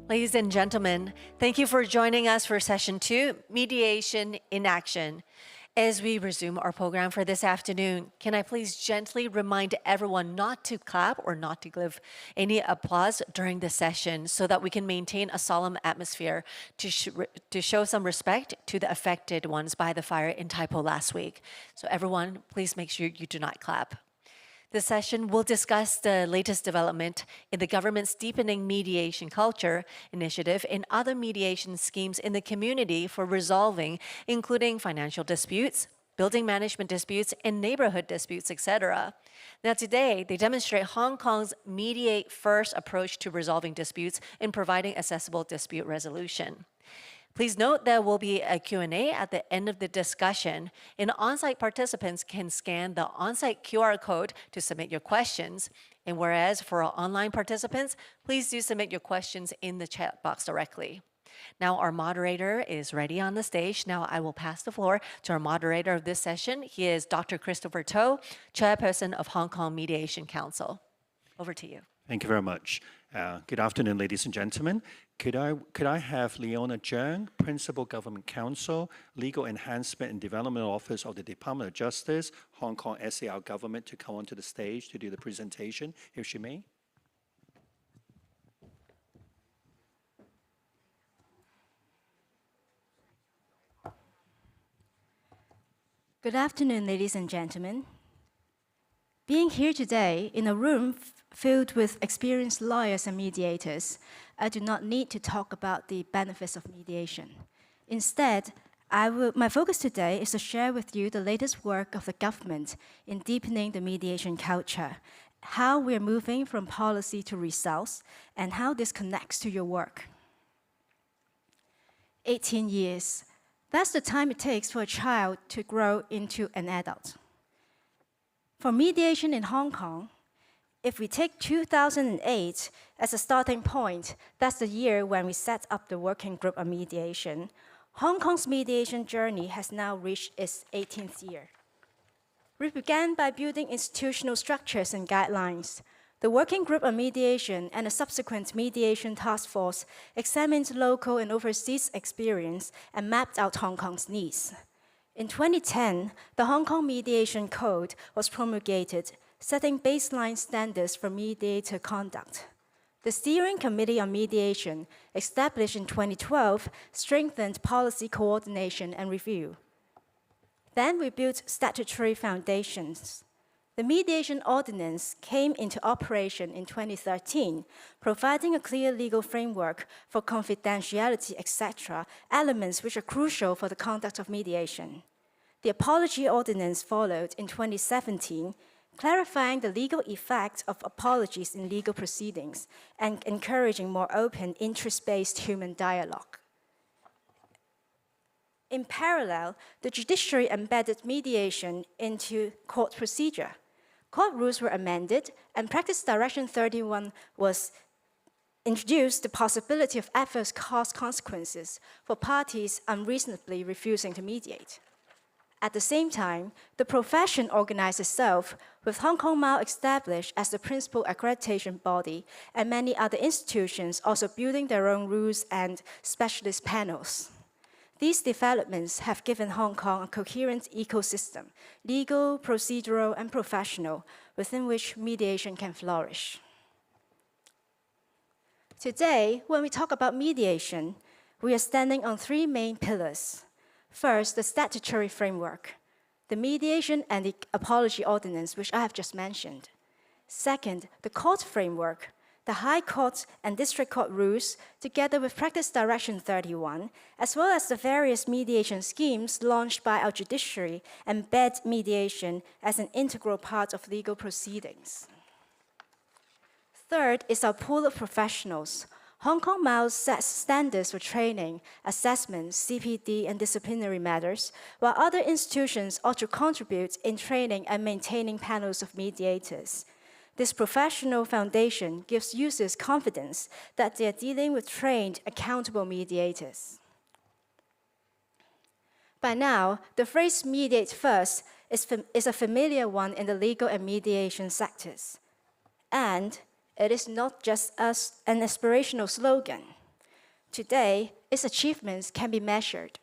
Ladies and gentlemen, thank you for joining us for Session 2, Mediation in Action. As we resume our program for this afternoon, can I please gently remind everyone not to clap or not to give any applause during the session so that we can maintain a solemn atmosphere to show some respect to the affected ones by the fire in Taipo last week. So everyone, please make sure you do not clap. This session will discuss the latest development in the government's Deepening Mediation Culture initiative and other mediation schemes in the community for resolving, including financial disputes, building management disputes, and neighborhood disputes, etc. Now today, they demonstrate Hong Kong's mediate first approach to resolving disputes and providing accessible dispute resolution. Please note there will be a Q&A at the end of the discussion, and on-site participants can scan the on-site QR code to submit your questions. And whereas for our online participants, please do submit your questions in the chat box directly. Now our moderator is ready on the stage. Now I will pass the floor to our moderator of this session. He is Dr. Christopher To, Chairperson of Hong Kong Mediation Council. Over to you. Thank you very much. Good afternoon, ladies and gentlemen. Could I have Leona Zhang, Principal Government Counsel, Legal Enhancement and Development Office of the Department of Justice, Hong Kong SAR Government, to come onto the stage to do the presentation, if she may? Good afternoon, ladies and gentlemen. Being here today in a room filled with experienced lawyers and mediators, I do not need to talk about the benefits of mediation. Instead, my focus today is to share with you the latest work of the government in deepening the mediation culture, how we're moving from policy to results, and how this connects to your work. 18 years. That's the time it takes for a child to grow into an adult. For mediation in Hong Kong, if we take 2008 as a starting point, that's the year when we set up the working group on mediation, Hong Kong's mediation journey has now reached its 18th year. We began by building institutional structures and guidelines. The working group on mediation and a subsequent mediation task force examined local and overseas experience and mapped out Hong Kong's needs. In 2010, the Hong Kong Mediation Code was promulgated, setting baseline standards for mediator conduct. The Steering Committee on Mediation, established in 2012, strengthened policy coordination and review. Then we built statutory foundations. The Mediation Ordinance came into operation in 2013, providing a clear legal framework for confidentiality, etc., elements which are crucial for the conduct of mediation. The Apology Ordinance followed in 2017, clarifying the legal effect of apologies in legal proceedings and encouraging more open, interest-based human dialogue. In parallel, the judiciary embedded mediation into court procedure. Court rules were amended, and Practice Direction 31 was introduced the possibility of adverse cause consequences for parties unreasonably refusing to mediate. At the same time, the profession organized itself, with Hong Kong MAO established as the principal accreditation body, and many other institutions also building their own rules and specialist panels. These developments have given Hong Kong a coherent ecosystem, legal, procedural, and professional, within which mediation can flourish. Today, when we talk about mediation, we are standing on three main pillars. First, the statutory framework, the Mediation and the Apology Ordinance, which I have just mentioned. Second, the court framework, the High Court and District Court rules, together with Practice Direction 31, as well as the various mediation schemes launched by our judiciary, embed mediation as an integral part of legal proceedings. Third is our pool of professionals. Hong Kong MAO sets standards for training, assessment, CPD, and disciplinary matters, while other institutions ought to contribute in training and maintaining panels of mediators. This professional foundation gives users confidence that they are dealing with trained, accountable mediators. By now, the phrase mediate first is a familiar one in the legal and mediation sectors. And it is not just an aspirational slogan. Today, its achievements can be measured.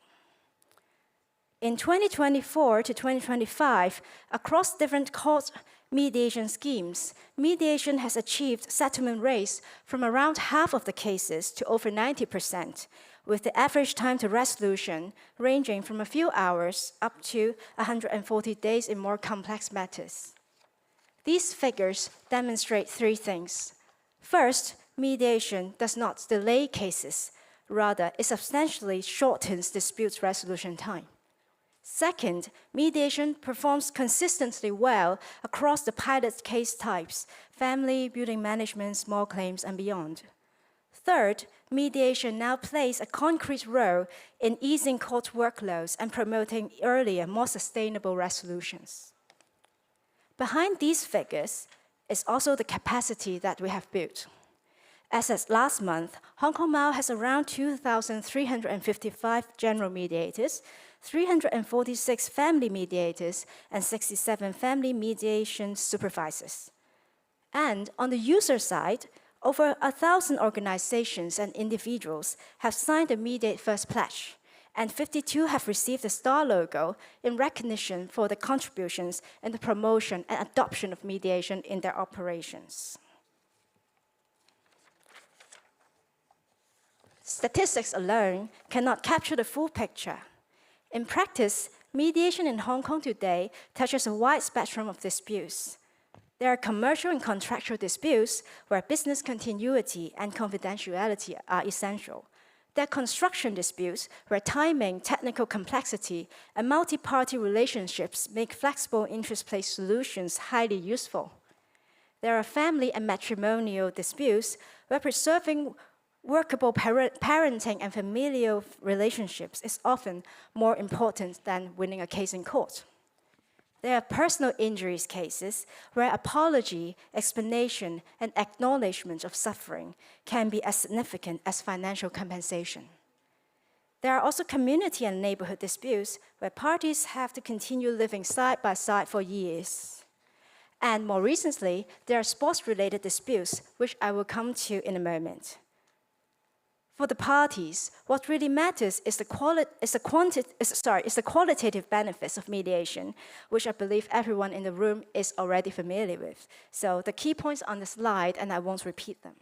In 2024 to 2025, across different court mediation schemes, mediation has achieved settlement rates from around half of the cases to over 90%, with the average time to resolution ranging from a few hours up to 140 days in more complex matters. These figures demonstrate three things. First, mediation does not delay cases, rather, it substantially shortens dispute resolution time. Second, mediation performs consistently well across the pilot case types, family, building management, small claims, and beyond. Third, mediation now plays a concrete role in easing court workloads and promoting earlier, more sustainable resolutions. Behind these figures is also the capacity that we have built. As of last month, Hong Kong MAO has around 2,355 general mediators, 346 family mediators, and 67 family mediation supervisors. And on the user side, over 1,000 organizations and individuals have signed the Mediate First pledge, and 52 have received the star logo in recognition for their contributions in the promotion and adoption of mediation in their operations. Statistics alone cannot capture the full picture. In practice, mediation in Hong Kong today touches a wide spectrum of disputes. There are commercial and contractual disputes where business continuity and confidentiality are essential. There are construction disputes where timing, technical complexity, and multi-party relationships make flexible interest-based solutions highly useful. There are family and matrimonial disputes where preserving workable parenting and familial relationships is often more important than winning a case in court. There are personal injuries cases where apology, explanation, and acknowledgement of suffering can be as significant as financial compensation. There are also community and neighborhood disputes where parties have to continue living side by side for years. And more recently, there are sports-related disputes, which I will come to in a moment. For the parties, what really matters is the qualitative benefits of mediation, which I believe everyone in the room is already familiar with. So the key points on the slide, and I won't repeat them.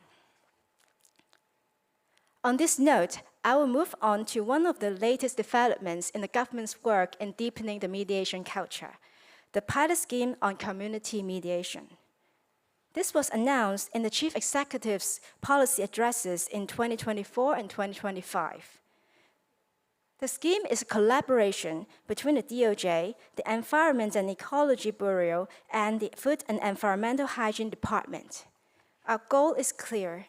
On this note, I will move on to one of the latest developments in the government's work in deepening the mediation culture, the pilot scheme on community mediation. This was announced in the Chief Executive's policy addresses in 2024 and 2025. The scheme is a collaboration between the DOJ, the Environment and Ecology Bureau, and the Food and Environmental Hygiene Department. Our goal is clear.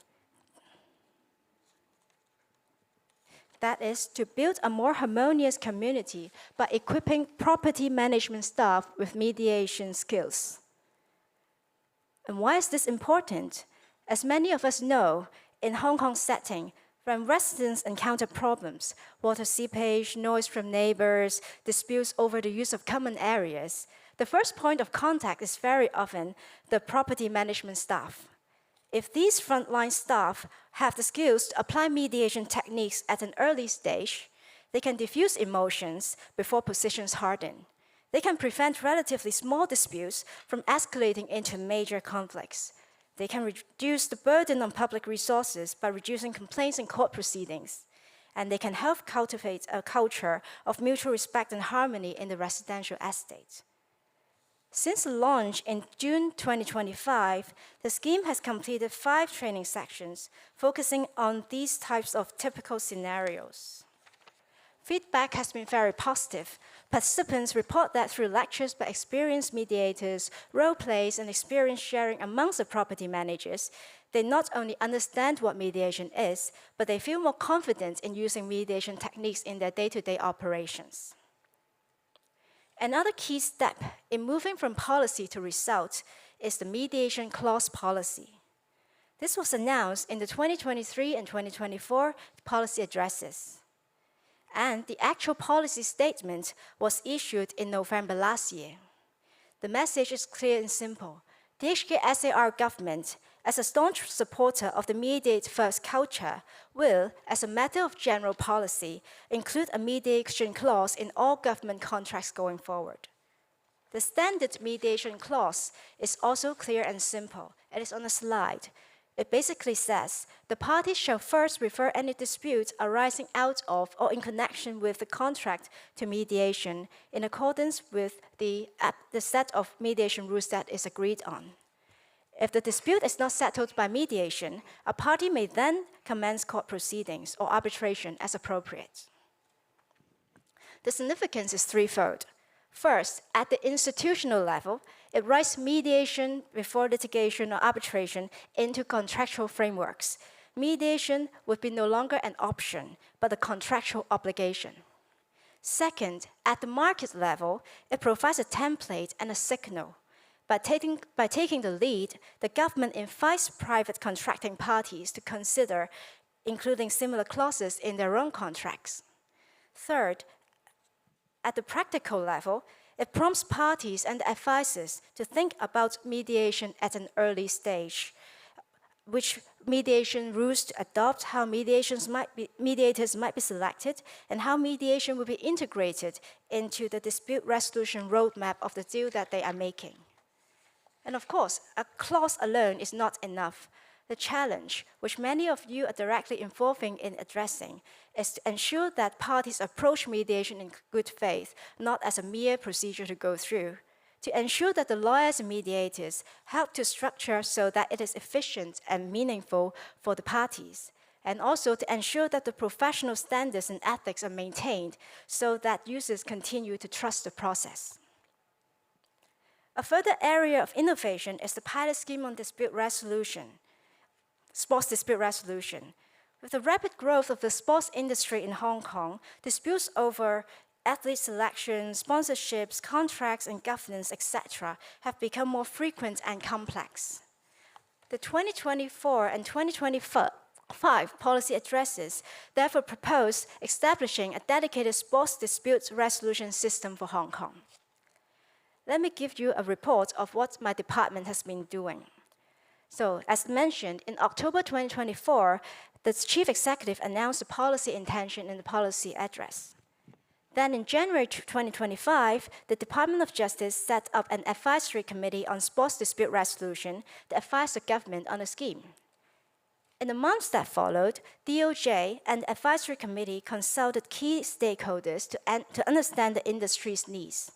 That is to build a more harmonious community by equipping property management staff with mediation skills. And why is this important? As many of us know, in Hong Kong setting, when residents encounter problems, water seepage, noise from neighbors, disputes over the use of common areas, the first point of contact is very often the property management staff. If these frontline staff have the skills to apply mediation techniques at an early stage, they can diffuse emotions before positions harden. They can prevent relatively small disputes from escalating into major conflicts. They can reduce the burden on public resources by reducing complaints in court proceedings. And they can help cultivate a culture of mutual respect and harmony in the residential estate. Since the launch in June 2025, the scheme has completed 5 training sections focusing on these types of typical scenarios. Feedback has been very positive. Participants report that through lectures by experienced mediators, role plays, and experience sharing amongst the property managers, they not only understand what mediation is, but they feel more confident in using mediation techniques in their day-to-day operations. Another key step in moving from policy to result is the mediation clause policy. This was announced in the 2023 and 2024 policy addresses. And the actual policy statement was issued in November last year. The message is clear and simple. The HKSAR government, as a staunch supporter of the mediate first culture, will, as a matter of general policy, include a mediation clause in all government contracts going forward. The standard mediation clause is also clear and simple. It is on the slide. It basically says the parties shall first refer any dispute arising out of or in connection with the contract to mediation in accordance with the set of mediation rules that is agreed on. If the dispute is not settled by mediation, a party may then commence court proceedings or arbitration as appropriate. The significance is threefold. First, at the institutional level, it writes mediation before litigation or arbitration into contractual frameworks. Mediation would be no longer an option, but a contractual obligation. Second, at the market level, it provides a template and a signal. By taking the lead, the government invites private contracting parties to consider including similar clauses in their own contracts. Third, at the practical level, it prompts parties and advisors to think about mediation at an early stage, which mediation rules to adopt, how mediators might be selected, and how mediation will be integrated into the dispute resolution roadmap of the deal that they are making. And of course, a clause alone is not enough. The challenge, which many of you are directly involving in addressing, is to ensure that parties approach mediation in good faith, not as a mere procedure to go through. To ensure that the lawyers and mediators help to structure so that it is efficient and meaningful for the parties. And also to ensure that the professional standards and ethics are maintained so that users continue to trust the process. A further area of innovation is the pilot scheme on dispute resolution. Sports dispute resolution. With the rapid growth of the sports industry in Hong Kong, disputes over athlete selection, sponsorships, contracts, and governance, etc., have become more frequent and complex. The 2024 and 2025 policy addresses therefore propose establishing a dedicated sports dispute resolution system for Hong Kong. Let me give you a report of what my department has been doing. So, as mentioned, in October 2024, the chief executive announced the policy intention in the policy address. Then in January 2025, the Department of Justice set up an advisory committee on sports dispute resolution to advise the government on the scheme. In the months that followed, DOJ and the advisory committee consulted key stakeholders to understand the industry's needs.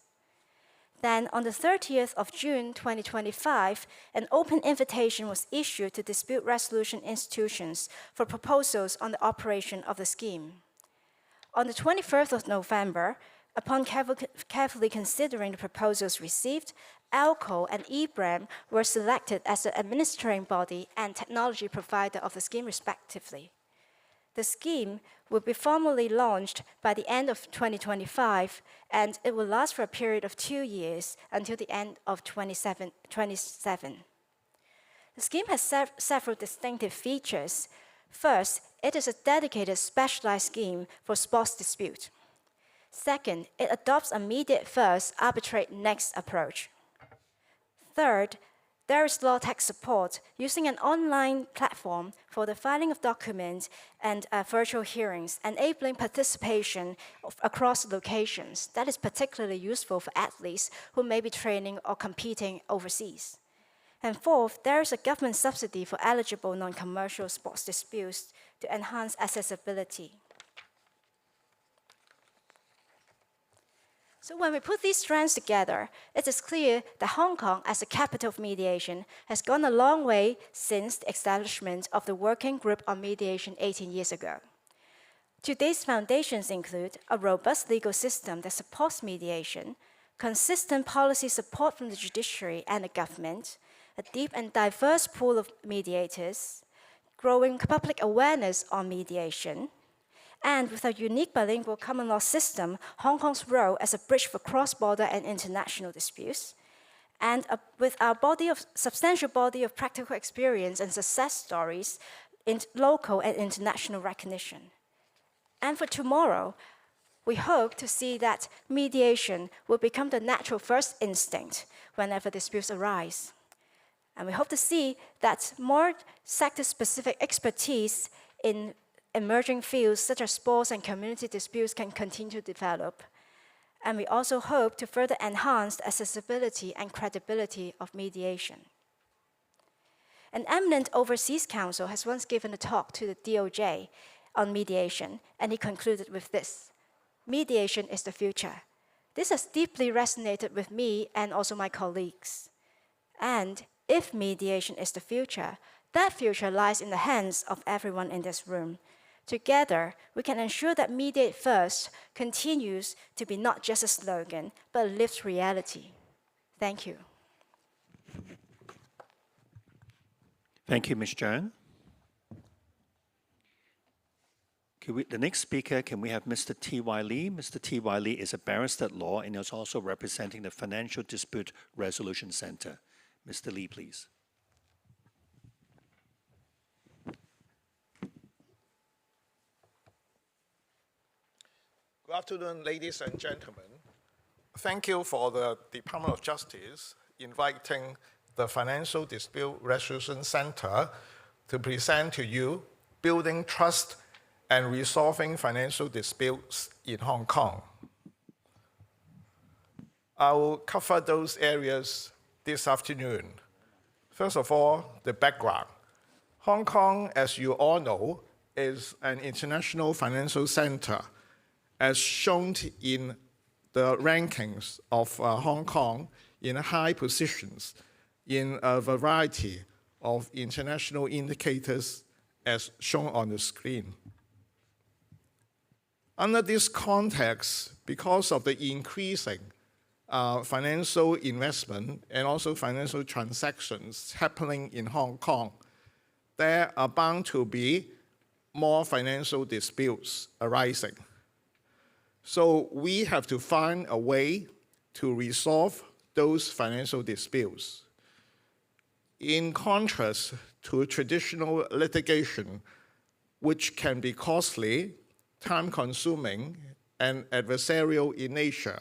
Then, on the 30th of June 2025, an open invitation was issued to dispute resolution institutions for proposals on the operation of the scheme. On the 21st of November, upon carefully considering the proposals received, ALCO and EBRAM were selected as the administering body and technology provider of the scheme respectively. The scheme will be formally launched by the end of 2025, and it will last for a period of 2 years until the end of 2027. The scheme has several distinctive features. First, it is a dedicated specialized scheme for sports dispute. Second, it adopts a mediate first, arbitrate next approach. Third, there is law tech support using an online platform for the filing of documents and virtual hearings, enabling participation across locations. That is particularly useful for athletes who may be training or competing overseas. And fourth, there is a government subsidy for eligible non-commercial sports disputes to enhance accessibility. So when we put these strands together, it is clear that Hong Kong, as a capital of mediation, has gone a long way since the establishment of the Working Group on Mediation 18 years ago. Today's foundations include a robust legal system that supports mediation, consistent policy support from the judiciary and the government, a deep and diverse pool of mediators, growing public awareness on mediation, and with a unique bilingual common law system, Hong Kong's role as a bridge for cross-border and international disputes, and with our substantial body of practical experience and success stories in local and international recognition. And for tomorrow, we hope to see that mediation will become the natural first instinct whenever disputes arise. And we hope to see that more sector-specific expertise in emerging fields such as sports and community disputes can continue to develop. And we also hope to further enhance the accessibility and credibility of mediation. An eminent overseas counsel has once given a talk to the DOJ on mediation, and he concluded with this: mediation is the future. This has deeply resonated with me and also my colleagues. And if mediation is the future, that future lies in the hands of everyone in this room. Together, we can ensure that Mediate First continues to be not just a slogan, but a lived reality. Thank you. Thank you, Ms. Zhang. The next speaker, can we have Mr. T.Y. Lee? Mr. T.Y. Lee is a barrister at law and is also representing the Financial Dispute Resolution Center. Mr. Lee, please. Good afternoon, ladies and gentlemen. Thank you for the Department of Justice inviting the Financial Dispute Resolution Center to present to you Building Trust and Resolving Financial Disputes in Hong Kong. I will cover those areas this afternoon. First of all, the background. Hong Kong, as you all know, is an international financial center, as shown in the rankings of Hong Kong in high positions in a variety of international indicators as shown on the screen. Under this context, because of the increasing financial investment and also financial transactions happening in Hong Kong, there are bound to be more financial disputes arising. So we have to find a way to resolve those financial disputes. In contrast to traditional litigation, which can be costly, time-consuming, and adversarial in nature,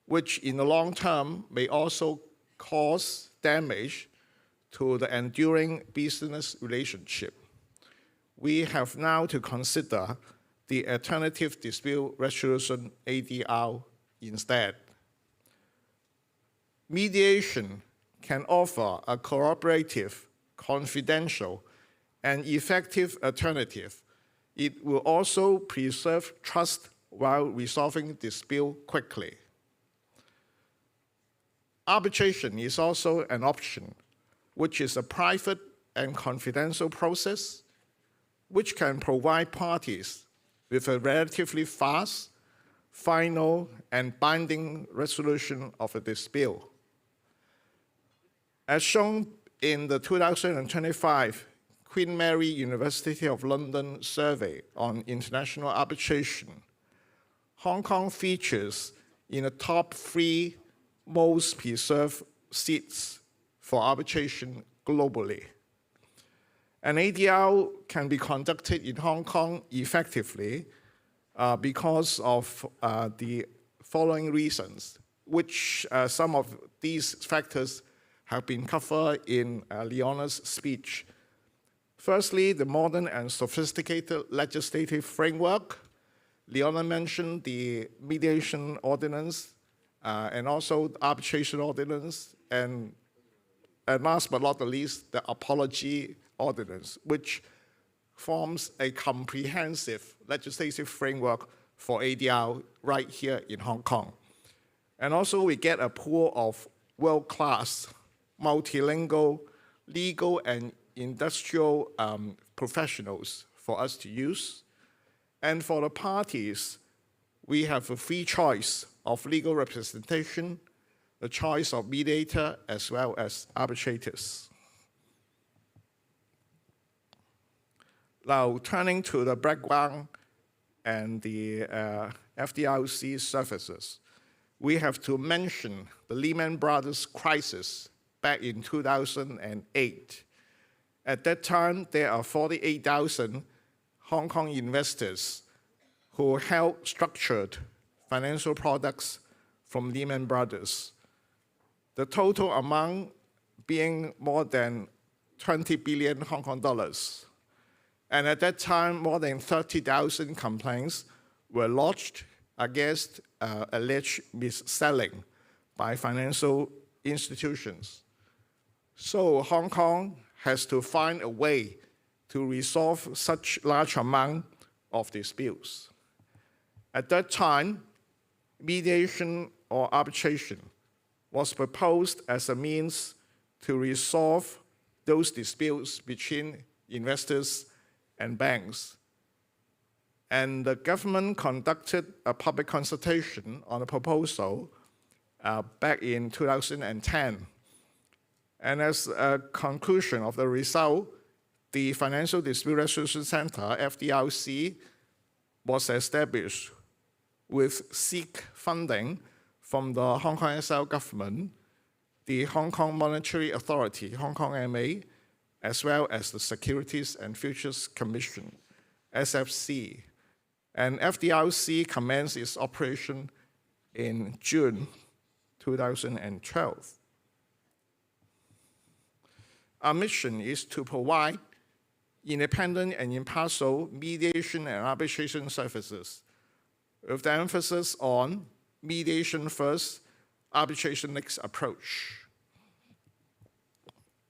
which in the long term may also cause damage to the enduring business relationship. We have now to consider the Alternative Dispute Resolution ADR instead. Mediation can offer a cooperative, confidential, and effective alternative. It will also preserve trust while resolving dispute quickly. Arbitration is also an option, which is a private and confidential process which can provide parties with a relatively fast, final, and binding resolution of a dispute. As shown in the 2025 Queen Mary University of London survey on international arbitration, Hong Kong features in the top 3 most preserved seats for arbitration globally. An ADR can be conducted in Hong Kong effectively because of the following reasons, which some of these factors have been covered in Leona's speech. Firstly, the modern and sophisticated legislative framework. Leona mentioned the mediation ordinance and also the arbitration ordinance, and last but not the least, the apology ordinance, which forms a comprehensive legislative framework for ADR right here in Hong Kong. And also we get a pool of world-class, multilingual, legal and industrial professionals for us to use. And for the parties, we have a free choice of legal representation, the choice of mediator, as well as arbitrators. Now, turning to the background and the FDIC services, we have to mention the Lehman Brothers crisis back in 2008. At that time, there are 48,000 Hong Kong investors who held structured financial products from Lehman Brothers. The total amount being more than 20 billion Hong Kong dollars. And at that time, more than 30,000 complaints were lodged against alleged mis-selling by financial institutions. So Hong Kong has to find a way to resolve such large amount of disputes. At that time, mediation or arbitration was proposed as a means to resolve those disputes between investors and banks. And the government conducted a public consultation on a proposal back in 2010. And as a conclusion of the result, the Financial Dispute Resolution Center, FDRC, was established with SEEK funding from the Hong Kong SL government, the Hong Kong Monetary Authority, Hong Kong MA, as well as the Securities and Futures Commission, SFC. And FDRC commenced its operation in June 2012. Our mission is to provide independent and impartial mediation and arbitration services, with the emphasis on mediation first, arbitration next approach.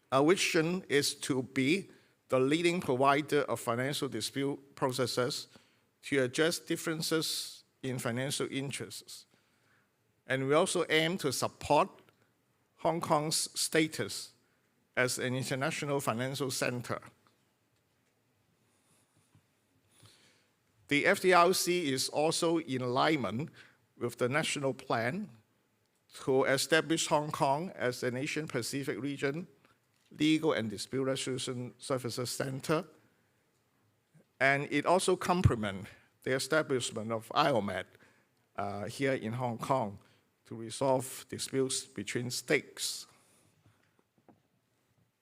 Our vision is to be the leading provider of financial dispute processes to address differences in financial interests. And we also aim to support Hong Kong's status as an international financial center. The FDRC is also in alignment with the national plan to establish Hong Kong as an Asia-Pacific region legal and dispute resolution services center. And it also complements the establishment of IOMED here in Hong Kong to resolve disputes between states.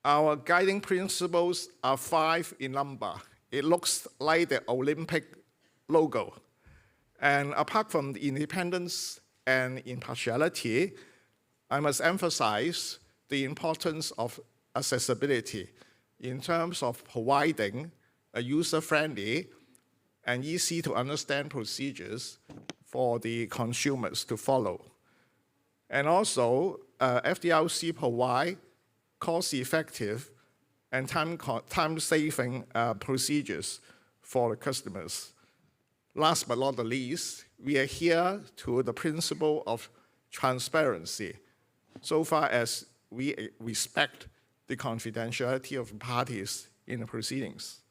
Our guiding principles are 5 in number. It looks like the Olympic logo. And apart from the independence and impartiality, I must emphasize the importance of accessibility in terms of providing a user-friendly and easy to understand procedures for the consumers to follow. And also, FDRC provide cost-effective and time-saving procedures for the customers. Last but not the least, we adhere to the principle of transparency, so far as we respect the confidentiality of parties in the proceedings.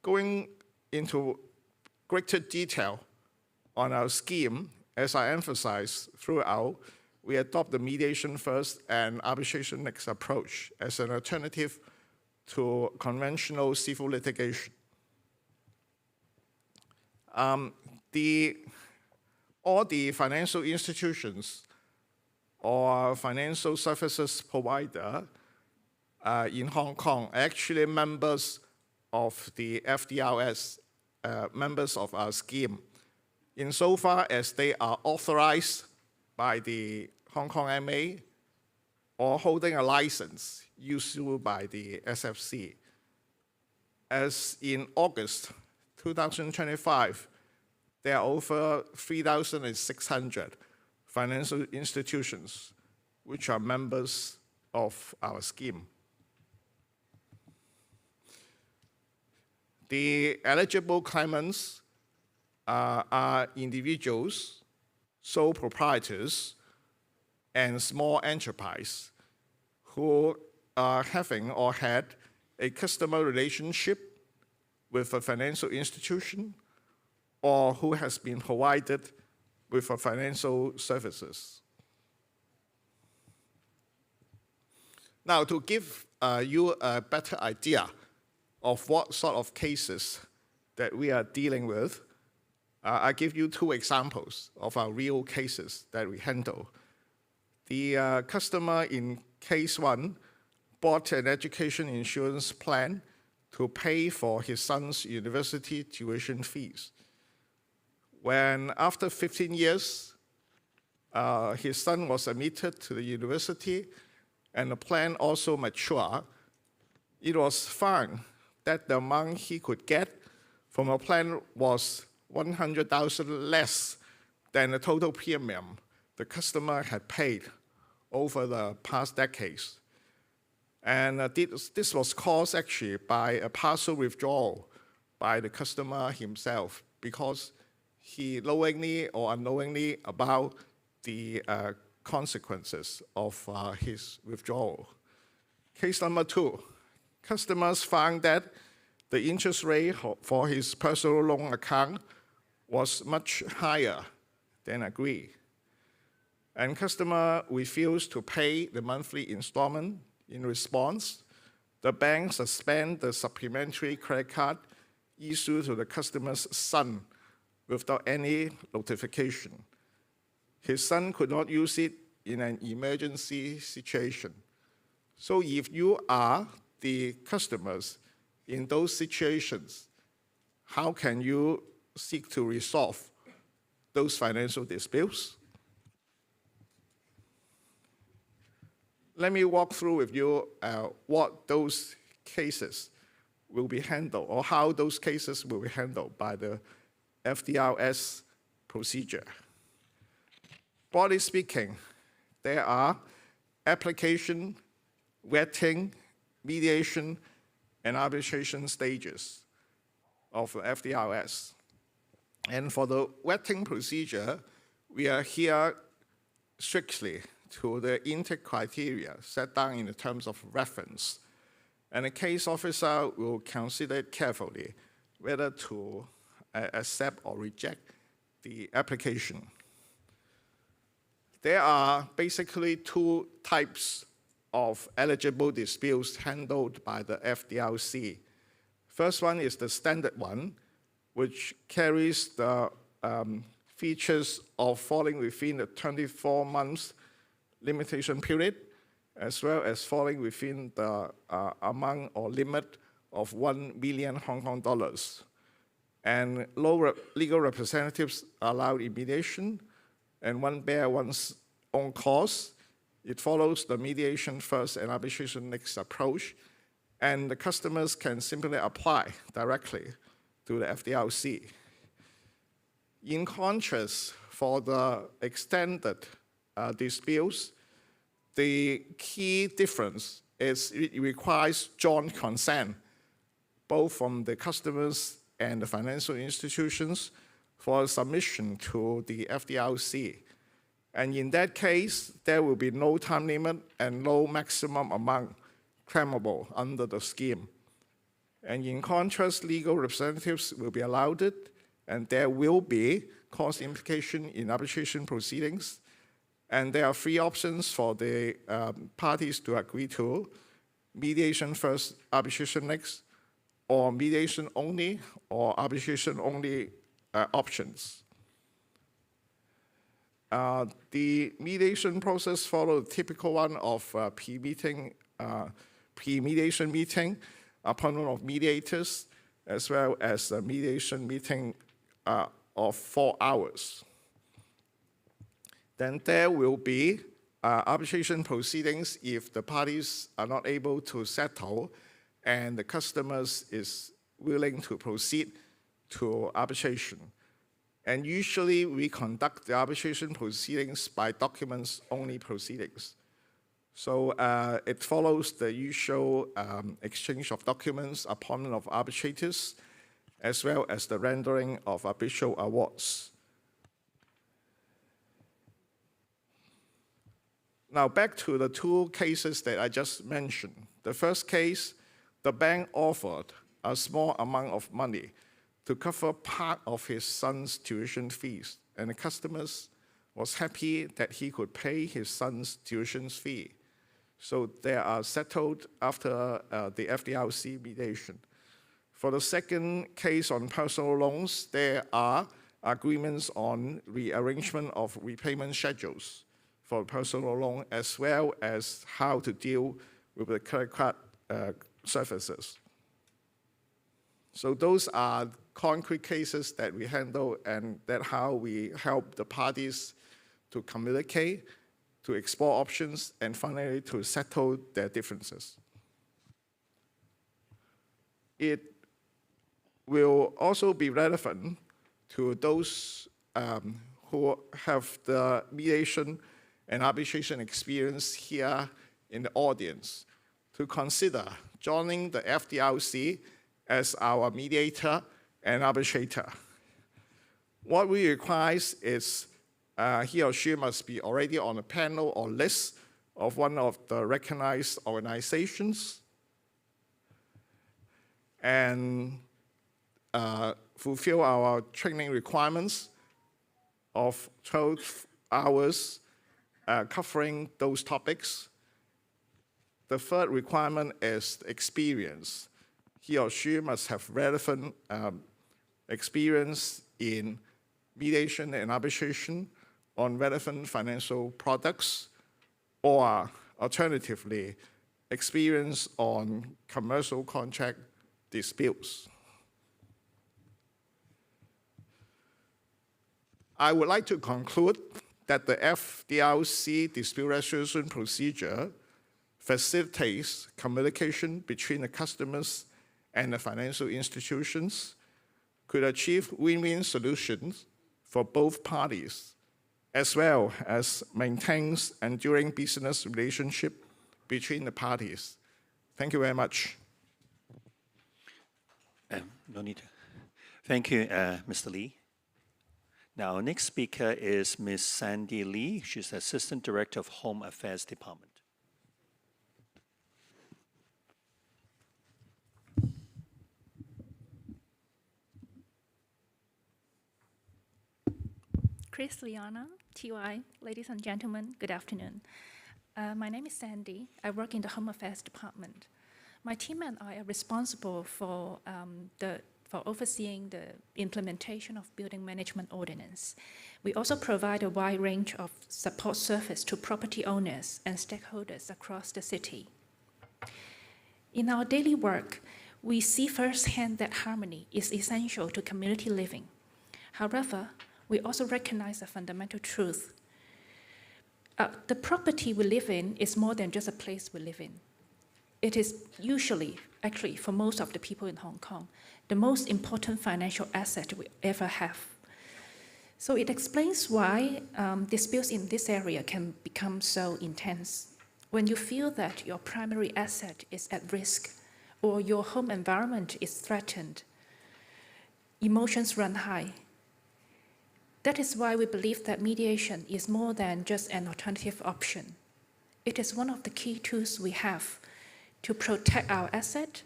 Going into greater detail on our scheme, as I emphasized throughout, we adopt the mediation first and arbitration next approach as an alternative to conventional civil litigation. All the financial institutions or financial services provider in Hong Kong are actually members of the FDRS, members of our scheme, insofar as they are authorized by the Hong Kong MA or holding a license issued by the SFC. As in August 2025, there are over 3,600 financial institutions which are members of our scheme. The eligible claimants are individuals, sole proprietors, and small enterprise who are having or had a customer relationship with a financial institution or who has been provided with a financial services. Now, to give you a better idea of what sort of cases that we are dealing with, I give you 2 examples of our real cases that we handle. The customer in case 1 bought an education insurance plan to pay for his son's university tuition fees. when after 15 years, his son was admitted to the university and the plan also matured, it was found that the amount he could get from a plan was 100,000 less than the total premium the customer had paid over the past decades. And this was caused actually by a partial withdrawal by the customer himself because he knowingly or unknowingly about the consequences of his withdrawal. Case number 2, customers found that the interest rate for his personal loan account was much higher than agreed. And customer refused to pay the monthly installment. In response, the bank suspended the supplementary credit card issued to the customer's son without any notification. His son could not use it in an emergency situation. So if you are the customers in those situations, how can you seek to resolve those financial disputes? Let me walk through with you what those cases will be handled, or how those cases will be handled by the FDRS procedure. Broadly speaking, there are application, vetting, mediation, and arbitration stages of the FDRS. And for the vetting procedure, we are here strictly to the intake criteria set down in the terms of reference. And the case officer will consider carefully whether to accept or reject the application. There are basically 2 types of eligible disputes handled by the FDRC. First one is the standard one, which carries the features of falling within the 24 months limitation period, as well as falling within the amount or limit of 1 million Hong Kong dollars. And legal representatives are allowed in mediation, and one bear one's own costs. It follows the mediation first and arbitration next approach, and the customers can simply apply directly to the FDRC. In contrast, for the extended disputes, the key difference is it requires joint consent, both from the customers and the financial institutions, for submission to the FDRC. And in that case, there will be no time limit and no maximum amount claimable under the scheme. And in contrast, legal representatives will be allowed it, and there will be cost implication in arbitration proceedings. And there are 3 options for the parties to agree to: mediation first, arbitration next, or mediation only, or arbitration only options. The mediation process follows the typical one of pre-mediation meeting, appointment of mediators, as well as a mediation meeting of 4 hours. Then there will be arbitration proceedings if the parties are not able to settle and the customers is willing to proceed to arbitration. And usually we conduct the arbitration proceedings by documents-only proceedings. So it follows the usual exchange of documents, appointment of arbitrators, as well as the rendering of arbitral awards. Now back to the 2 cases that I just mentioned. The first case, the bank offered a small amount of money to cover part of his son's tuition fees, and the customer was happy that he could pay his son's tuition fee. So they are settled after the FDRC mediation. For the second case on personal loans, there are agreements on rearrangement of repayment schedules for personal loan, as well as how to deal with the credit card services. So those are concrete cases that we handle, and that's how we help the parties to communicate, to explore options, and finally to settle their differences. It will also be relevant to those who have the mediation and arbitration experience here in the audience to consider joining the FDRC as our mediator and arbitrator. What we require is he or she must be already on a panel or list of one of the recognized organizations and fulfill our training requirements of 12 hours covering those topics. The third requirement is experience. He or she must have relevant experience in mediation and arbitration on relevant financial products, or alternatively, experience on commercial contract disputes. I would like to conclude that the FDRC dispute resolution procedure facilitates communication between the customers and the financial institutions, could achieve win-win solutions for both parties, as well as maintains enduring business relationship between the parties. Thank you very much. No need. Thank you, Mr. Lee. Now, our next speaker is Ms. Sandy Lee. She's Assistant Director of Home Affairs Department. Chris, Liana, TY, ladies and gentlemen, good afternoon. My name is Sandy. I work in the Home Affairs Department. My team and I are responsible for overseeing the implementation of Building Management Ordinance. We also provide a wide range of support service to property owners and stakeholders across the city. In our daily work, we see firsthand that harmony is essential to community living. However, we also recognize a fundamental truth. The property we live in is more than just a place we live in. It is usually, actually, for most of the people in Hong Kong, the most important financial asset we ever have. So it explains why disputes in this area can become so intense. When you feel that your primary asset is at risk or your home environment is threatened, emotions run high. That is why we believe that mediation is more than just an alternative option. It is one of the key tools we have to protect our asset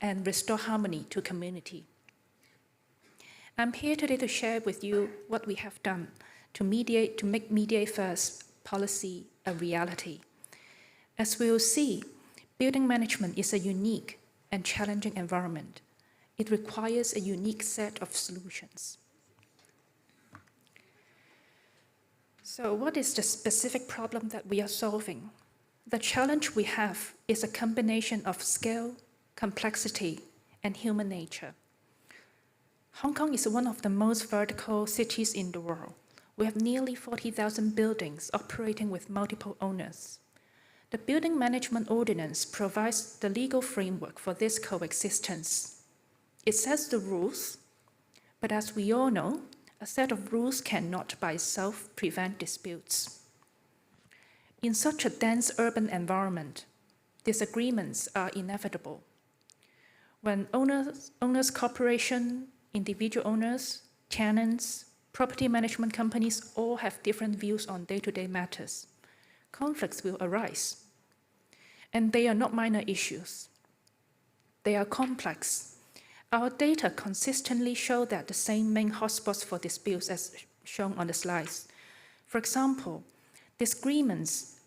and restore harmony to community. I'm here today to share with you what we have done to make Mediate First policy a reality. As we will see, building management is a unique and challenging environment. It requires a unique set of solutions. So what is the specific problem that we are solving? The challenge we have is a combination of scale, complexity, and human nature. Hong Kong is one of the most vertical cities in the world. We have nearly 40,000 buildings operating with multiple owners. The Building Management Ordinance provides the legal framework for this coexistence. It sets the rules, but as we all know, a set of rules cannot by itself prevent disputes. In such a dense urban environment, disagreements are inevitable. When owners corporation, individual owners, tenants, property management companies all have different views on day-to-day matters, conflicts will arise. And they are not minor issues. They are complex. Our data consistently show that the same main hotspots for disputes as shown on the slides. For example, disagreements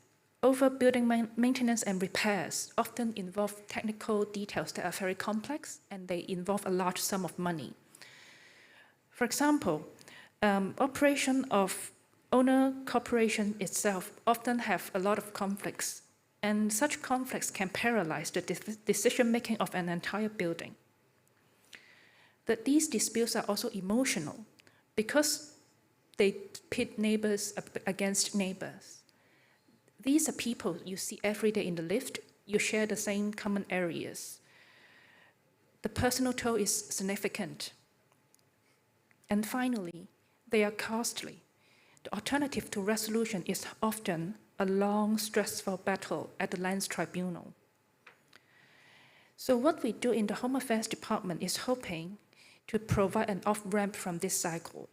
over building maintenance and repairs often involve technical details that are very complex, and they involve a large sum of money. For example, operation of owner corporation itself often have a lot of conflicts, and such conflicts can paralyze the decision-making of an entire building. that these disputes are also emotional because they pit neighbors against neighbors. These are people you see every day in the lift. You share the same common areas. The personal toll is significant. And finally, they are costly. The alternative to resolution is often a long, stressful battle at the lands tribunal. So what we do in the Home Affairs Department is hoping to provide an off-ramp from this cycle.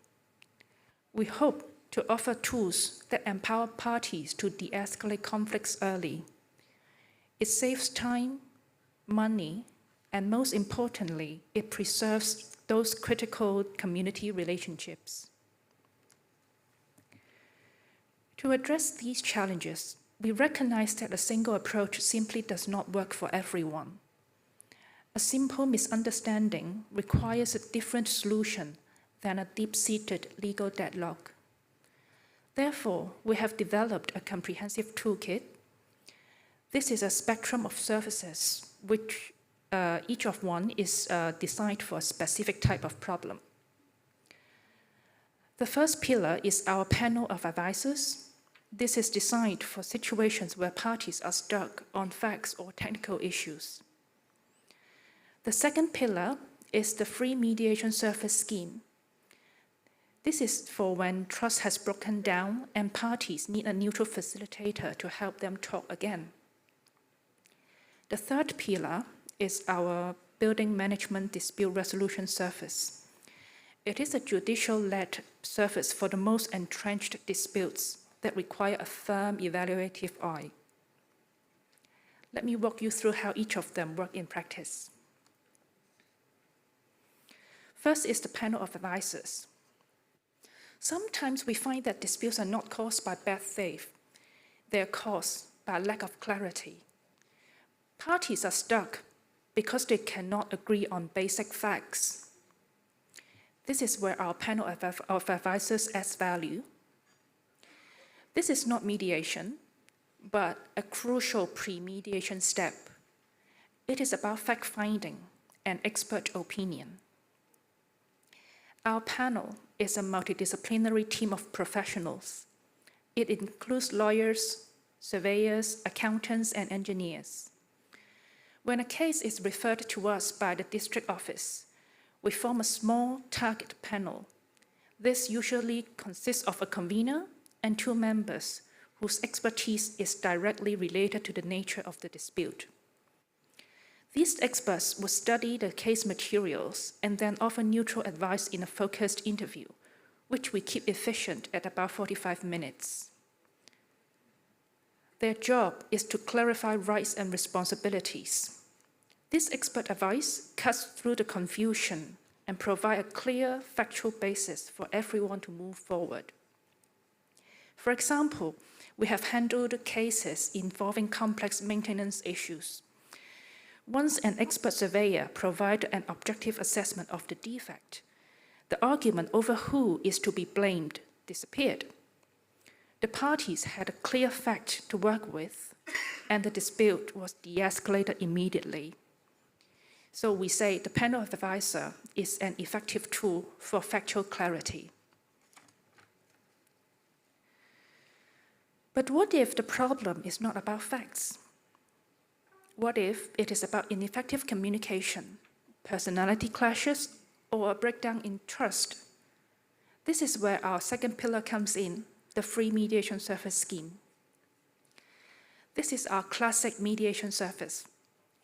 We hope to offer tools that empower parties to de-escalate conflicts early. It saves time, money, and most importantly, it preserves those critical community relationships. To address these challenges, we recognize that a single approach simply does not work for everyone. A simple misunderstanding requires a different solution than a deep-seated legal deadlock. Therefore, we have developed a comprehensive toolkit. This is a spectrum of services, which each of one is designed for a specific type of problem. The first pillar is our panel of advisors. This is designed for situations where parties are stuck on facts or technical issues. The second pillar is the free mediation service scheme. This is for when trust has broken down and parties need a neutral facilitator to help them talk again. The third pillar is our building management dispute resolution service. It is a judicial-led service for the most entrenched disputes that require a firm evaluative eye. Let me walk you through how each of them work in practice. First is the panel of advisors. Sometimes we find that disputes are not caused by bad faith. They are caused by lack of clarity. Parties are stuck because they cannot agree on basic facts. This is where our panel of advisors adds value. This is not mediation, but a crucial pre-mediation step. It is about fact-finding and expert opinion. Our panel is a multidisciplinary team of professionals. It includes lawyers, surveyors, accountants, and engineers. When a case is referred to us by the district office, we form a small target panel. This usually consists of a convener and 2 members whose expertise is directly related to the nature of the dispute. These experts will study the case materials and then offer neutral advice in a focused interview, which we keep efficient at about 45 minutes. Their job is to clarify rights and responsibilities. This expert advice cuts through the confusion and provides a clear, factual basis for everyone to move forward. For example, we have handled cases involving complex maintenance issues. Once an expert surveyor provided an objective assessment of the defect, the argument over who is to be blamed disappeared. The parties had a clear fact to work with, and the dispute was de-escalated immediately. So we say the panel of advisors is an effective tool for factual clarity. But what if the problem is not about facts? What if it is about ineffective communication, personality clashes, or a breakdown in trust? This is where our second pillar comes in, the free mediation service scheme. This is our classic mediation service.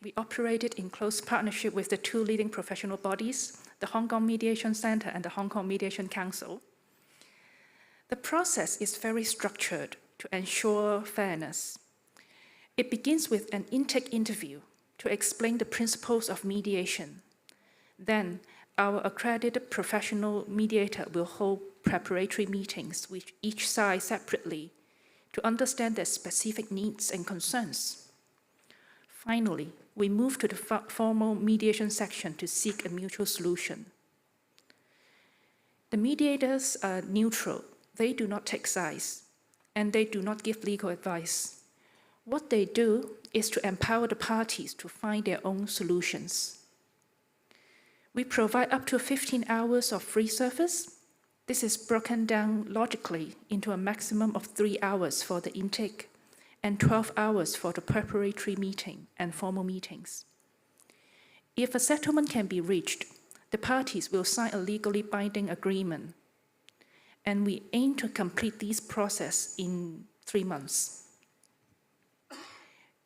We operate it in close partnership with the 2 leading professional bodies, the Hong Kong Mediation Center and the Hong Kong Mediation Council. The process is very structured to ensure fairness. It begins with an intake interview to explain the principles of mediation. Then, our accredited professional mediator will hold preparatory meetings with each side separately to understand their specific needs and concerns. Finally, we move to the formal mediation section to seek a mutual solution. The mediators are neutral. They do not take sides, and they do not give legal advice. What they do is to empower the parties to find their own solutions. We provide up to 15 hours of free service. This is broken down logically into a maximum of 3 hours for the intake and 12 hours for the preparatory meeting and formal meetings. If a settlement can be reached, the parties will sign a legally binding agreement, and we aim to complete this process in 3 months.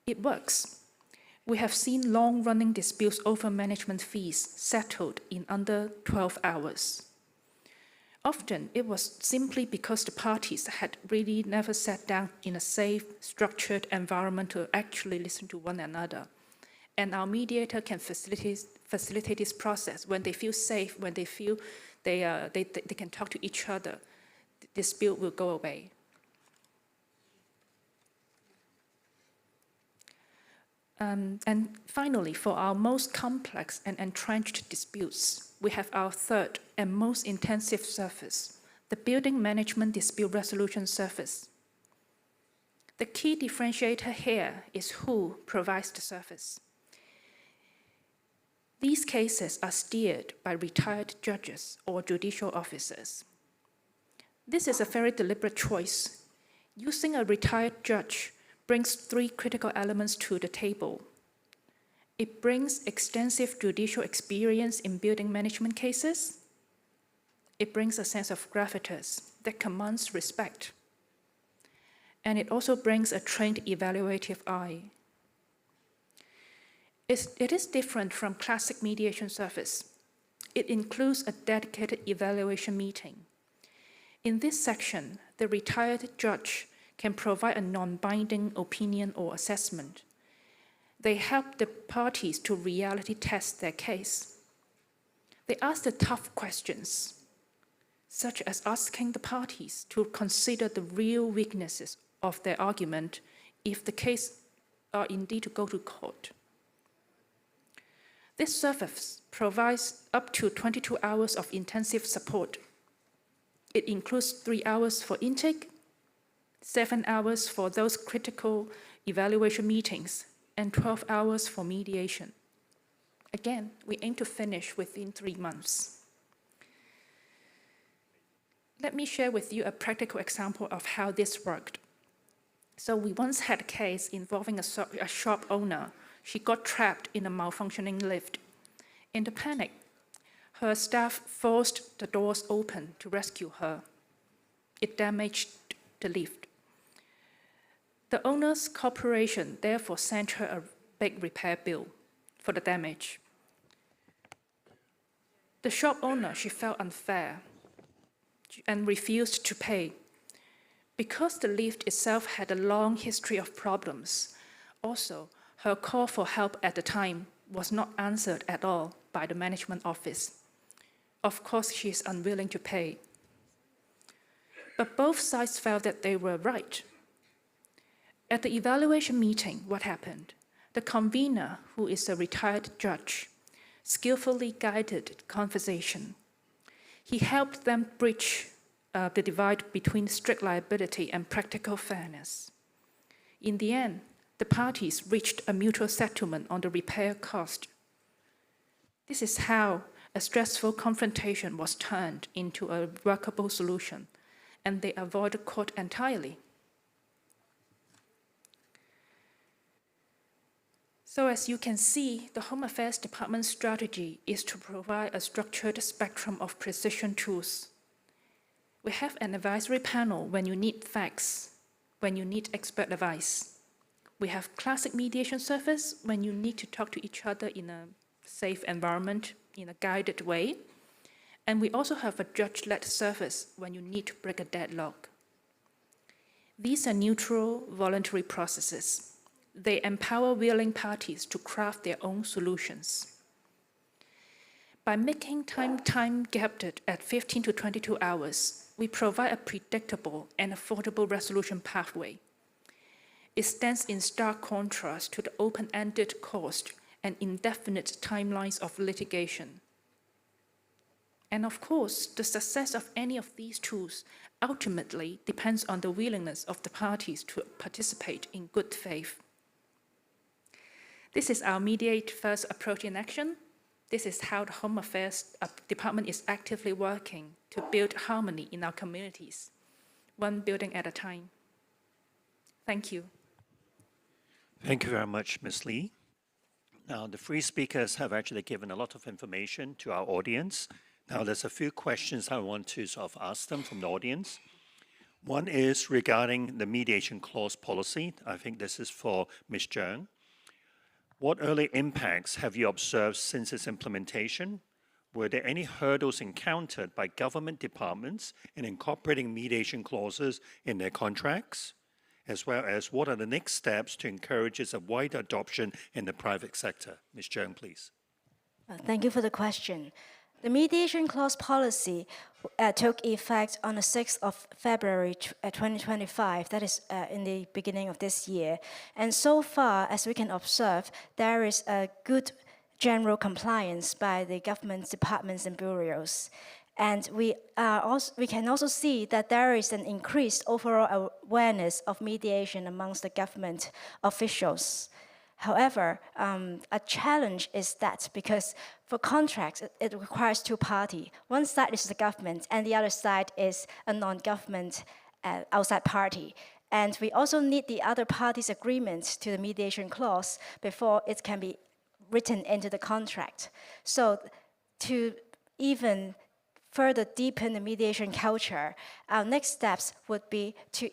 It works. We have seen long-running disputes over management fees settled in under 12 hours. Often, it was simply because the parties had really never sat down in a safe, structured environment to actually listen to one another. And our mediator can facilitate this process when they feel safe, when they feel they can talk to each other. The dispute will go away. And finally, for our most complex and entrenched disputes, we have our third and most intensive service, the Building Management Dispute Resolution Service. The key differentiator here is who provides the service. These cases are steered by retired judges or judicial officers. This is a very deliberate choice. Using a retired judge brings 3 critical elements to the table. It brings extensive judicial experience in building management cases. It brings a sense of gravitas that commands respect. And it also brings a trained evaluative eye. It is different from classic mediation service. It includes a dedicated evaluation meeting. In this section, the retired judge can provide a non-binding opinion or assessment. They help the parties to reality test their case. They ask the tough questions, such as asking the parties to consider the real weaknesses of their argument if the case are indeed to go to court. This service provides up to 22 hours of intensive support. It includes 3 hours for intake, 7 hours for those critical evaluation meetings, and 12 hours for mediation. Again, we aim to finish within 3 months. Let me share with you a practical example of how this worked. So we once had a case involving a shop owner. She got trapped in a malfunctioning lift. In the panic, her staff forced the doors open to rescue her. It damaged the lift. The owner's corporation therefore sent her a big repair bill for the damage. The shop owner, she felt unfair and refused to pay. Because the lift itself had a long history of problems, also, her call for help at the time was not answered at all by the management office. Of course, she is unwilling to pay. But both sides felt that they were right. At the evaluation meeting, what happened? The convener, who is a retired judge, skillfully guided the conversation. He helped them bridge the divide between strict liability and practical fairness. In the end, the parties reached a mutual settlement on the repair cost. This is how a stressful confrontation was turned into a workable solution, and they avoided court entirely. So as you can see, the Home Affairs Department's strategy is to provide a structured spectrum of precision tools. We have an advisory panel when you need facts, when you need expert advice. We have classic mediation service when you need to talk to each other in a safe environment, in a guided way. And we also have a judge-led service when you need to break a deadlock. These are neutral, voluntary processes. They empower willing parties to craft their own solutions. By making time gapped at 15 to 22 hours, we provide a predictable and affordable resolution pathway. It stands in stark contrast to the open-ended cost and indefinite timelines of litigation. And of course, the success of any of these tools ultimately depends on the willingness of the parties to participate in good faith. This is our mediate-first approach in action. This is how the Home Affairs Department is actively working to build harmony in our communities, one building at a time. Thank you. Thank you very much, Ms. Lee. Now, the three speakers have actually given a lot of information to our audience. Now, there's a few questions I want to sort of ask them from the audience. One is regarding the mediation clause policy. I think this is for Ms. Zhang. What early impacts have you observed since its implementation? Were there any hurdles encountered by government departments in incorporating mediation clauses in their contracts? As well as what are the next steps to encourage its wider adoption in the private sector? Ms. Zhang, please. Thank you for the question. The mediation clause policy took effect on the 6th of February 2025, that is in the beginning of this year. And so far, as we can observe, there is a good general compliance by the government departments and bureaus. And we can also see that there is an increased overall awareness of mediation amongst the government officials. However, a challenge is that because for contracts, it requires two parties. One side is the government, and the other side is a non-government outside party. And we also need the other party's agreement to the mediation clause before it can be written into the contract. So to even further deepen the mediation culture, our next steps would be to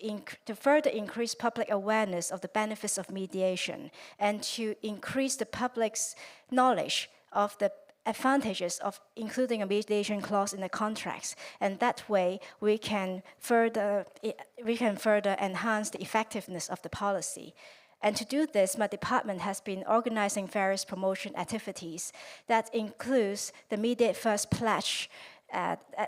further increase public awareness of the benefits of mediation and to increase the public's knowledge of the advantages of including a mediation clause in the contracts. And that way, we can further enhance the effectiveness of the policy. And to do this, my department has been organizing various promotion activities that includes the Mediate First Pledge,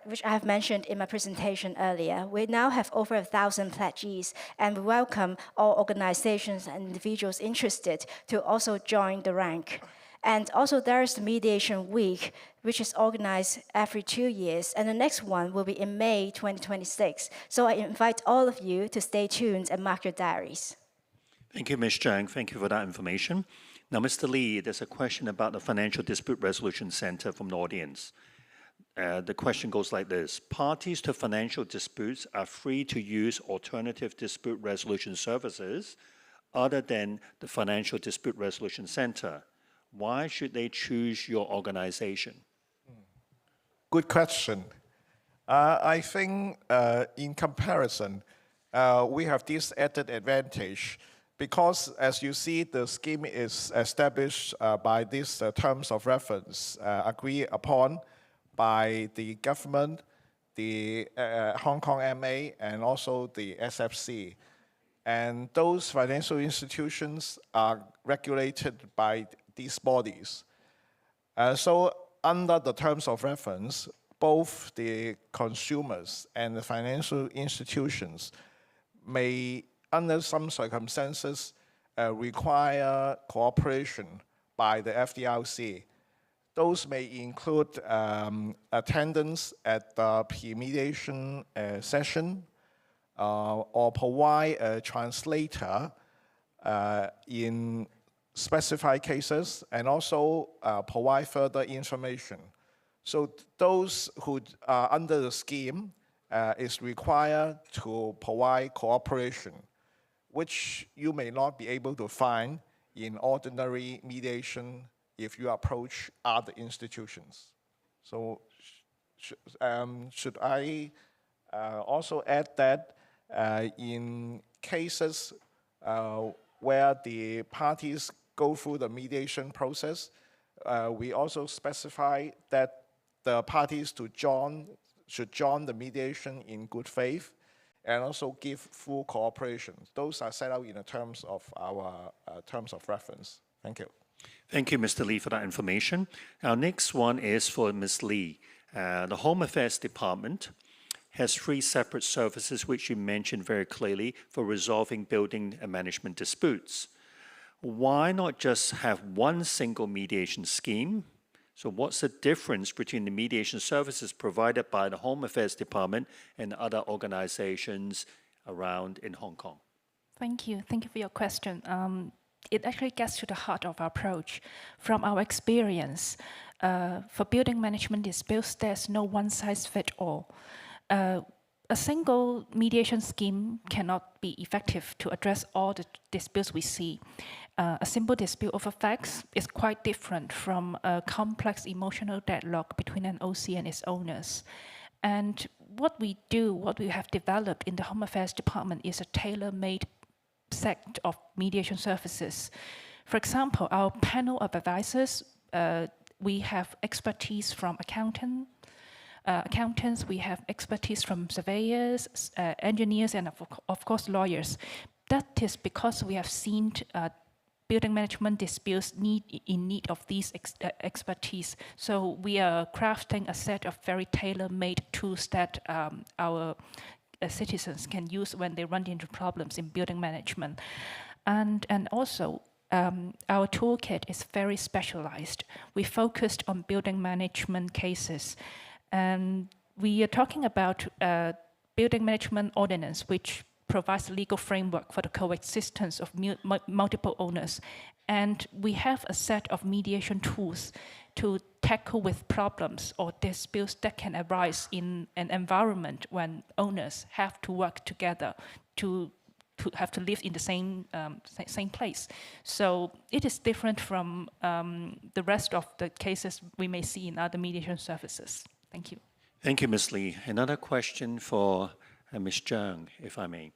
which I have mentioned in my presentation earlier. We now have over 1,000 pledgees, and we welcome all organizations and individuals interested to also join the rank. And also there is the Mediation Week, which is organized every 2 years, and the next one will be in May 2026. So I invite all of you to stay tuned and mark your diaries. Thank you, Ms. Zhang. Thank you for that information. Now, Mr. Lee, there's a question about the Financial Dispute Resolution Center from the audience. The question goes like this. Parties to financial disputes are free to use alternative dispute resolution services other than the Financial Dispute Resolution Center. Why should they choose your organization? Good question. I think in comparison, we have this added advantage because, as you see, the scheme is established by these terms of reference agreed upon by the government, the Hong Kong MA, and also the SFC. And those financial institutions are regulated by these bodies. So under the terms of reference, both the consumers and the financial institutions may, under some circumstances, require cooperation by the FDRC. Those may include attendance at the pre-mediation session or provide a translator in specified cases and also provide further information. So those who are under the scheme is required to provide cooperation, which you may not be able to find in ordinary mediation if you approach other institutions. So should I also add that in cases where the parties go through the mediation process, we also specify that the parties should join the mediation in good faith and also give full cooperation. Those are set out in the terms of our terms of reference. Thank you. Thank you, Mr. Lee, for that information. Our next one is for Ms. Lee. The Home Affairs Department has 3 separate services, which you mentioned very clearly, for resolving building and management disputes. Why not just have one single mediation scheme? So what's the difference between the mediation services provided by the Home Affairs Department and other organizations around in Hong Kong? Thank you. Thank you for your question. It actually gets to the heart of our approach. From our experience, for building management disputes, there's no one-size-fits-all. A single mediation scheme cannot be effective to address all the disputes we see. A simple dispute over facts is quite different from a complex emotional deadlock between an OC and its owners. And what we have developed in the Home Affairs Department is a tailor-made set of mediation services. For example, our panel of advisors, we have expertise from accountants, we have expertise from surveyors, engineers, and of course lawyers. That is because we have seen building management disputes in need of these expertise. So we are crafting a set of very tailor-made tools that our citizens can use when they run into problems in building management. And also, our toolkit is very specialized. We focused on building management cases. And we are talking about building management ordinance, which provides a legal framework for the coexistence of multiple owners. And we have a set of mediation tools to tackle with problems or disputes that can arise in an environment when owners have to work together to have to live in the same place. So it is different from the rest of the cases we may see in other mediation services. Thank you. Thank you, Ms. Lee. Another question for Ms. Zhang, if I may.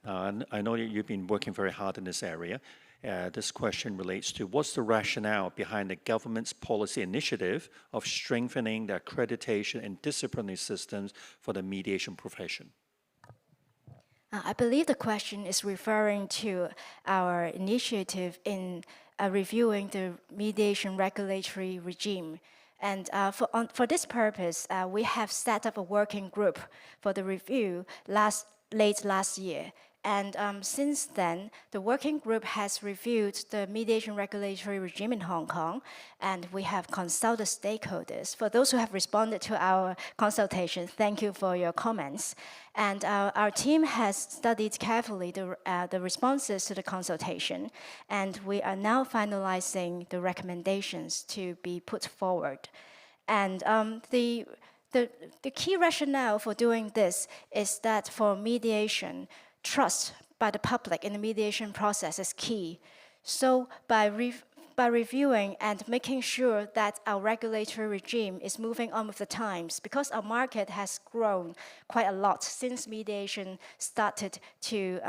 I know that you've been working very hard in this area. This question relates to what's the rationale behind the government's policy initiative of strengthening the accreditation and disciplinary systems for the mediation profession? I believe the question is referring to our initiative in reviewing the mediation regulatory regime. And for this purpose, we have set up a working group for the review late last year. And since then, the working group has reviewed the mediation regulatory regime in Hong Kong, and we have consulted stakeholders. For those who have responded to our consultation, thank you for your comments. And our team has studied carefully the responses to the consultation, and we are now finalizing the recommendations to be put forward. And the key rationale for doing this is that for mediation, trust by the public in the mediation process is key. So by reviewing and making sure that our regulatory regime is moving on with the times, because our market has grown quite a lot since mediation started to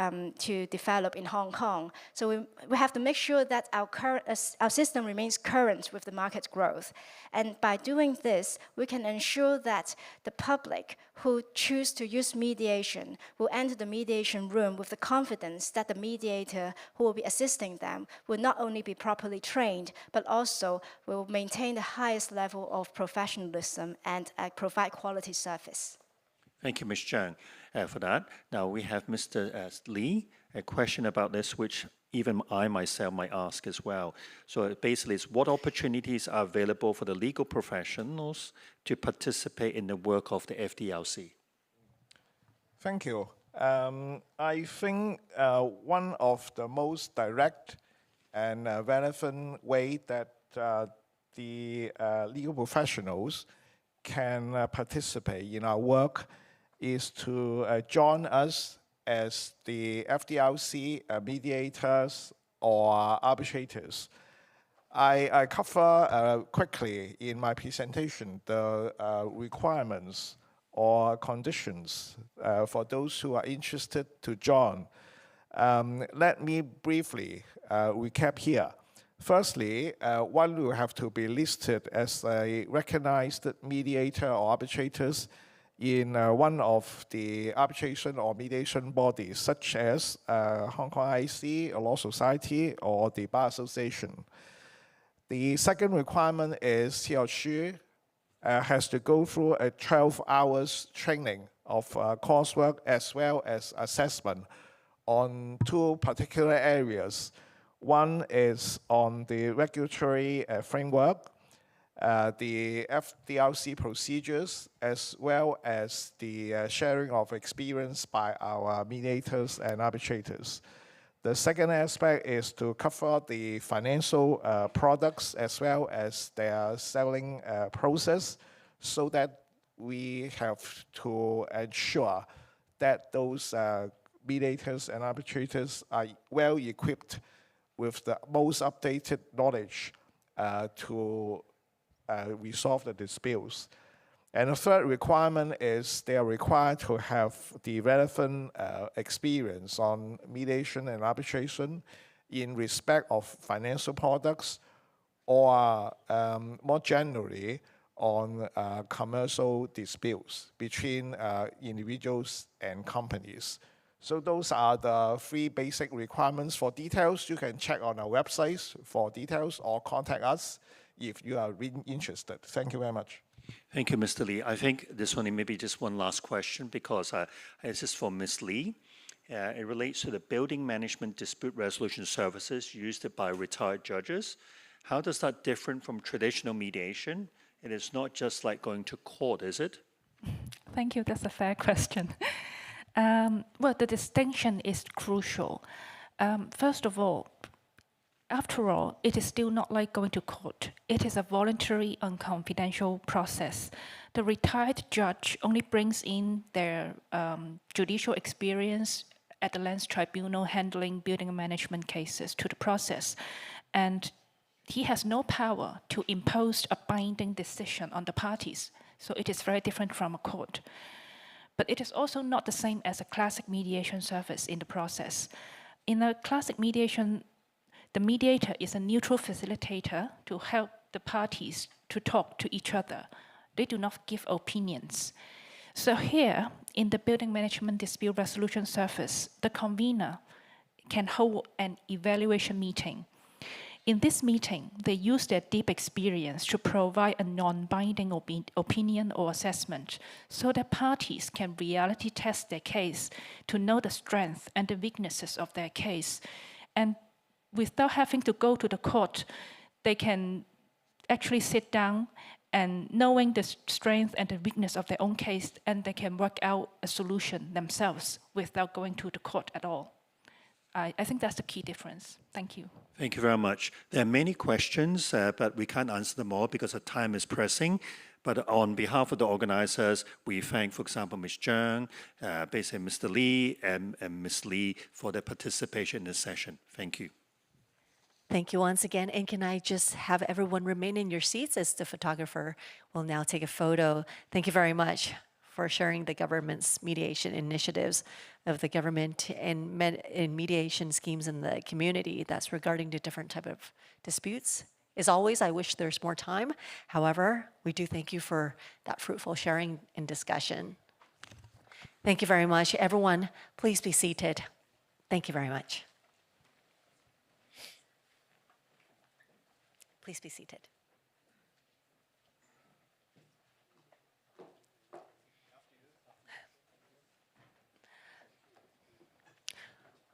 develop in Hong Kong. So we have to make sure that our system remains current with the market growth. And by doing this, we can ensure that the public who choose to use mediation will enter the mediation room with the confidence that the mediator who will be assisting them will not only be properly trained, but also will maintain the highest level of professionalism and provide quality service. Thank you, Ms. Zhang, for that. Now we have Mr. Lee, a question about this, which even I myself might ask as well. So basically, it's what opportunities are available for the legal professionals to participate in the work of the FDLC? Thank you. I think one of the most direct and relevant way that the legal professionals can participate in our work is to join us as the FDLC mediators or arbitrators. I cover quickly in my presentation the requirements or conditions for those who are interested to join. Let me briefly recap here. Firstly, one will have to be listed as a recognized mediator or arbitrators in one of the arbitration or mediation bodies, such as Hong Kong IC, a law society, or the Bar Association. The second requirement is he or she has to go through a 12 hours training of coursework as well as assessment on two particular areas. One is on the regulatory framework, the FDLC procedures, as well as the sharing of experience by our mediators and arbitrators. The second aspect is to cover the financial products as well as their selling process, so that we have to ensure that those mediators and arbitrators are well equipped with the most updated knowledge to resolve the disputes. And the third requirement is they are required to have the relevant experience on mediation and arbitration in respect of financial products, or more generally on commercial disputes between individuals and companies. So those are the three basic requirements. For details, you can check on our websites for details or contact us if you are really interested. Thank you very much. Thank you, Mr. Lee. I think this one may be just one last question, because this is for Ms. Lee. It relates to the building management dispute resolution services used by retired judges. How does that differ from traditional mediation? It is not just like going to court, is it? Thank you. That's a fair question. Well, the distinction is crucial. First of all, after all, it is still not like going to court. It is a voluntary and confidential process. The retired judge only brings in their judicial experience at the Lands Tribunal handling building management cases to the process. And he has no power to impose a binding decision on the parties. So it is very different from a court. But it is also not the same as a classic mediation service in the process. In a classic mediation, the mediator is a neutral facilitator to help the parties to talk to each other. They do not give opinions. So here, in the building management dispute resolution service, the convener can hold an evaluation meeting. In this meeting, they use their deep experience to provide a non-binding opinion or assessment, so that parties can reality test their case to know the strength and the weaknesses of their case. And without having to go to the court, they can actually sit down and knowing the strength and the weakness of their own case, and they can work out a solution themselves without going to the court at all. I think that's the key difference. Thank you. Thank you very much. There are many questions, but we can't answer them all because the time is pressing. But on behalf of the organizers, we thank, for example, Ms. Zhang, basically Mr. Lee, and Ms. Lee for their participation in this session. Thank you. Thank you once again. And can I just have everyone remain in your seats as the photographer will now take a photo. Thank you very much for sharing the government's mediation initiatives of the government and mediation schemes in the community that's regarding to different type of disputes. As always, I wish there's more time. However, we do thank you for that fruitful sharing and discussion. Thank you very much. Everyone, please be seated. Thank you very much. Please be seated.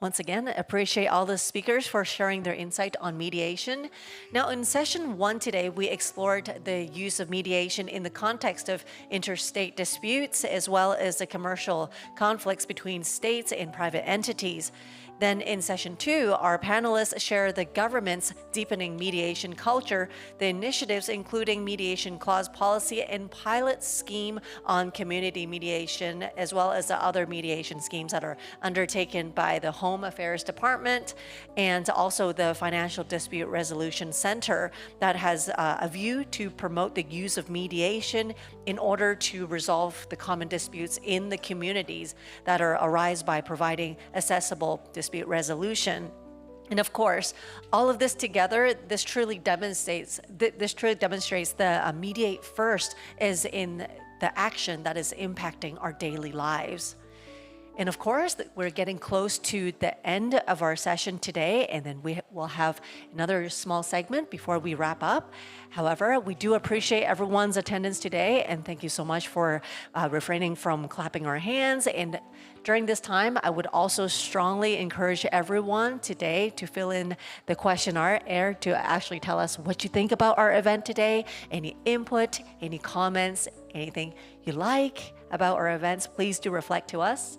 Once again, appreciate all the speakers for sharing their insight on mediation. Now, in session 1 today, we explored the use of mediation in the context of interstate disputes, as well as the commercial conflicts between states and private entities. Then in session 2, our panelists share the government's deepening mediation culture, the initiatives including mediation clause policy and pilot scheme on community mediation, as well as the other mediation schemes that are undertaken by the Home Affairs Department and also the Financial Dispute Resolution Center that has a view to promote the use of mediation in order to resolve the common disputes in the communities that arise by providing accessible dispute resolution. And of course, all of this together, this truly demonstrates the mediate first is in the action that is impacting our daily lives. And of course, we're getting close to the end of our session today, and then we will have another small segment before we wrap up. However, we do appreciate everyone's attendance today, and thank you so much for refraining from clapping our hands. And during this time, I would also strongly encourage everyone today to fill in the questionnaire to actually tell us what you think about our event today, any input, any comments, anything you like about our events, please do reflect to us.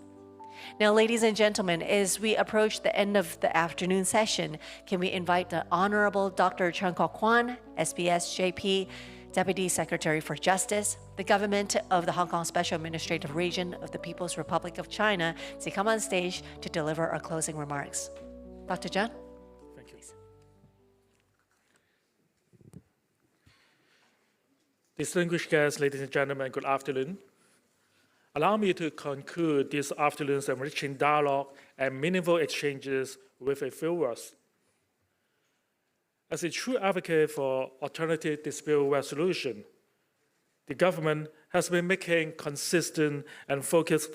Now, ladies and gentlemen, as we approach the end of the afternoon session, can we invite the Honorable Dr. Chen Kok-kwan, SBS JP, Deputy Secretary for Justice, the government of the Hong Kong Special Administrative Region of the People's Republic of China, to come on stage to deliver our closing remarks. Dr. Chen? Thank you. Please. Distinguished guests, ladies and gentlemen, good afternoon. Allow me to conclude this afternoon's enriching dialogue and meaningful exchanges with a few words. As a true advocate for alternative dispute resolution, the government has been making consistent and focused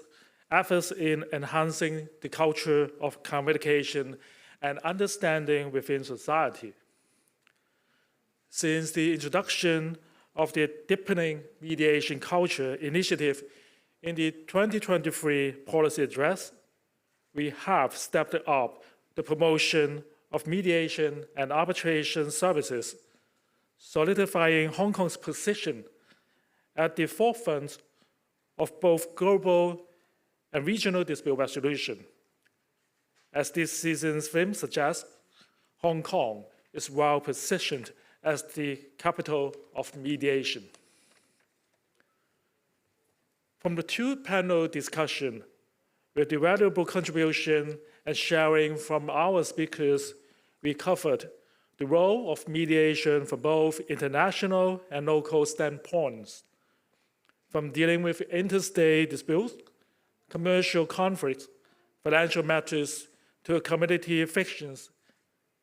efforts in enhancing the culture of communication and understanding within society. Since the introduction of the Deepening Mediation Culture initiative in the 2023 policy address, we have stepped up the promotion of mediation and arbitration services, solidifying Hong Kong's position at the forefront of both global and regional dispute resolution. As this season's theme suggests, Hong Kong is well positioned as the capital of mediation. From the two-panel discussion, with the valuable contribution and sharing from our speakers, we covered the role of mediation from both international and local standpoints, from dealing with interstate disputes, commercial conflicts, financial matters, to community frictions.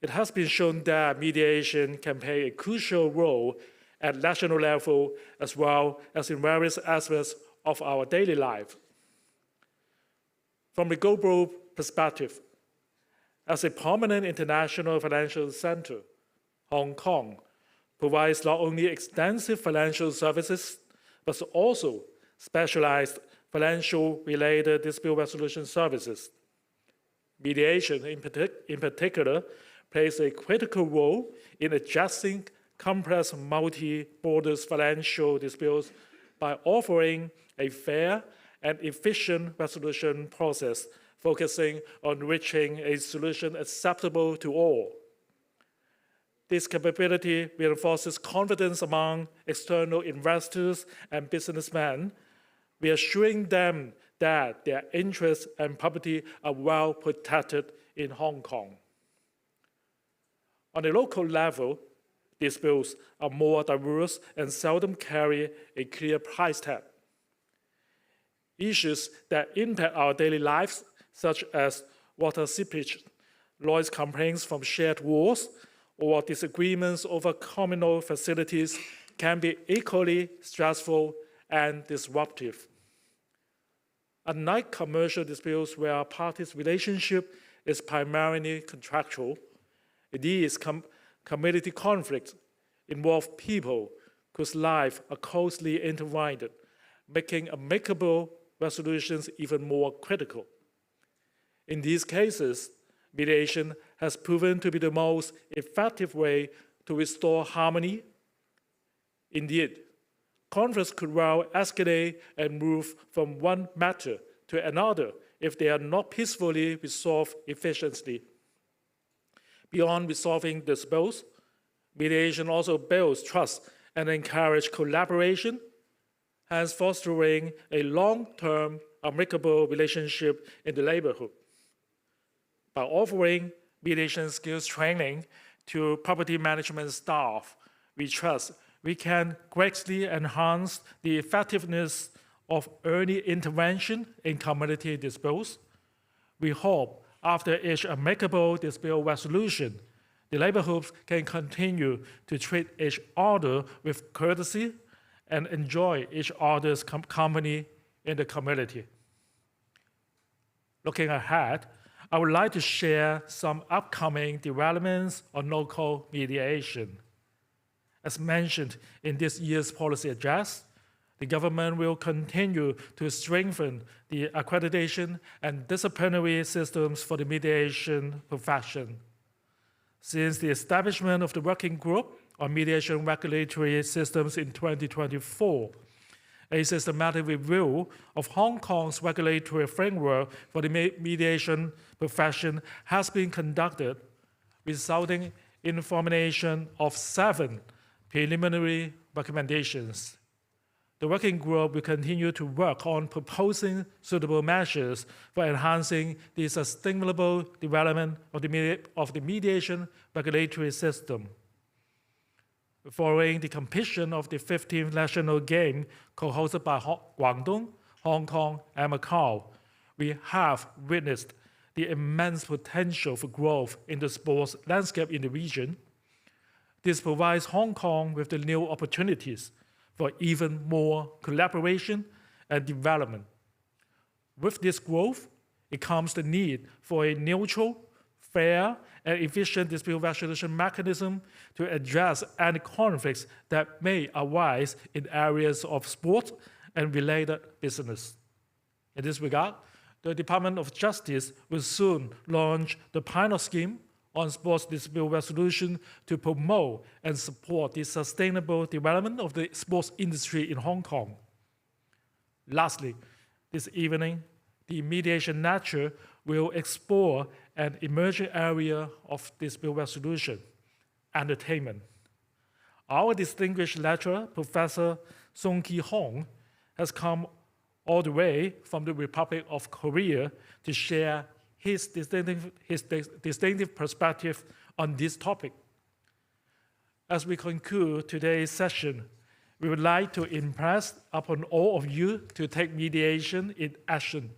It has been shown that mediation can play a crucial role at national level as well as in various aspects of our daily life. From the global perspective, as a prominent international financial center, Hong Kong provides not only extensive financial services, but also specialized financial-related dispute resolution services. Mediation, in particular, plays a critical role in addressing complex multi-border financial disputes by offering a fair and efficient resolution process, focusing on reaching a solution acceptable to all. This capability reinforces confidence among external investors and businessmen, reassuring them that their interests and property are well protected in Hong Kong. On a local level, disputes are more diverse and seldom carry a clear price tag. Issues that impact our daily lives, such as water seepage, noise complaints from shared walls, or disagreements over communal facilities, can be equally stressful and disruptive. Unlike commercial disputes where a party's relationship is primarily contractual, these community conflicts involve people whose lives are closely intertwined, making amicable resolutions even more critical. In these cases, mediation has proven to be the most effective way to restore harmony. Indeed, conflicts could well escalate and move from one matter to another if they are not peacefully resolved efficiently. Beyond resolving disputes, mediation also builds trust and encourages collaboration, hence fostering a long-term amicable relationship in the neighborhood. By offering mediation skills training to property management staff, we trust we can greatly enhance the effectiveness of early intervention in community disputes. We hope after each amicable dispute resolution, the neighborhoods can continue to treat each other with courtesy and enjoy each other's company in the community. Looking ahead, I would like to share some upcoming developments on local mediation. As mentioned in this year's policy address, the government will continue to strengthen the accreditation and disciplinary systems for the mediation profession. Since the establishment of the working group on mediation regulatory systems in 2024, a systematic review of Hong Kong's regulatory framework for the mediation profession has been conducted, resulting in the formulation of 7 preliminary recommendations. The working group will continue to work on proposing suitable measures for enhancing the sustainable development of the mediation regulatory system. Following the completion of the 15th national game co-hosted by Guangdong, Hong Kong, and Macau, we have witnessed the immense potential for growth in the sports landscape in the region. This provides Hong Kong with the new opportunities for even more collaboration and development. With this growth, it comes the need for a neutral, fair, and efficient dispute resolution mechanism to address any conflicts that may arise in areas of sport and related business. In this regard, the Department of Justice will soon launch the pilot scheme on sports dispute resolution to promote and support the sustainable development of the sports industry in Hong Kong. Lastly, this evening, the mediation lecture will explore an emerging area of dispute resolution, entertainment. Our distinguished lecturer, Professor Song Ki-hong, has come all the way from the Republic of Korea to share his distinctive perspective on this topic. As we conclude today's session, we would like to impress upon all of you to take mediation in action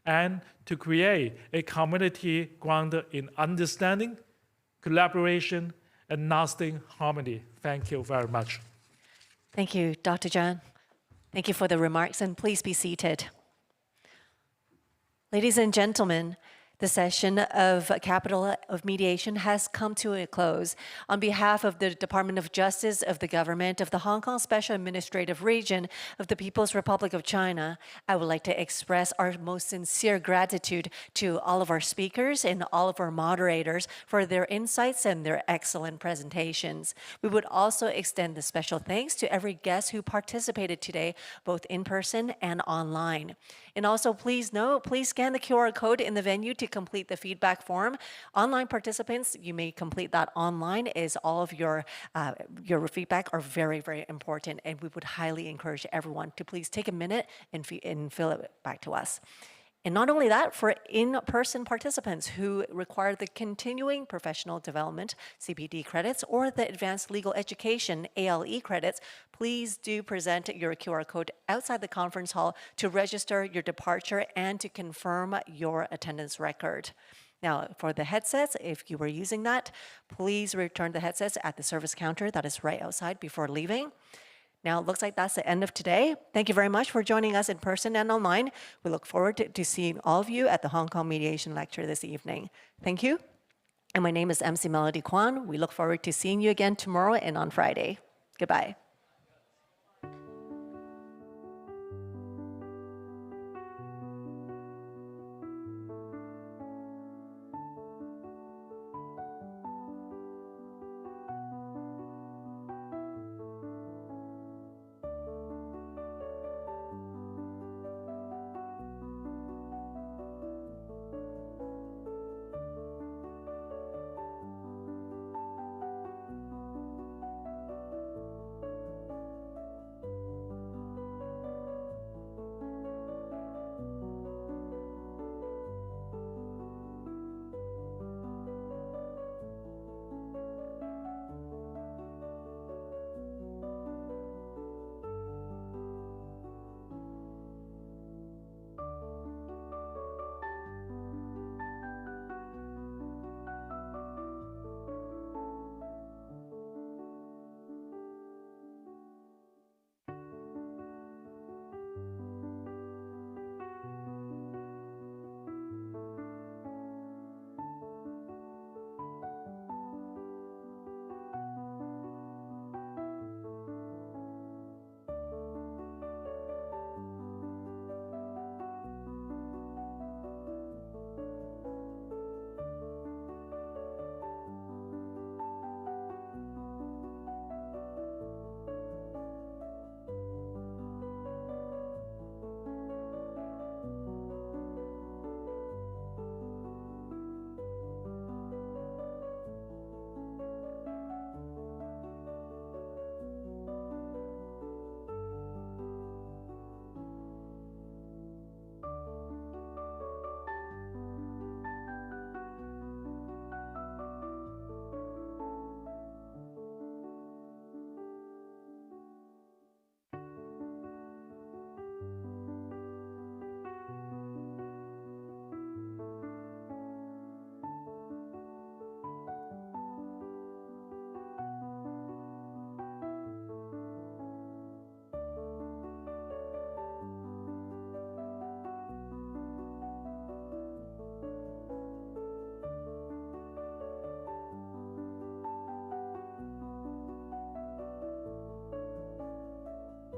and to create a community grounded in understanding, collaboration, and lasting harmony. Thank you very much. Thank you, Dr. Zhang. Thank you for the remarks, and please be seated. Ladies and gentlemen, the session of Capital of Mediation has come to a close. On behalf of the Department of Justice of the Government of the Hong Kong Special Administrative Region of the People's Republic of China, I would like to express our most sincere gratitude to all of our speakers and all of our moderators for their insights and their excellent presentations. We would also extend the special thanks to every guest who participated today, both in person and online. And also, please note, please scan the QR code in the venue to complete the feedback form. Online participants, you may complete that online, as all of your feedback are very, very important, and we would highly encourage everyone to please take a minute and fill it back to us. And not only that, for in-person participants who require the continuing professional development, CPD credits, or the advanced legal education, ALE credits, please do present your QR code outside the conference hall to register your departure and to confirm your attendance record. Now, for the headsets, if you were using that, please return the headsets at the service counter that is right outside before leaving. Now, it looks like that's the end of today. Thank you very much for joining us in person and online. We look forward to seeing all of you at the Hong Kong Mediation Lecture this evening. Thank you. And my name is MC Melody Kwan. We look forward to seeing you again tomorrow and on Friday. Goodbye.